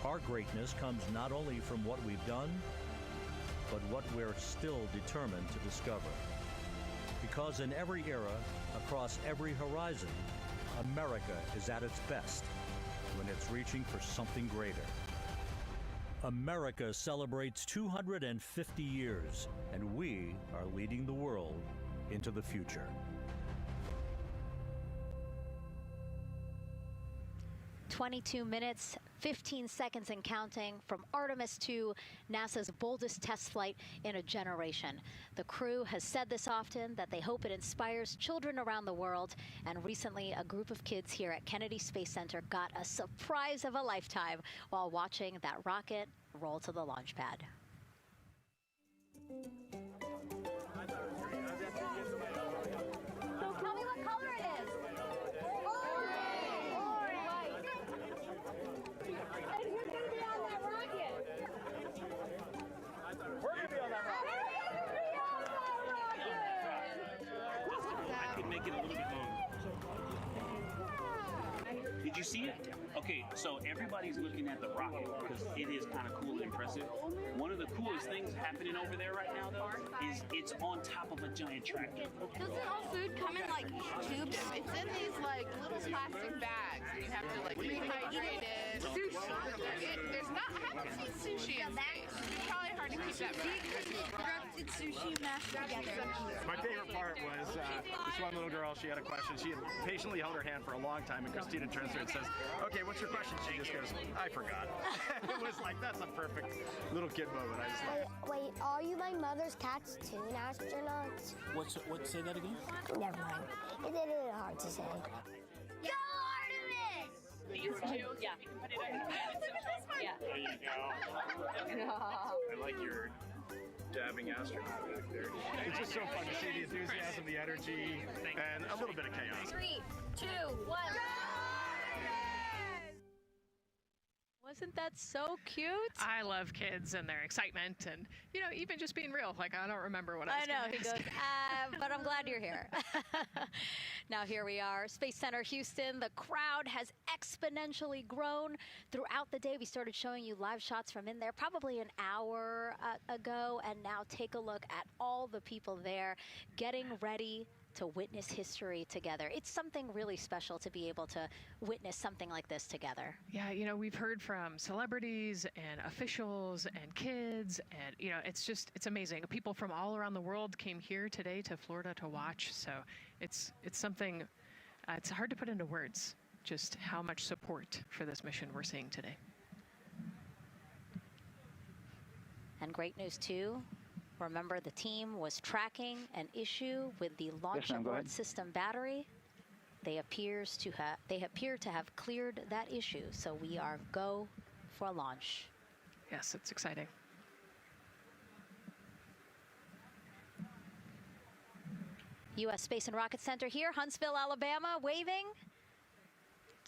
Our greatness comes not only from what we've done, but what we're still determined to discover. Because in every era, across every horizon, America is at its best when it's reaching for something greater. America celebrates 250 years, and we are leading the world into the future. 22 minutes, 15 seconds and counting from Artemis II, NASA's boldest test flight in a generation. The crew has said this often, that they hope it inspires children around the world. And recently, a group of kids here at Kennedy Space Center got a surprise of a lifetime while watching that rocket roll to the launch pad. Tell me what color it is. Make it a little bit longer. Did you see it? Okay, so everybody's looking at the rocket because it is kind of cool in impressive. One of the coolest things happening over there right now, though, is it's on top of a giant tractor. Doesn't all food come in like tubes? It's in these like little plastic bags. You have to like rehydrate it. Sushi. There's not. I haven't seen sushi in space. It's probably hard to keep that Deconstructed sushi mashed together. My favorite part was this one little girl. She had a question. She had patiently held her hand for a long time, and Christina turns to her and says, "Okay, what's your question?" She just goes, "I forgot." It was like, that's a perfect little kid moment. I just Wait, are you my mother's cats too, astronauts? What? Say that again? Never mind. It's a little hard to say. Go Artemis! These two, yeah. You can put it on your yeah. There you go. I like your dabbing astronaut back there. It's just so fun to see the enthusiasm, the energy, and a little bit of chaos. 3, 2, 1. Wasn't that so cute? I love kids and their excitement and, even just being real. Like, I don't remember what I was I know, gonna he ask. goes, but I'm glad you're here. Now here we are, Space Center Houston. The crowd has exponentially grown throughout the day. We started showing you live shots from in there probably an hour ago, and now take a look at all the people there getting ready to witness history together. It's something really special to be able to witness something like this together. Yeah, we've heard from celebrities and officials and kids, and it's amazing. People from all around the world came here today to Florida to watch. So it's something. It's hard to put into words just how much support for this mission we're seeing today. And great news too. Remember, the team was tracking an issue with the launch abort system battery. They appear to have cleared that issue, so we are go for launch. Yes, it's exciting. U.S. Space and Rocket Center here, Huntsville, Alabama, waving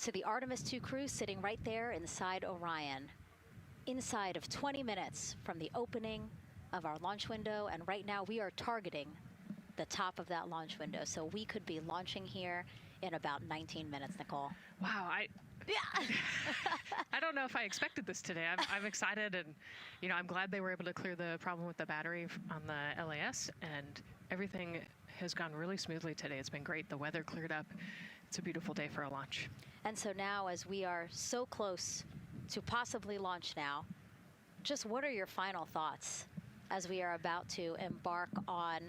to the Artemis II crew sitting right there inside Orion. Inside of 20 minutes from the opening of our launch window, and right now we are targeting the top of that launch window, so we could be launching here in about 19 minutes, Nicole. Wow, I don't know if I expected this today. I'm excited, and I'm glad they were able to clear the problem with the battery on the LAS, and everything has gone really smoothly today. It's been great. The weather cleared up. It's a beautiful day for a launch. And so now, as we are so close to possibly launch now, just what are your final thoughts as we are about to embark on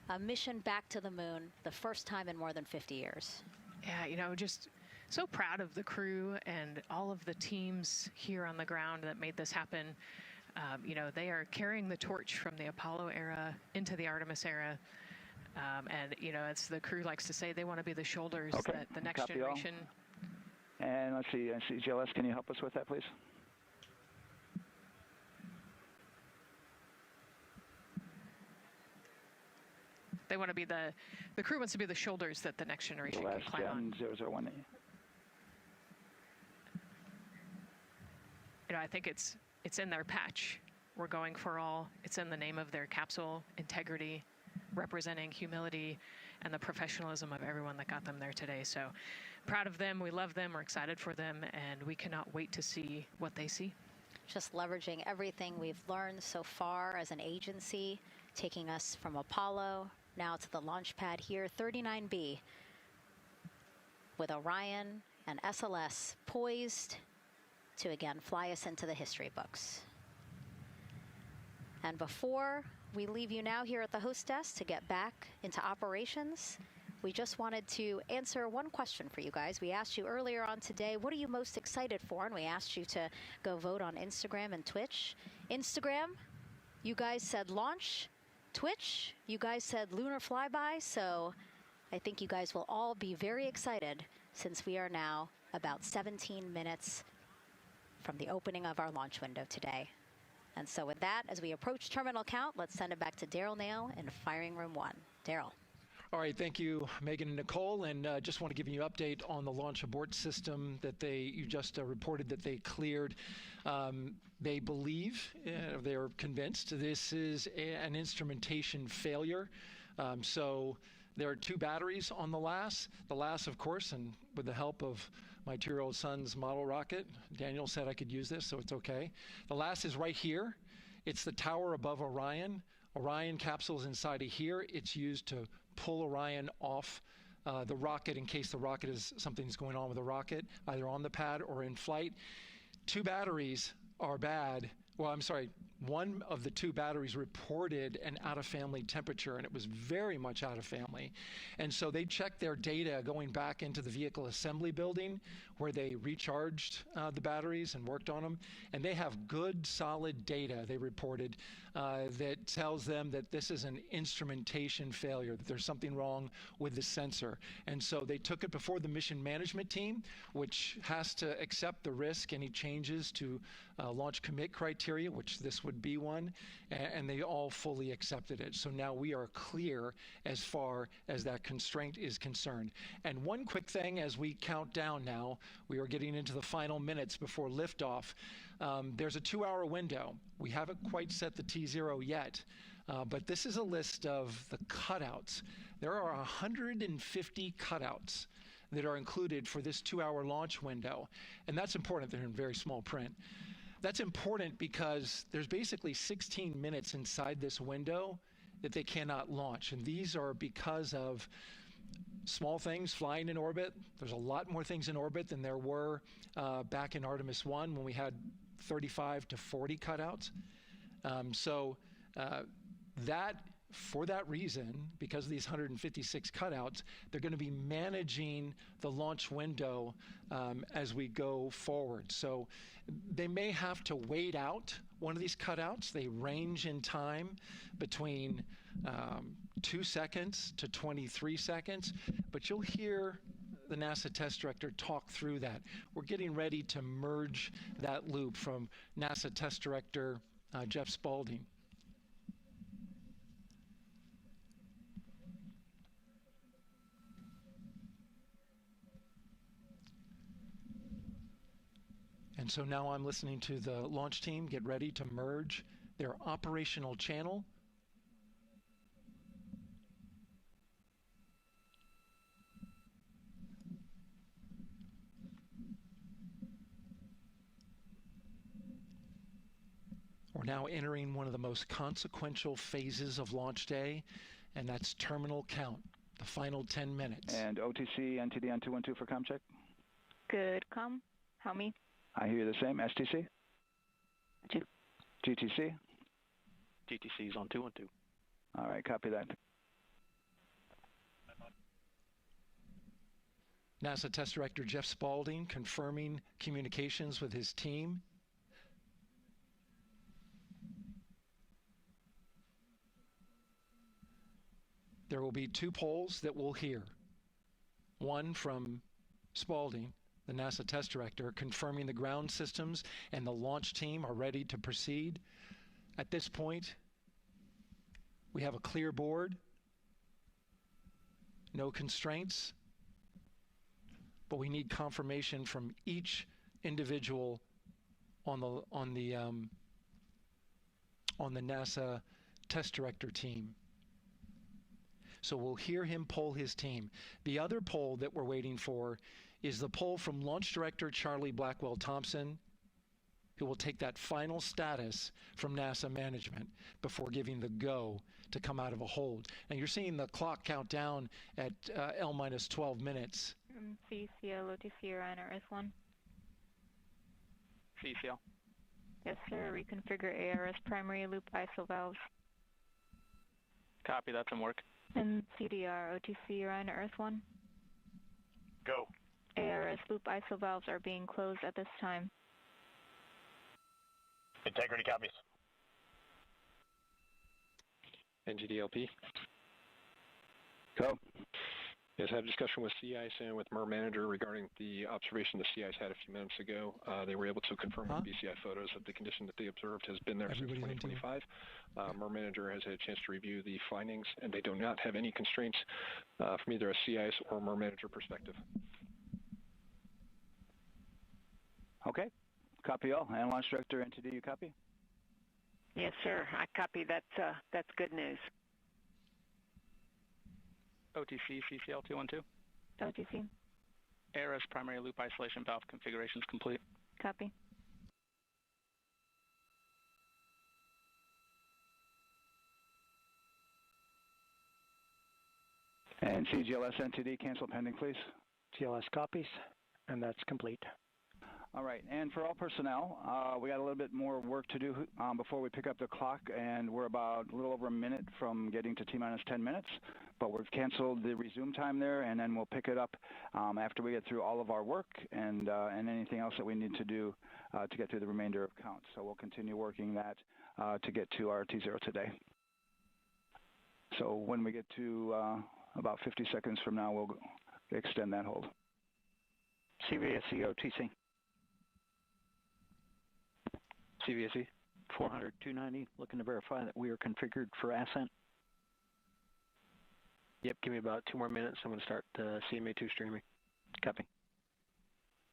a mission back to the moon, the first time in more than 50 years? Yeah, just so proud of the crew and all of the teams here on the ground that made this happen. They are carrying the torch from the Apollo era into the Artemis era. And, as the crew likes to say, they want to be the shoulders that the next generation. And let's see, GLS, can you help us with that, please? They want to be the crew wants to be the shoulders that the next generation can climb on. 001. I think it's in their patch. We're going for all. It's in the name of their capsule, integrity, representing humility and the professionalism of everyone that got them there today. So proud of them. We love them. We're excited for them, and we cannot wait to see what they see. Just leveraging everything we've learned so far as an agency, taking us from Apollo now to the launch pad here, 39B, with Orion and SLS poised to again fly us into the history books. And before we leave you now here at the host desk to get back into operations, we just wanted to answer one question for you guys. We asked you earlier on today, what are you most excited for? And we asked you to go vote on Instagram and Twitch. Instagram, you guys said launch. Twitch, you guys said lunar flyby. So I think you guys will all be very excited since we are now about 17 minutes from the opening of our launch window today. And so with that, as we approach terminal count, let's send it back to Daryl Nail in Firing Room 1. Daryl. All right, thank you, Megan and Nicole. And just want to give you an update on the launch abort system that you just reported that they cleared. They believe, they're convinced, this is an instrumentation failure. So there are two batteries on the LAS. The LAS, of course, and with the help of my 2-year-old son's model rocket. Daniel said I could use this, so it's okay. The last is right here. It's the tower above Orion. Orion capsule's inside of here. It's used to pull Orion off the rocket in case the rocket something's going on with the rocket, either on the pad or in flight. 2 batteries are bad. Well, I'm sorry, one of the 2 batteries reported an out-of-family temperature, and it was very much out of family. And so they checked their data going back into the vehicle assembly building where they recharged the batteries and worked on them. And they have good, solid data, they reported, that tells them that this is an instrumentation failure, that there's something wrong with the sensor. And so they took it before the mission management team, which has to accept the risk, any changes to launch commit criteria, which this would be one, and they all fully accepted it. So now we are clear as far as that constraint is concerned. And one quick thing as we count down now, we are getting into the final minutes before liftoff. There's a 2-hour window. We haven't quite set the T0 yet, but this is a list of the cutouts. There are 150 cutouts that are included for this 2-hour launch window, and that's important. They're in very small print. That's important because there's basically 16 minutes inside this window that they cannot launch, and these are because of small things flying in orbit. There's a lot more things in orbit than there were back in Artemis 1 when we had 35 to 40 cutouts. For that reason, because of these 156 cutouts, they're going to be managing the launch window as we go forward. So they may have to wait out one of these cutouts. They range in time between 2 seconds to 23 seconds, but you'll hear the NASA test director talk through that. We're getting ready to merge that loop from NASA test director Jeff Spaulding. And so now I'm listening to the launch team get ready to merge their operational channel. We're now entering one of the most consequential phases of launch day, and that's terminal count, the final 10 minutes. And OTC, NTD on 212 for comm check? Good, comm. How me? I hear the same. STC? 2. GTC? GTC is on 212. All right, copy that. NASA Test Director Jeff Spaulding confirming communications with his team. There will be 2 polls that we'll hear. One from Spaulding, the NASA test director, confirming the ground systems and the launch team are ready to proceed. At this point, we have a clear board, no constraints, but we need confirmation from each individual on the NASA test director team. So we'll hear him poll his team. The other poll that we're waiting for is the poll from Launch Director Charlie Blackwell Thompson, who will take that final status from NASA management before giving the go to come out of a hold. And you're seeing the clock count down at L minus 12 minutes. CCL, OTC, Orion, RS1. CCL. Yes, sir. Reconfigure ARS primary loop ISO valves. Copy, that's in work. And CDR, OTC, Orion, RS1. Go. ARS loop ISO valves are being closed at this time. Integrity copies. NGDLP. Go. Yes, I had a discussion with Sea Ice and with MER Manager regarding the observation the Sea Ice had a few minutes ago. They were able to confirm with BCI photos that the condition that they observed has been there since 2025. MER Manager has had a chance to review the findings, and they do not have any constraints from either a Sea Ice or MER Manager perspective. Okay. Copy all. And Launch Director, NTD, you copy? Yes, sir. I copy. That's good news. OTC, CCL 212. OTC. ARS primary loop isolation valve configuration is complete. Copy. And CGLS NTD, cancel pending, please. GLS copies, and that's complete. All right, and for all personnel, we got a little bit more work to do before we pick up the clock, and we're about a little over a minute from getting to T-minus 10 minutes, but we've canceled the resume time there, and then we'll pick it up after we get through all of our work and anything else that we need to do to get through the remainder of count. So we'll continue working that to get to our T0 today. So when we get to about 50 seconds from now, we'll extend that hold. CVSE OTC. CVSE 400-290, looking to verify that we are configured for ascent. Yep, give me about 2 more minutes. I'm going to start CMA2 streaming. Copy.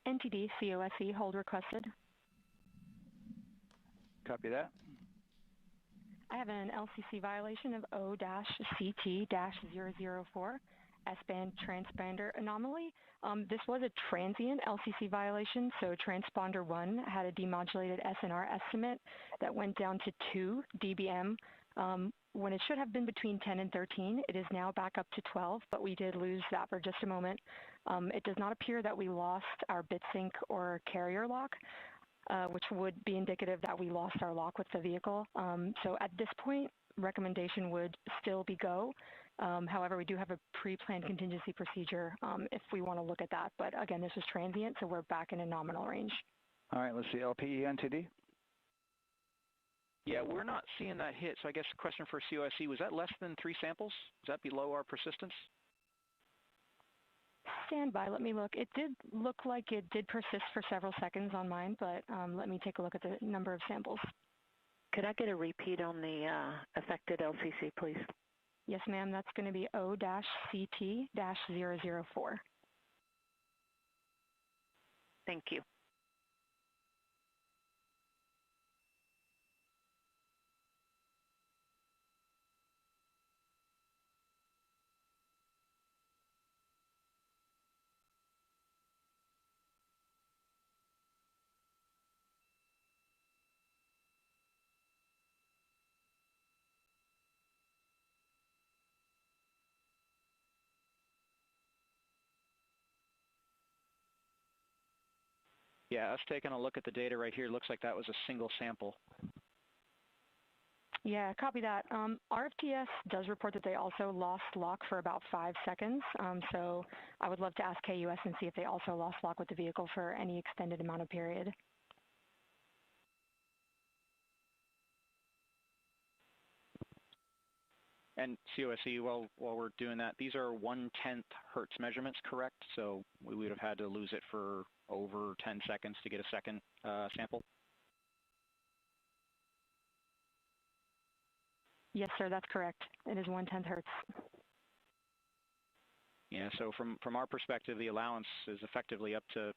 NTD COSE hold requested. Copy that. I have an LCC violation of O-CT-004, S-band transponder anomaly. This was a transient LCC violation, so transponder 1 had a demodulated SNR estimate that went down to 2 dBm when it should have been between 10 and 13. It is now back up to 12, but we did lose that for just a moment. It does not appear that we lost our bit sync or carrier lock, which would be indicative that we lost our lock with the vehicle. So at this point, recommendation would still be go. However, we do have a pre-planned contingency procedure if we want to look at that. But again, this was transient, so we're back in a nominal range. All right, let's see, LPE NTD. Yeah, we're not seeing that hit, so I guess the question for COSE, was that less than 3 samples? Is that below our persistence? Stand by, let me look. It did look like it did persist for several seconds on mine, but let me take a look at the number of samples. Could I get a repeat on the affected LCC, please? Yes, ma'am, that's going to be O-CT-004. Thank you. Yeah, us taking a look at the data right here, looks like that was a single sample. Yeah, copy that. RFTS does report that they also lost lock for about 5 seconds. So I would love to ask KUS and see if they also lost lock with the vehicle for any extended amount of period. And COSE, while we're doing that, these are 1/10 hertz measurements, correct? So we would have had to lose it for over 10 seconds to get a second sample? Yes, sir, that's correct. It is 1/10 hertz. Yeah, so from our perspective, the allowance is effectively up to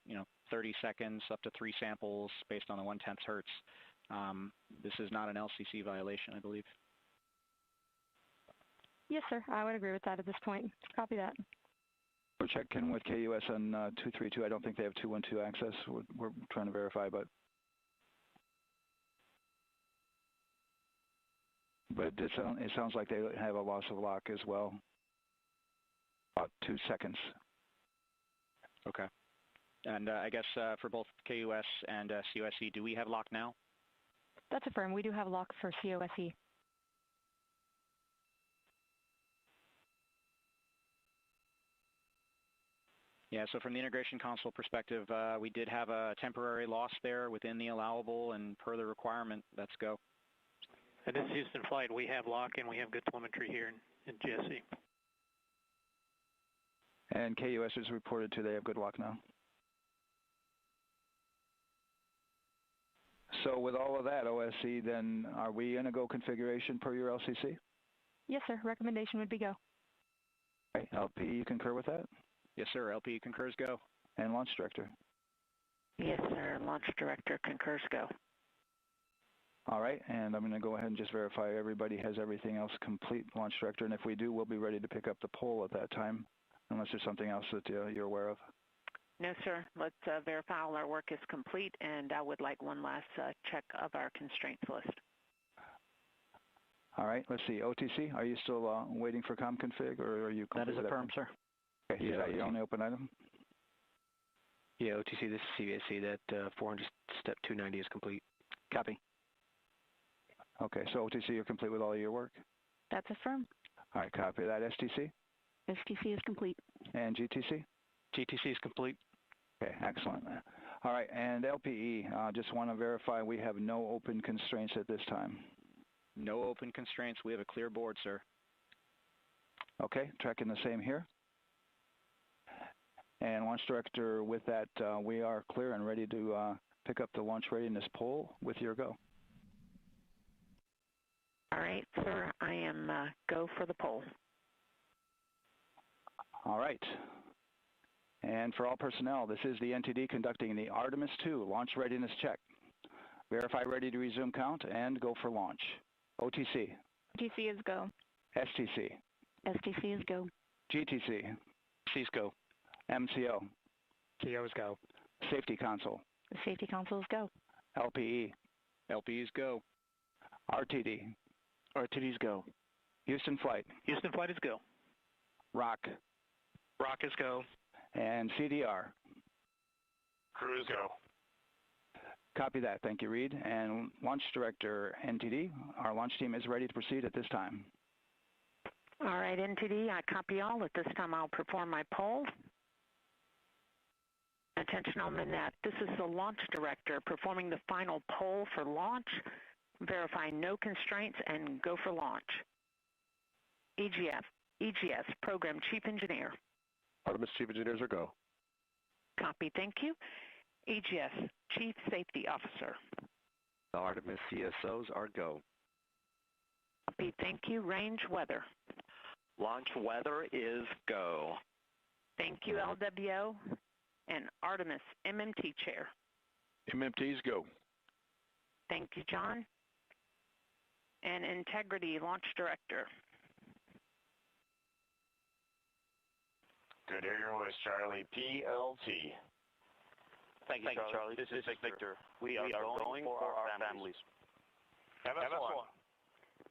30 seconds, up to 3 samples based on the 1/10 hertz. This is not an LCC violation, I believe. Yes, sir, I would agree with that at this point. Copy that. We're checking with KUS on 232. I don't think they have 212 access. We're trying to verify, but it sounds like they have a loss of lock as well. About 2 seconds. Okay. And I guess for both KUS and COSE, do we have lock now? That's affirmed. We do have lock for COSE. Yeah, so from the integration console perspective, we did have a temporary loss there within the allowable, and per the requirement, let's go. And this is Houston Flight. We have lock and we have good telemetry here in GSE. And KUS is reported to they have good lock now. So with all of that, OSC, then are we in a go configuration per your LCC? Yes, sir. Recommendation would be go. Okay. LP, you concur with that? Yes, sir. LP concurs go. And Launch Director? Yes, sir. Launch Director concurs go. All right, and I'm going to go ahead and just verify everybody has everything else complete, Launch Director, and if we do, we'll be ready to pick up the poll at that time, unless there's something else that you're aware of. No, sir. Let's verify all our work is complete, and I would like one last check of our constraints list. All right, let's see. OTC, are you still waiting for ComConfig, or are you complete? That is with affirmed, sir. Okay, is that your only open item? Yeah, OTC, this is CVSC. That 400 step 290 is complete. Copy. Okay, so OTC, you're complete with all your work? That's affirmed. All right, copy that. STC? STC is complete. And GTC? GTC is complete. Okay, excellent. All right, and LPE, just want to verify we have no open constraints at this time. No open constraints. We have a clear board, sir. Okay, tracking the same here. And Launch Director, with that, we are clear and ready to pick up the launch readiness poll with your go. All right, sir. I am go for the poll. All right. And for all personnel, this is the NTD conducting the Artemis II launch readiness check. Verify ready to resume count and go for launch. OTC. GTC is go. STC. STC is go. GTC. C's go. MCO. CO's go. Safety Console. The Safety Console is go. LPE. LPE's go. RTD. RTD's go. Houston Flight. Houston Flight is go. ROC. ROC is go. And CDR. Crew is go. Copy that. Thank you, Reed. And Launch Director, NTD, our launch team is ready to proceed at this time. All right, NTD, I copy all. At this time, I'll perform my poll. Attention on the net. This is the Launch Director performing the final poll for launch, verifying no constraints, and go for launch. EGS, Program Chief Engineer. Artemis Chief Engineers are go. Copy, thank you. EGS, Chief Safety Officer. The Artemis CSOs are go. Copy, thank you. Range Weather. Launch weather is go. Thank you, LWO. And Artemis MMT Chair. MMT's go. Thank you, John. And Integrity Launch Director. Good air voice, Charlie. PLT. Thank you, Charlie. This is Victor. We are going for our families. MS1.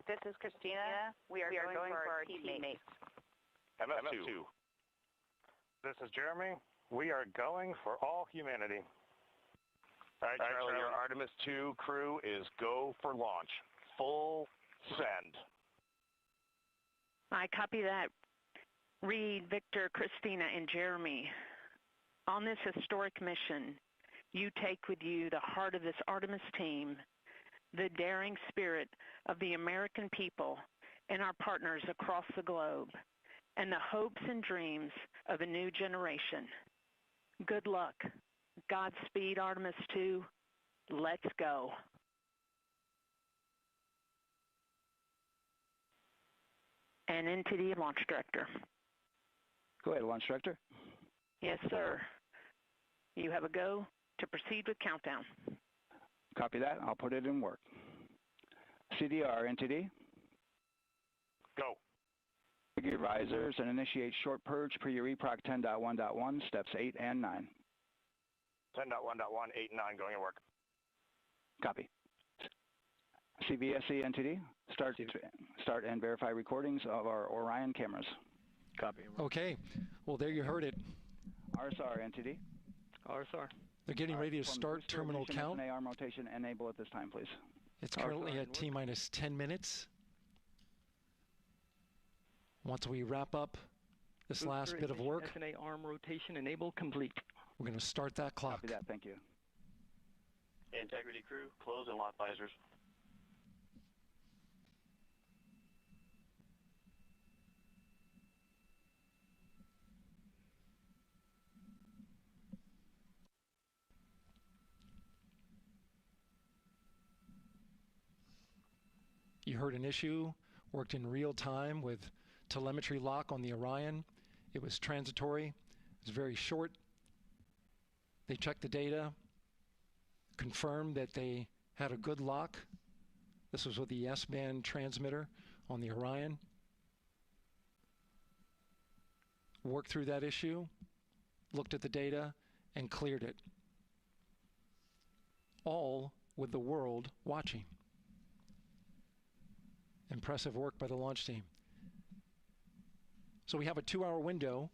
This is Christina. We are going for our teammates. MS2. This is Jeremy. We are going for all humanity. All right, Charlie, your Artemis II crew is go for launch. Full send. I copy that. Reed, Victor, Christina, and Jeremy. On this historic mission, you take with you the heart of this Artemis team, the daring spirit of the American people and our partners across the globe, and the hopes and dreams of a new generation. Good luck. Godspeed, Artemis II. Let's go. And NTD Launch Director. Go ahead, Launch Director. Yes, sir. You have a go to proceed with countdown. Copy that. I'll put it in work. CDR, NTD. Go. Figure risers and initiate short purge per your EPROC 10.1.1, steps 8 and 9. 10.1.1, 8 and 9 going to work. Copy. CVSE, NTD. Start and verify recordings of our Orion cameras. Copy. Okay. Well, there you heard it. RSR, NTD. RSR. They're getting ready to start terminal count. arm rotation enable at this time, please. It's currently at T-minus 10 minutes. Once we wrap up this last bit of work, SNA arm rotation enable complete. we're going to start that clock. Copy that. Thank you. Integrity crew, close and lock visors. You heard an issue, worked in real time with telemetry lock on the Orion. It was transitory. It was very short. They checked the data, confirmed that they had a good lock. This was with the S-band transmitter on the Orion. Worked through that issue, looked at the data, and cleared it. All with the world watching. Impressive work by the launch team. So we have a 2-hour window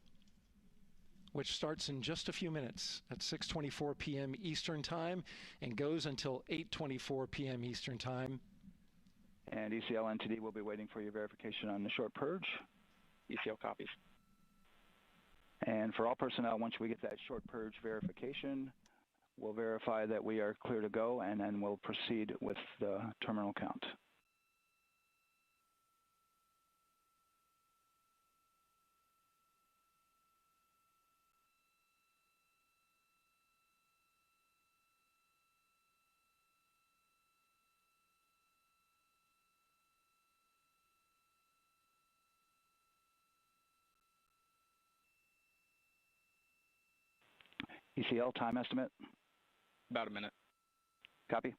which starts in just a few minutes at 6:24 p.m. Eastern Time and goes until 8:24 p.m. Eastern Time. And ECL NTD will be waiting for your verification on the short purge. ECL copies. And for all personnel, once we get that short purge verification, we'll verify that we are clear to go, and then we'll proceed with the terminal count. ECL time estimate? About a minute. Copy.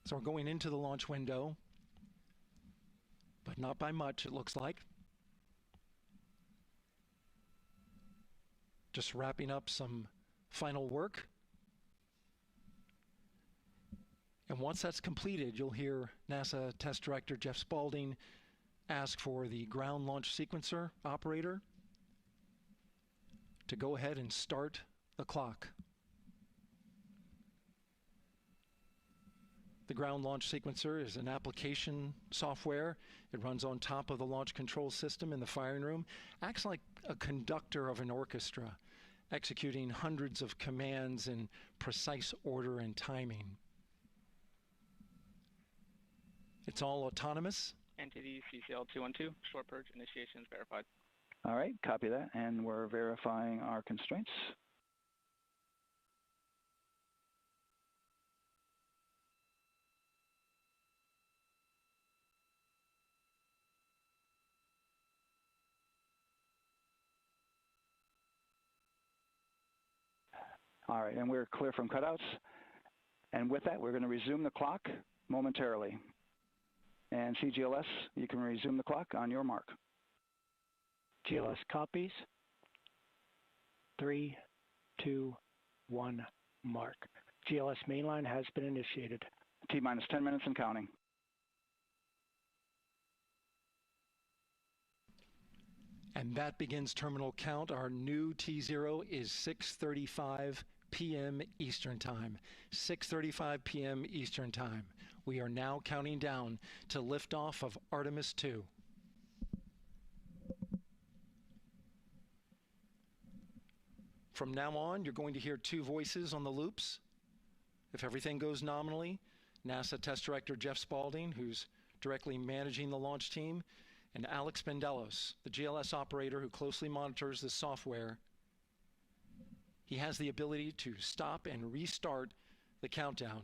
So we're going into the launch window, but not by much, it looks like. Just wrapping up some final work. And once that's completed, you'll hear NASA Test Director Jeff Spaulding ask for the ground launch sequencer operator to go ahead and start the clock. The ground launch sequencer is an application software. It runs on top of the launch control system in the firing room, acts like a conductor of an orchestra, executing hundreds of commands in precise order and timing. It's all autonomous. NTD CCL 212, short purge initiation is verified. All right, copy that, and we're verifying our constraints. All right, and we're clear from cutouts. And with that, we're going to resume the clock momentarily. And CGLS, you can resume the clock on your mark. GLS copies. 3, 2, 1, mark. GLS mainline has been initiated. T-minus 10 minutes and counting. And that begins terminal count. Our new T0 is 6:35 p.m. Eastern Time. 6:35 p.m. Eastern Time. We are now counting down to liftoff of Artemis II. From now on, you're going to hear two voices on the loops. If everything goes nominally, NASA Test Director Jeff Spaulding, who's directly managing the launch team, and Alex Bendelos, the GLS operator who closely monitors the software. He has the ability to stop and restart the countdown.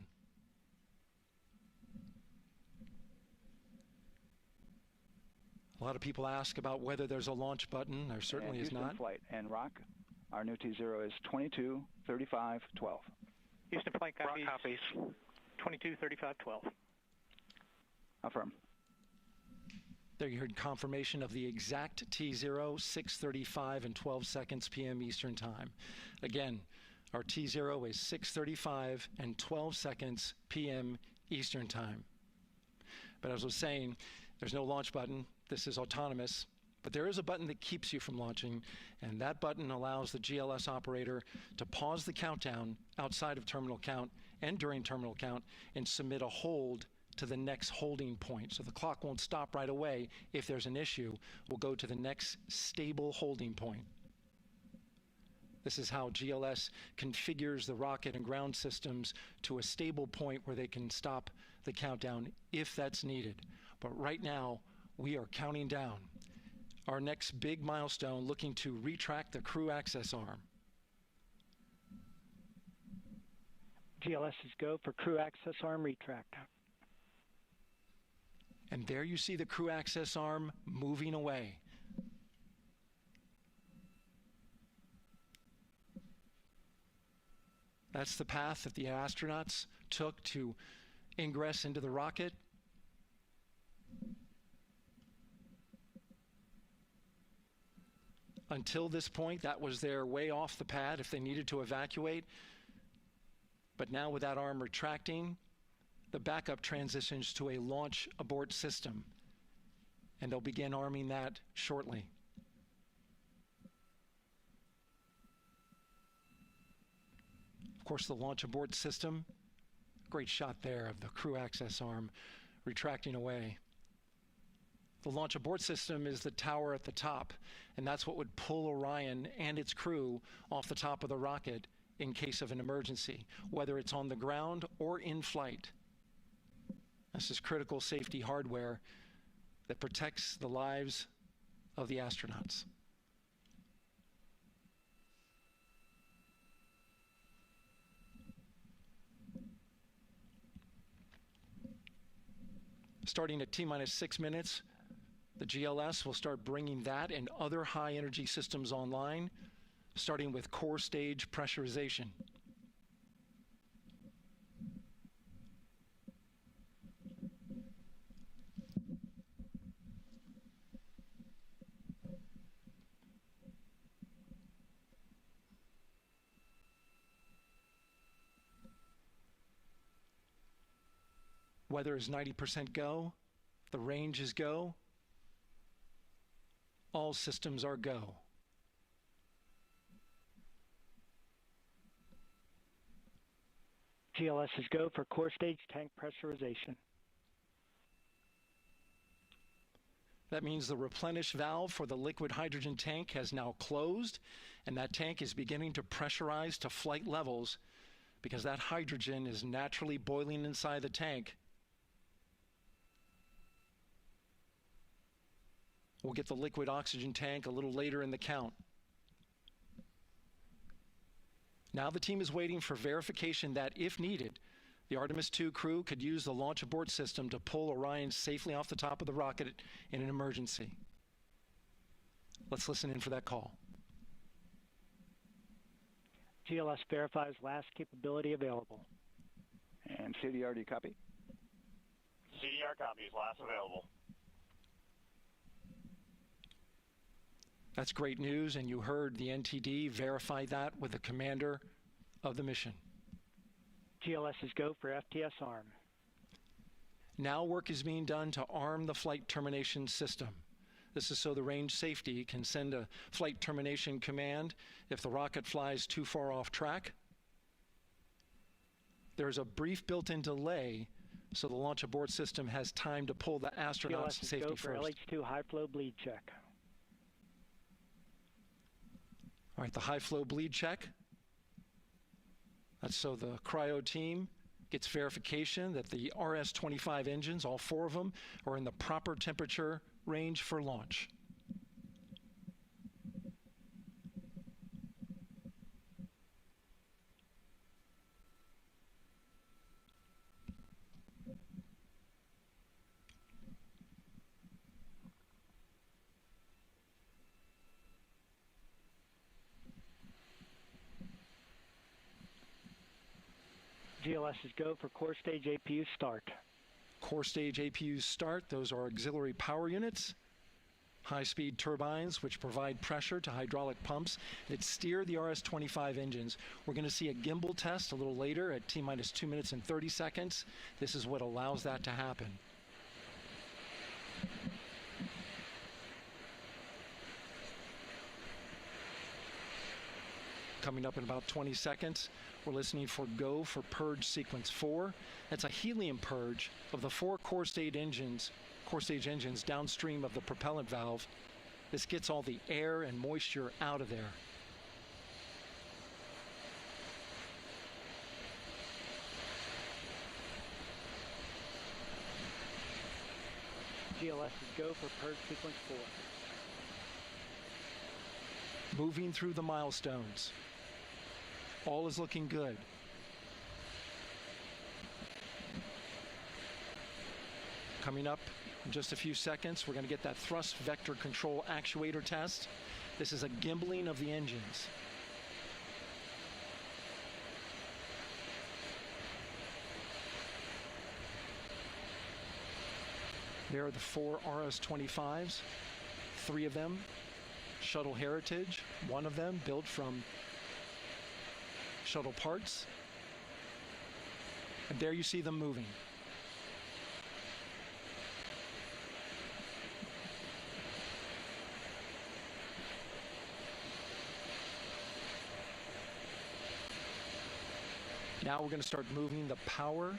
A lot of people ask about whether there's a launch button. There certainly is not. Flight and Rock, our new T0 is 22:35:12. Houston flight copies. Rock copies. 22:35:12. Affirm. There you heard confirmation of the exact T0, 6:35 and 12 seconds p.m. Eastern Time. Again, our T0 is 6:35 and 12 seconds p.m. Eastern Time. But as I was saying, there's no launch button. This is autonomous. But there is a button that keeps you from launching, and that button allows the GLS operator to pause the countdown outside of terminal count and during terminal count and submit a hold to the next holding point. So the clock won't stop right away. If there's an issue, we'll go to the next stable holding point. This is how GLS configures the rocket and ground systems to a stable point where they can stop the countdown if that's needed. But right now, we are counting down. Our next big milestone, looking to retract the crew access arm. GLS is go for crew access arm retract. And there you see the crew access arm moving away. That's the path that the astronauts took to ingress into the rocket. Until this point, that was their way off the pad if they needed to evacuate. But now with that arm retracting, the backup transitions to a launch abort system, and they'll begin arming that shortly. Of course, the launch abort system, great shot there of the crew access arm retracting away. The launch abort system is the tower at the top, and that's what would pull Orion and its crew off the top of the rocket in case of an emergency, whether it's on the ground or in flight. This is critical safety hardware that protects the lives of the astronauts. Starting at T-minus 6 minutes, the GLS will start bringing that and other high-energy systems online, starting with core stage pressurization. Weather is 90% go, the range is go, all systems are go. GLS is go for core stage tank pressurization. That means the replenish valve for the liquid hydrogen tank has now closed, and that tank is beginning to pressurize to flight levels because that hydrogen is naturally boiling inside the tank. We'll get the liquid oxygen tank a little later in the count. Now the team is waiting for verification that, if needed, the Artemis II crew could use the launch abort system to pull Orion safely off the top of the rocket in an emergency. Let's listen in for that call. GLS verifies last capability available. And CDR, do you copy? CDR copies, last available. That's great news, and you heard the NTD verify that with the commander of the mission. GLS is go for FTS arm. Now work is being done to arm the flight termination system. This is so the range safety can send a flight termination command if the rocket flies too far off track. There's a brief built-in delay, so the launch abort system has time to pull the astronauts to safety first. GLS is go for LH2 high flow bleed check. All right, the high flow bleed check. That's so the cryo team gets verification that the RS-25 engines, all 4 of them, are in the proper temperature range for launch. GLS is go for core stage APU start. Core stage APUs start. Those are auxiliary power units, high-speed turbines which provide pressure to hydraulic pumps that steer the RS-25 engines. We're going to see a gimbal test a little later at T-minus 2 minutes and 30 seconds. This is what allows that to happen. Coming up in about 20 seconds, we're listening for go for purge sequence 4. That's a helium purge of the 4 core stage engines downstream of the propellant valve. This gets all the air and moisture out of there. GLS is go for purge sequence 4. Moving through the milestones. All is looking good. Coming up in just a few seconds, we're going to get that thrust vector control actuator test. This is a gimbaling of the engines. There are the 4 RS-25s, 3 of them shuttle heritage, 1 of them built from shuttle parts. And there you see them moving. Now we're going to start moving the power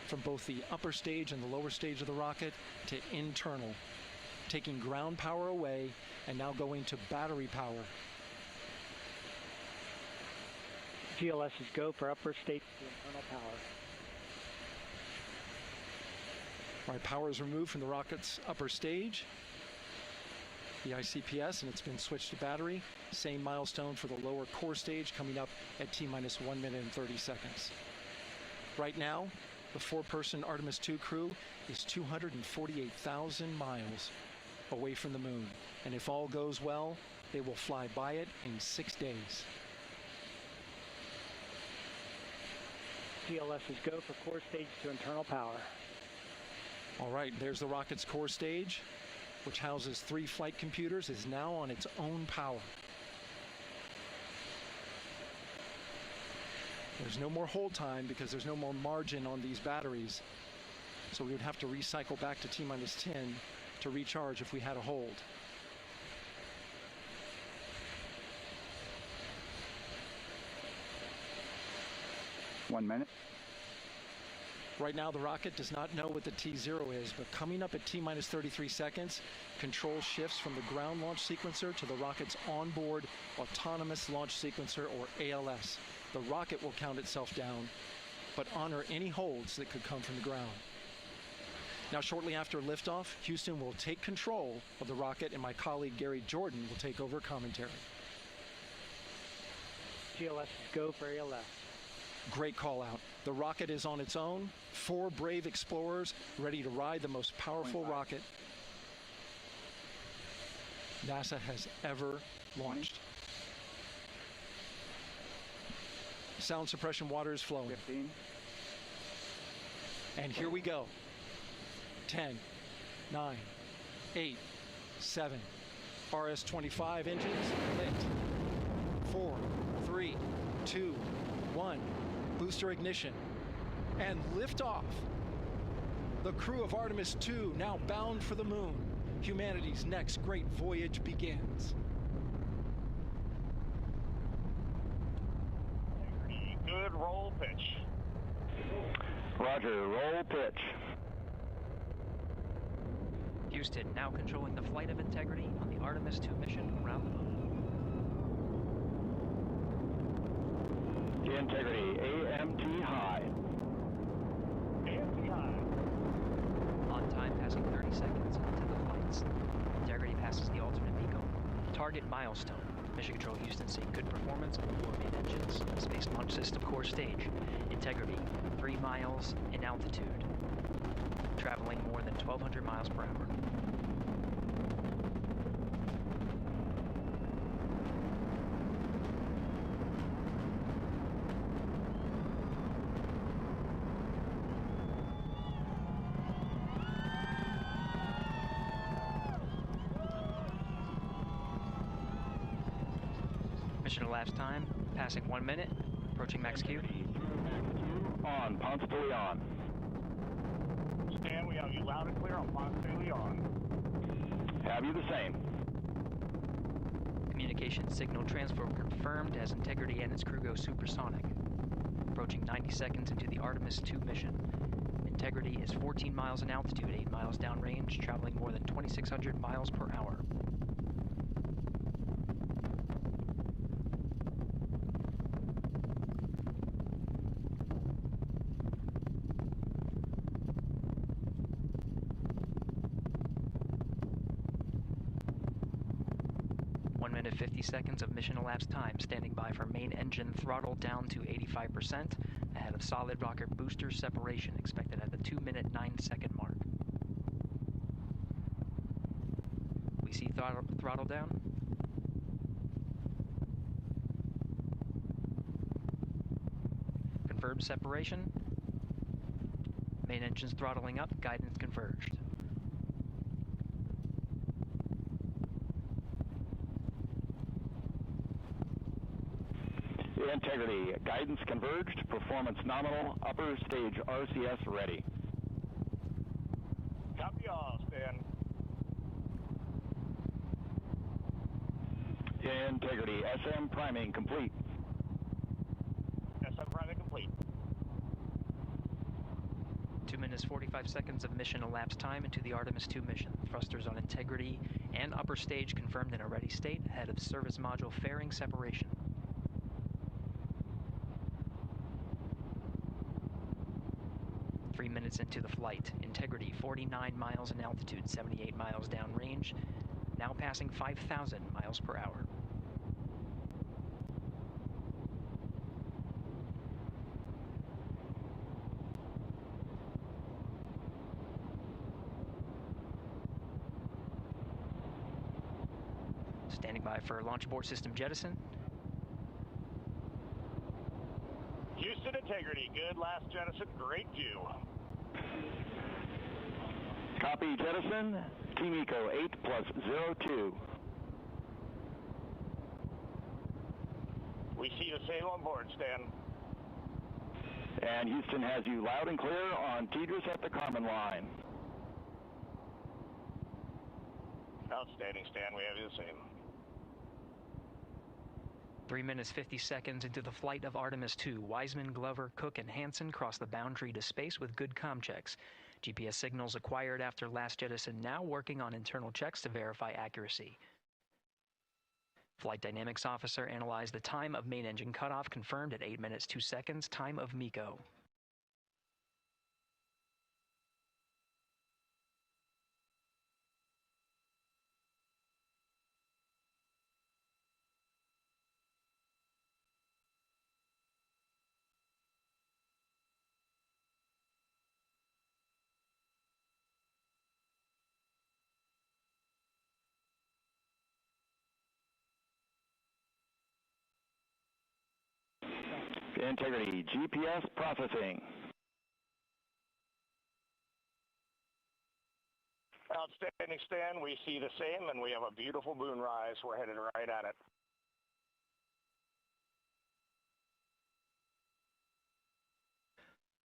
from both the upper stage and the lower stage of the rocket to internal, taking ground power away and now going to battery power. GLS is go for upper stage to internal power. All right, power is removed from the rocket's upper stage, the ICPS, and it's been switched to battery. Same milestone for the lower core stage coming up at T-minus 1 minute and 30 seconds. Right now, the 4-person Artemis II crew is 248,000 miles away from the moon. And if all goes well, they will fly by it in 6 days. GLS is go for core stage to internal power. All right, there's the rocket's core stage, which houses 3 flight computers, is now on its own power. There's no more hold time because there's no more margin on these batteries. So we would have to recycle back to T-minus 10 to recharge if we had a hold. One minute. Right now, the rocket does not know what the T0 is, but coming up at T-minus 33 seconds, control shifts from the ground launch sequencer to the rocket's onboard autonomous launch sequencer, or ALS. The rocket will count itself down, but honor any holds that could come from the ground. Now, shortly after liftoff, Houston will take control of the rocket, and my colleague Gary Jordan will take over commentary. GLS is go for ALS. Great call out. The rocket is on its own. 4 brave explorers ready to ride the most powerful rocket NASA has ever launched. Sound suppression water is flowing. 15. And here we go. 10, 9, 8, 7. RS-25 engines lit. 4, 3, 2, 1. Booster ignition. And liftoff. The crew of Artemis II now bound for the moon. Humanity's next great voyage begins. Good roll pitch. Roger, roll pitch. Houston now controlling the flight of Integrity on the Artemis II mission around the moon. Integrity, AMT high. AMT high. On time passing 30 seconds into the flights. Integrity passes the alternate beacon. Target milestone. Mission Control Houston seeing good performance on the 4 main engines. Space Launch System core stage. Integrity, 3 miles in altitude. Traveling more than 1,200 miles per hour. Mission elapsed time, passing 1 minute, approaching max Q. On, Ponce de Leon. Stan, we have you loud and clear on Ponce de Leon. Have you the same. Communication signal transfer confirmed as Integrity and its crew go supersonic. Approaching 90 seconds into the Artemis II mission. Integrity is 14 miles in altitude, 8 miles downrange, traveling more than 2,600 miles per hour. Minute 50 seconds of mission elapsed time, standing by for main engine throttle down to 85%, ahead of solid rocket booster separation expected at the 2-minute 9-second mark. We see throttle down. Confirmed separation. Main engines throttling up, guidance converged. Integrity, guidance converged, performance nominal, upper stage RCS ready. Copy all, Stan. Integrity, SM priming complete. SM priming complete. 2 minutes 45 seconds of mission elapsed time into the Artemis II mission. Thrusters on Integrity and upper stage confirmed in a ready state ahead of service module fairing separation. Minutes into the flight. Integrity 49 miles in altitude, 78 miles downrange, now passing 5,000 miles per hour. Standing by for launch abort system jettison. Houston Integrity, good last jettison, great view. Copy jettison, Team Eco 8+02. We see the same on board, Stan. And Houston has you loud and clear on TDRS at the common line. Outstanding, Stan, we have you the same. 3 minutes 50 seconds into the flight of Artemis II, Wiseman, Glover, Cook, and Hansen cross the boundary to space with good comm checks. GPS signals acquired after last jettison now working on internal checks to verify accuracy. Flight Dynamics Officer analyzed the time of main engine cutoff, confirmed at 8 minutes 2 seconds, time of MECO. Integrity, GPS processing. Outstanding, Stan. We see the same, and we have a beautiful moonrise. We're headed right at it.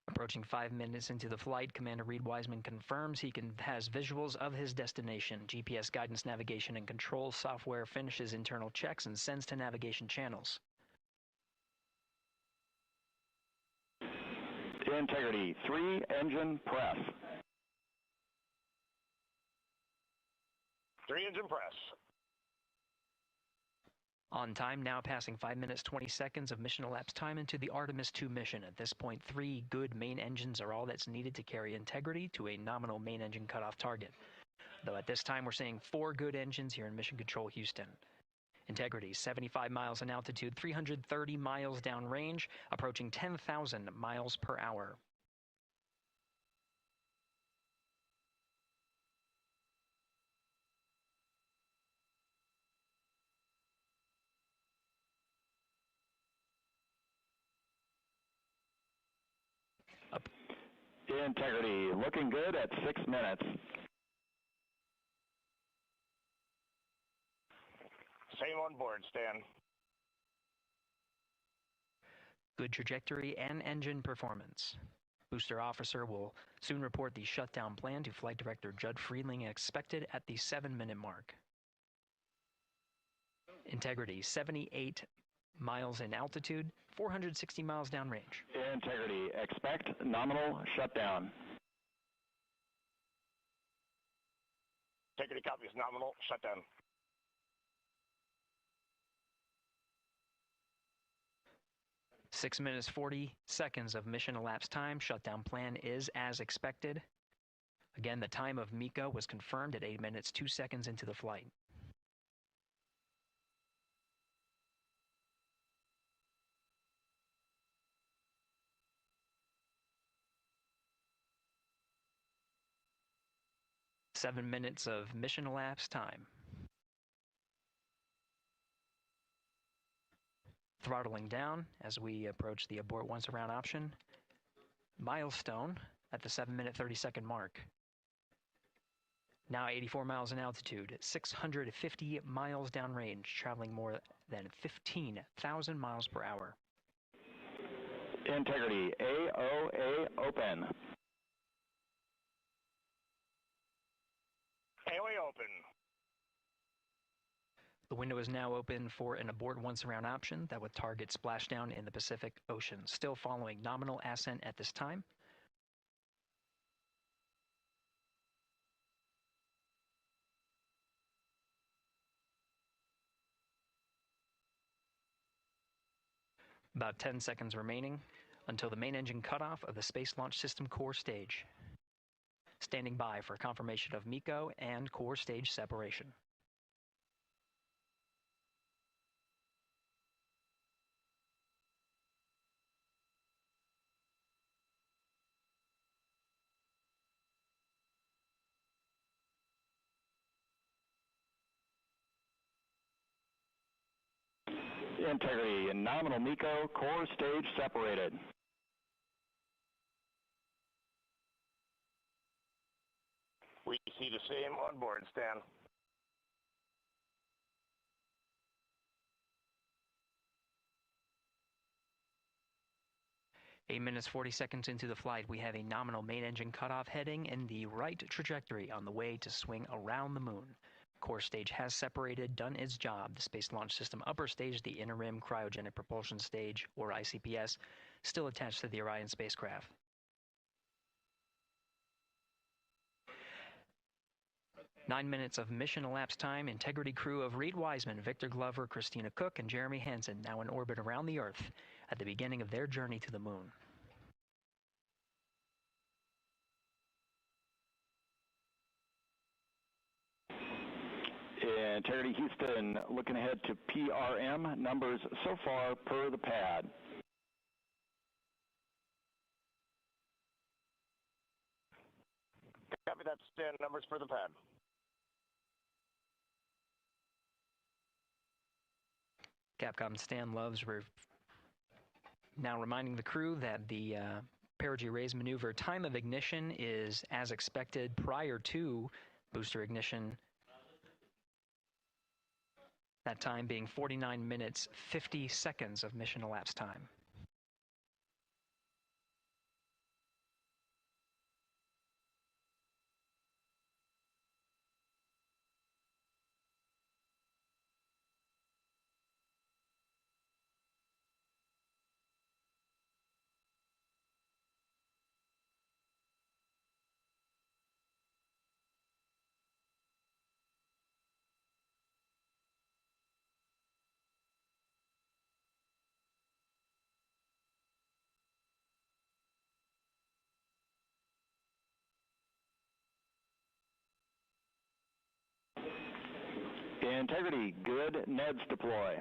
Approaching 5 minutes into the flight, Commander Reed Wiseman confirms he has visuals of his destination. GPS guidance, navigation, and control software finishes internal checks and sends to navigation channels. Integrity, 3 engine press. 3 engine press. On time, now passing 5 minutes 20 seconds of mission elapsed time into the Artemis II mission. At this point, 3 good main engines are all that's needed to carry Integrity to a nominal main engine cutoff target. Though at this time, we're seeing 4 good engines here in Mission Control Houston. Integrity, 75 miles in altitude, 330 miles downrange, approaching 10,000 miles per hour. Integrity, looking good at 6 minutes. Same on board, Stan. Good trajectory and engine performance. Booster officer will soon report the shutdown plan to Flight Director Judd Friedling, expected at the 7-minute mark. Integrity, 78 miles in altitude, 460 miles downrange. Integrity, expect nominal shutdown. Integrity copies nominal shutdown. Six minutes 40 seconds of mission elapsed time. Shutdown plan is as expected. Again, the time of MECO was confirmed at 8 minutes 2 seconds into the flight. Seven minutes of mission elapsed time. Throttling down as we approach the abort once around option. Milestone at the 7-minute 30-second mark. Now 84 miles in altitude, 650 miles downrange, traveling more than 15,000 miles per hour. Integrity, AOA open. AOA open. The window is now open for an abort once around option that would target splashdown in the Pacific Ocean. Still following nominal ascent at this time. About 10 seconds remaining until the main engine cutoff of the Space Launch System core stage. Standing by for confirmation of MECO and core stage separation. Integrity and nominal MECO, core stage separated. We see the same on board, Stan. Eight minutes, 40 seconds into the flight, we have a nominal main engine cutoff heading in the right trajectory on the way to swing around the moon. Core stage has separated, done its job. The Space Launch System upper stage, the interim cryogenic propulsion stage, or ICPS, still attached to the Orion spacecraft. Nine minutes of mission elapsed time. Integrity crew of Reed Wiseman, Victor Glover, Christina Cook, and Jeremy Hansen now in orbit around the Earth at the beginning of their journey to the moon. Integrity Houston, looking ahead to PRM numbers so far per the pad. Copy that, Stan. Numbers for the pad. Capcom Stan Loves now reminding the crew that the perigee raise maneuver time of ignition is as expected prior to booster ignition. That time being 49 minutes, 50 seconds of mission elapsed time. Integrity, good. NEDS deploy.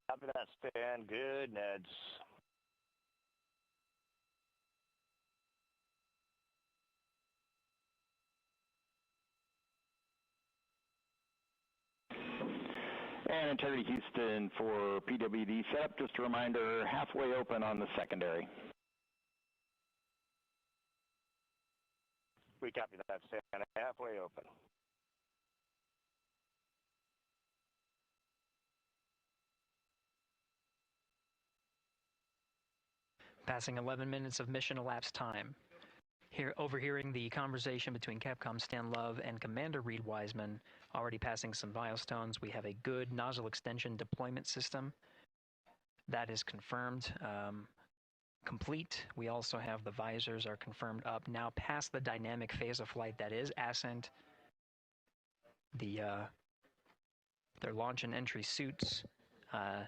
Copy that, Stan. Good, Neds. And Integrity Houston for PWD setup. Just a reminder, halfway open on the secondary. We copy that, Stan. Halfway open. Passing 11 minutes of mission elapsed time. Here, overhearing the conversation between Capcom Stan Love and Commander Reed Wiseman, already passing some milestones. We have a good nozzle extension deployment system. That is confirmed. Complete. We also have the visors are confirmed up now past the dynamic phase of flight, that is ascent. Their launch and entry suits that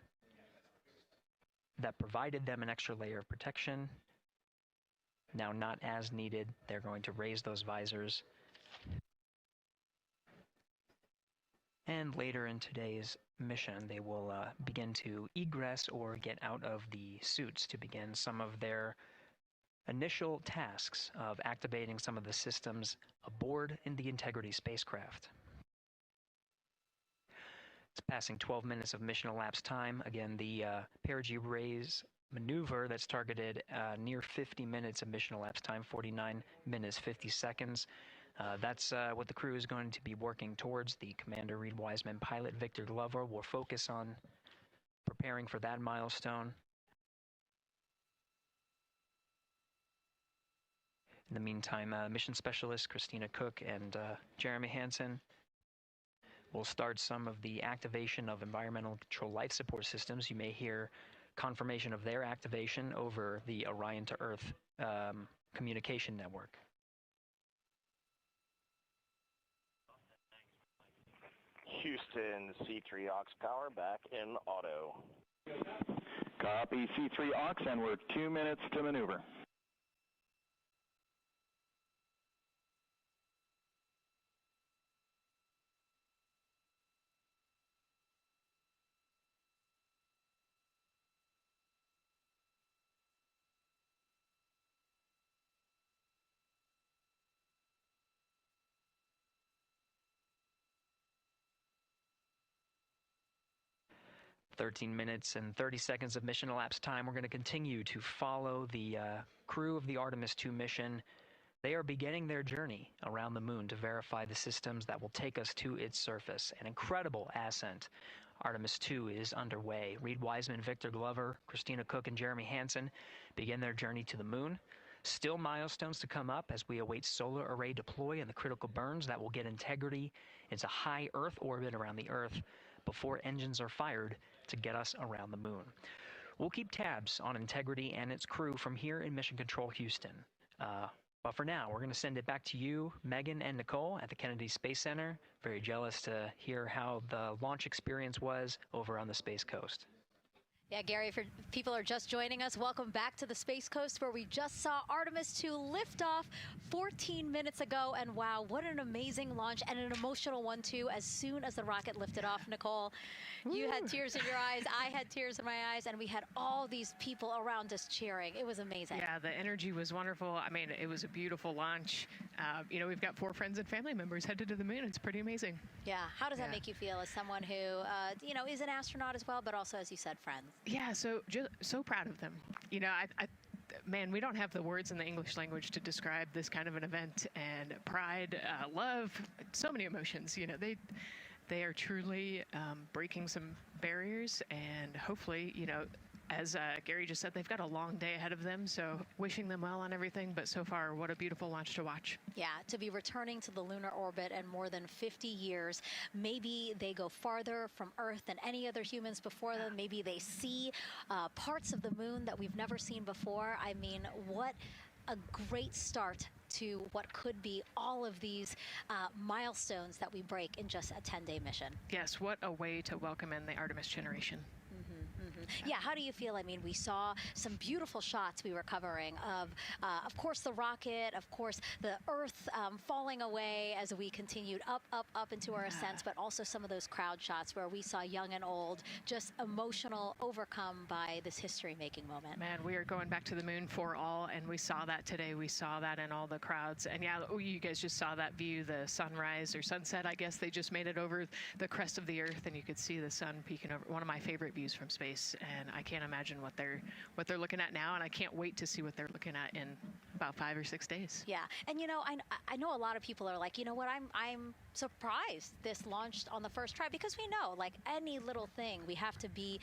provided them an extra layer of protection. Now not as needed. They're going to raise those visors. And later in today's mission, they will begin to egress or get out of the suits to begin some of their initial tasks of activating some of the systems aboard in the Integrity spacecraft. It's passing 12 minutes of mission elapsed time. Again, the perigee raise maneuver that's targeted near 50 minutes of mission elapsed time, 49 minutes, 50 seconds. That's what the crew is going to be working towards. The Commander Reed Wiseman, pilot Victor Glover will focus on preparing for that milestone. In the meantime, mission specialist Christina Cook and Jeremy Hansen will start some of the activation of environmental control life support systems. You may hear confirmation of their activation over the Orion to Earth communication network. Houston, C3 aux power back in auto. Copy C3 aux, and we're 2 minutes to maneuver. "13 minutes and 30 seconds of mission elapsed time. We're going to continue to follow the crew of the Artemis II mission. They are beginning their journey around the moon to verify the systems that will take us to its surface. An incredible ascent. Artemis II is underway. Reed Wiseman, Victor Glover, Christina Cook, and Jeremy Hansen begin their journey to the moon. Still milestones to come up as we await solar array deploy and the critical burns that will get Integrity into high Earth orbit around the Earth before engines are fired to get us around the moon. We'll keep tabs on Integrity and its crew from here in Mission Control Houston. But for now, we're going to send it back to you, Megan and Nicole at the Kennedy Space Center. Very jealous to hear how the launch experience was over on the Space Coast. Yeah, Gary, if people are just joining us, welcome back to the Space Coast, where we just saw Artemis II lift off 14 minutes ago. And wow, what an amazing launch, and an emotional one too. As soon as the rocket lifted off, Nicole, you had tears in your eyes, I had tears in my eyes, and we had all these people around us cheering. It was amazing. Yeah, the energy was wonderful. I mean, it was a beautiful launch. You know, we've got 4 friends and family members headed to the moon. It's pretty amazing. Yeah, how does that make you feel as someone who, you know, is an astronaut as well, but also, as you said, friends? Yeah, so proud of them. You know, man, we don't have the words in the English language to describe this kind of an event, and pride, love, so many emotions. You know, they are truly breaking some barriers, and hopefully, you know, as Gary just said, they've got a long day ahead of them, so wishing them well on everything. But so far, what a beautiful launch to watch. Yeah, to be returning to the lunar orbit in more than 50 years. Maybe they go farther from Earth than any other humans before them. Maybe they see parts of the moon that we've never seen before. I mean, what a great start to what could be all of these milestones that we break in just a 10-day mission. Yes, what a way to welcome in the Artemis generation. Yeah, how do you feel? I mean, we saw some beautiful shots we were covering of course, the rocket, of course, the Earth falling away as we continued up into our ascents, but also some of those crowd shots where we saw young and old, just emotional, overcome by this history-making moment. Man, we are going back to the moon for all, and we saw that today. We saw that in all the crowds. And yeah, you guys just saw that view, the sunrise or sunset, I guess. They just made it over the crest of the Earth, and you could see the sun peeking over. One of my favorite views from space. And I can't imagine what they're looking at now, and I can't wait to see what they're looking at in about 5 or 6 days. Yeah, and you know, I know a lot of people are like, you know what, I'm surprised this launched on the first try, because we know, like any little thing, we have to be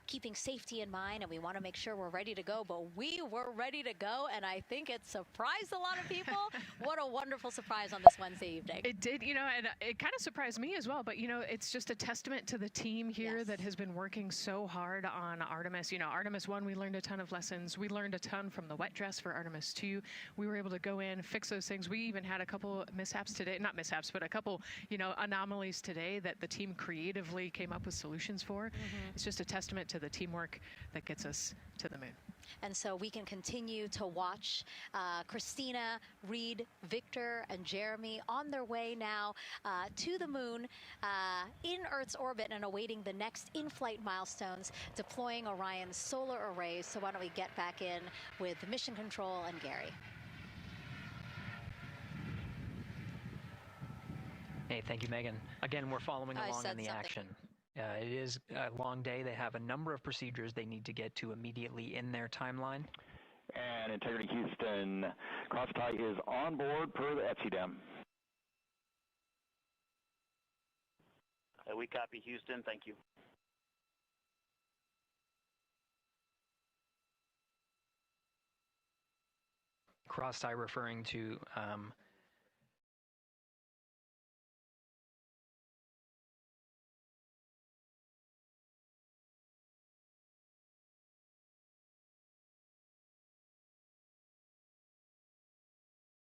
keeping safety in mind, and we want to make sure we're ready to go. But we were ready to go, and I think it surprised a lot of people. What a wonderful surprise on this Wednesday evening. It did, you know, and it kind of surprised me as well. But you know, it's just a testament to the team here that has been working so hard on Artemis. You know, Artemis 1, we learned a ton of lessons. We learned a ton from the wet dress for Artemis 2. We were able to go in, fix those things. We even had a couple mishaps today, not mishaps, but a couple, you know, anomalies today that the team creatively came up with solutions for. It's just a testament to the teamwork that gets us to the moon. And so we can continue to watch Christina, Reed, Victor, and Jeremy on their way now to the moon in Earth's orbit and awaiting the next in-flight milestones, deploying Orion's solar arrays. So why don't we get back in with Mission Control and Gary. Hey, thank you, Megan. Again, we're following along in the action. It is a long day. They have a number of procedures they need to get to immediately in their timeline. And Integrity Houston, cross tie is on board per the ETSI We copy Houston. Thank you. Cross-tie referring to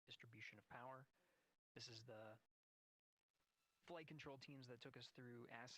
distribution of power. This is the flight control teams that took us through